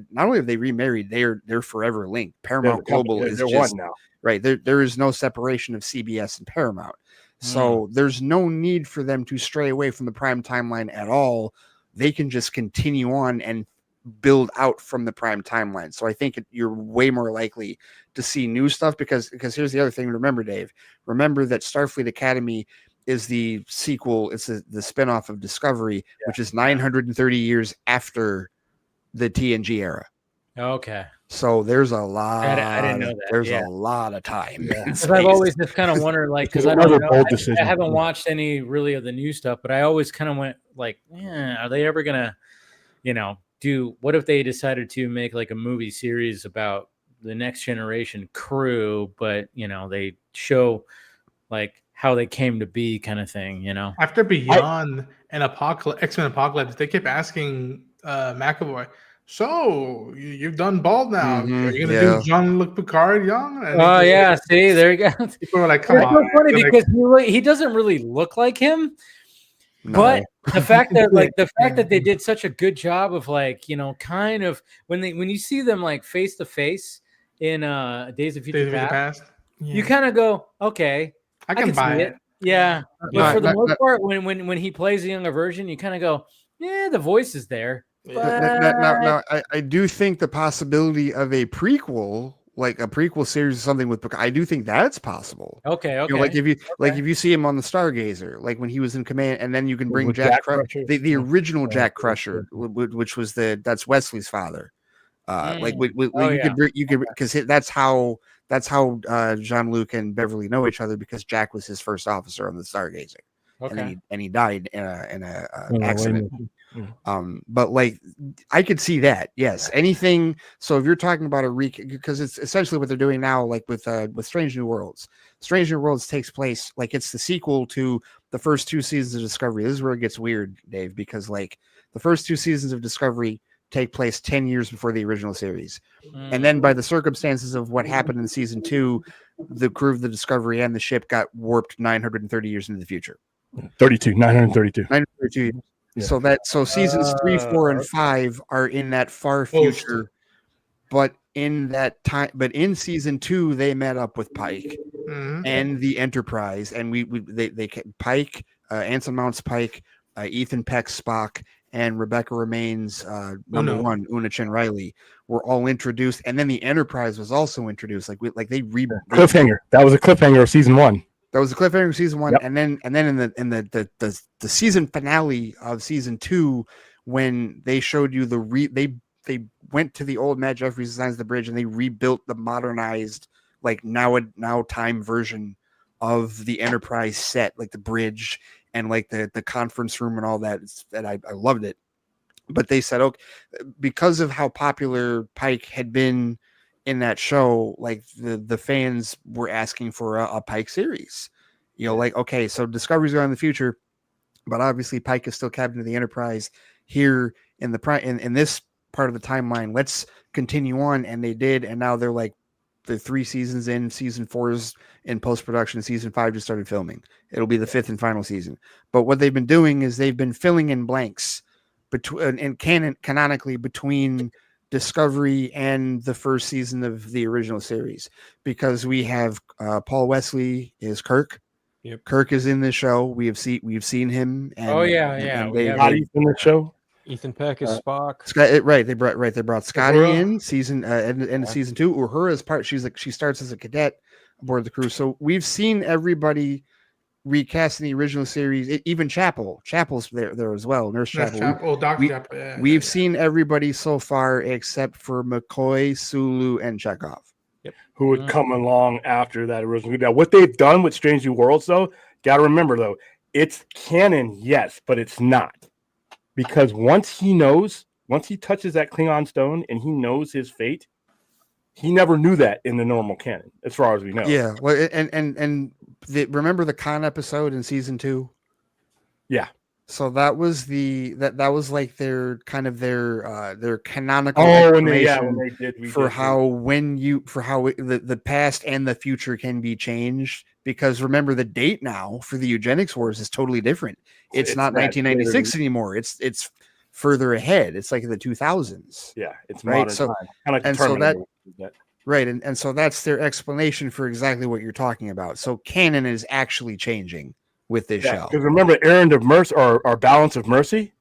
not only have they remarried, they're forever linked. Paramount Global is just one now, right? There is no separation of CBS and Paramount, so there's no need for them to stray away from the Prime timeline at all. They can just continue on and build out from the Prime timeline. So I think you're way more likely to see new stuff because here's the other thing to remember, Dave. Remember that Starfleet Academy is the sequel. It's the spinoff of Discovery, which is 930 years after the TNG era. Okay. So there's a lot. I didn't know that. There's a lot of time. Because I've always just kind of wondered, like, because I don't know, I haven't watched any really of the new stuff, but I always kind of went like, are they ever gonna, what if they decided to make like a movie series about the Next Generation crew, but they show like how they came to be, kind of thing, After Beyond and X-Men Apocalypse, they kept asking McAvoy, so you've done Bald now. Are you gonna do Jean-Luc Picard young? And see, there you go. People were like, come on. It's so funny because he doesn't really look like him. No. But the fact that they did such a good job of kind of when you see them like face to face in Days of Future Past, you kind of go, okay, I can buy it. Yeah, but for the most part, when he plays a younger version, you kind of go, yeah, the voice is there. Now, I do think the possibility of a prequel, like a prequel series or something with Picard, I do think that's possible. Okay. Like if you see him on the Stargazer, like when he was in command, and then you can bring Jack Crusher, the original Jack Crusher, which was that's Wesley's father. You could because that's how Jean-Luc and Beverly know each other, because Jack was his first officer on the Stargazer. Okay. And he died in a accident. But like I could see that, yes. Anything. So if you're talking about because it's essentially what they're doing now, like with Strange New Worlds. Strange New Worlds takes place like it's the sequel to the first 2 seasons of Discovery. This is where it gets weird, Dave, because like the first 2 seasons of Discovery take place 10 years before the original series. And then by the circumstances of what happened in season 2, the crew of the Discovery and the ship got warped 930 years into the future. 932. Yeah. So seasons 3, 4, and 5 are in that far future, but in that time, but in season 2 they met up with Pike and the Enterprise, and they Pike, Anson Mounts Pike, Ethan Peck Spock, and Rebecca Remains number 1, Una Chen Riley were all introduced, and then the Enterprise was also introduced. Cliffhanger. That was a cliffhanger of season 1. That was the cliffhanger of season 1, and then in the season finale of season 2, when they showed you they went to the old Matt Jeffries Designs of the Bridge and they rebuilt the modernized like now time version of the Enterprise set, like the bridge and like the conference room and all that. And I loved it. But they said, okay, because of how popular Pike had been in that show, like the fans were asking for a Pike series, like, okay, so Discovery's going in the future, but obviously Pike is still captain of the Enterprise here in in this part of the timeline. Let's continue on. And they did. And now they're 3 seasons in, season 4 is in post-production. Season 5 just started filming. It'll be the 5th and final season. But what they've been doing is they've been filling in blanks canonically between Discovery and the first season of the original series, because we have Paul Wesley is Kirk. Yep. Kirk is in the show. We've seen him. And, Bodies in the show. Ethan Peck is Spock. They brought Scotty in season end of season 2. Uhura is part. She starts as a cadet aboard the crew. So we've seen everybody recast in the original series. Even Chapel's there as well. Nurse Chapel. We've seen everybody so far except for McCoy, Sulu, and Chekhov. Yep. Who would come along after that original. Now, what they've done with Strange New Worlds, though, got to remember, though, it's canon, yes, but it's not. Because once he touches that Klingon stone and he knows his fate, he never knew that in the normal canon, as far as we know. Yeah, well, and remember the Khan episode in season 2? Yeah. So that was that was like their canonical how the past and the future can be changed. Because remember, the date now for the eugenics wars is totally different. It's not 1996 anymore. It's further ahead. It's like in the 2000s. Yeah, it's right. Modern So time. Kind of and so that right, and so that's their explanation for exactly what you're talking about. So canon is actually changing with this show. Because remember, Errand of Mercy or Balance of Mercy,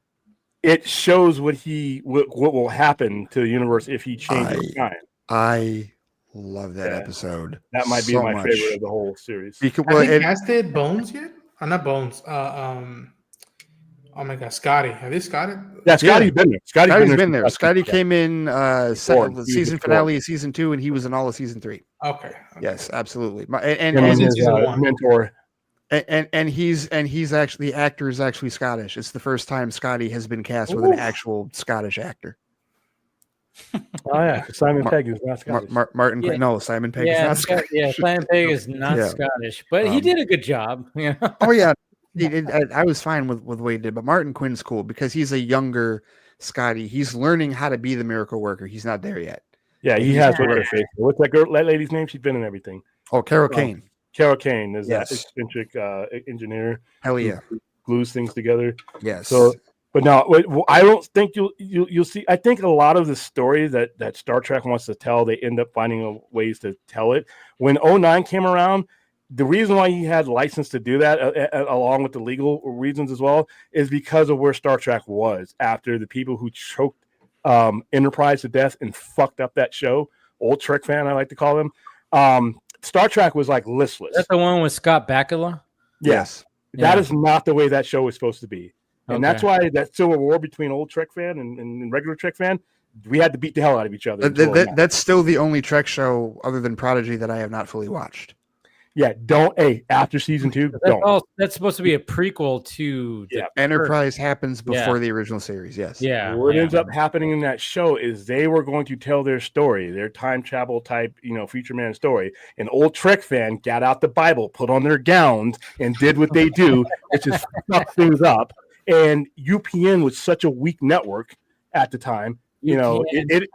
it shows what will happen to the universe if he changes time. I love that episode. That might be my favorite of the whole series. Have they casted Bones yet? Not Bones. Oh my God, Scotty. Have they Scotty? Yeah, Scotty's been there. Scotty's been there. Scotty came in season finale of season 2, and he was in all of season 3. Okay. Yes, absolutely. And his mentor. And he's actually, the actor is actually Scottish. It's the first time Scotty has been cast with an actual Scottish actor. Oh yeah, Simon Pegg is not Scottish. Martin Quinn. No, Simon Pegg is not Scottish. Yeah, Simon Pegg is not Scottish, but he did a good job. Oh yeah, I was fine with what he did, but Martin Quinn's cool because he's a younger Scotty. He's learning how to be the miracle worker. He's not there yet. Yeah, he has what's her face. What's that lady's name? She's been in everything. Oh, Carol Kane. Carol Kane is that eccentric engineer. Hell yeah, who glues things together. Yes. So. But no, I don't think you'll see. I think a lot of the stories that Star Trek wants to tell, they end up finding ways to tell it. When 09 came around, the reason why he had license to do that, along with the legal reasons as well, is because of where Star Trek was after the people who choked Enterprise to death and fucked up that show. Old Trek fan, I like to call them. Star Trek was like listless. That's the one with Scott Bakula? Yes. That is not the way that show was supposed to be. And that's why that civil war between old Trek fan and regular Trek fan, we had to beat the hell out of each other. That's still the only Trek show other than Prodigy that I have not fully watched. Yeah, after season 2, that's supposed to be a prequel to Enterprise happens before the original series. Yes. Yeah. What ends up happening in that show is they were going to tell their story, their time travel type, future man story. An old Trek fan got out the Bible, put on their gowns, and did what they do, which is fuck things up. And UPN was such a weak network at the time. It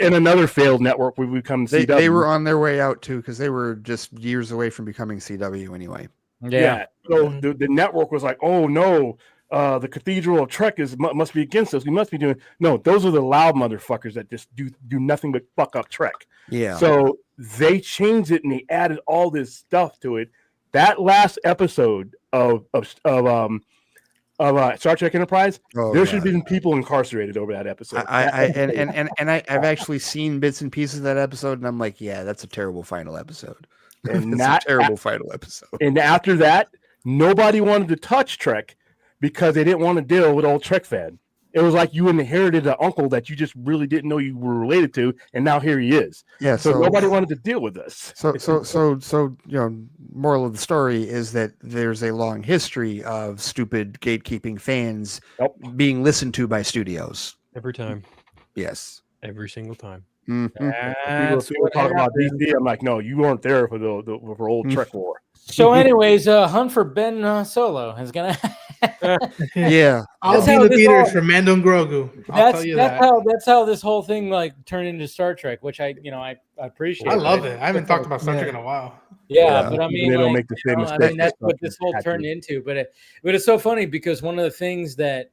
and another failed network would become CW. They were on their way out too because they were just years away from becoming CW anyway. Yeah. So the network was like, oh no, the Cathedral of Trek must be against us. We must be doing those are the loud motherfuckers that just do nothing but fuck up Trek. Yeah. So they changed it and they added all this stuff to it. That last episode of Star Trek Enterprise, there should have been people incarcerated over that episode. I've actually seen bits and pieces of that episode, and I'm like, yeah, that's a terrible final episode. And that's a terrible final episode. And after that, nobody wanted to touch Trek because they didn't want to deal with old Trek fan. It was like you inherited an uncle that you just really didn't know you were related to, and now here he is. Yeah. So nobody wanted to deal with this. So moral of the story is that there's a long history of stupid gatekeeping fans being listened to by studios every time. Yes. Every single time. Mm-hmm. People talk about DC. I'm like, no, you weren't there for for old Trek war. So, anyways, Hunt for Ben Solo is gonna. Yeah, I'll be in the theaters for Mando and Grogu. That's how this whole thing turned into Star Trek, which I appreciate. I love it. I haven't talked about Star Trek in a while. Yeah, but I mean, they don't make the same mistake. that's what this whole turned into. But it's so funny because one of the things that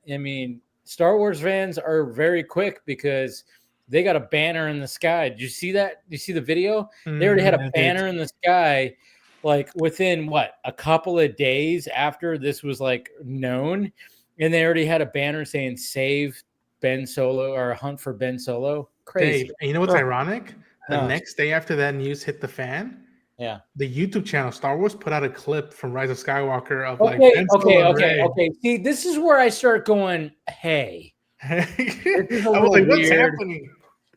Star Wars fans are very quick because they got a banner in the sky. Did you see that? Did you see the video? They already had a banner in the sky. Like within a couple of days after this was known, And they already had a banner saying "Save Ben Solo" or "Hunt for Ben Solo." Crazy. Dave, and you know what's ironic? The Huh. next day after that news hit the fan, Yeah. the YouTube channel Star Wars put out a clip from Rise of Skywalker of Okay, like Ben Solo and Rey. okay. See, this is where I start going, hey. I This is a was little like, what's weird. happening?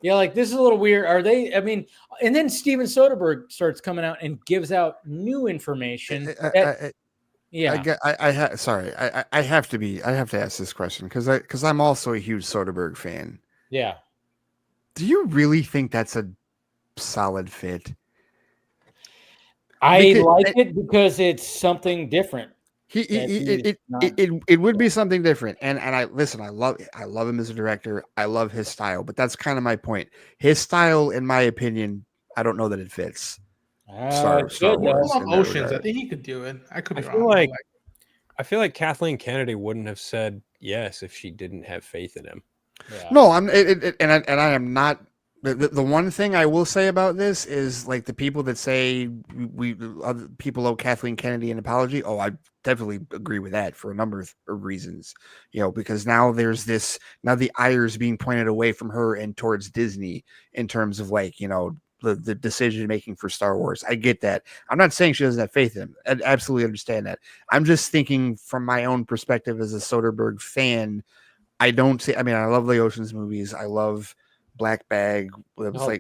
Yeah, like this is a little weird. Are they? I mean, and then Steven Soderbergh starts coming out and gives out new information. Yeah. I have to ask this question because I'm also a huge Soderbergh fan. Yeah. Do you really think that's a solid fit? I like it because it's something different. It would be something different. And I love him as a director. I love his style, but that's kind of my point. His style, in my opinion, I don't know that it fits. Star Wars. I love Oceans. I think he could do it. I could be wrong. I feel like Kathleen Kennedy wouldn't have said yes if she didn't have faith in him. Yeah. No, I am not. The one thing I will say about this is like the people that say other people owe Kathleen Kennedy an apology. Oh, I definitely agree with that for a number of reasons, because now there's now the ire is being pointed away from her and towards Disney in terms of like, the decision making for Star Wars. I get that. I'm not saying she doesn't have faith in him. I absolutely understand that. I'm just thinking from my own perspective as a Soderbergh fan. I love the Ocean's movies. I love Black Bag. It was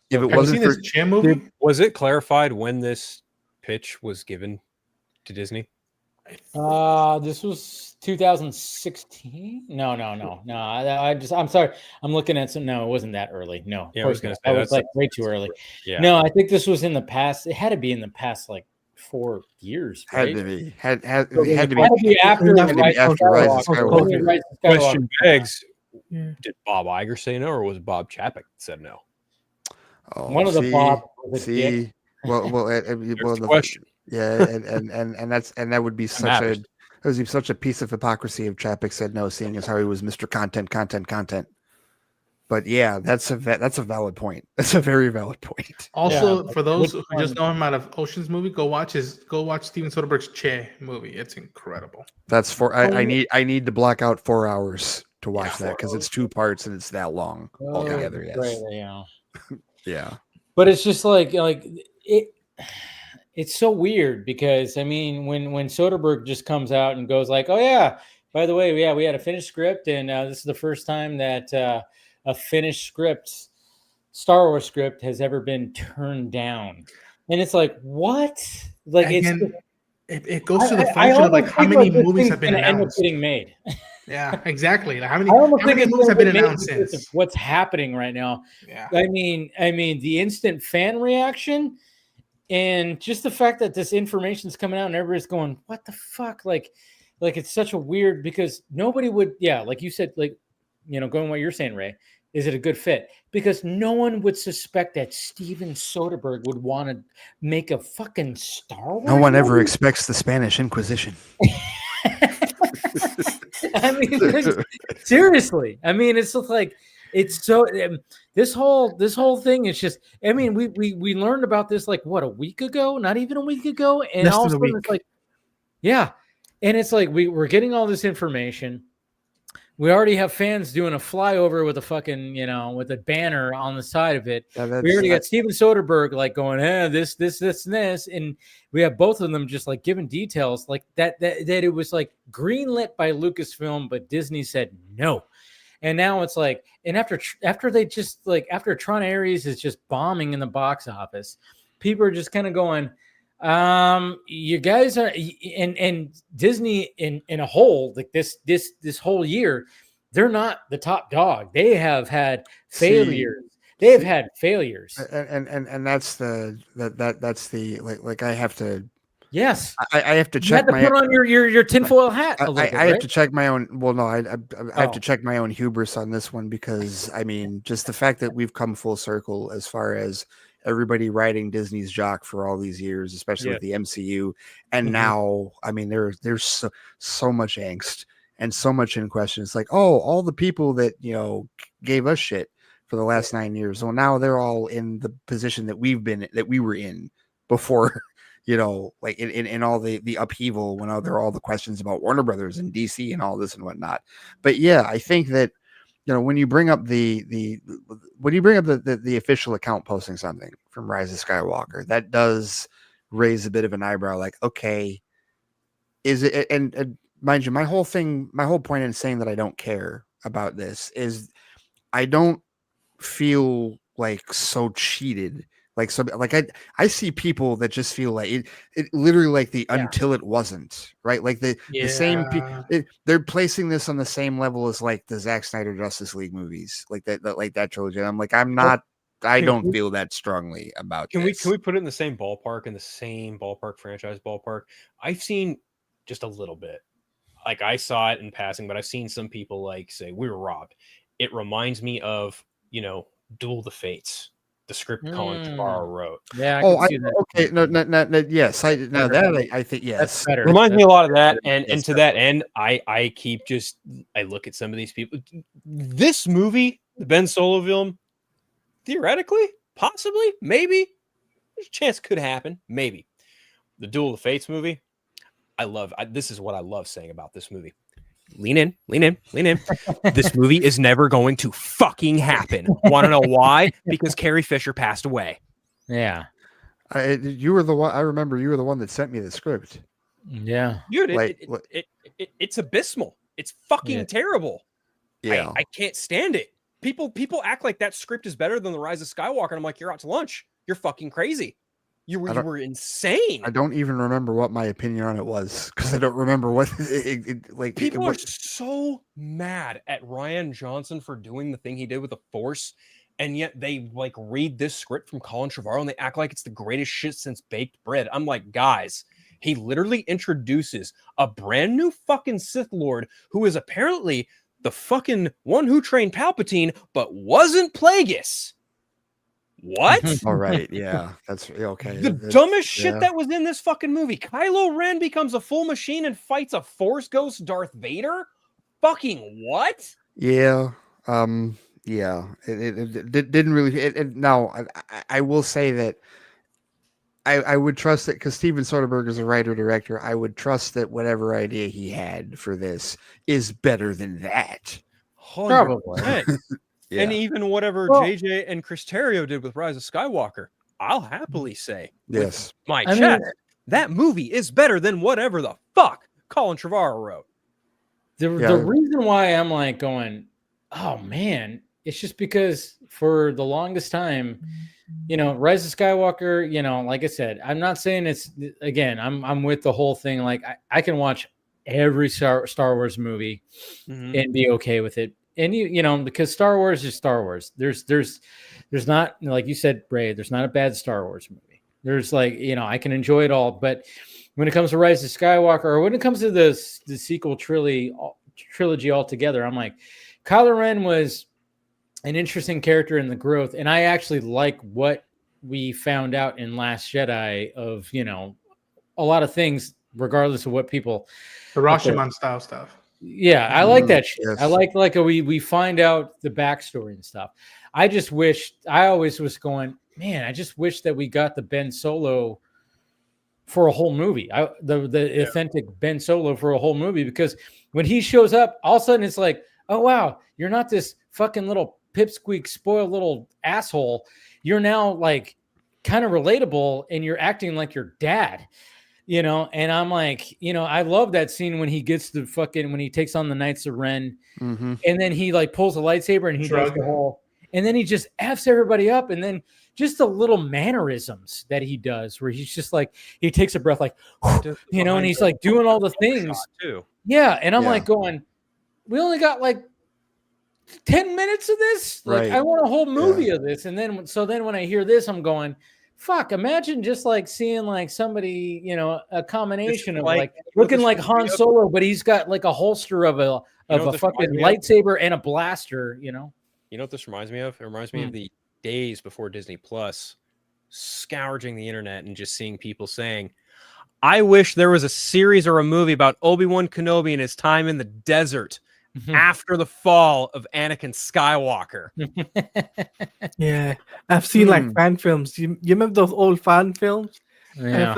if it wasn't for Jim movie, was it clarified when this pitch was given to Disney? This was 2016. No. I'm sorry. I'm looking at some. No, it wasn't that early. No, yeah, I was going to say that was like way too early. Yeah. No, I think this was in the past. It had to be in the past like 4 years. Right? Had to be after Rise of Skywalker. Question begs: did Bob Iger say no, or was it Bob Chapek that said no? Oh, one of the Bob. The question. Yeah, and that would be such a piece of hypocrisy if Chapek said no, seeing as how he was Mr. Content. But yeah, that's a valid point. That's a very valid point. Also, for those who just know him out of Ocean's movie, go watch Steven Soderbergh's Che movie. It's incredible. That's I need to block out 4 hours to watch that because it's 2 parts and it's that long altogether. Yes. Right, yeah. But it's just like it. It's so weird because when Soderbergh just comes out and goes like, oh yeah, by the way, we had a finished script and this is the first time that a finished script, Star Wars script, has ever been turned down, and it's like what? Like it goes to the function of like how many movies have been announced getting made. Yeah, exactly. Like how many movies have been announced since? What's happening right now? Yeah. I mean, the instant fan reaction. And just the fact that this information is coming out and everybody's going, what the fuck? Like it's such a weird, because nobody would, like you said, like, going what you're saying, Ray, is it a good fit? Because no one would suspect that Steven Soderbergh would want to make a fucking Star Wars. No one ever expects the Spanish Inquisition. Seriously. It's just like, it's so this whole thing is just. We learned about this like what, a week ago? Not even a week ago, and all of a sudden it's like, and it's like we're getting all this information. We already have fans doing a flyover with a fucking with a banner on the side of it. We already got Steven Soderbergh like going, this, and this, and we have both of them just like giving details like that it was like greenlit by Lucasfilm, but Disney said no. And now it's like, and after they just like, after Tron Ares is just bombing in the box office, people are just kind of going, you guys are, and Disney in a whole, like this whole year, they're not the top dog. They have had failures. They've had failures. And that's the like I have to. Yes, I have to check. You had to put on your tinfoil hat. I have to check my own. Well, no, I have to check my own hubris on this one because just the fact that we've come full circle as far as everybody riding Disney's jock for all these years, especially with the MCU, and now there's so much angst and so much in question. It's like, oh, all the people that gave us shit for the last 9 years, well, now they're all in the position that we were in before. you know, like in all the upheaval when there are all the questions about Warner Brothers and DC and all this and whatnot. But yeah, I think that, you know, when you bring up the official account posting something from Rise of Skywalker, that does raise a bit of an eyebrow. Like, okay, is it? And mind you, my whole point in saying that I don't care about this is I don't feel like so cheated. Like, so, like I see people that just feel like it literally like the until it wasn't, right? Like the same they're placing this on the same level as like the Zack Snyder Justice League movies, like that trilogy. I'm like, I don't feel that strongly about this. Can we put it in the same ballpark, franchise ballpark? I've seen just a little bit. Like, I saw it in passing, but I've seen some people like say we were robbed. It reminds me of, you know, Duel the Fates. The script Colin Trevorrow wrote. Yeah. Okay. No. Yes. I think yes. That's better. Reminds me a lot of that. And to that end, I look at some of these people. This movie, the Ben Solo film, theoretically, possibly, maybe, there's a chance it could happen. Maybe. The Duel of the Fates movie, this is what I love saying about this movie. Lean in. This movie is never going to fucking happen. Want to know why? Because Carrie Fisher passed away. Yeah. You were the one. I remember you were the one that sent me the script. Yeah. Dude, it's abysmal. It's fucking terrible. Yeah. I can't stand it. People act like that script is better than The Rise of Skywalker. And I'm like, you're out to lunch. You're fucking crazy. You were insane. I don't even remember what my opinion on it was because I don't remember what people are so mad at Rian Johnson for doing the thing he did with the Force, and yet they like read this script from Colin Trevorrow and they act like it's the greatest shit since baked bread. I'm like, guys, he literally introduces a brand new fucking Sith Lord who is apparently the fucking one who trained Palpatine, but wasn't Plagueis. What? All right, yeah, that's okay. The dumbest shit that was in this fucking movie. Kylo Ren becomes a full machine and fights a Force ghost Darth Vader. Fucking what? Yeah, yeah. It didn't really. Now, I will say that I would trust that because Steven Soderbergh is a writer director. I would trust that whatever idea he had for this is better than that. 100%. Yeah. And even whatever JJ and Chris Terrio did with Rise of Skywalker, I'll happily say, yes, my chest, that movie is better than whatever the fuck Colin Trevorrow wrote. The reason why I'm like going, oh man, it's just because for the longest time, you know, Rise of Skywalker, you know, like I said, I'm not saying it's, again, I'm with the whole thing. Like I can watch every Star Wars movie and be okay with it. And you know, because Star Wars is Star Wars. There's not, like you said, Bray, there's not a bad Star Wars movie. There's like, you know, I can enjoy it all. But when it comes to Rise of Skywalker, or when it comes to the sequel trilogy altogether, I'm like, Kylo Ren was an interesting character in the growth. And I actually like what we found out in Last Jedi of, you know, a lot of things, regardless of what people. The Rashomon style stuff. Yeah, I like that shit. Yes. I like we find out the backstory and stuff. I just wish, I always was going, man, I just wish that we got the Ben Solo for a whole movie. The authentic Ben Solo for a whole movie, because when he shows up, all of a sudden it's like, oh wow, you're not this fucking little pipsqueak spoiled little asshole. You're now like kind of relatable and you're acting like your dad. You know, and I'm like, you know, I love that scene when he gets the fucking, when he takes on the Knights of Ren, and then he like pulls a lightsaber and he does the whole, and then he just F's everybody up, and then just the little mannerisms that he does, where he's just like, he takes a breath, like, you know, and he's like doing all the things. Yeah, and I'm like going, we only got like 10 minutes of this. Like, I want a whole movie of this, and then when I hear this, I'm going, fuck, imagine just like seeing like somebody, you know, a combination of like looking like Han Solo, but he's got like a holster of a fucking lightsaber and a blaster, you know. You know what this reminds me of? It reminds me of the days before Disney Plus, scourging the internet and just seeing people saying, I wish there was a series or a movie about Obi-Wan Kenobi and his time in the desert after the fall of Anakin Skywalker. Yeah, I've seen like fan films. You remember those old fan films? Yeah.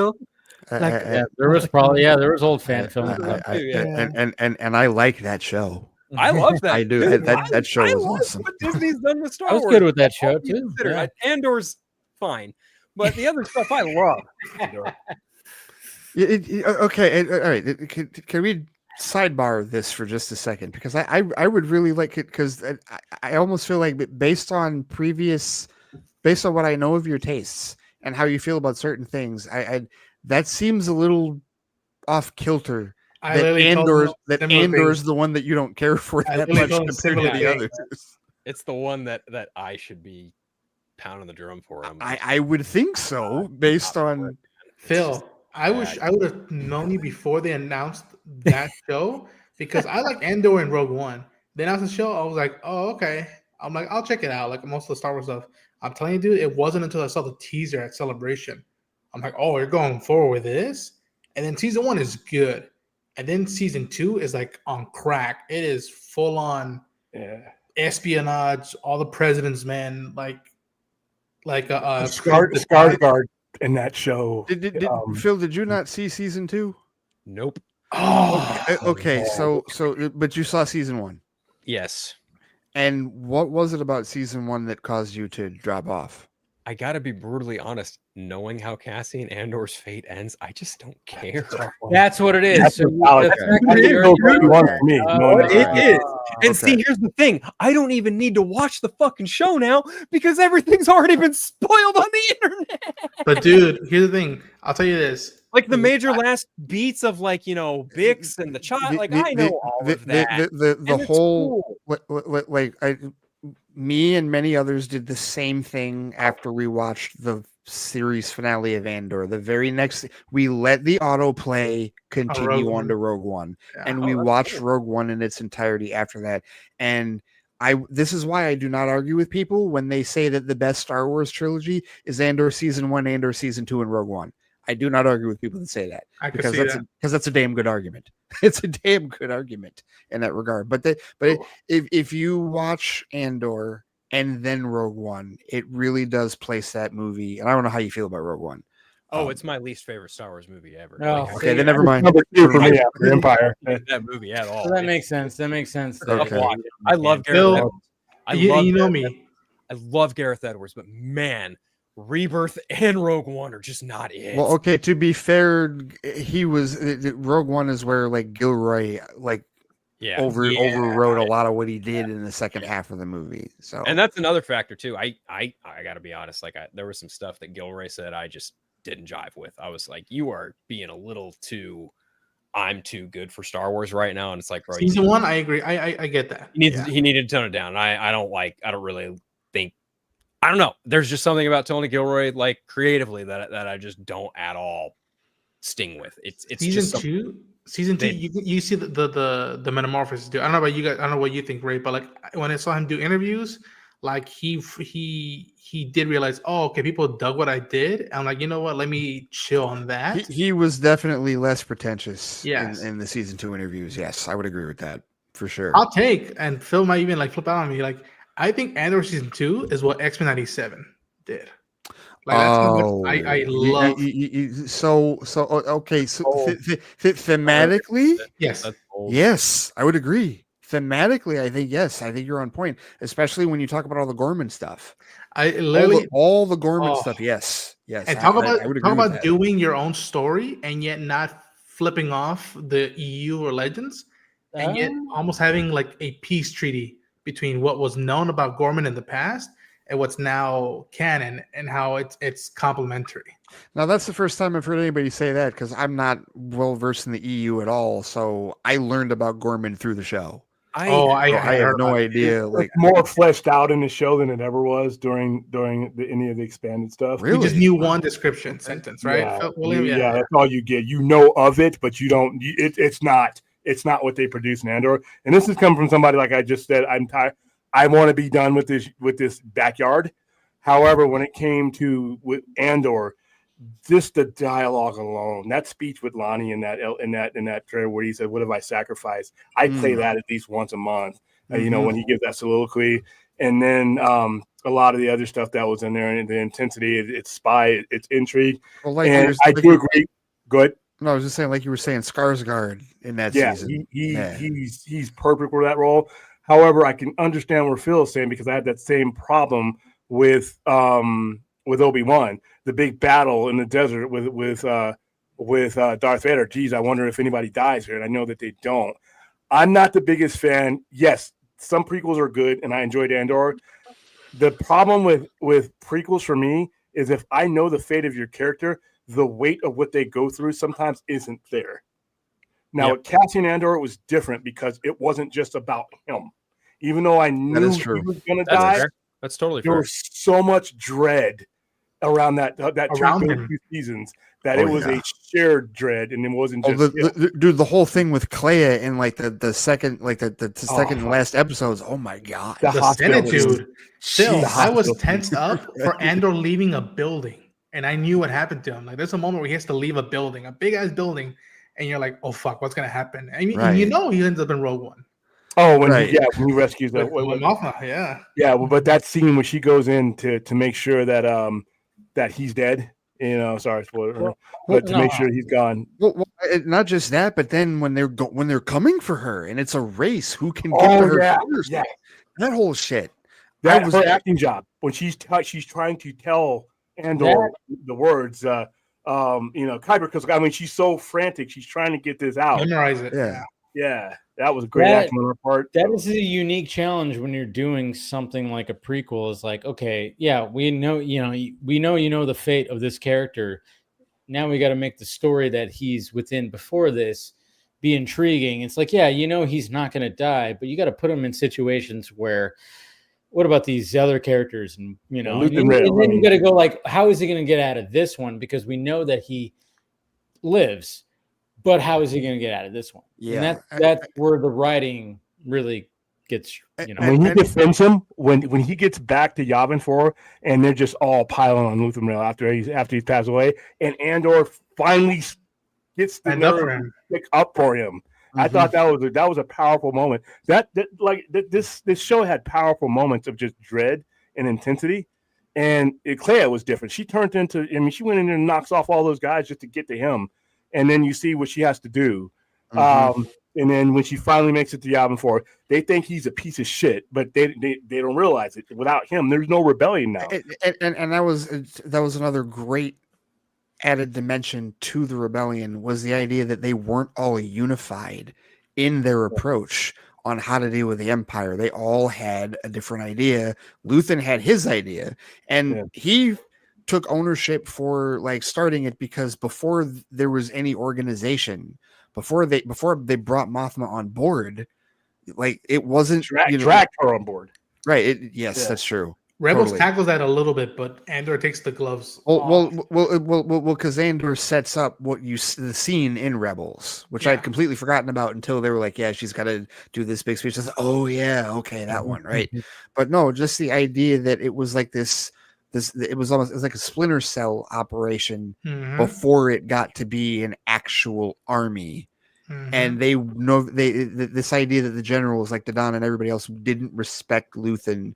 there was probably there was old fan film. And I like that show. I love that. I do. Dude, That show I is love awesome. what Disney's done with Star I was Wars. good with that show too. Yeah. Andor's fine, but the other stuff I love. Andor. Okay, all right. Can we sidebar this for just a second? Because I would really like it, because I almost feel like based on what I know of your tastes and how you feel about certain things, that seems a little off kilter. Andor's the one that you don't care for that much compared to the others. It's the one that I should be pounding the drum for. I would think so, based on Phil. I wish I would have known you before they announced that show, because I like Andor and Rogue One. They announced the show, I was like, oh, okay. I'm like, I'll check it out. Like most of the Star Wars stuff. I'm telling you, dude, it wasn't until I saw the teaser at Celebration. I'm like, oh, you're going forward with this? And then season 1 is good. And then season 2 is like on crack. It is full on espionage, all the president's men, Skarsgård in that show. Phil, did you not see season 2? Nope. Oh, okay. So, but you saw season 1. Yes. And what was it about season 1 that caused you to drop off? I gotta be brutally honest. Knowing how Cassian Andor's fate ends, I just don't care. That's what it is. It is. And see, here's the thing. I don't even need to watch the fucking show now, because everything's already been spoiled on the internet. But dude, here's the thing. I'll tell you this. Like the major last beats of Bix and the child. I know all of that. The whole cool. Me and many others did the same thing after we watched the series finale of Andor. The very next, we let the autoplay continue on to Rogue One, and we watched Rogue One in its entirety after that. And this is why I do not argue with people when they say that the best Star Wars trilogy is Andor season 1, Andor season 2, and Rogue One. I do not argue with people that say that, because that's a damn good argument. It's a damn good argument in that regard. But if you watch Andor and then Rogue One, it really does place that movie. And I don't know how you feel about Rogue One. Oh, it's my least favorite Star Wars movie ever. Okay, then never mind. Number 2 for me after Empire. That movie at all. So that makes sense. Okay. I love Gareth Edwards. You know me. I love Gareth Edwards, but man, Rebirth and Rogue One are just not it. Well, okay, to be fair, Rogue One is where Gilroy overrode a lot of what he did in the second half of the movie. So, and that's another factor too. I gotta be honest. There was some stuff that Gilroy said I just didn't jive with. I was like, you are being a little too. I'm too good for Star Wars right now, and it's like, bro, season 1, I agree. I get that. He needed to tone it down. I don't really think. I don't know. There's just something about Tony Gilroy, creatively, that I just don't at all sting with. It's season 2. You see the metamorphosis. Dude, I don't know about you guys. I don't know what you think, Ray, but when I saw him do interviews, he did realize, oh, okay, people dug what I did. I'm like, you know what? Let me chill on that. He was definitely less pretentious. Yes. in the season 2 interviews. Yes, I would agree with that for sure. I'll take, and Phil might even flip out on me. I think Andor season 2 is what X-Men 97 did. That's how much I love. Thematically, yes, I would agree. Thematically, I think yes. I think you're on point, especially when you talk about all the Gorman stuff. All the Gorman stuff. Yes. And talk about doing your own story and yet not flipping off the EU or Legends, and yet almost having a peace treaty between what was known about Gorman in the past and what's now canon, and how it's complementary. Now, that's the first time I've heard anybody say that, because I'm not well versed in the EU at all. So I learned about Gorman through the show. I have no idea. It's more fleshed out in the show than it ever was during any of the expanded stuff. Really? We just knew one description sentence, right? Yeah, that's all you get. You know of it, but you don't. It's not what they produce in Andor. And this has come from somebody, like I just said, I'm tired. I want to be done with this backyard. However, when it came with Andor, just the dialogue alone, that speech with Lonnie in that trailer where he said, "What have I sacrificed?" I play that at least once a month. When he gives that soliloquy, and then a lot of the other stuff that was in there, and the intensity, it's spy, it's intrigue. Well, and I do agree. Go ahead. No, I was just saying, like you were saying, Skarsgård in that season. He's perfect for that role. However, I can understand where Phil is saying, because I had that same problem with Obi-Wan, the big battle in the desert with Darth Vader. Geez, I wonder if anybody dies here, and I know that they don't. I'm not the biggest fan. Yes, some prequels are good, and I enjoyed Andor. The problem with prequels for me is if I know the fate of your character, the weight of what they go through sometimes isn't there. Now, with Cassian Andor, it was different because it wasn't just about him. Even though I knew he was going to die, fair. That's totally there fair. was so much dread around that Around two seasons that it was a shared dread, and it wasn't just the whole thing with Clea in like the second, like the second and last episodes. Oh my god, the Senate dude. Still, I was tensed up for Andor leaving a building, and I knew what happened to him. Like, there's a moment where he has to leave a building, a big ass building, and you're like, oh fuck, what's gonna happen? I mean, and you know he ends up in Rogue One. Oh, when he rescues that Mothma, well, but that scene when she goes in to make sure that that he's dead, you know, sorry, spoiler, but to make sure he's gone. Well, not just that, but then when they're coming for her and it's a race, who can get to her first? Yeah. That whole shit. That was her acting job when she's trying to tell Andor the words, you know, Kyber, because I mean she's so frantic, she's trying to get this out. Memorize it. Yeah. That was great acting on her part. That is a unique challenge when you're doing something like a prequel. Is like, okay, yeah, we know the fate of this character. Now we got to make the story that he's within before this be intriguing. It's like, yeah, you know, he's not going to die, but you got to put him in situations where, what about these other characters? And you know, and then you got to go like, how is he going to get out of this one? Because we know that he lives. But how is he going to get out of this one? Yeah, and that's where the writing really gets. You know, when he defends him, when he gets back to Yavin 4, and they're just all piling on Luthen Rail after he's passed away, and Andor finally gets the nerve to pick up for him. Mm-hmm. I thought that was a powerful moment. This show had powerful moments of just dread and intensity. And Clea was different. She turned into. I mean, she went in there and knocks off all those guys just to get to him. And then you see what she has to do. Mm-hmm. And then when she finally makes it to Yavin 4, they think he's a piece of shit, but they don't realize it. Without him, there's no rebellion now. And that was another great added dimension to the rebellion, was the idea that they weren't all unified in their approach on how to deal with the Empire. They all had a different idea. Luthen had his idea, and he took ownership for like starting it, because before there was any organization, before they brought Mothma on board, like it wasn't dragged her on board, right? That's true. Rebels tackles that a little bit, but Andor takes the gloves well, because Andor sets up the scene in Rebels, which I'd completely forgotten about until they were like, yeah, she's got to do this big speech. I was like, oh yeah, okay, that one, right? But no, just the idea that it was like this it was like a Splinter Cell operation before it got to be an actual army. And they know this idea that the generals like Dadan and everybody else didn't respect Luthen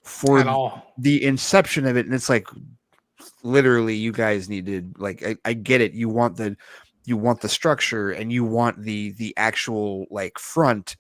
for the inception of it. And it's like, literally, you guys needed, like, I get it. You want the structure and you want the actual like front,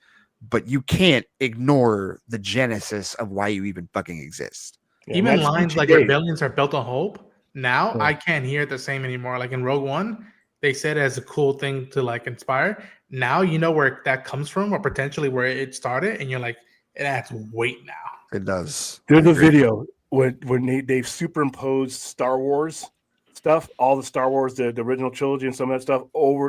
but you can't ignore the genesis of why you even fucking exist. Yeah, even lines like rebellions are built on hope. Now I can't hear it the same anymore. Like in Rogue One, they said it as a cool thing to like inspire. Now you know where that comes from, or potentially where it started, and you're like, it adds weight now. It does. There's a video when they've superimposed Star Wars stuff, all the Star Wars, the original trilogy and some of that stuff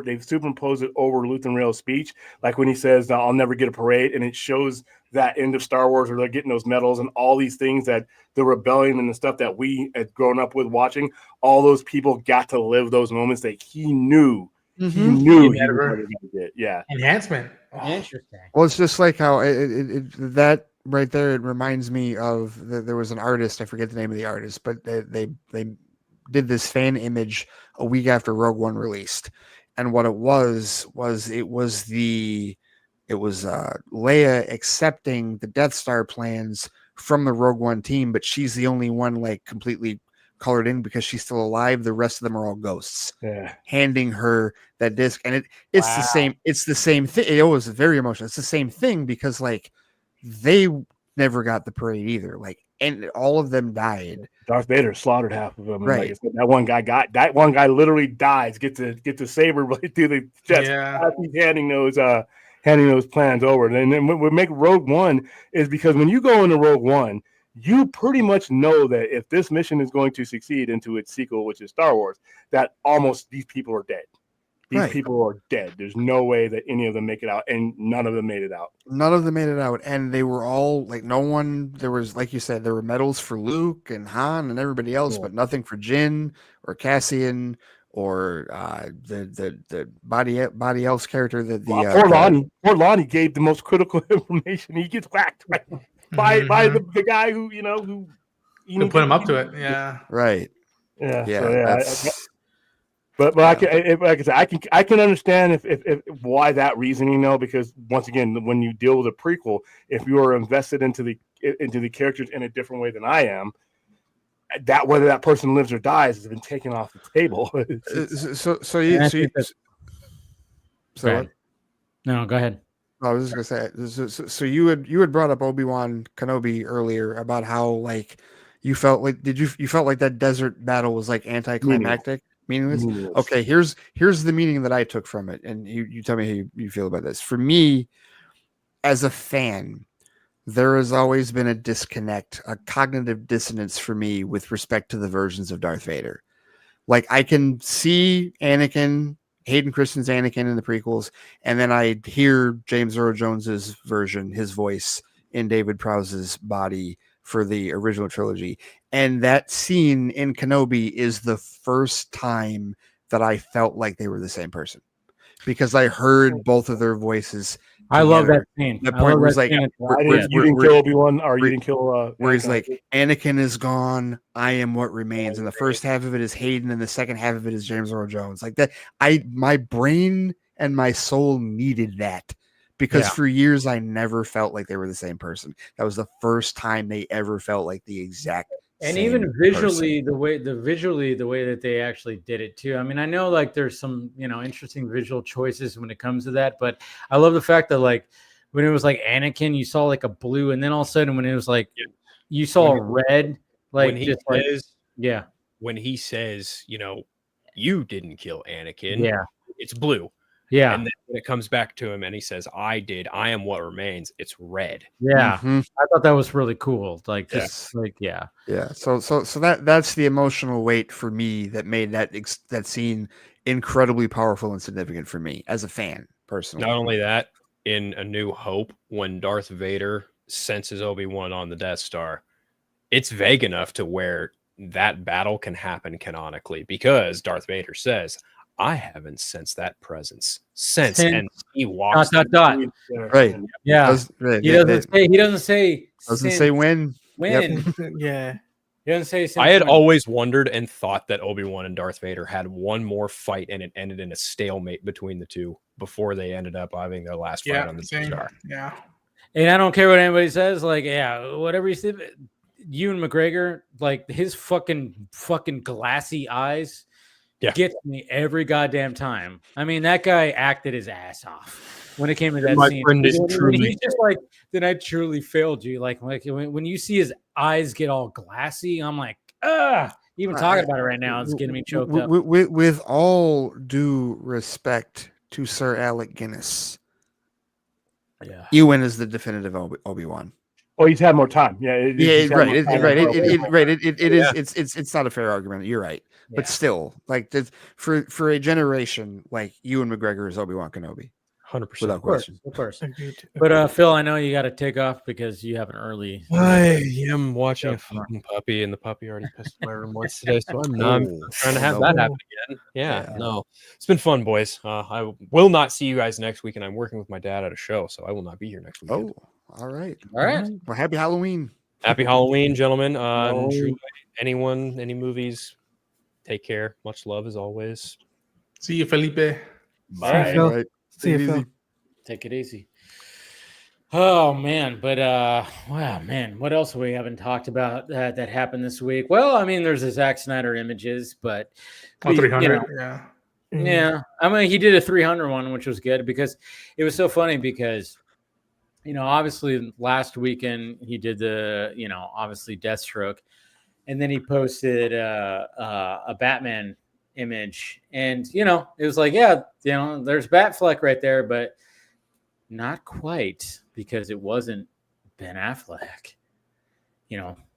they've superimposed it over Luthen Rail's speech. Like when he says, I'll never get a parade, and it shows that end of Star Wars where they're getting those medals and all these things that the rebellion and the stuff that we had grown up with watching, all those people got to live those moments that he knew. He knew he was going to get. Yeah. Enhancement. Interesting. Well, it's just like how that right there, it reminds me of there was an artist, I forget the name of the artist, but they did this fan image a week after Rogue One released. And what it was Leia accepting the Death Star plans from the Rogue One team, but she's the only one like completely colored in because she's still alive. The rest of them are all ghosts. Yeah. Handing her that disc, and it's the same. It's the same thing. It was very emotional. It's the same thing because like they never got the parade either. Like, and all of them died. Darth Vader slaughtered half of them. Right. Like, that one guy literally dies. Get the saber right through the chest. Yeah. He's handing those plans over. And then what make Rogue One is because when you go into Rogue One, you pretty much know that if this mission is going to succeed into its sequel, which is Star Wars, that almost these people are dead. These people are dead. There's no way that any of them make it out, and none of them made it out. None of them made it out, and they were all like, no one. There was, like you said, there were medals for Luke and Han and everybody else, but nothing for Jin or Cassian or the body else character. Poor Lonnie gave the most critical information. He gets whacked by the guy who put him up to it. Yeah, right. Yeah. But like I said, I can understand if why that reasoning, because once again, when you deal with a prequel, if you are invested into the characters in a different way than I am, that whether that person lives or dies has been taken off the table. No, go ahead. I was just gonna say. So you had brought up Obi-Wan Kenobi earlier about how like you felt like you felt like that desert battle was like anticlimactic. Meaningless. Okay, here's the meaning that I took from it, and you tell me how you feel about this. For me, as a fan, there has always been a disconnect, a cognitive dissonance for me with respect to the versions of Darth Vader. Like I can see Hayden Christensen's Anakin in the prequels, and then I hear James Earl Jones's version, his voice in David Prowse's body for the original trilogy. And that scene in Kenobi is the first time that I felt like they were the same person because I heard both of their voices. I love that scene. The point where he's like, you didn't kill Obi-Wan, or you didn't kill where he's like, Anakin is gone, I am what remains. And the first half of it is Hayden, and the second half of it is James Earl Jones. Like that, my brain and my soul needed that. Because for years I never felt like they were the same person. That was the first time they ever felt like the exact and same even visually person. the way that they actually did it too. I mean, I know like there's some interesting visual choices when it comes to that, but I love the fact that like when it was like Anakin, you saw like a blue, and then all of a sudden when it was like you saw a red, like when he says, when he says, you didn't kill Anakin, it's blue. Yeah. And then when it comes back to him and he says, I did, I am what remains, it's red. Yeah. I thought that was really cool. Like, just Yeah. So that's the emotional weight for me that made that scene incredibly powerful and significant for me as a fan, personally. Not only that, in A New Hope, when Darth Vader senses Obi-Wan on the Death Star, it's vague enough to where that battle can happen canonically because Darth Vader says, I haven't sensed that presence since, and he walks. Right. Yeah. He doesn't say when. When. Yeah. He doesn't say. I had always wondered and thought that Obi-Wan and Darth Vader had one more fight, and it ended in a stalemate between the two before they ended up having their last fight on the Death Star. Yeah. And I don't care what anybody says. Like, whatever you said, Ewan McGregor, like his fucking glassy eyes. Gets me every goddamn time. I mean, that guy acted his ass off when it came to that scene. He's just like, then I truly failed you. Like when you see his eyes get all glassy, I'm like, even talking about it right now, it's getting me choked up. With all due respect to Sir Alec Guinness, Ewan is the definitive Obi-Wan. Oh, he's had more time. It is. It's not a fair argument. You're right. But still, like for a generation, like Ewan McGregor is Obi-Wan Kenobi, 100%, without question. Of course. But Phil, I know you got to take off because you have an early. I am watching a fucking puppy, and the puppy already pissed my room once today, so I'm not trying to have that happen again. No, it's been fun, boys. I will not see you guys next week, and I'm working with my dad at a show, so I will not be here next week. Oh, all right. Well, happy Halloween. Happy Halloween, gentlemen. Enjoy any movies. Take care. Much love as always. See you, Felipe. Bye. See you, Phil. Take it easy. Oh man, but wow, man, what else we haven't talked about that happened this week? Well, I mean, there's the Zack Snyder images, but 300, yeah. Yeah, I mean, he did a 300 one, which was good because it was so funny because, obviously last weekend he did the, obviously Deathstroke, and then he posted a Batman image, and it was like, yeah, there's Batfleck right there, but not quite because it wasn't Ben Affleck.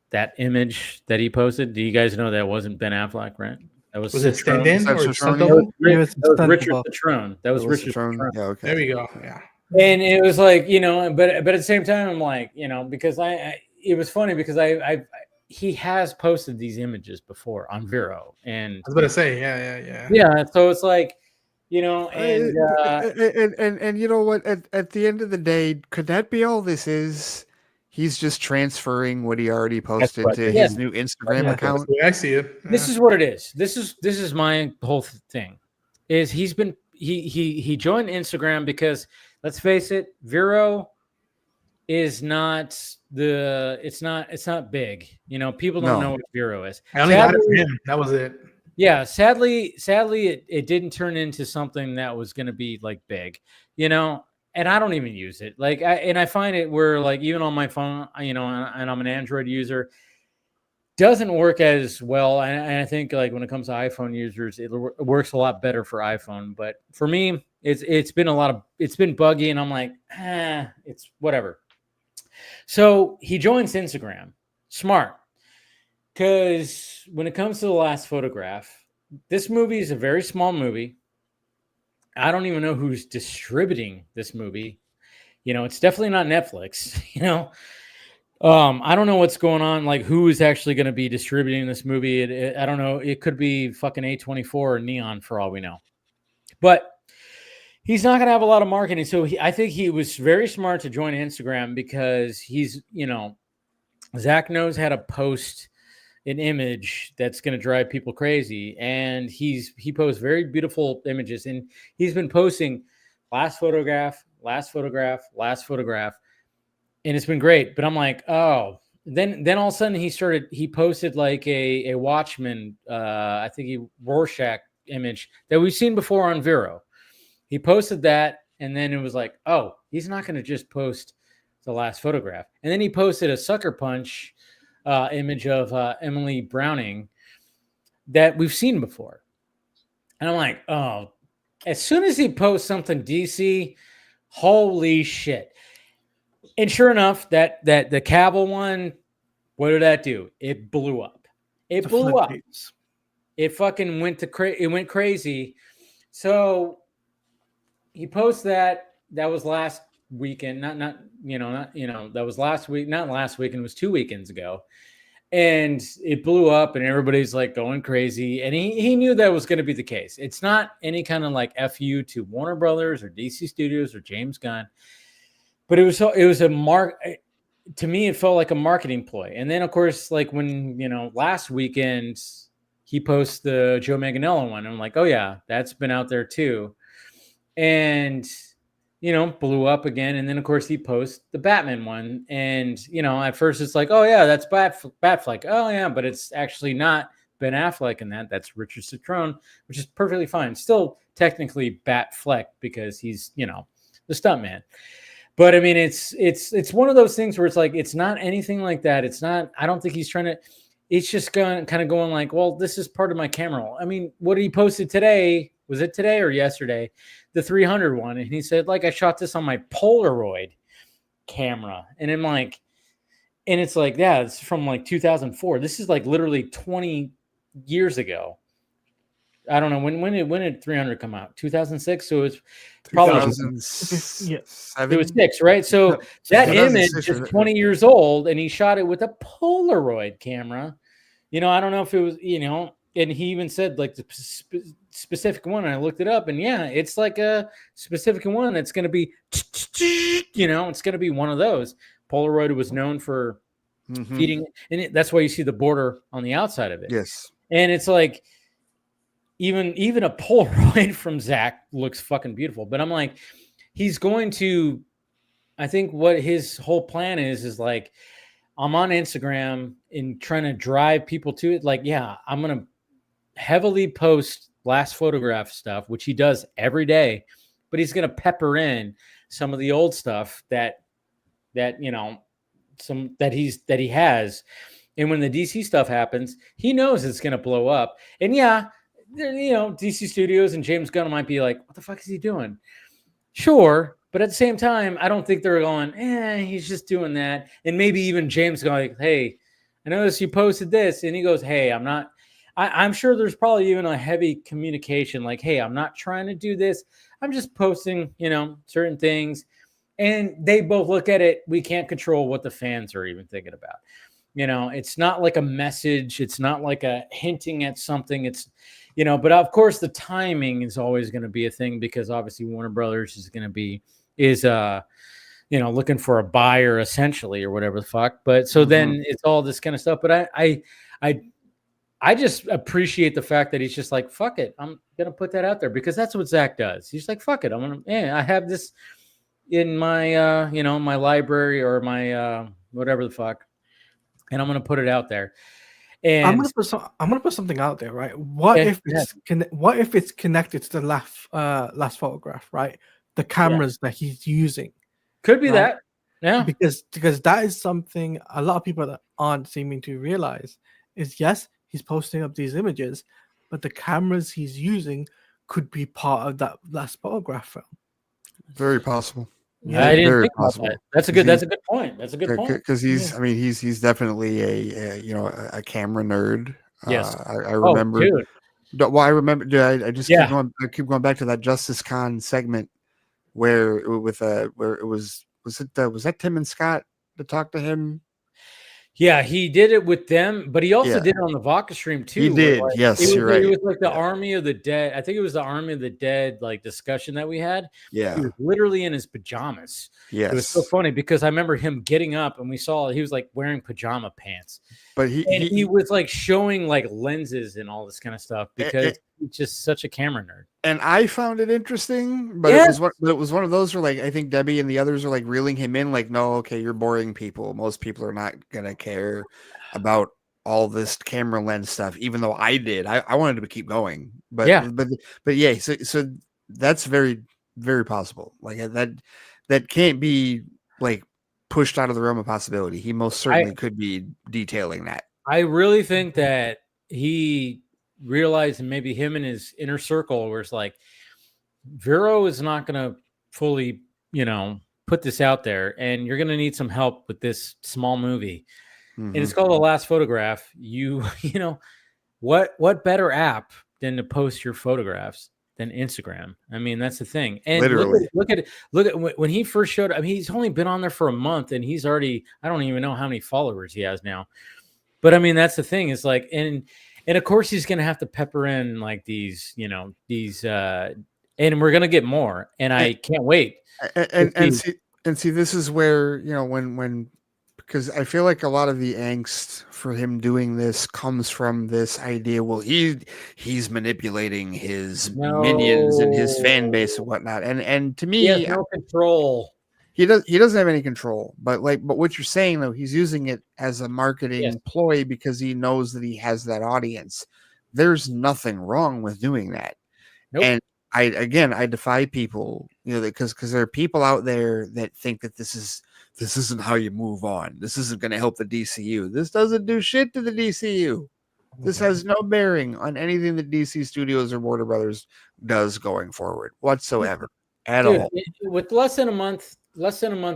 That image that he posted. Do you guys know that wasn't Ben Affleck, right? That was it stand in or Citrone? stunt double? That was Richard Citrone. That was Richard Citrone. Citrone. Yeah, okay. There we go. Yeah. And it was like, but at the same time, I'm like, because it was funny because he has posted these images before on Vero, and I was about to say, yeah. So it's like, and you know what? At the end of the day, could that be all this is? He's just transferring what he already posted to his new Instagram account. That's the way I see it. This is what it is. This is my whole thing. Is he joined Instagram because, let's face it, Vero is not it's not big. People don't know what Vero is. I only got it for him. That was it. Yeah, sadly, it didn't turn into something that was going to be like big, and I don't even use it. Like, I find it where, like, even on my phone, and I'm an Android user, doesn't work as well. And I think, like, when it comes to iPhone users, it works a lot better for iPhone. But for me, it's been buggy, and I'm like, it's whatever. So he joins Instagram. Smart. Because when it comes to The Last Photograph, this movie is a very small movie. I don't even know who's distributing this movie. It's definitely not Netflix. I don't know what's going on. Like, who is actually going to be distributing this movie? I don't know. It could be fucking A24 or Neon for all we know. But he's not going to have a lot of marketing. So I think he was very smart to join Instagram because he's, Zach knows how to post an image that's going to drive people crazy, and he posts very beautiful images, and he's been posting last photograph, and it's been great. But I'm like, oh, then all of a sudden he posted like a Watchmen, I think Rorschach image that we've seen before on Vero. He posted that, and then it was like, oh, he's not going to just post the last photograph, and then he posted a Sucker Punch image of Emily Browning that we've seen before. And I'm like, oh, as soon as he posts something DC, holy shit. And sure enough, that the Cavill one, what did that do? It blew up. It blew up. It fucking went crazy. So he posts that was last weekend, that was last week, not last weekend, it was 2 weekends ago, and it blew up, and everybody's like going crazy, and he knew that was going to be the case. It's not any kind of like FU to Warner Brothers or DC Studios or James Gunn, but it was to me, it felt like a marketing ploy. And then, of course, like when last weekend he posts the Joe Manganiello one, I'm like, oh yeah, that's been out there too, and blew up again. And then, of course, he posts the Batman one. And, at first it's like, oh, yeah, that's Batfleck. Oh, yeah, but it's actually not Ben Affleck in that. That's Richard Citrone, which is perfectly fine. Still technically Batfleck because he's, the stuntman. But, I mean, it's one of those things where it's like, it's not anything like that. It's not, I don't think he's trying to, it's just kind of going like, well, this is part of my camera roll. I mean, what he posted today, was it today or yesterday? The 300 one. And he said, like, I shot this on my Polaroid camera. And I'm like, and it's like, yeah, it's from like 2004. This is like literally 20 years ago. I don't know. When did 300 come out? 2006. So it's probably 2007. It was 6, right? So that image is 20 years old, and he shot it with a Polaroid camera. I don't know if it was, and he even said like the specific one. And I looked it up, and yeah, it's like a specific one that's going to be, it's going to be one of those. Polaroid was known for feeding, and that's why you see the border on the outside of it. Yes, and it's like even a Polaroid from Zach looks fucking beautiful. But I'm like, he's going to what his whole plan is like, I'm on Instagram and trying to drive people to it. Like, yeah, I'm going to heavily post last photograph stuff, which he does every day, but he's going to pepper in some of the old stuff that he has. And when the DC stuff happens, he knows it's going to blow up. And yeah, DC Studios and James Gunn might be like, what the fuck is he doing? Sure. But at the same time, I don't think they're going, he's just doing that. And maybe even James going, hey, I noticed you posted this. And he goes, hey, I'm sure there's probably even a heavy communication like, hey, I'm not trying to do this. I'm just posting, certain things. And they both look at it. We can't control what the fans are even thinking about. It's not like a message. It's not like a hinting at something. It's, but of course the timing is always going to be a thing because obviously Warner Brothers is looking for a buyer essentially or whatever the fuck. But so then it's all this kind of stuff. But I just appreciate the fact that he's just like, fuck it. I'm going to put that out there because that's what Zach does. He's like, fuck it. I have this in my, my library or my, whatever the fuck. And I'm going to put it out there. And I'm going to put something out there, right? What if it's connected to the last photograph, right? The cameras that he's using. Could be that. Yeah. Because that is something a lot of people that aren't seeming to realize is yes, he's posting up these images, but the cameras he's using could be part of that last photograph film. Very possible. Yeah, I didn't think about that. That's a good point. That's a good point. Because he's definitely a camera nerd. Yes. I remember. Dude. I remember. Dude, I just keep going back to that Justice Con segment where it was that Tim and Scott that talked to him. Yeah, he did it with them, but he also did it on the Vodka stream too. He did, yes, you're right. It was like the Army of the Dead. I think it was the Army of the Dead like discussion that we had. Yeah, he was literally in his pajamas. Yes, it was so funny because I remember him getting up and we saw he was like wearing pajama pants. But he was like showing like lenses and all this kind of stuff because he's just such a camera nerd. And I found it interesting, but it was one of those where like I think Debbie and the others are like reeling him in, like, no, okay, you're boring people. Most people are not gonna care about all this camera lens stuff, even though I did. I wanted to keep going. But yeah, so that's very, very possible. Like that can't be like pushed out of the realm of possibility. He most certainly could be detailing that. I really think that he realized, and maybe him and his inner circle, where it's like, Vero is not going to fully, put this out there, and you're going to need some help with this small movie. And it's called The Last Photograph. What better app than to post your photographs than Instagram? I mean, that's the thing. And literally, look at when he first showed. I mean, he's only been on there for a month, and he's already, I don't even know how many followers he has now. But I mean, that's the thing. It's like, and of course he's going to have to pepper in like these, and we're going to get more. And I can't wait. And see, this is where, because I feel like a lot of the angst for him doing this comes from this idea. Well, he's manipulating his minions and his fan base and whatnot. And to me, he has no control. He doesn't have any control. But what you're saying though, he's using it as a marketing ploy because he knows that he has that audience. There's nothing wrong with doing that. Nope. And I defy people, because there are people out there that think that this isn't how you move on. This isn't going to help the DCU. This doesn't do shit to the DCU. This has no bearing on anything that DC Studios or Warner Brothers does going forward whatsoever at all. With less than a month,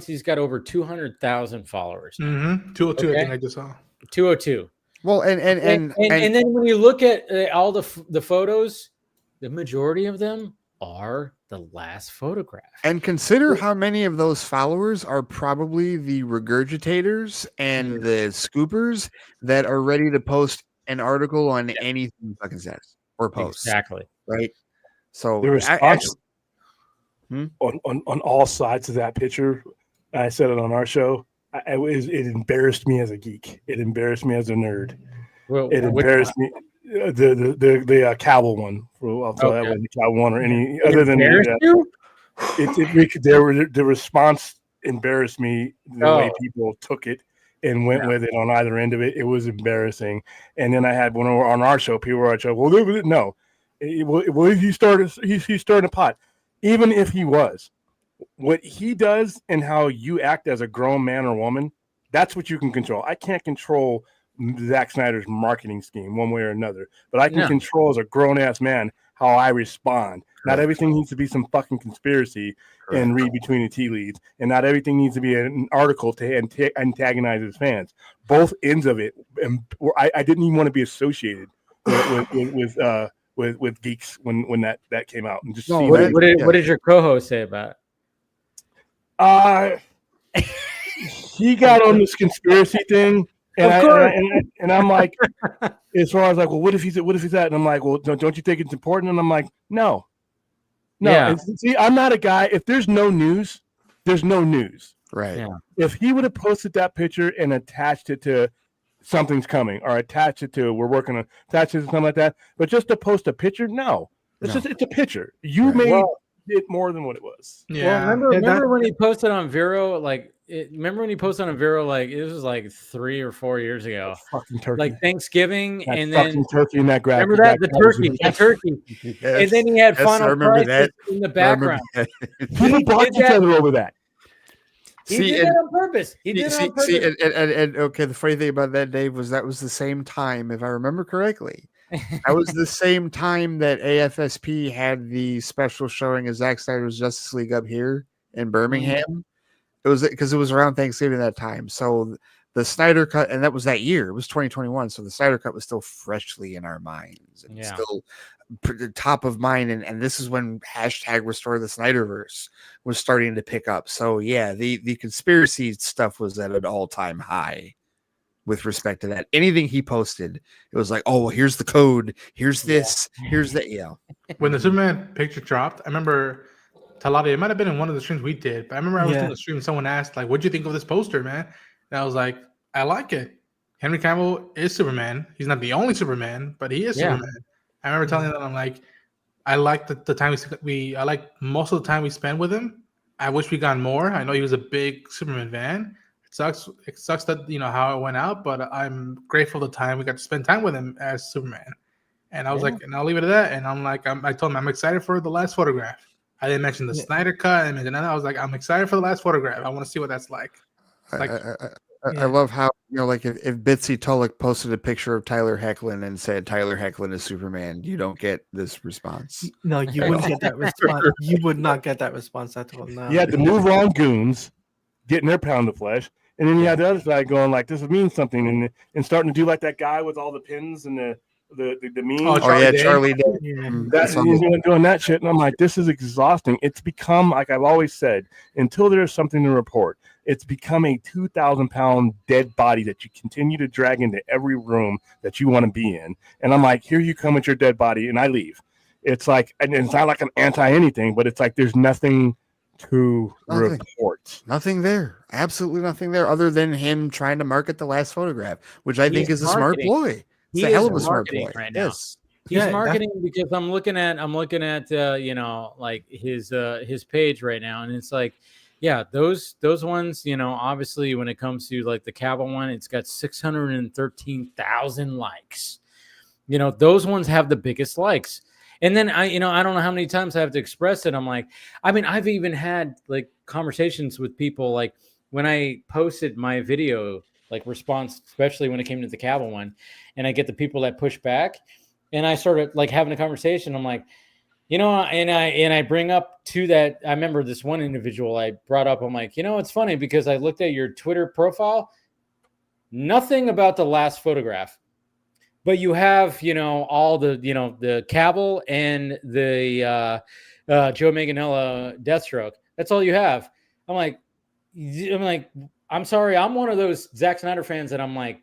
he's got over 200,000 followers. 202, okay? I think I just saw 202. Well, and then when you look at all the photos, the majority of them are the last photograph. And consider how many of those followers are probably the regurgitators and the scoopers that are ready to post an article on anything fucking says or post. Exactly. Right. So the response on all sides of that picture, I said it on our show, it embarrassed me as a geek. It embarrassed me as a nerd. Well, it embarrassed me. The cowboy one. I'll tell that one, the cowboy one, or any other than the response embarrassed me the way people took it and went with it on either end of it. It was embarrassing. And then I had one on our show. People were like, well, no. Well, he started a pot. Even if he was, what he does and how you act as a grown man or woman, that's what you can control. I can't control Zack Snyder's marketing scheme one way or another, but I can control as a grown-ass man how I respond. Not everything needs to be some fucking conspiracy and read between the tea leaves, and not everything needs to be an article to antagonize his fans. Both ends of it, I didn't even want to be associated with geeks when that came out. And just what did your co-host say about it? He got on this conspiracy thing. And I'm like, as far as like, well, what if he's that? And I'm like, well, don't you think it's important? And I'm like, no. Yeah. See, I'm not a guy. If there's no news, there's no news. Right. Yeah. If he would have posted that picture and attached it to something's coming, or attached it to attach it to something like that, but just to post a picture, no. It's a picture. You made it more than what it was. Yeah. Well, remember when he posted on Vero, remember when he posted on Vero, it was like 3 or 4 years ago, fucking turkey, like Thanksgiving, that and then turkey in that graphic. Remember that turkey, yes. And then he had final prices in the background. People blocked each other over that. He did that on purpose. And okay, the funny thing about that, Dave, was that was the same time, if I remember correctly. That was the same time that AFSP had the special showing of Zack Snyder's Justice League up here in Birmingham. It was because it was around Thanksgiving that time. So the Snyder Cut, and that was that year. It was 2021. So the Snyder Cut was still freshly in our minds and still top of mind. And this is when #Restore the Snyderverse was starting to pick up. So yeah, the conspiracy stuff was at an all-time high. With respect to that, anything he posted, it was like, oh, well, here's the code, here's this, here's that. Yeah. When the Superman picture dropped, I remember Talati, it might have been in one of the streams we did, but I remember I was in the stream, someone asked, like, what'd you think of this poster, man? And I was like, I like it. Henry Cavill is Superman. He's not the only Superman, but he is Superman. I remember telling them, I'm like, I like the time I like most of the time we spent with him. I wish we got more. I know he was a big Superman fan. It sucks that how it went out, but I'm grateful the time we got to spend time with him as Superman. And I was like, and I'll leave it at that. And I'm like, I told him I'm excited for the last photograph. I didn't mention the Snyder Cut, and I was like, I'm excited for the last photograph. I want to see what that's like. I love how if Bitsy Tulloch posted a picture of Tyler Hoechlin and said Tyler Hoechlin is Superman, you don't get this response. No, you wouldn't get that response. You would not get that response at all. No. You had to move on goons, getting their pound of flesh. And then you had the other side going like, this would mean something, and starting to do like that guy with all the pins and the memes. Oh, Charlie Day. That's doing that shit, and I'm like, this is exhausting. It's become, like I've always said, until there's something to report, it's become a 2,000-pound dead body that you continue to drag into every room that you want to be in. And I'm like, here you come with your dead body, and I leave. It's like, and it's not like I'm anti anything, but it's like there's nothing to report. Nothing there. Absolutely nothing there other than him trying to market the last photograph, which I think is a smart ploy. It's a hell of a smart ploy. Right now. Yes. He's marketing because I'm looking at like his page right now, and it's like, yeah, those ones, obviously when it comes to like the Cavill one, it's got 613,000 likes. Those ones have the biggest likes. And then I don't know how many times I have to express it. I'm like, I've even had like conversations with people, like when I posted my video, like response, especially when it came to the Cavill one, and I get the people that push back, and I started like having a conversation. I'm like, and I bring up to that. I remember this one individual I brought up. I'm like, it's funny because I looked at your Twitter profile, nothing about the last photograph. But you have, all the, the Cavill and the Joe Manganiello Deathstroke. That's all you have. I'm like, I'm sorry. I'm one of those Zack Snyder fans that I'm like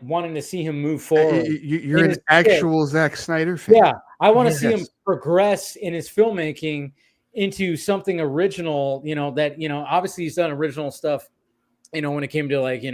wanting to see him move forward. You're an actual Zack Snyder fan. Yeah, I want to see him progress in his filmmaking into something original. That obviously he's done original stuff. When it came to like,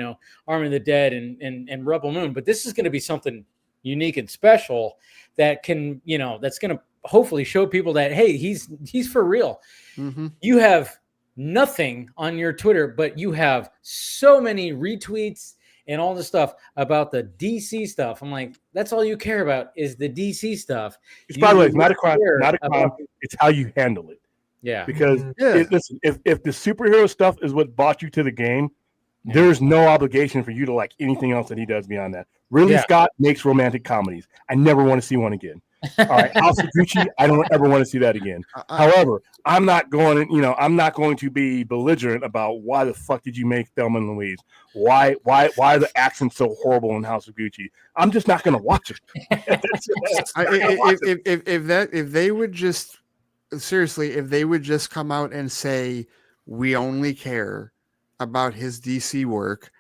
Army of the Dead and Rebel Moon, but this is going to be something unique and special that can, that's going to hopefully show people that, hey, he's for real. Mm-hmm. You have nothing on your Twitter, but you have so many retweets and all the stuff about the DC stuff. I'm like, that's all you care about is the DC stuff. It's, by the way, it's not a crime. care Not a crime. about- It's how you handle it. Yeah. Because listen, if the superhero stuff is what brought you to the game, there's no obligation for you to like anything else that he does beyond that. Ridley Scott makes romantic comedies. I never want to see one again. All right, House of Gucci, I don't ever want to see that again. However, I'm not going to be belligerent about why the fuck did you make Thelma and Louise? Why are the accents so horrible in House of Gucci? I'm just not going to watch it. If they would just seriously, if they would just come out and say we only care about his DC work,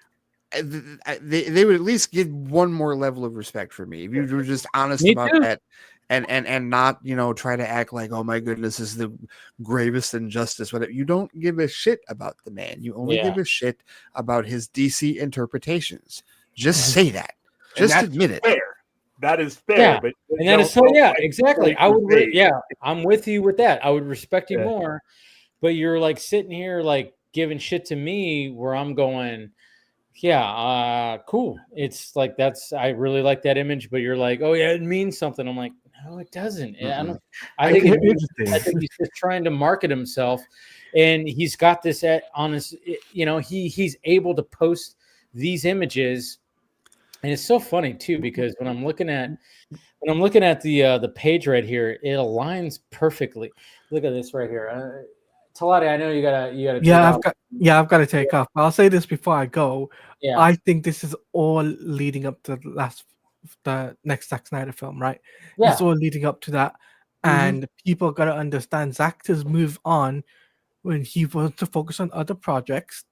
they would at least get one more level of respect for me. If you were just honest about that. And not, try to act like, oh my goodness, this is the gravest injustice. Whatever. You don't give a shit about the man. You only give a shit about his DC interpretations. Just say that. Just admit it. Fair. That is fair. Yeah. But And that is so, exactly. I would, I'm with you with that. I would respect you more, but you're like sitting here like giving shit to me where I'm going, cool. It's like, I really like that image, but you're like, oh yeah, it means something. I'm like, no, it doesn't. I think he's just trying to market himself, and he's got this on his. He's able to post these images, and it's so funny too because when I'm looking at the page right here, it aligns perfectly. Look at this right here. Talati, I know you gotta. I've got to take off. I'll say this before I go. Yeah. I think this is all leading up to the next Zack Snyder film, right? Yeah. It's all leading up to that. And people got to understand Zack has moved on when he wants to focus on other projects.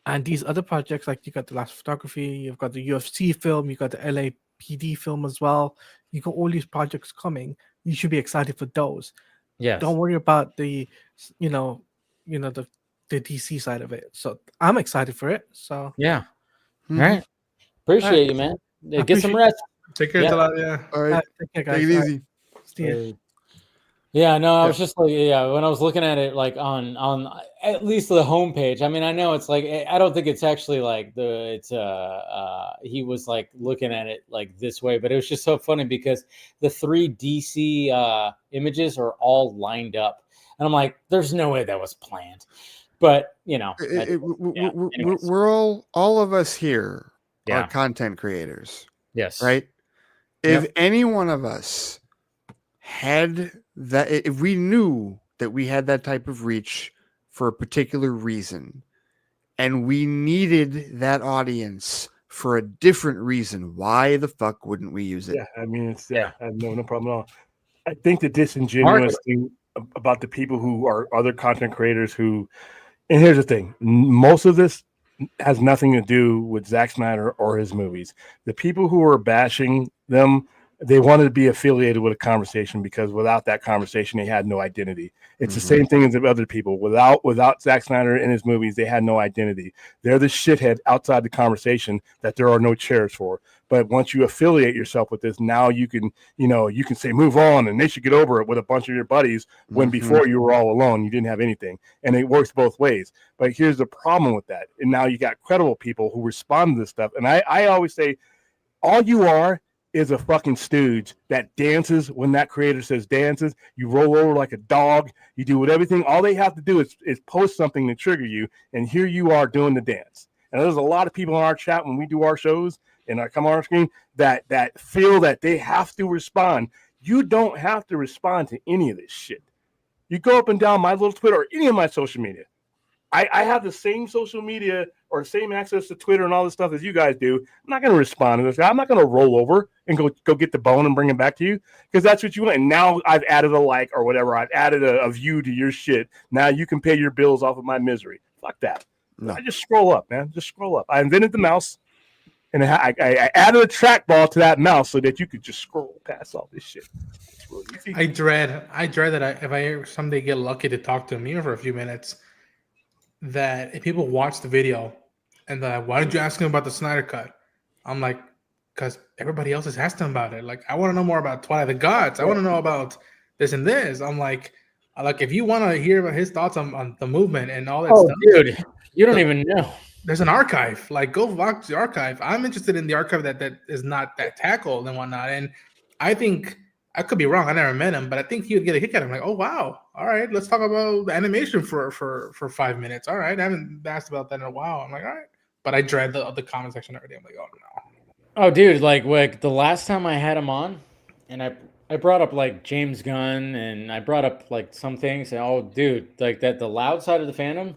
And these other projects, like you got the last photography, you've got the UFC film, you got the LAPD film as well. You got all these projects coming. You should be excited for those. Yeah. Don't worry about the the DC side of it. So I'm excited for it. So yeah. All right. Appreciate you, man. Get some rest. Take care, Talati. All right. Take care, guys. Take it easy. See you. Yeah, no, I was just like, when I was looking at it, like on at least the homepage. I mean, I know it's like, I don't think it's actually like he was like looking at it like this way, but it was just so funny because the 3 DC images are all lined up, and I'm like, there's no way that was planned, but we're all of us here are content creators. Yes. Right. If any one of us had that, if we knew that we had that type of reach for a particular reason and we needed that audience for a different reason, why the fuck wouldn't we use it? Yeah, I mean, I have no problem at all. I think the disingenuous thing about the people who are other content creators and here's the thing, most of this has nothing to do with Zack Snyder or his movies. The people who are bashing them, they wanted to be affiliated with a conversation because without that conversation, they had no identity. It's the same thing as the other people. Without Zack Snyder and his movies, they had no identity. They're the shithead outside the conversation that there are no chairs for. But once you affiliate yourself with this, now you can say move on and they should get over it with a bunch of your buddies when before you were all alone, you didn't have anything. And it works both ways. But here's the problem with that. And now you got credible people who respond to this stuff. And I always say, all you are is a fucking stooge that dances when that creator says dances. You roll over like a dog. You do everything. All they have to do is post something to trigger you. And here you are doing the dance. And there's a lot of people in our chat when we do our shows and I come on our screen that feel that they have to respond. You don't have to respond to any of this shit. You go up and down my little Twitter or any of my social media. I have the same social media or same access to Twitter and all this stuff as you guys do. I'm not going to respond to this guy. I'm not going to roll over and go get the bone and bring it back to you because that's what you want. And now I've added a like or whatever. I've added a view to your shit. Now you can pay your bills off of my misery. Fuck that. No. I just scroll up, man. Just scroll up. I invented the mouse, and I added a trackball to that mouse so that you could just scroll past all this shit. It's really easy. I dread that if I someday get lucky to talk to Amir for a few minutes, that if people watch the video and they're like, why did you ask him about the Snyder Cut? I'm like, because everybody else is asking about it. Like, I want to know more about Twilight of the Gods. I want to know about this and this. I'm like, Like, if you want to hear about his thoughts on the movement and all that Oh, stuff, dude, you don't even know. there's an archive. Like, go watch the archive. I'm interested in the archive that is not that tackled and whatnot. And I think, I could be wrong, I never met him, but I think he would get a kick out of him. Like, oh wow, all right, let's talk about the animation for 5 minutes. All right, I haven't asked about that in a while. I'm like, all right, but I dread the comment section every day. I'm like, oh no. Oh, dude, like the last time I had him on, and I brought up like James Gunn, and I brought up like some things, and oh, dude, like that the loud side of the fandom.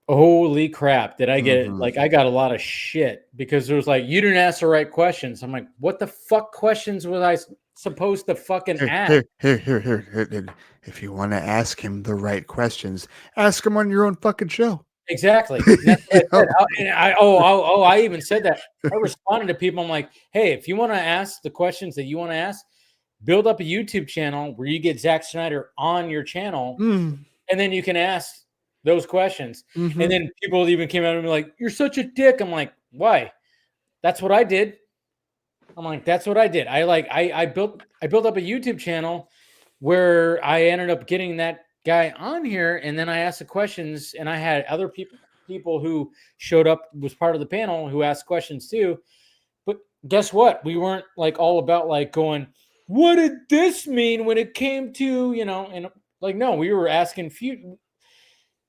Holy crap! Did I get it? Like, I got a lot of shit because there was like, you didn't ask the right questions. I'm like, what the fuck questions was I supposed to fucking ask? Here. If you want to ask him the right questions, ask him on your own fucking show. Exactly. I even said that. I responded to people. I'm like, hey, if you want to ask the questions that you want to ask, build up a YouTube channel where you get Zack Snyder on your channel, and then you can ask those questions. And then people even came out and be like, you're such a dick. I'm like, why? That's what I did. I'm like, that's what I did. I built up a YouTube channel where I ended up getting that guy on here, and then I asked the questions, and I had other people who showed up, was part of the panel, who asked questions too. But guess what? We weren't like all about like going, what did this mean when it came to, and like, no, we were asking few.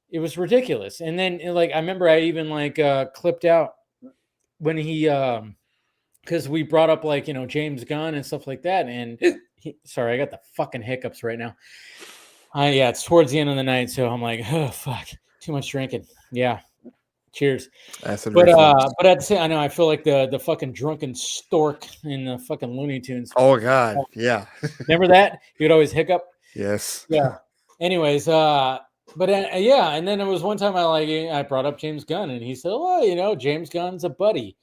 It was ridiculous. And then like, I remember I even like clipped out when he because we brought up like, James Gunn and stuff like that. And sorry, I got the fucking hiccups right now. Yeah, it's towards the end of the night, so I'm like, oh fuck, too much drinking. Yeah, cheers. But at the same, I know I feel like the fucking drunken stork in the fucking Looney Tunes. Oh god, yeah. Remember that? He would always hiccup. Yes. Yeah. Anyways, but yeah, and then it was one time I brought up James Gunn, and he said, "Oh, James Gunn's a buddy,"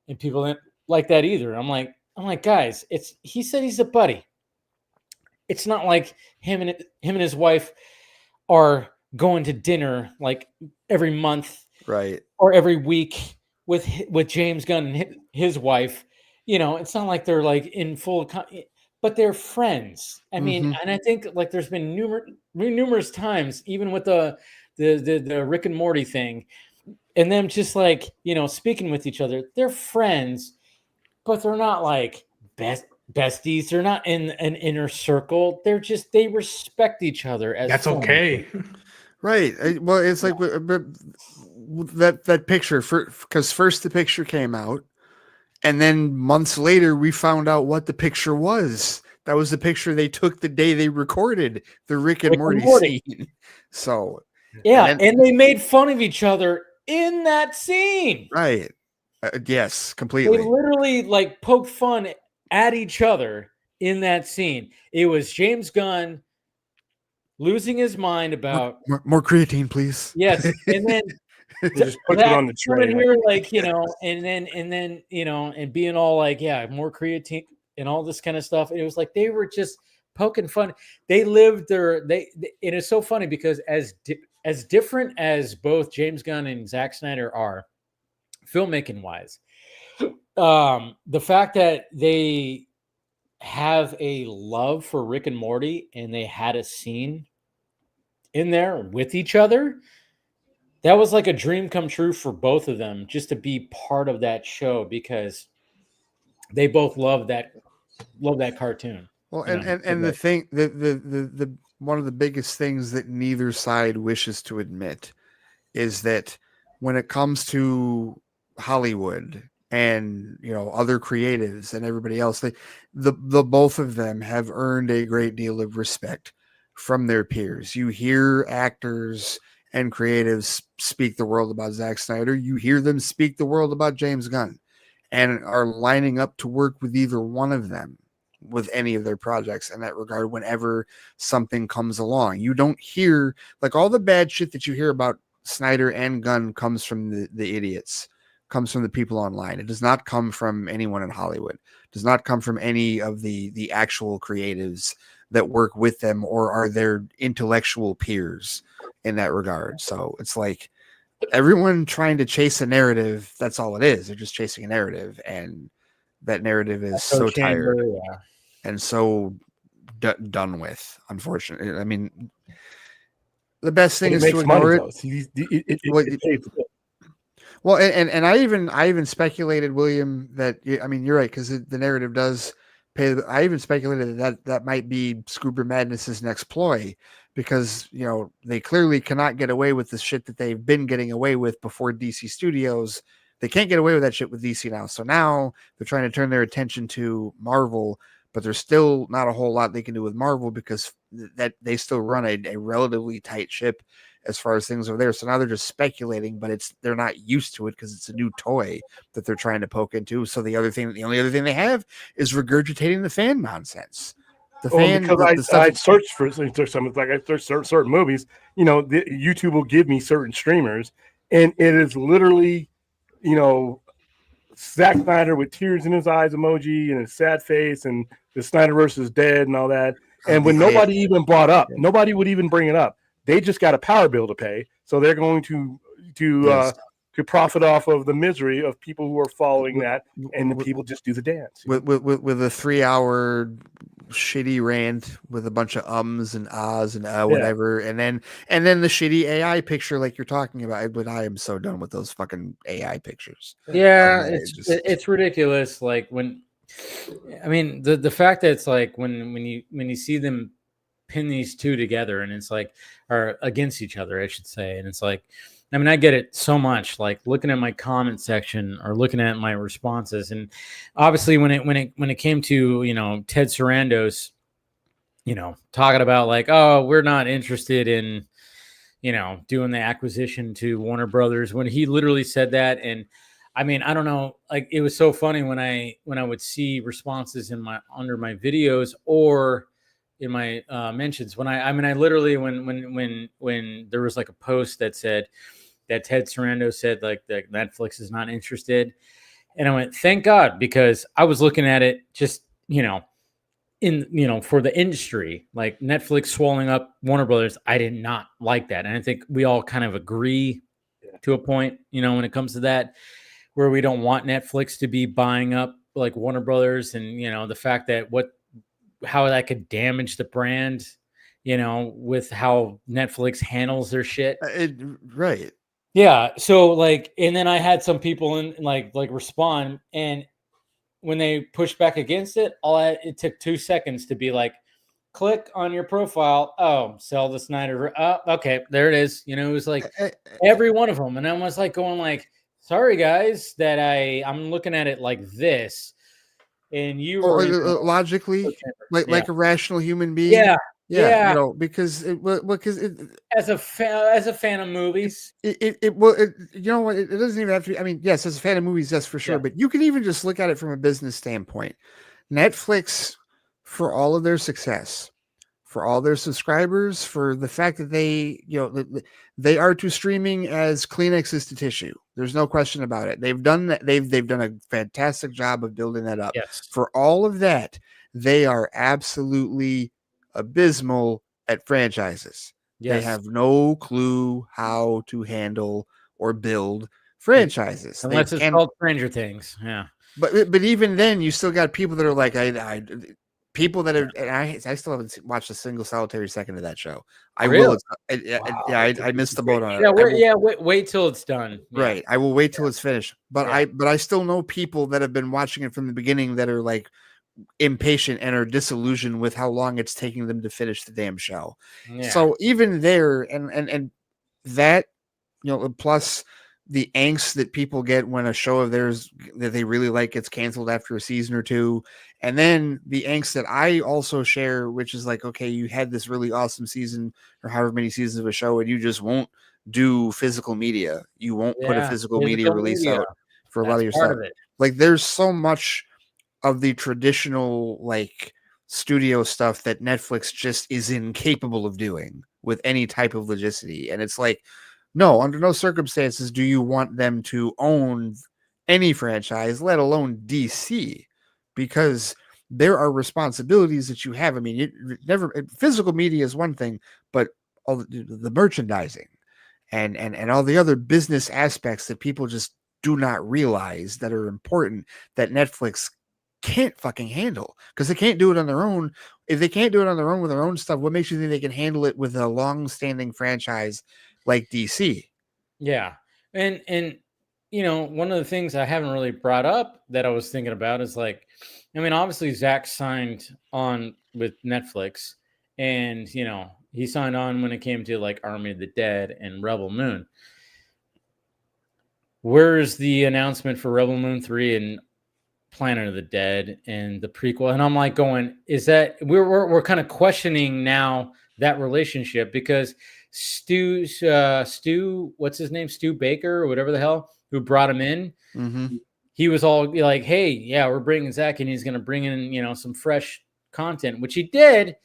and people didn't like that either. I'm like, guys, he said he's a buddy. It's not like him and his wife are going to dinner like every month, right, or every week with James Gunn and his wife. It's not like they're like in full, but they're friends. I mean, and I think like there's been numerous times, even with the Rick and Morty thing, and them just like speaking with each other. They're friends, but they're not like besties. They're not in an inner circle. They respect each other as that's friends. okay. Right. Well, it's like that picture, because first the picture came out, and then months later we found out what the picture was. That was the picture they took the day they recorded the Rick and Morty scene. So yeah, and they made fun of each other in that scene. Right. Yes, completely. They literally like poked fun at each other in that scene. It was James Gunn losing his mind about more creatine, please. Yes, and then just put it on the tray, here, like and then and being all like, yeah, more creatine and all this kind of stuff. And it was like they were just poking fun. They lived it is so funny because as different as both James Gunn and Zack Snyder are, filmmaking wise, the fact that they have a love for Rick and Morty and they had a scene in there with each other, that was like a dream come true for both of them, just to be part of that show, because they both love that cartoon. Well, and the thing, the one of the biggest things that neither side wishes to admit is that when it comes to Hollywood and other creatives and everybody else, the both of them have earned a great deal of respect from their peers. You hear actors and creatives speak the world about Zack Snyder. You hear them speak the world about James Gunn, and are lining up to work with either one of them with any of their projects in that regard. Whenever something comes along, you don't hear like all the bad shit that you hear about Snyder and Gunn comes from the idiots, comes from the people online. It does not come from anyone in Hollywood. It does not come from any of the actual creatives that work with them or are their intellectual peers in that regard. So it's like everyone trying to chase a narrative. That's all it is. They're just chasing a narrative, and that narrative is so tired and so done with. Unfortunately, I mean, the best thing But is it to makes ignore money, it. though. It pays the bill. Well, and I even speculated, William, that I mean, you're right, because the narrative does pay. I even speculated that might be Scuba Madness's next ploy, because they clearly cannot get away with the shit that they've been getting away with before DC Studios. They can't get away with that shit with DC now. So now they're trying to turn their attention to Marvel, but there's still not a whole lot they can do with Marvel because that they still run a relatively tight ship as far as things over there. So now they're just speculating, but they're not used to it because it's a new toy that they're trying to poke into. So the only other thing they have is regurgitating the fan nonsense. Because I searched for some, like I searched certain movies. YouTube will give me certain streamers, and it is literally, Zack Snyder with tears in his eyes emoji and a sad face, and the Snyderverse is dead and all that. And when nobody even brought up, nobody would even bring it up. They just got a power bill to pay, so they're going to profit off of the misery of people who are following that, and the people just do the dance with a 3-hour shitty rant with a bunch of ums and ahs and whatever, and then the shitty AI picture like you're talking about. But I am so done with those fucking AI pictures. Yeah, it's ridiculous. Like the fact that it's like when you see them pin these two together, and it's like, or against each other, I should say, and it's like, I mean, I get it so much, like looking at my comment section or looking at my responses. And obviously when it came to, Ted Sarandos, talking about like, oh, we're not interested in, doing the acquisition to Warner Brothers, when he literally said that. And I mean, I don't know, like it was so funny when I would see responses under my videos or in my mentions, when I literally, when there was like a post that said that Ted Sarandos said like that Netflix is not interested, and I went, thank God, because I was looking at it just for the industry, like Netflix swallowing up Warner Brothers. I did not like that, and I think we all kind of agree to a point, when it comes to that, where we don't want Netflix to be buying up like Warner Brothers, and the fact that how that could damage the brand, with how Netflix handles their shit. Right. Yeah. So like, and then I had some people in like respond, and when they pushed back against it, it took 2 seconds to be like, click on your profile. Oh, sell the Snyder. Oh, okay, there it is. It was like every one of them, and I was like going like, sorry guys that I'm looking at it like this. And you were logically, like a rational human being. Yeah. Because as a fan of movies, it doesn't even have to be. I mean, yes, as a fan of movies, yes, for sure. But you can even just look at it from a business standpoint. Netflix, for all of their success, for all their subscribers, for the fact that they are to streaming as Kleenex is to tissue. There's no question about it. They've done that. They've done a fantastic job of building that up. Yes. For all of that, they are absolutely abysmal at franchises. Yes. They have no clue how to handle or build franchises. Unless it's called Stranger Things. Yeah. But even then, you still got people that are like, people that have, and I still haven't watched a single solitary second of that show. I will. I missed the boat on it. Wait till it's done. Right. I will wait till it's finished. But I still know people that have been watching it from the beginning that are like impatient and are disillusioned with how long it's taking them to finish the damn show. Yeah. So even there, and that, plus the angst that people get when a show of theirs that they really like gets canceled after a season or two. And then the angst that I also share, which is like, okay, you had this really awesome season or however many seasons of a show, and you just won't do physical media. You won't put a physical media release out for a lot of your stuff. Like there's so much of the traditional like studio stuff that Netflix just is incapable of doing with any type of legitimacy. And it's like, no, under no circumstances do you want them to own any franchise, let alone DC, because there are responsibilities that you have. I mean, physical media is one thing, but all the merchandising and all the other business aspects that people just do not realize that are important, that Netflix can't fucking handle because they can't do it on their own. If they can't do it on their own with their own stuff, what makes you think they can handle it with a long-standing franchise like DC? Yeah. And you know, one of the things I haven't really brought up that I was thinking about is like, I mean, obviously Zack signed on with Netflix, and you know, he signed on when it came to like Army of the Dead and Rebel Moon. Where's the announcement for Rebel Moon 3 and Planet of the Dead and the prequel? And I'm like going, is that we're kind of questioning now that relationship, because Stu, what's his name? Stu Baker or whatever the hell, who brought him in. Mm-hmm. He was all like, hey, yeah, we're bringing Zack and he's going to bring in, you know, some fresh content, which he did.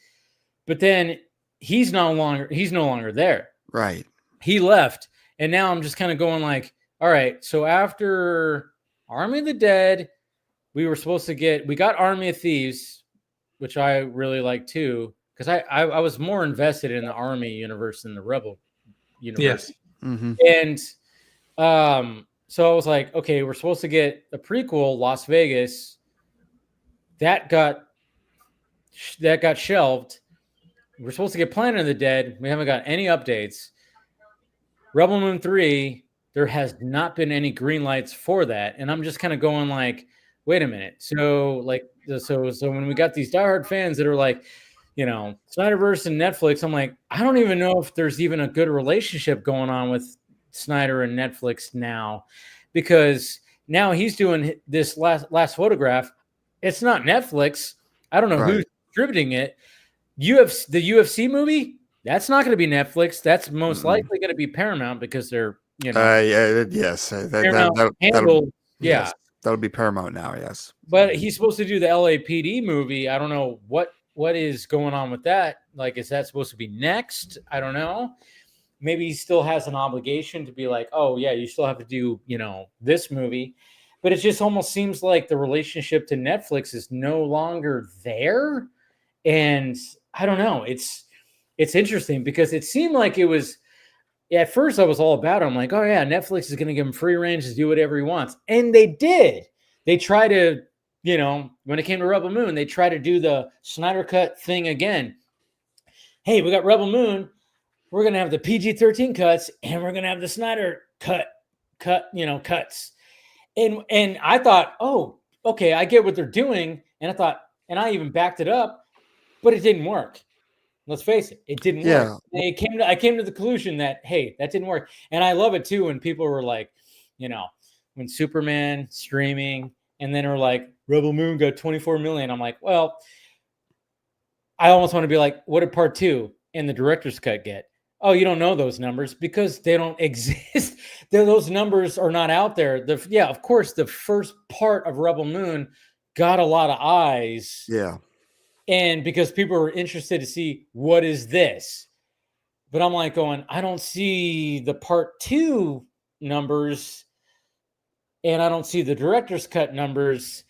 But then he's no longer there. Right. He left. And now I'm just kind of going like, all right, so after Army of the Dead, we got Army of Thieves, which I really like too, because I was more invested in the Army universe than the Rebel universe. Yes. Mm-hmm. And so I was like, okay, we're supposed to get a prequel, Las Vegas. That got shelved. We're supposed to get Planet of the Dead. We haven't got any updates. Rebel Moon 3, there has not been any green lights for that. And I'm just kind of going like, wait a minute. So when we got these diehard fans that are like, you know, Snyderverse and Netflix, I'm like, I don't even know if there's even a good relationship going on with Snyder and Netflix now, because now he's doing this last photograph. It's not Netflix. I don't know who's distributing it. The UFC movie, that's not going to be Netflix. That's most likely going to be Paramount, because they're, you know, yes, that'll be Paramount now. Yes, but he's supposed to do the LAPD movie. I don't know what is going on with that. Like, is that supposed to be next? I don't know. Maybe he still has an obligation to be like, oh yeah, you still have to do, you know, this movie. But it just almost seems like the relationship to Netflix is no longer there. And I don't know. It's interesting, because it seemed like it was, at first I was all about it. I'm like, oh yeah, Netflix is going to give him free range to do whatever he wants. And they did. They try to, you know, when it came to Rebel Moon, they try to do the Snyder Cut thing again. Hey, we got Rebel Moon. We're going to have the PG-13 cuts, and we're going to have the Snyder cuts. And I thought, oh, okay, I get what they're doing. And I thought, and I even backed it up, but it didn't work. Let's face it, it didn't work. I came to the conclusion that, hey, that didn't work. And I love it too when people were like, you know, when Superman streaming, and then are like, Rebel Moon got 24 million. I'm like, well, I almost want to be like, what did part 2 and the director's cut get? Oh, you don't know those numbers because they don't exist. Those numbers are not out there. Of course, the first part of Rebel Moon got a lot of eyes. Yeah. And because people were interested to see, what is this? But I'm like going, I don't see the part 2 numbers, and I don't see the director's cut numbers.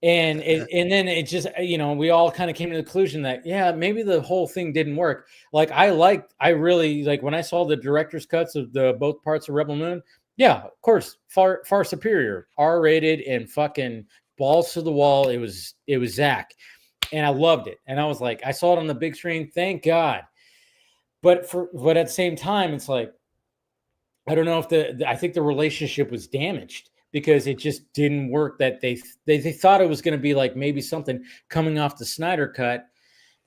And then it just, you know, we all kind of came to the conclusion that, yeah, maybe the whole thing didn't work. Like I really like when I saw the director's cuts of the both parts of Rebel Moon. Yeah, of course, far superior, R-rated and fucking balls to the wall. It was Zack, and I loved it. And I was like, I saw it on the big screen, thank God. But at the same time, it's like, I don't know if I think the relationship was damaged, because it just didn't work. That they thought it was going to be like maybe something coming off the Snyder cut.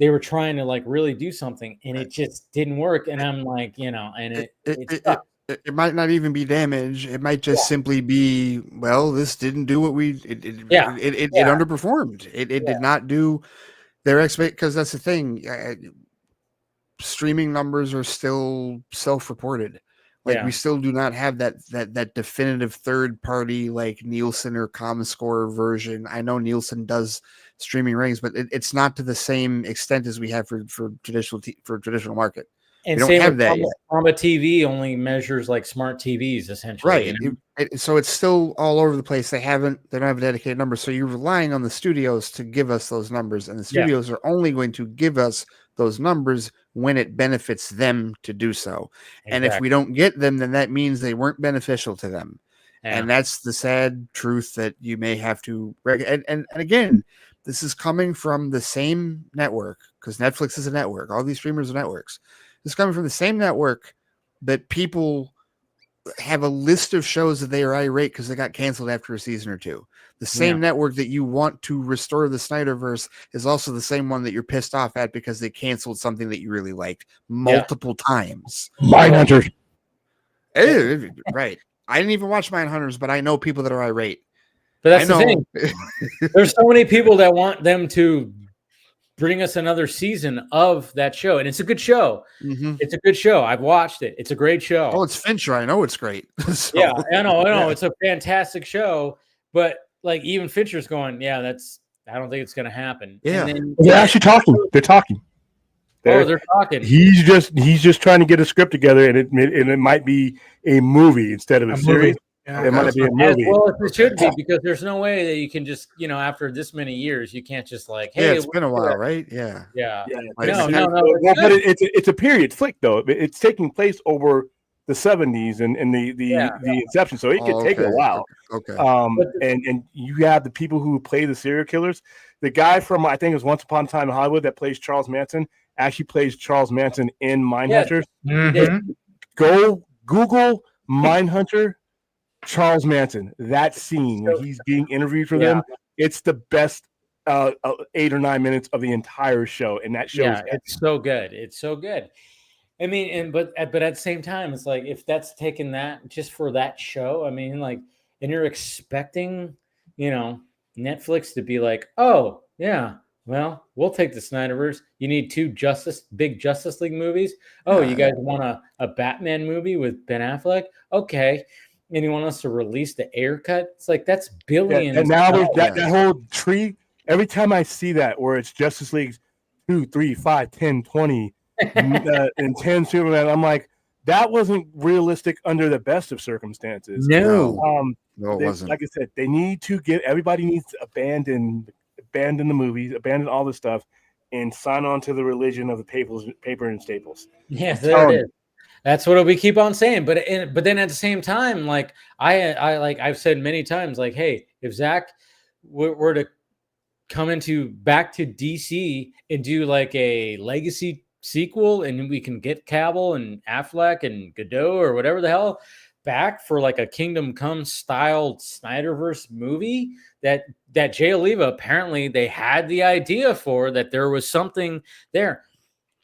They were trying to like really do something, and it just didn't work. And I'm like, you know, and it might not even be damage. It might just simply be, well, this didn't do what it underperformed. It did not do their expect, because that's the thing. Streaming numbers are still self-reported. Like we still do not have that definitive third party like Nielsen or ComScore version. I know Nielsen does streaming ratings, but it's not to the same extent as we have for traditional market. And we don't have that yet. Combat TV only measures like smart TVs essentially, right? You know? So it's still all over the place. They don't have a dedicated number. So you're relying on the studios to give us those numbers, and the studios are only going to give us those numbers when it benefits them to do so. Exactly. And if we don't get them, then that means they weren't beneficial to them. And that's the sad truth that you may have to. And again, this is coming from the same network, because Netflix is a network. All these streamers are networks. This is coming from the same network that people have a list of shows that they are irate because they got canceled after a season or two. The same network that you want to restore the Snyderverse is also the same one that you're pissed off at because they canceled something that you really liked multiple times. Mindhunters. Right. I didn't even watch Mindhunters, but I know people that are irate. But that's the thing. There's so many people that want them to bring us another season of that show, and it's a good show. Mm-hmm. It's a good show. I've watched it. It's a great show. Oh, it's Fincher. I know it's great. So, yeah, I know. It's a fantastic show, but like even Fincher's going, I don't think it's going to happen. Yeah, then, they're actually talking. They're talking. They're talking. He's just trying to get a script together, and it might be a movie instead of a series. Yeah, it might be a movie. Well, it should be, because there's no way that you can just, after this many years, you can't just like, hey, it's been a while, right? Yeah. But It's a period flick though. It's taking place over the 70s and the inception, so it could take a while. Okay. And you have the people who play the serial killers. The guy from, I think it was Once Upon a Time in Hollywood, that plays Charles Manson, actually plays Charles Manson in Mindhunters. Mm-hmm. Go Google Mindhunter Charles Manson. That scene when he's being interviewed for them, it's the best 8 or 9 minutes of the entire show, and that show it's so good. It's so good. I mean, but at the same time, it's like, if that's taking that just for that show, I mean, like, and you're expecting, Netflix to be like, oh yeah, well, we'll take the Snyderverse. You need 2 big Justice League movies. Oh, you guys want a Batman movie with Ben Affleck? Okay. And you want us to release the Air cut? It's like, that's billions. And now there's that whole tree. Every time I see that, where it's Justice League 2, 3, 5, 10, 20, and 10 Superman, I'm like, that wasn't realistic under the best of circumstances. No, it wasn't. Like I said, they need to everybody needs to abandon the movies, abandon all this stuff, and sign on to the religion of the paper and staples. Yeah, there it is. That's what we keep on saying. But then at the same time, like I've said many times, like, hey, if Zack were to come back to DC and do like a legacy sequel, and we can get Cavill and Affleck and Godot or whatever the hell back for like a Kingdom Come styled Snyderverse movie that Jay Oliva, apparently they had the idea for, that there was something there.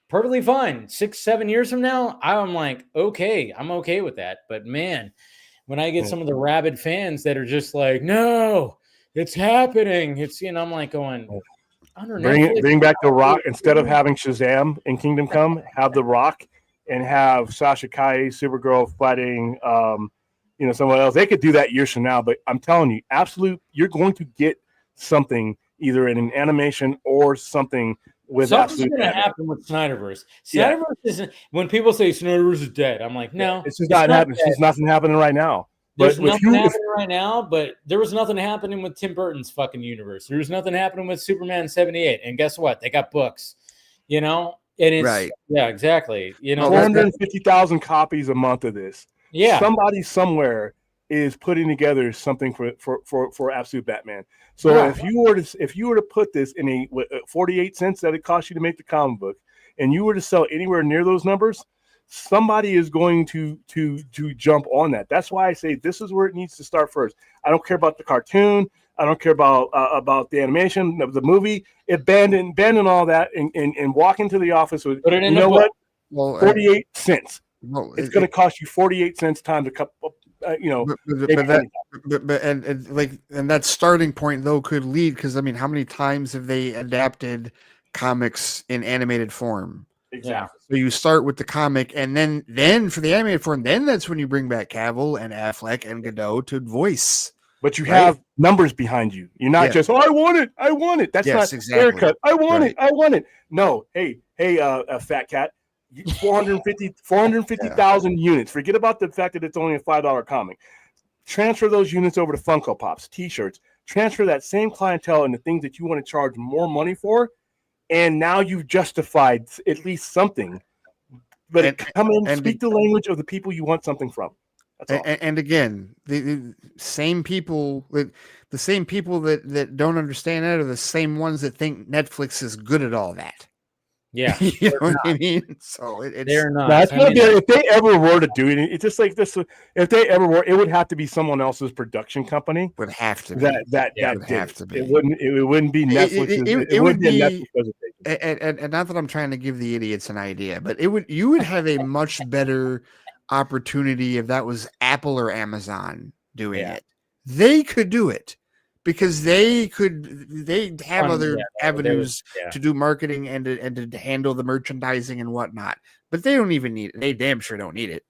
Perfectly fine. 6-7 years from now, I'm like, okay, I'm okay with that. But man, when I get some of the rabid fans that are just like, no, it's happening. It's, I'm like going, bring back The Rock. Instead of having Shazam in Kingdom Come, have The Rock and have Sasha Calle, Supergirl fighting, someone else. They could do that years from now, but I'm telling you, you're going to get something either in an animation or something. Something's going to happen with Snyderverse. Snyderverse isn't. When people say Snyderverse is dead, I'm like, no, it's just not happening. There's nothing happening right now. There's nothing happening right now. But there was nothing happening with Tim Burton's fucking universe. There was nothing happening with Superman 78. And guess what? They got books. And it's right. Yeah, exactly. 450,000 copies a month of this. Yeah, somebody somewhere is putting together something for Absolute Batman. So if you were to put this in a 48 cents that it cost you to make the comic book, and you were to sell anywhere near those numbers, somebody is going to jump on that. That's why I say this is where it needs to start first. I don't care about the cartoon. I don't care about the animation of the movie. Abandon all that and walk into the office with, put it in what? Well, 48 cents. Well, it's going to cost you 48 cents times a cup. And that starting point though could lead, because I mean, how many times have they adapted comics in animated form? Exactly. So you start with the comic, and then for the animated form, then that's when you bring back Cavill and Affleck and Godot to voice. But you have numbers behind you. You're not just, I want it. That's not exactly. Haircut. I want it. No, hey, fat cat. 450,000 units. Forget about the fact that it's only a $5 comic. Transfer those units over to Funko Pops, T-shirts. Transfer that same clientele into things that you want to charge more money for, and now you've justified at least something. But come in, speak the language of the people you want something from. That's all. And again, the same people that don't understand that are the same ones that think Netflix is good at all that. Yeah, you know what I mean? So they're not. No, it's not if they ever were to do it, it's just like this. If they ever were, it would have to be someone else's production company. Would have to be that would did have to be. It wouldn't be Netflix. It would be a Netflix presentation. and not that I'm trying to give the idiots an idea, but you would have a much better opportunity if that was Apple or Amazon doing it. They could do it. Because they have other avenues to do marketing and to handle the merchandising and whatnot, but they don't even need it. They damn sure don't need it.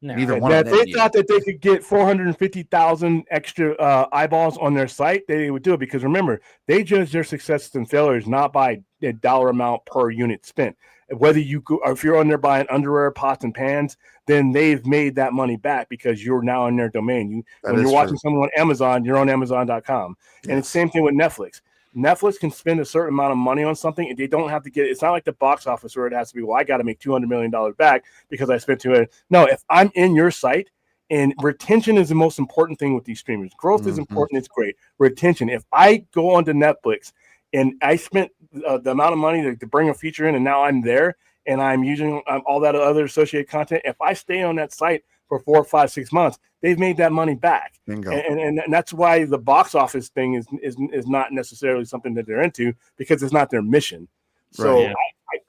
No. Neither one of them. If they thought that they could get 450,000 extra eyeballs on their site, they would do it. Because remember, they judge their successes and failures not by a dollar amount per unit spent. Whether you go, or if you're on there buying underwear, pots, and pans, then they've made that money back because you're now in their domain. When you're watching someone on Amazon, you're on Amazon.com. And it's the same thing with Netflix. Netflix can spend a certain amount of money on something, and they don't have to get it. It's not like the box office where it has to be, well, I got to make $200 million back because I spent $200. No, if I'm in your site, and retention is the most important thing with these streamers. Growth is important. It's great. Retention. If I go onto Netflix and I spent the amount of money to bring a feature in, and now I'm there and I'm using all that other associated content, if I stay on that site for 4, 5, 6 months, they've made that money back. And that's why the box office thing is not necessarily something that they're into, because it's not their mission. So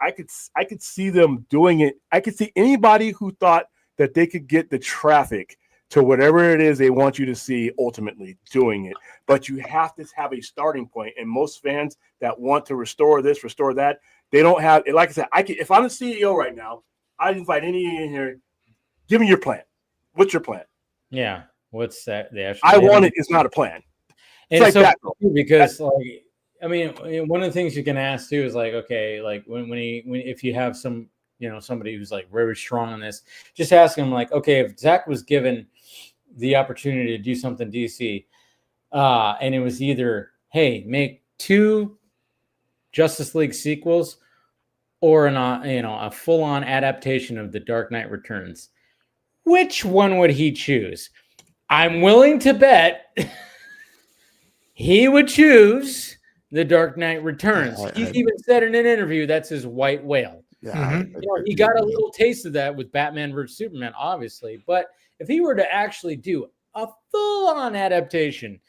I could see them doing it. I could see anybody who thought that they could get the traffic to whatever it is they want you to see ultimately doing it. But you have to have a starting point. And most fans that want to restore this, restore that, they don't have, like I said, if I'm the CEO right now, I'd invite any in here, give me your plan. What's your plan? Yeah. What's that? I want it is not a plan. It's like so that, because like, I mean, one of the things you can ask too is like, okay, like if you have some, somebody who's like very strong on this, just ask him like, okay, if Zach was given the opportunity to do something DC, and it was either, hey, make 2 Justice League sequels or a full-on adaptation of The Dark Knight Returns, which one would he choose? I'm willing to bet he would choose The Dark Knight Returns. He's even said in an interview that's his white whale. Yeah, he got a little taste of that with Batman vs Superman, obviously. But if he were to actually do a full-on adaptation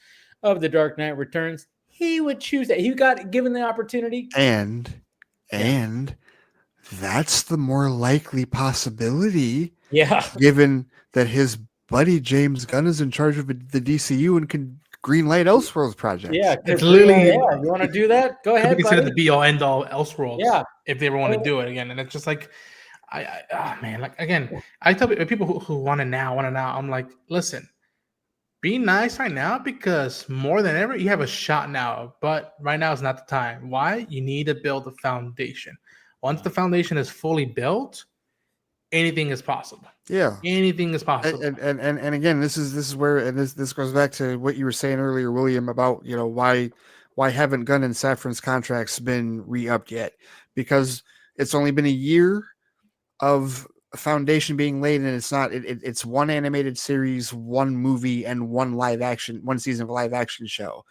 of The Dark Knight Returns, he would choose that. He got given the opportunity. And that's the more likely possibility. Yeah. Given that his buddy James Gunn is in charge of the DCU and can greenlight Elseworlds project. Yeah, it's literally. You want to do that? Go ahead. Consider the be all end all Elseworlds. Yeah. If they ever want to do it again, and it's just like, man, like again, I tell people who want to now. I'm like, listen, be nice right now, because more than ever you have a shot now, but right now is not the time. Why? You need to build a foundation. Once the foundation is fully built, anything is possible. Yeah, anything is possible. And again, this is where, and this goes back to what you were saying earlier, William, about why haven't Gunn and Safran's contracts been re-upped yet? Because it's only been a year of a foundation being laid, and it's one animated series, one movie, and one season of a live action show.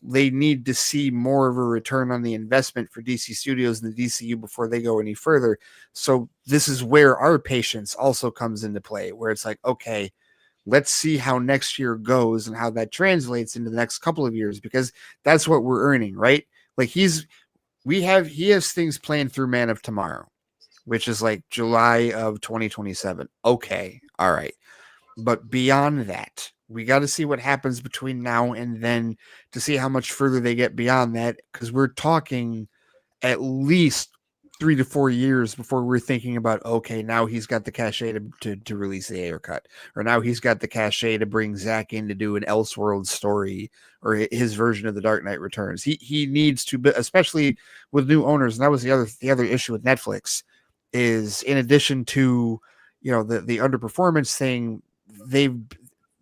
They need to see more of a return on the investment for DC Studios and the DCU before they go any further. So this is where our patience also comes into play, where it's like, okay, let's see how next year goes and how that translates into the next couple of years, because that's what we're earning, right? Like he has things planned through Man of Tomorrow, which is like July of 2027. Okay. All right. But beyond that, we got to see what happens between now and then to see how much further they get beyond that, because we're talking at least 3 to 4 years before we're thinking about, okay, now he's got the cachet to release the Ayer cut, or now he's got the cachet to bring Zach in to do an Elseworlds story or his version of The Dark Knight Returns. He needs to, especially with new owners. And that was the other issue with Netflix, is in addition to the underperformance thing,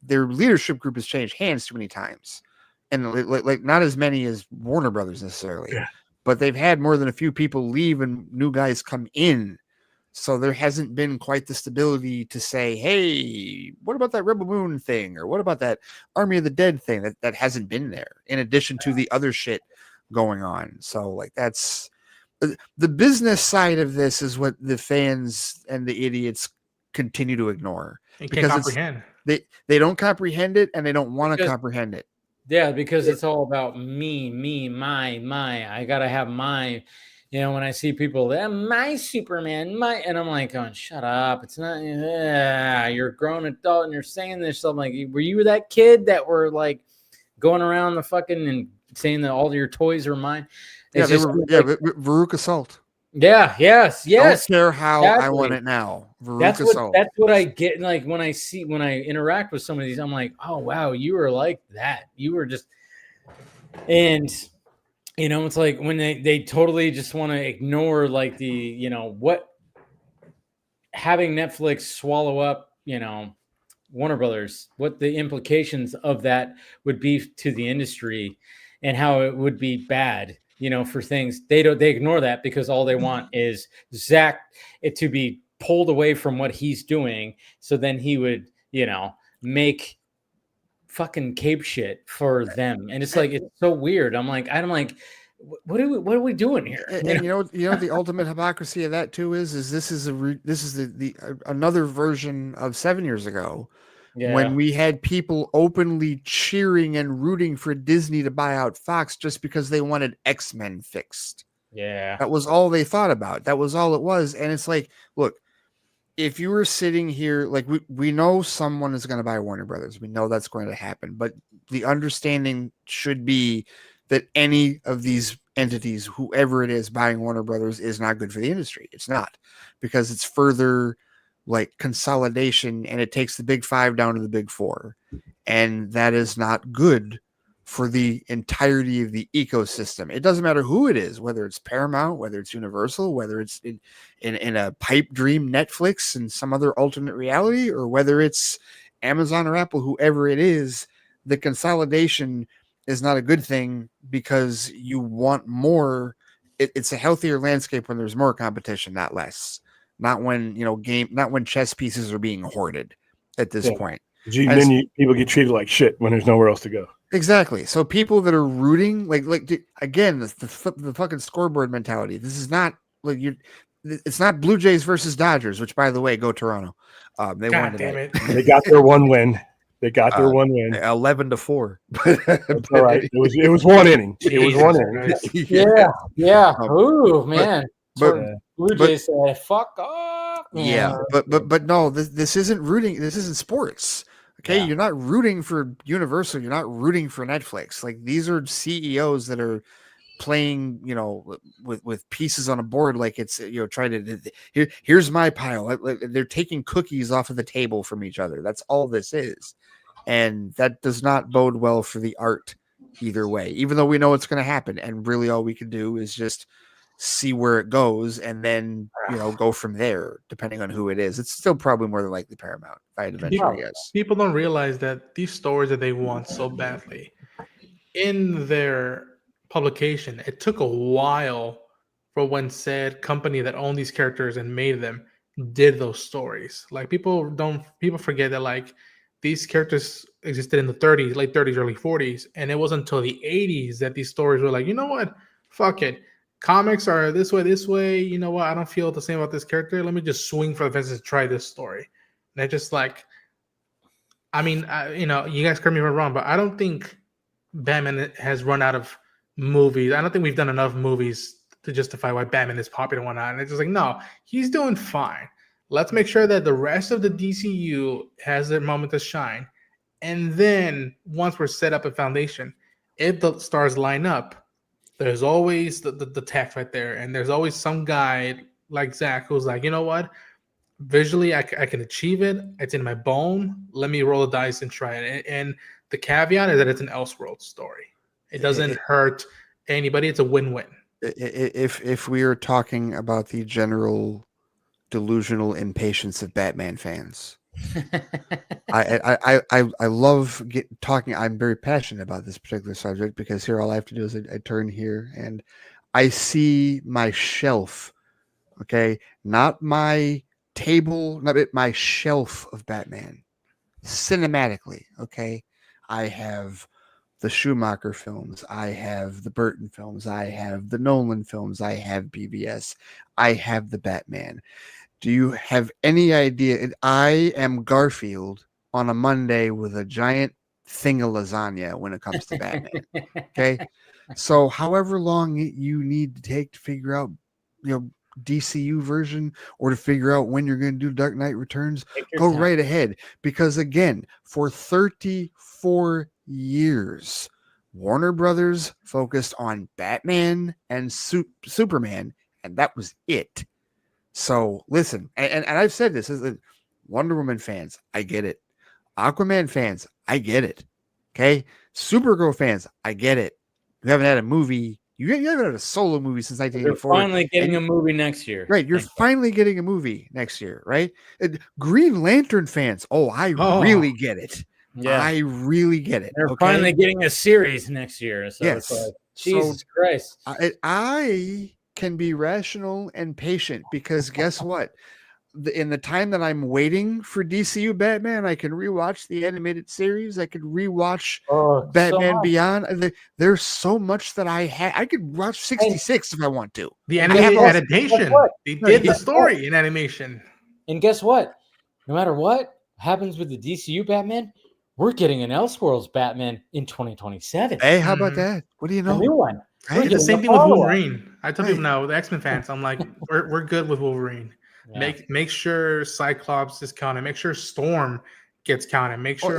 their leadership group has changed hands too many times, and like not as many as Warner Brothers necessarily, but they've had more than a few people leave and new guys come in So there hasn't been quite the stability to say, hey, what about that Rebel Moon thing? Or what about that Army of the Dead thing? That hasn't been there in addition to the other shit going on. So like that's the business side of this is what the fans and the idiots continue to ignore. You can't comprehend. They don't comprehend it, and they don't want to comprehend it. Yeah, because it's all about me, my. I gotta have my. You know, when I see people, my Superman, and I'm like, oh, shut up. It's not, you're a grown adult and you're saying this. So I'm like, were you that kid that were like going around the fucking and saying that all your toys are mine? It's Veruca Salt. Yeah, yes. Don't care how I want it now. That's what I get. Like when I interact with some of these, I'm like, oh wow, you were like that. You were just, and you know, it's like when they totally just want to ignore like the, you know, what having Netflix swallow up, you know, Warner Brothers, what the implications of that would be to the industry and how it would be bad, you know, for things. They ignore that because all they want is Zack to be pulled away from what he's doing. So then he would, you know, make fucking cape shit for them. And it's like, it's so weird. I'm like, what are we doing here? And you know the ultimate hypocrisy of that too is this is the another version of 7 years ago when we had people openly cheering and rooting for Disney to buy out Fox just because they wanted X-Men fixed. Yeah. That was all they thought about. That was all it was. And it's like, look, if you were sitting here, like we know someone is going to buy Warner Brothers. We know that's going to happen. But the understanding should be that any of these entities, whoever it is buying Warner Brothers, is not good for the industry. It's not, because it's further like consolidation, and it takes the big five down to the big four. And that is not good for the entirety of the ecosystem. It doesn't matter who it is, whether it's Paramount, whether it's Universal, whether it's in a pipe dream Netflix and some other alternate reality, or whether it's Amazon or Apple, whoever it is, the consolidation is not a good thing because you want more. It's a healthier landscape when there's more competition, not less. Not when, you know, not when chess pieces are being hoarded at this point. People get treated like shit when there's nowhere else to go. Exactly. So people that are rooting, like again, the fucking scoreboard mentality. This is not like it's not Blue Jays versus Dodgers, which, by the way, go Toronto. They won tonight. They got their one win. They got their 1 win. 11-4. That's all right. It was one inning. It was one inning. Yeah. Ooh, man. But Blue Jays say, "Fuck off." Yeah, but no, this isn't rooting. This isn't sports. Okay, You're not rooting for Universal. You're not rooting for Netflix. Like, these are CEOs that are playing, you know, with pieces on a board, like it's, you know, trying to here's my pile. They're taking cookies off of the table from each other. That's all this is, and that does not bode well for the art either way. Even though we know it's going to happen, and really all we can do is just see where it goes, and then, you know, go from there. Depending on who it is, it's still probably more than likely Paramount. If I had to venture a guess. People don't realize that these stories that they want so badly in their publication, it took a while for when said company that owned these characters and made them did those stories. Like, people forget that, like, these characters existed in the 30s, late 30s, early 40s, and it wasn't until the 80s that these stories were like, you know what, fuck it. Comics are this way. You know what? I don't feel the same about this character. Let me just swing for the fences to try this story. And they're just like, I mean, you know, you guys correct me if I'm wrong, but I don't think Batman has run out of movies. I don't think we've done enough movies to justify why Batman is popular and whatnot. And it's just like, no, he's doing fine. Let's make sure that the rest of the DCU has their moment to shine. And then once we're set up a foundation, if the stars line up, there's always the tact right there. And there's always some guy like Zack who's like, you know what? Visually, I can achieve it. It's in my bone. Let me roll the dice and try it. And the caveat is that it's an Elseworld story. It doesn't hurt anybody. It's a win-win. If we are talking about the general delusional impatience of Batman fans, I love talking. I'm very passionate about this particular subject because here all I have to do is I turn here and I see my shelf Okay, not my table, not my shelf of Batman. Cinematically, okay, I have the Schumacher films, I have the Burton films, I have the Nolan films, I have BVS, I have the Batman. Do you have any idea? I am Garfield on a Monday with a giant thing of lasagna when it comes to Batman. Okay, so however long you need to take to figure out, DCU version, or to figure out when you're going to do Dark Knight Returns, go right ahead. Because again, for 34 years, Warner Brothers focused on Batman and Superman, and that was it. So listen, and I've said this, is Wonder Woman fans, I get it. Aquaman fans, I get it. Okay, Supergirl fans, I get it. You haven't had a movie. You haven't had a solo movie since 1984. You're finally getting a movie next year. Right. You're finally getting a movie next year, right? Green Lantern fans. I really get it. Yeah. I really get it. They're finally getting a series next year. So yes. It's like, Jesus Christ. I can be rational and patient because guess what? In the time that I'm waiting for DCU Batman, I can rewatch the animated series. I could rewatch Batman Beyond. There's so much that I could watch 66 if I want to. The animated adaptation. They did the story in animation. And guess what? No matter what happens with the DCU Batman, we're getting an Elseworlds Batman in 2027. Hey, how about that? What do you know? A new one. Right? The same thing with Wolverine. I tell people now, the X-Men fans, I'm like, we're good with Wolverine. Yeah. Make sure Cyclops is counted. Make sure Storm gets counted. Make sure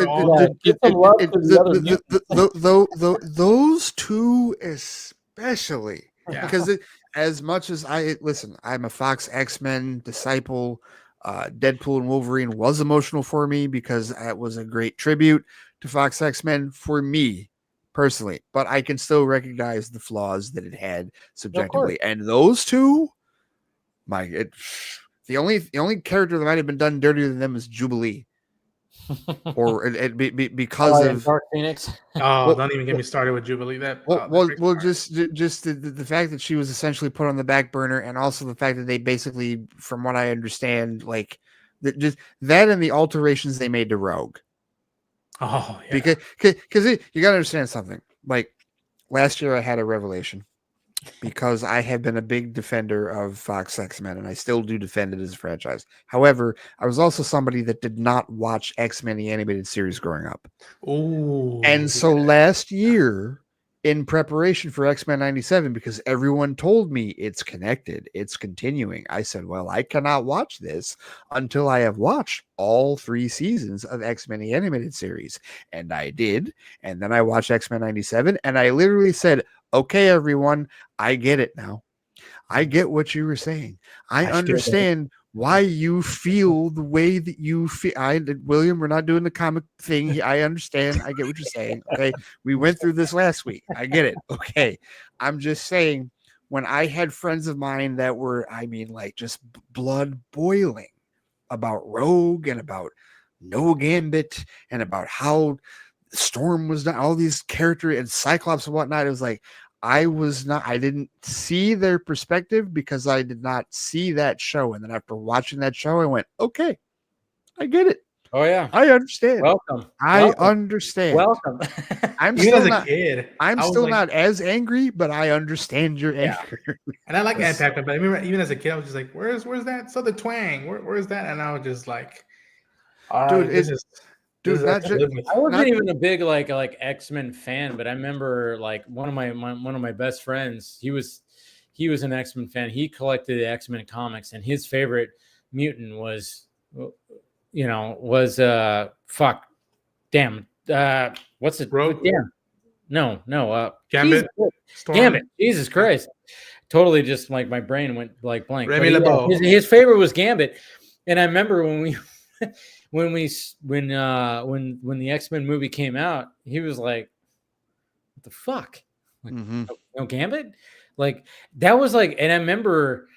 those two especially, because as much as I'm a Fox X-Men disciple. Deadpool and Wolverine was emotional for me because that was a great tribute to Fox X-Men for me personally, but I can still recognize the flaws that it had subjectively. And those two, the only character that might have been done dirtier than them is Jubilee, or because of Dark Phoenix. Don't even get me started with Jubilee. Just the fact that she was essentially put on the back burner, and also the fact that they basically, from what I understand, just that and the alterations they made to Rogue. Oh, yeah. Because you got to understand something. Like last year, I had a revelation. Because I have been a big defender of Fox X-Men, and I still do defend it as a franchise. However, I was also somebody that did not watch X-Men the animated series growing up. Ooh, and so last year, in preparation for X-Men 97, because everyone told me it's connected, it's continuing, I said, well, I cannot watch this until I have watched all 3 seasons of X-Men the animated series. And I did. And then I watched X-Men 97, and I literally said, okay, everyone, I get it now. I get what you were saying. I understand why you feel the way that you feel. William, we're not doing the comic thing. I understand. I get what you're saying. Okay. We went through this last week. I get it. Okay. I'm just saying, when I had friends of mine that were, just blood boiling about Rogue and about No Gambit and about how Storm was not all these characters and Cyclops and whatnot. It was like, I didn't see their perspective because I did not see that show. And then after watching that show, I went, okay, I get it. Oh yeah. I understand. Welcome. I understand. Welcome. I'm still not, kid. I'm still not as angry, but I understand your anger. And I like Antac, but I remember even as a kid, I was just like, where's that Southern twang? Where's that? And I was just like, dude, I wasn't even a big like X-Men fan, but I remember one of my best friends. He was an X-Men fan. He collected the X-Men comics, and his favorite mutant was what's it? Rogue? Damn. No. Gambit. Gambit. Jesus Christ. Totally, just like my brain went blank. Remy LeBeau. His favorite was Gambit, and I remember when the X-Men movie came out, he was like, what the fuck? Like, no Gambit? Like, that was like, and I remember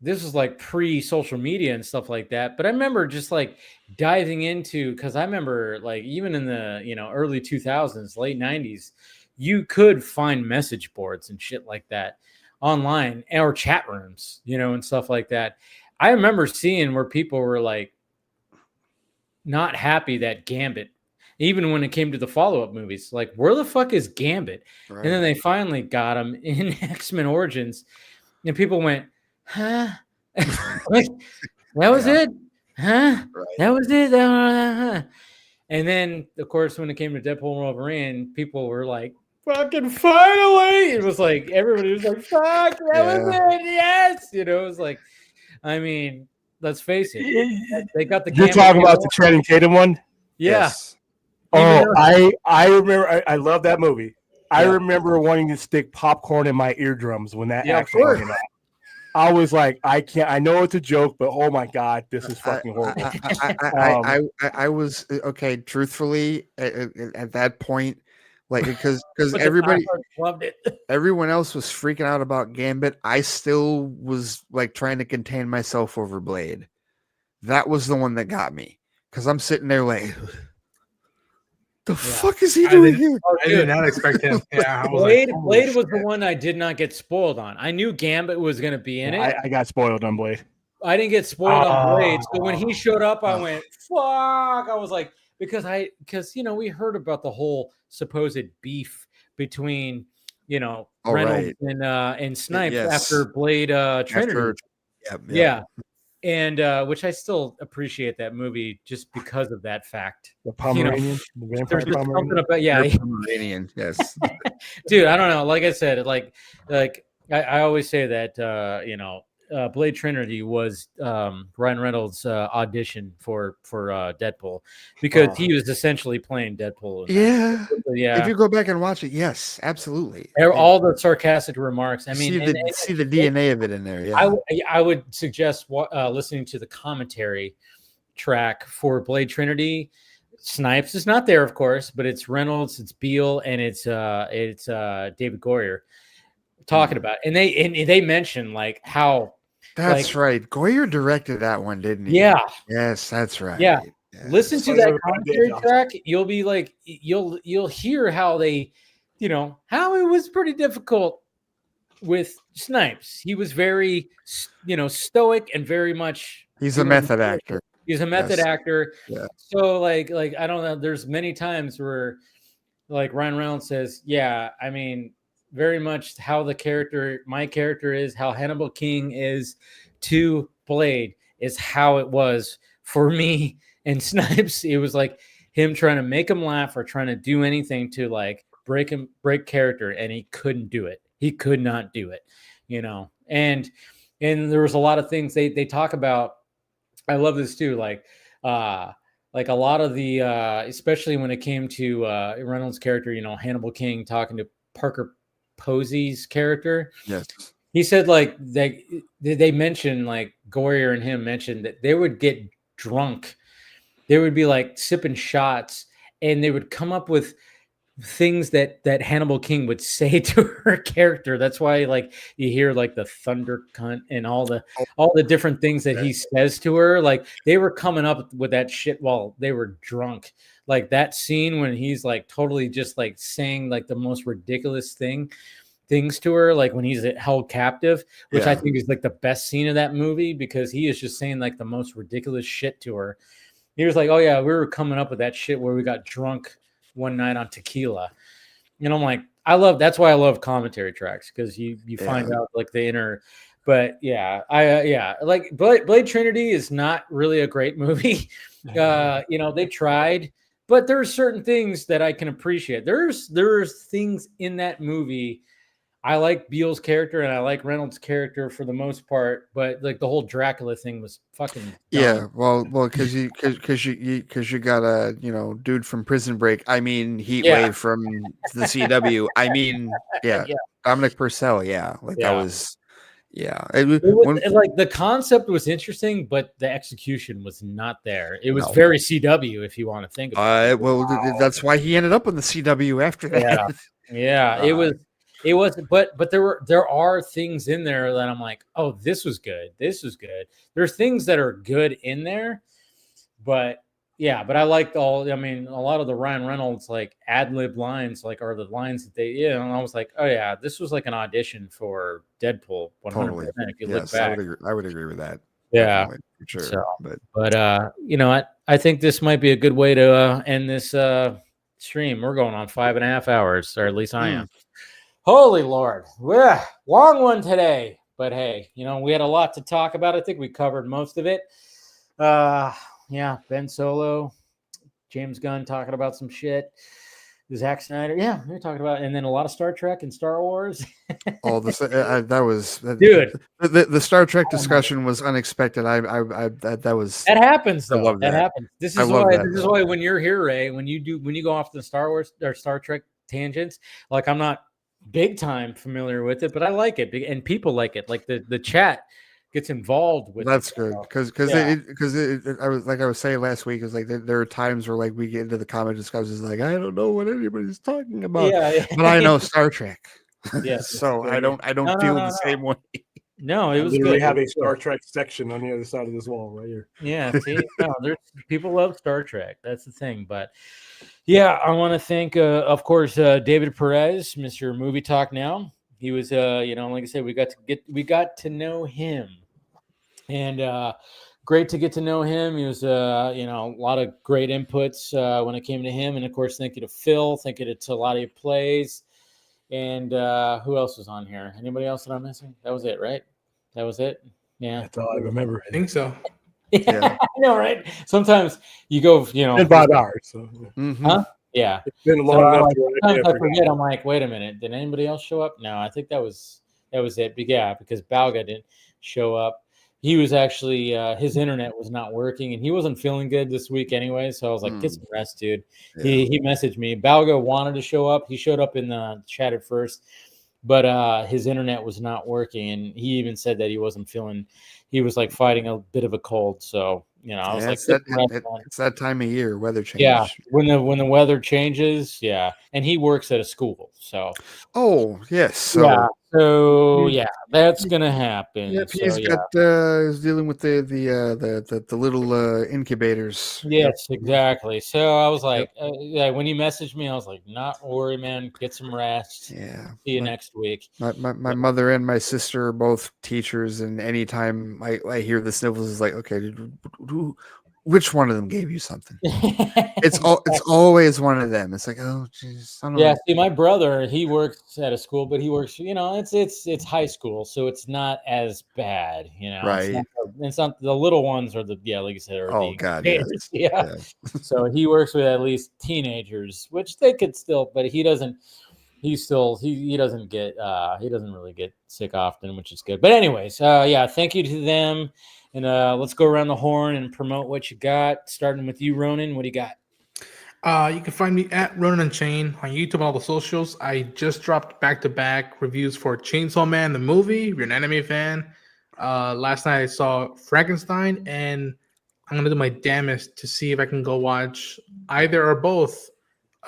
this was like pre-social media and stuff like that, but I remember just like diving into, because I remember like even in the early 2000s, late 90s, you could find message boards and shit like that online or chat rooms, you know, and stuff like that. I remember seeing where people were like not happy that Gambit, even when it came to the follow-up movies, like where the fuck is Gambit? Right. And then they finally got him in X-Men Origins, and people went, huh? Like, that was it? Huh? Right. That was it? Huh? And then, of course, when it came to Deadpool and Wolverine, people were like, fucking finally! It was like, everybody was like, fuck, that was it, yes! You know, it was like, I mean, let's face it. They got the You're Gambit talking about deal. the Channing Tatum one? Yeah. Yes. Oh, Even I remember. I love that movie. I Yeah. remember wanting to stick popcorn in my eardrums when that Yeah, of actually course. came out. I was like, I can't. I know it's a joke, but oh my god, this is fucking horrible. I was okay. Truthfully, at that point, like because But the everybody, diehards loved it. everyone else was freaking out about Gambit. I still was like trying to contain myself over Blade. That was the one that got me because I'm sitting there like, the fuck is he doing here? I did not expect him. Yeah, I was Blade, like, Blade was the one I did not get spoiled on. I knew Gambit was going to be in it. I got spoiled on Blade. I didn't get spoiled on Blade. So when he showed up, I went, fuck. I was like, because, you know, we heard about the whole supposed beef between, you know, Oh, Reynolds right. and Snipes Yes. after Blade Trinity. Yeah. And which I still appreciate that movie just because of that fact. The Pomeranian, the vampire There's just something Pomeranian. about, yeah, Pomeranian, yes. dude, I don't know. Like I said, like I always say that you know, Blade Trinity was Ryan Reynolds' audition for Deadpool because he was essentially playing Deadpool. Yeah. Yeah. If you go back and watch it, yes, absolutely. All the sarcastic remarks. I mean, see the DNA of it in there. Yeah. I would suggest listening to the commentary track for Blade Trinity. Snipes is not there, of course, but it's Reynolds, it's Beale, and it's David Goyer talking about it. And they mention like how that's right. Goyer directed that one, didn't he? Yeah. Yes, that's right. Yeah. Yes. Listen to that commentary track. You'll be like, you'll hear how they, you know, how it was pretty difficult with Snipes. He was very, you know, stoic and very much. He's a method actor. He's a method actor. Yeah. So like I don't know. There's many times where like Ryan Reynolds says, yeah, I mean, very much how my character is, how Hannibal King is to Blade is how it was for me and Snipes. It was like him trying to make him laugh or trying to do anything to like break character, and he couldn't do it. He could not do it, you know. And there was a lot of things they talk about. I love this too, like a lot of the especially when it came to Reynolds' character, you know, Hannibal King talking to Parker Posey's character. Yes. He said like they mentioned, like Goyer and him mentioned that they would get drunk. They would be like sipping shots, and they would come up with things that Hannibal King would say to her character. That's why like you hear like the thunder cunt and all the different things that he says to her. Like they were coming up with that shit while they were drunk. Like that scene when he's like totally just like saying like the most ridiculous things to her, like when he's held captive, which I think is like the best scene of that movie because he is just saying like the most ridiculous shit to her. He was like, oh yeah, we were coming up with that shit where we got drunk one night on tequila. And I'm like, that's why I love commentary tracks, because you find out like the inner. But yeah, like Blade Trinity is not really a great movie. You know, they tried, but there are certain things that I can appreciate. There's things in that movie. I like Beale's character and I like Reynolds' character for the most part, but like the whole Dracula thing was fucking dumb. Yeah, well, because you got a dude from Prison Break. I mean, Heatwave from the CW. I mean, Dominic Purcell. Yeah, like that was. Yeah, like the concept was interesting, but the execution was not there. It was very CW, if you want to think about it. That's why he ended up on the CW after that. Yeah, it was, but there are things in there that I'm like, oh, this was good. This was good. There's things that are good in there, but Yeah, but I liked all. I mean, a lot of the Ryan Reynolds like ad lib lines, like are the lines that they. Yeah, and I was like, oh yeah, this was like an audition for Deadpool. 100%. Totally. If you look Yes, back, I would agree with that. yeah, Definitely, for sure. so, but you know, I think this might be a good way to end this stream. We're going on 5.5 hours, or at least I am. Holy Lord, long one today. But hey, you know, we had a lot to talk about. I think we covered most of it. Yeah, Ben Solo, James Gunn talking about some shit. Zack Snyder, yeah, we were talking about, and then a lot of Star Trek and Star Wars. all this that was Dude. The Star Trek discussion was unexpected. That was that happens though. I love that that. happens. This is why when you're here, Ray, when you go off the Star Wars or Star Trek tangents, like I'm not big time familiar with it, but I like it, and people like it. Like the chat gets involved with. That's good because I was saying last week, is like there are times where like we get into the comment discussions like I don't know what anybody's talking about, but I know Star Trek. Yes, so I don't feel the same way. No, it was literally good. have a Star Trek section on the other side of this wall right here. Yeah, see, no, there's people love Star Trek. That's the thing. But yeah, I want to thank, of course, David Periz, Mr. Movie Talk Now. He was, you know, like I said, we got to know him, and great to get to know him. He was, you know, a lot of great inputs when it came to him, and of course, thank you to Phil, thank you to Talati Plays, and who else was on here? Anybody else that I'm missing? That was it, right? That was it. Yeah, that's all I remember. I think so. Yeah, I know, right? Sometimes you go, you know, in 5 hours. So. Huh? Yeah, it's been a long enough. Sometimes I forget. I'm like, wait a minute, did anybody else show up? No, I think that was it. But yeah, because Balga didn't show up. He was actually his internet was not working, and he wasn't feeling good this week anyway. So I was like, get some rest, dude. Yeah. He messaged me. Balga wanted to show up. He showed up in the chat at first, but his internet was not working, and he even said that he wasn't feeling. He was like fighting a bit of a cold. So you know, I was like, it's that time of year, weather change. Yeah, when the weather changes, yeah, and he works at a school, so. Oh yes, so yeah, that's gonna happen. Yep, so, he's dealing with the little incubators. Yes, exactly. So I was like, when he messaged me, I was like, not worry, man. Get some rest. Yeah. See you next week. My mother and my sister are both teachers, and anytime I hear the sniffles, it's like, okay, which one of them gave you something? It's always one of them. It's like, oh, geez, I don't know. See, my brother, he works at a school, but he works, you know, it's high school, so it's not as bad, you know. Right. It's not the little ones or like you said, or God, yeah. So he works with at least teenagers, which they could still, but he doesn't. He doesn't really get sick often, which is good. But anyways, yeah, thank you to them. And let's go around the horn and promote what you got. Starting with you, Ronan. What do you got? You can find me at Ronan Unchained on YouTube and all the socials. I just dropped back-to-back reviews for Chainsaw Man, the movie. If you're an anime fan. Last night I saw Frankenstein, and I'm going to do my damnedest to see if I can go watch either or both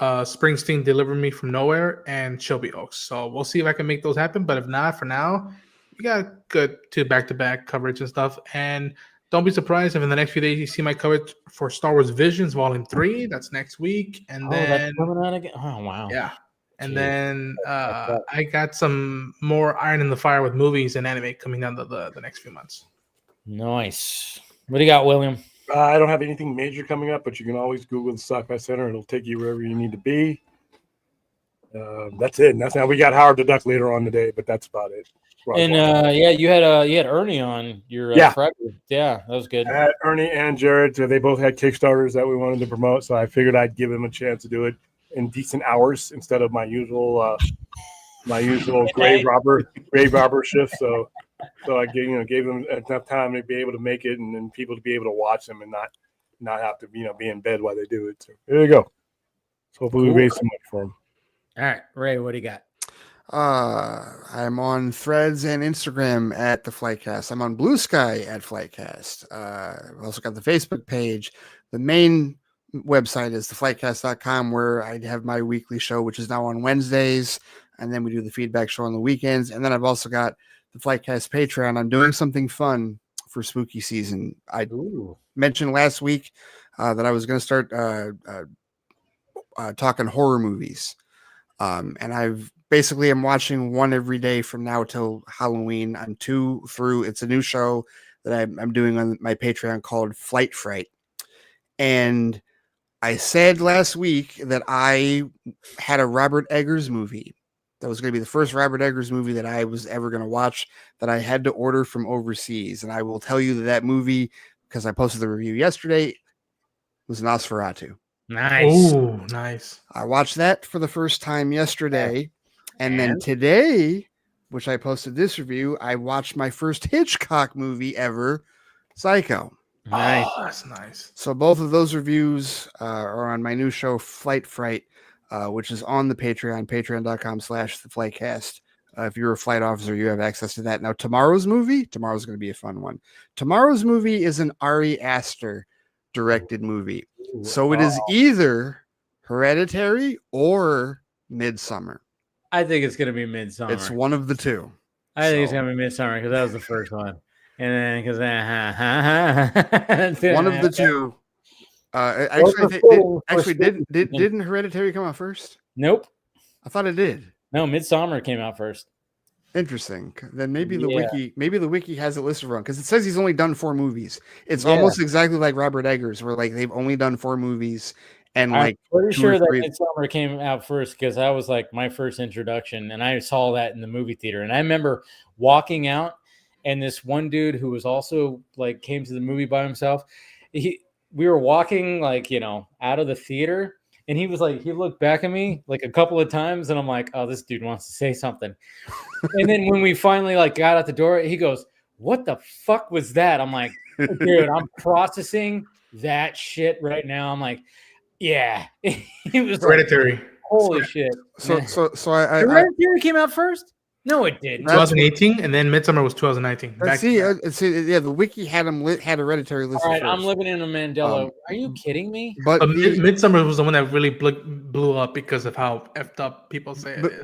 Springsteen Deliver Me From Nowhere and Shelby Oaks. So we'll see if I can make those happen. But if not, for now, we got good to back-to-back coverage and stuff. And don't be surprised if in the next few days you see my coverage for Star Wars Visions Volume 3. That's next week. And then that's coming out again. Oh wow. Yeah. And then I got some more iron in the fire with movies and anime coming down the next few months. Nice. What do you got, William? I don't have anything major coming up, but you can always Google the Sci-Fi Center. It'll take you wherever you need to be. That's it. And that's now we got Howard the Duck later on today, but that's about it. And you had Ernie on your Friday. Yeah, that was good. I had Ernie and Jared. So they both had Kickstarters that we wanted to promote, so I figured I'd give them a chance to do it in decent hours instead of my usual grave robber shift. So I gave them enough time to be able to make it, and then people to be able to watch them and not have to be in bed while they do it. So there you go. So hopefully we raise some money for them. All right, Ray, what do you got? I'm on Threads and Instagram at the Flightcast. I'm on Blue Sky at Flightcast. I've also got the Facebook page. The main website is theflightcast.com, where I have my weekly show, which is now on Wednesdays, and then we do the feedback show on the weekends. And then I've also got the Flightcast Patreon. I'm doing something fun for spooky season. I mentioned last week that I was going to start talking horror movies. And I'm watching one every day from now till Halloween. I'm 2 through. It's a new show that I'm doing on my Patreon called Flight Fright. And I said last week that I had a Robert Eggers movie. That was going to be the first Robert Eggers movie that I was ever going to watch that I had to order from overseas. And I will tell you that movie, because I posted the review yesterday, was Nosferatu. Nice. Oh, nice. I watched that for the first time yesterday. And then today, which I posted this review, I watched my first Hitchcock movie ever, Psycho. Nice. Oh, that's nice. So both of those reviews are on my new show, Flight Fright, which is on the Patreon, patreon.com/theflightcast. If you're a flight officer, you have access to that. Now, tomorrow's going to be a fun one. Tomorrow's movie is an Ari Aster directed movie. So it is either Hereditary or Midsummer. I think it's going to be Midsummer. It's one of the two. I think it's going to be Midsummer because that was the first one. And then because one of the two. Didn't Hereditary come out first? Nope. I thought it did. No, Midsummer came out first. Interesting. Then maybe the wiki has it listed wrong because it says he's only done 4 movies. It's almost exactly like Robert Eggers, where like they've only done 4 movies, and I'm pretty sure that Midsummer came out first because that was like my first introduction, and I saw that in the movie theater. And I remember walking out, and this one dude who was also like came to the movie by himself. We were walking like out of the theater. And he was like, he looked back at me like a couple of times, and I'm like, oh, this dude wants to say something. And then when we finally like got out the door, he goes, what the fuck was that? I'm like, dude, I'm processing that shit right now. I'm like, yeah. He was Hereditary. Like, holy shit. So Hereditary came out first? No, it didn't. 2018, and then Midsummer was 2019. The wiki had Hereditary listed. All right, first. I'm living in a Mandela. Are you kidding me? But Midsummer was the one that really blew up because of how effed up people say it is.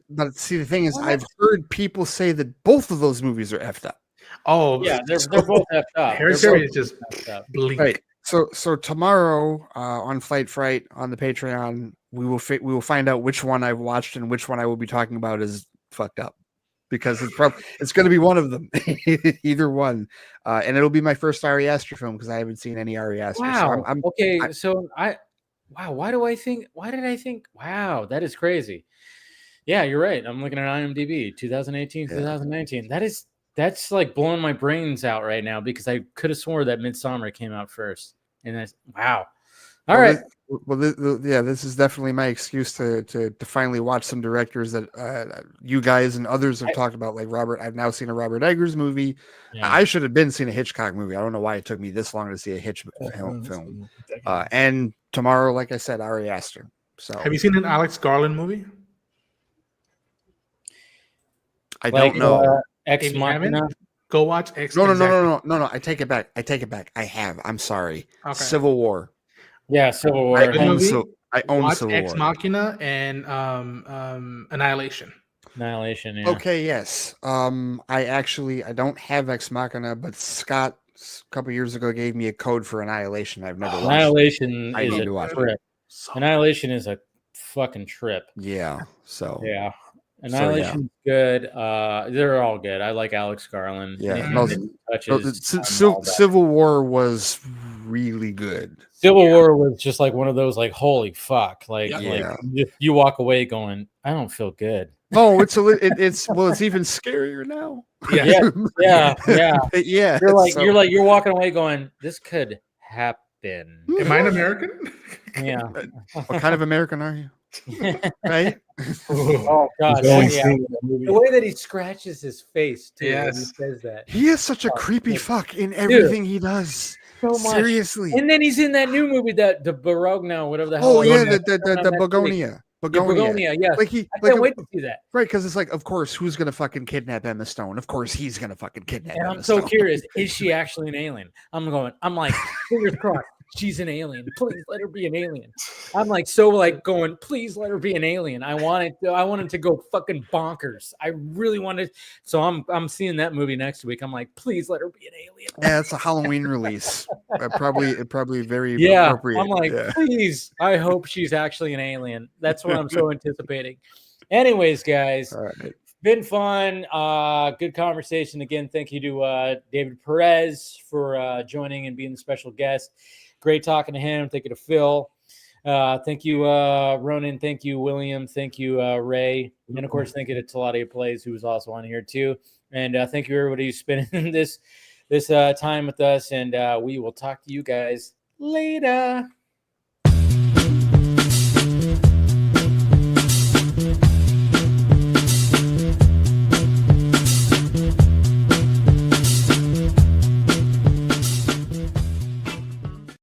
But see, the thing is, I've heard people say that both of those movies are effed up. Oh, yeah, they're both effed up. Hereditary is just bleak. Right. So tomorrow on Flight Fright on the Patreon, we will find out which one I've watched and which one I will be talking about is fucked up, because it's going to be one of them, either one, and it'll be my first Ari Aster film because I haven't seen any Ari Aster. Wow. Why did I think? Wow, that is crazy. Yeah, you're right. I'm looking at IMDb, 2018, 2019. That's like blowing my brains out right now because I could have sworn that Midsummer came out first. And that's wow. All right. This is definitely my excuse to finally watch some directors that you guys and others have talked about, like Robert. I've now seen a Robert Eggers movie. Yeah. I should have been seeing a Hitchcock movie. I don't know why it took me this long to see a Hitchcock film. And tomorrow, like I said, Ari Aster. So, have you seen an Alex Garland movie? I don't know. Ex Machina. Go watch Ex. No. I take it back. I have. I'm sorry. Okay. Civil War. Yeah, Civil War. I own Civil War. Ex Machina and Annihilation. Annihilation. Yeah. Okay. Yes. I don't have Ex Machina, but Scott a couple years ago gave me a code for Annihilation. I've never watched. Annihilation I need to watch it. Annihilation is a fucking trip. Yeah. So. Yeah. Annihilation's good. They're all good. I like Alex Garland. Yeah. Civil War was really good. Civil War was just like one of those like holy fuck. Like you walk away going, I don't feel good. No, it's even scarier now. Yeah. You're walking away going, this could happen. Am I an American? Yeah. What kind of American are you? Right? Oh god! The way that he scratches his face too. Yes. When he says that. He is such a creepy fuck in everything he does. So much. Seriously. And then he's in that new movie, that the Barogna, whatever the hell. Oh yeah, the Begonia. Begonia, yes. I can't wait to see that. Right, because it's like, of course, who's gonna fucking kidnap Emma Stone? Of course, he's gonna fucking kidnap. And Emma I'm so Stone. curious, is she actually an alien? I'm like, fingers crossed. she's an alien. Please let her be an alien. I'm like so like going, please let her be an alien. I wanted to go fucking bonkers. I really wanted. So I'm seeing that movie next week. I'm like, please let her be an alien. Yeah, it's a Halloween release. Probably very appropriate. I'm like, please. I hope she's actually an alien. That's what I'm so anticipating. Anyways, guys. All right. Been fun. Good conversation. Again, thank you to David Periz for joining and being the special guest. Great talking to him. Thank you to Phil. Thank you, Ronan. Thank you, William. Thank you, Ray. And of course, thank you to Talade Plays, who was also on here too. And thank you, everybody who's spending this time with us. And we will talk to you guys later.